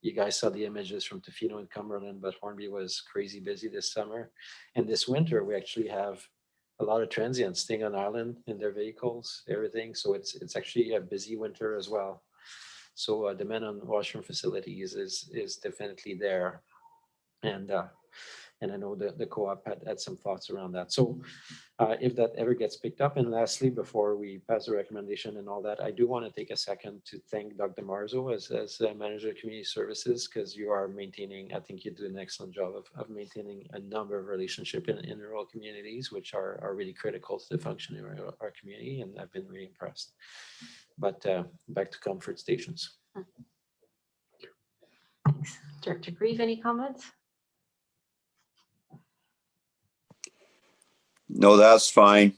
You guys saw the images from Tofino and Cumberland, but Hornby was crazy busy this summer. And this winter, we actually have a lot of transients staying on island in their vehicles, everything. So it's actually a busy winter as well. So demand on washroom facilities is definitely there. And I know that the co-op had some thoughts around that. So if that ever gets picked up, and lastly, before we pass the recommendation and all that, I do want to take a second to thank Dr. Marzo as manager of community services, because you are maintaining, I think you do an excellent job of maintaining a number of relationships in rural communities, which are really critical to the functioning of our community, and I've been really impressed. But back to comfort stations. Thanks. Director Grieve, any comments? No, that's fine.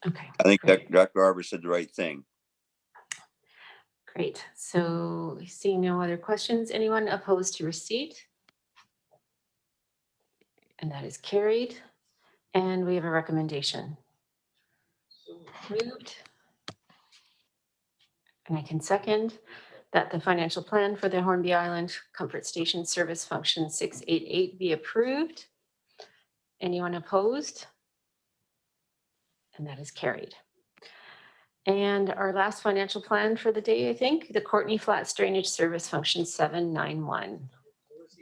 Okay. I think great. Dr. Arbor said the right thing. Great. So seeing no other questions, anyone opposed to receipt? And that is carried. And we have a recommendation. Moved. And I can second that the financial plan for the Hornby Island Comfort Station Service Function 688 be approved. Anyone opposed? And that is carried. And our last financial plan for the day, I think, the Courtney Flats Drainage Service Function 791.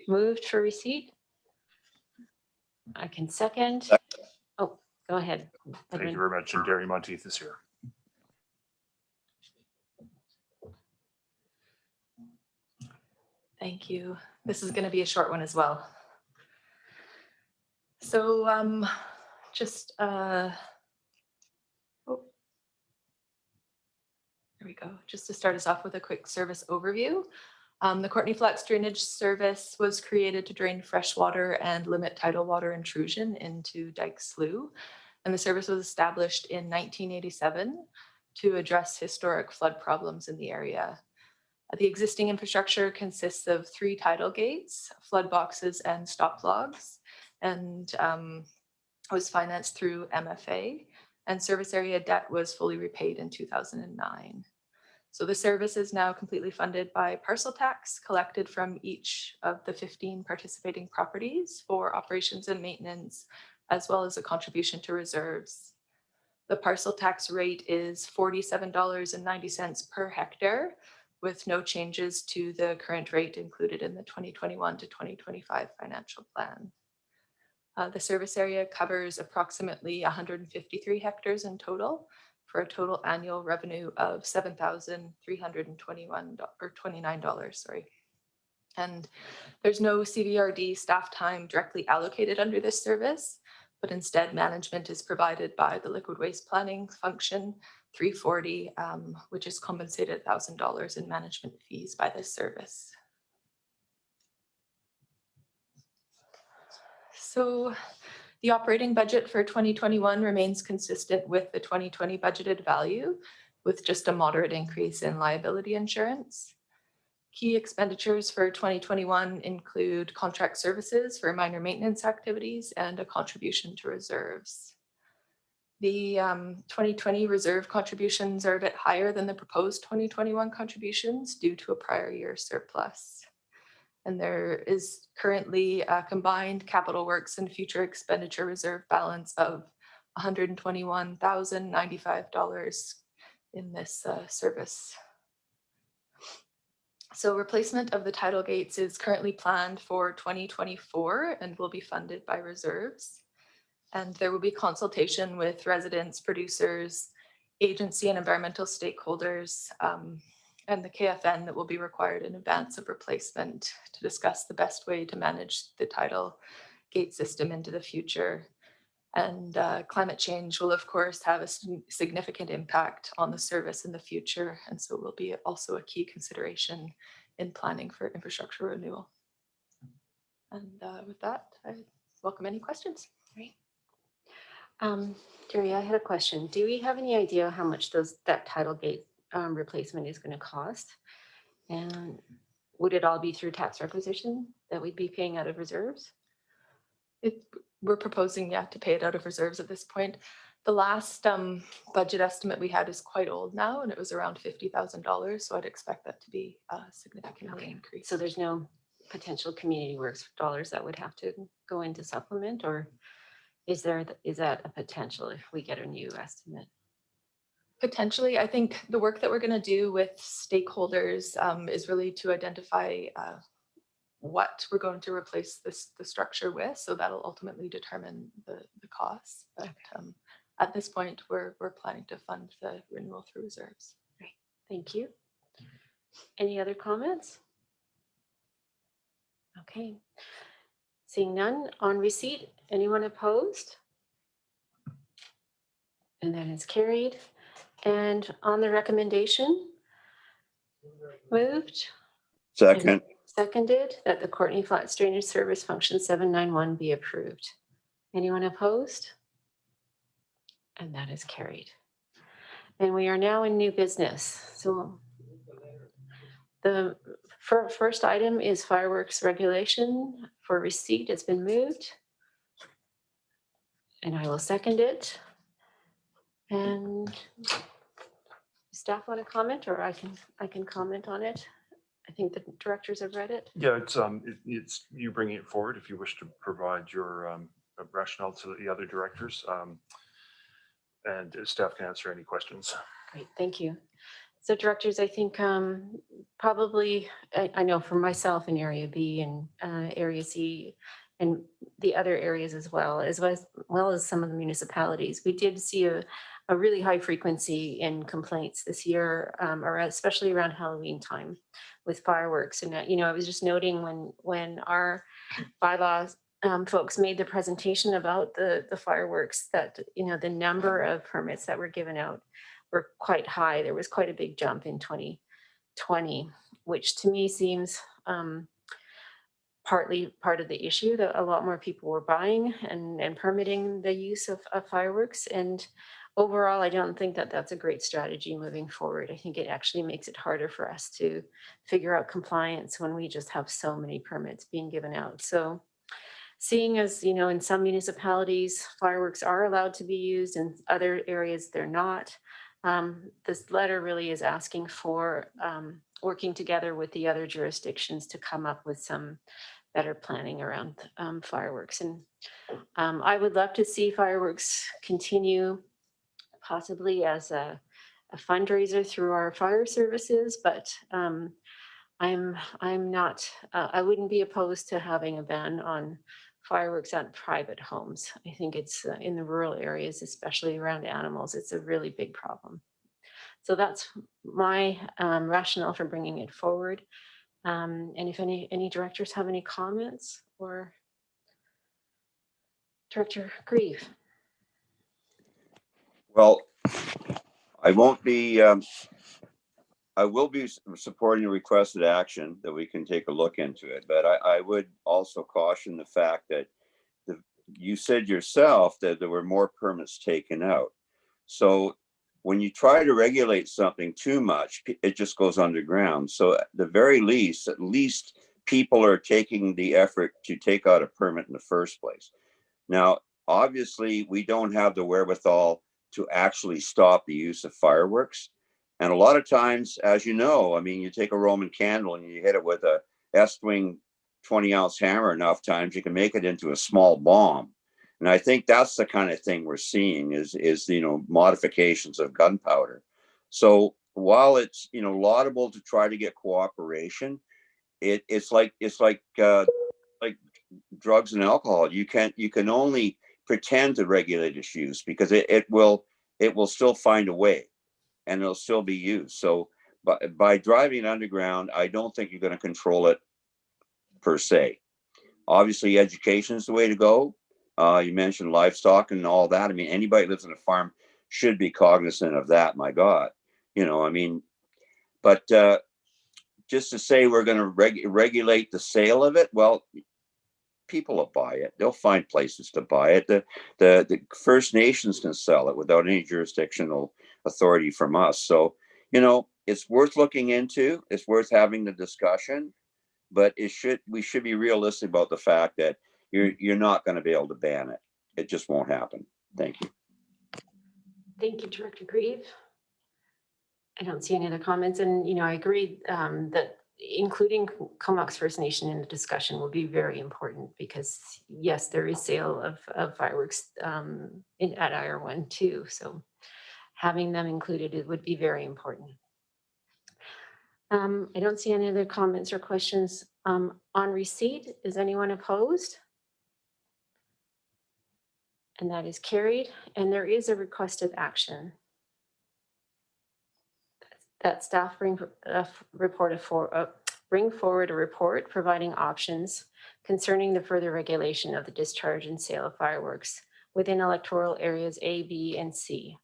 Moved for receipt. I can second. Oh, go ahead. Thank you very much. And Gary Monteith is here. Thank you. This is going to be a short one as well. So just there we go. Just to start us off with a quick service overview. The Courtney Flats Drainage Service was created to drain fresh water and limit tidal water intrusion into Dyke Slough. And the service was established in 1987 to address historic flood problems in the area. The existing infrastructure consists of 3 tidal gates, flood boxes, and stop logs, and was financed through MFA, and service area debt was fully repaid in 2009. So the service is now completely funded by parcel tax collected from each of the 15 participating properties for operations and maintenance, as well as a contribution to reserves. The parcel tax rate is $47.90 per hectare, with no changes to the current rate included in the 2021 to 2025 financial plan. The service area covers approximately 153 hectares in total, for a total annual revenue of $7,329. Sorry. And there's no CVRD staff time directly allocated under this service, but instead management is provided by the liquid waste planning function 340, which is compensated $1,000 in management fees by this service. So the operating budget for 2021 remains consistent with the 2020 budgeted value, with just a moderate increase in liability insurance. Key expenditures for 2021 include contract services for minor maintenance activities and a contribution to reserves. The 2020 reserve contributions are a bit higher than the proposed 2021 contributions due to a prior year surplus. And there is currently a combined capital works and future expenditure reserve balance of $121,095 in this service. So replacement of the tidal gates is currently planned for 2024 and will be funded by reserves. And there will be consultation with residents, producers, agency and environmental stakeholders, and the KFN that will be required in advance of replacement to discuss the best way to manage the tidal gate system into the future. And climate change will, of course, have a significant impact on the service in the future, and so will be also a key consideration in planning for infrastructure renewal. And with that, I welcome any questions. Great. Jerry, I had a question. Do we have any idea how much that tidal gate replacement is going to cost? And would it all be through tax requisition that we'd be paying out of reserves? We're proposing, yeah, to pay it out of reserves at this point. The last budget estimate we had is quite old now, and it was around $50,000. So I'd expect that to be significantly increased. So there's no potential community works dollars that would have to go into supplement, or is that a potential if we get a new estimate? Potentially, I think the work that we're going to do with stakeholders is really to identify what we're going to replace the structure with. So that'll ultimately determine the costs. But at this point, we're planning to fund the renewal through reserves. Great, thank you. Any other comments? Okay, seeing none, on receipt, anyone opposed? And that is carried. And on the recommendation, moved. Second. Seconded that the Courtney Flats Drainage Service Function 791 be approved. Anyone opposed? And that is carried. And we are now in new business. So the first item is fireworks regulation for receipt. It's been moved. And I will second it. And staff want to comment, or I can comment on it. I think the directors have read it. Yeah, it's you bringing it forward if you wish to provide your rationale to the other directors, and staff can answer any questions. Great, thank you. So directors, I think probably, I know for myself in Area B and Area C and the other areas as well as some of the municipalities, we did see a really high frequency in complaints this year, especially around Halloween time with fireworks. And, I was just noting when our bylaws folks made the presentation about the fireworks that, the number of permits that were given out were quite high. There was quite a big jump in 2020, which to me seems partly part of the issue, that a lot more people were buying and permitting the use of fireworks. And overall, I don't think that that's a great strategy moving forward. I think it actually makes it harder for us to figure out compliance when we just have so many permits being given out. So seeing as, in some municipalities, fireworks are allowed to be used, in other areas they're not. This letter really is asking for working together with the other jurisdictions to come up with some better planning around fireworks. And I would love to see fireworks continue possibly as a fundraiser through our fire services, but I'm not, I wouldn't be opposed to having a ban on fireworks at private homes. I think it's in the rural areas, especially around animals, it's a really big problem. So that's my rationale for bringing it forward. And if any directors have any comments, or Director Grieve. Well, I won't be, I will be supporting the requested action that we can take a look into it, but I would also caution the fact that you said yourself that there were more permits taken out. So when you try to regulate something too much, it just goes underground. So at the very least, at least people are taking the effort to take out a permit in the first place. Now, obviously, we don't have the wherewithal to actually stop the use of fireworks. And a lot of times, as you know, I mean, you take a Roman candle and you hit it with a S-wing 20-ounce hammer enough times, you can make it into a small bomb. And I think that's the kind of thing we're seeing is modifications of gunpowder. So while it's laudable to try to get cooperation, it's like drugs and alcohol. You can only pretend to regulate its use because it will still find a way and it'll still be used. So by driving underground, I don't think you're going to control it per se. Obviously, education is the way to go. You mentioned livestock and all that. I mean, anybody who lives on a farm should be cognizant of that. My God, but just to say we're going to regulate the sale of it, well, people will buy it. They'll find places to buy it. The First Nations can sell it without any jurisdictional authority from us. So, it's worth looking into. It's worth having the discussion, but we should be realistic about the fact that you're not going to be able to ban it. It just won't happen. Thank you. Thank you, Director Grieve. I don't see any other comments, and I agree that including Comox First Nation in the discussion will be very important because yes, there is sale of fireworks at IR1 too. So having them included, it would be very important. I don't see any other comments or questions on receipt. Is anyone opposed? And that is carried. And there is a requested action that staff bring forward a report providing options concerning the further regulation of the discharge and sale of fireworks within electoral areas A, B, and C.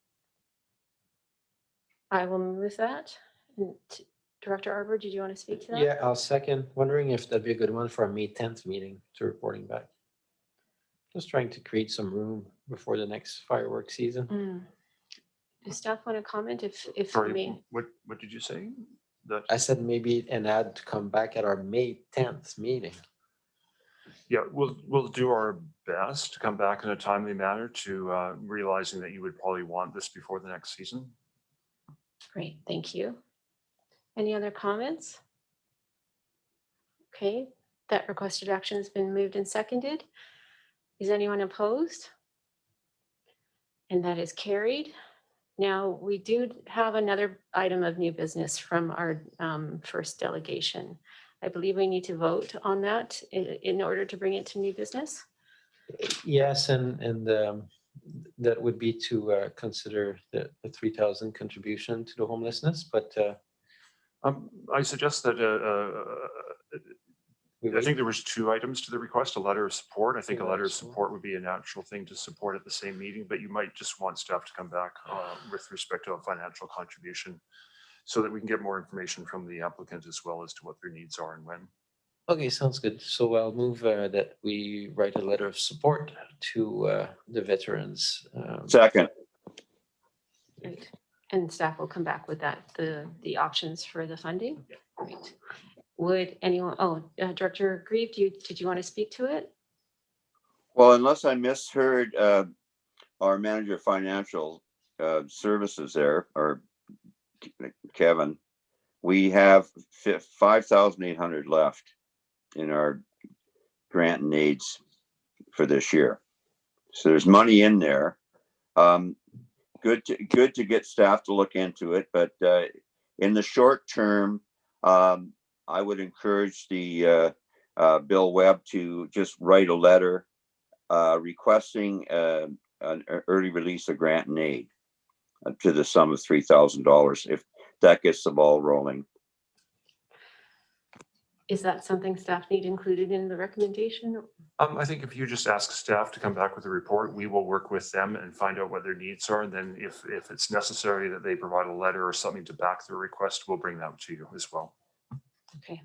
I will move that. Director Arbor, did you want to speak to that? Yeah, I'll second. Wondering if that'd be a good one for a May 10th meeting to reporting back. Just trying to create some room before the next fireworks season. Does staff want to comment if Sorry, me? what did you say? That I said maybe an ad to come back at our May 10th meeting. yeah, we'll do our best to come back in a timely manner to realizing that you would probably want this before the next season. Great, thank you. Any other comments? Okay, that requested action has been moved and seconded. Is anyone opposed? And that is carried. Now, we do have another item of new business from our first delegation. I believe we need to vote on that in order to bring it to new business. Yes, and that would be to consider the 3,000 contribution to the homelessness, but I suggest that I think there was 2 items to the request, a letter of support. I think a letter of support would be a natural thing to support at the same meeting, but you might just want staff to come back with respect to a financial contribution so that we can get more information from the applicant as well as to what their needs are and when. okay, sounds good. So I'll move that we write a letter of support to the veterans. Second. Right. And staff will come back with that, the options for the funding. Great. Would anyone, Director Grieve, did you want to speak to it? Well, unless I misheard our manager of financial services there, or Kevin, we have 5,800 left in our grant and aids for this year. So there's money in there. Good to get staff to look into it, but in the short term, I would encourage the Bill Webb to just write a letter requesting an early release of grant and aid to the sum of $3,000 if that gets the ball rolling. Is that something staff need included in the recommendation? I think if you just ask staff to come back with a report, we will work with them and find out what their needs are. And then if it's necessary that they provide a letter or something to back their request, we'll bring that to you as well. Okay.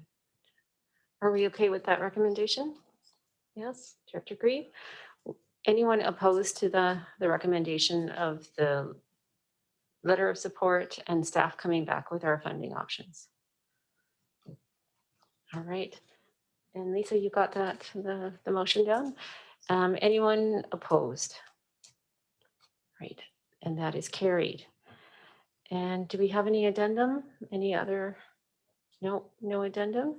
Are we okay with that recommendation? Yes, Director Grieve. Anyone opposed to the recommendation of the letter of support and staff coming back with our funding options? All right. And Lisa, you got that, the motion down? Anyone opposed? Right, and that is carried. And do we have any addendum? Any other? No addendum.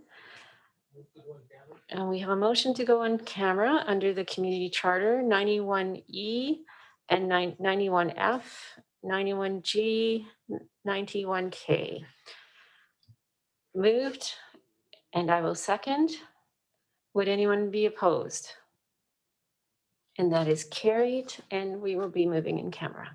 And we have a motion to go on camera under the community charter 91E and 91F, 91G, 91K. Moved, and I will second. Would anyone be opposed? And that is carried, and we will be moving in camera.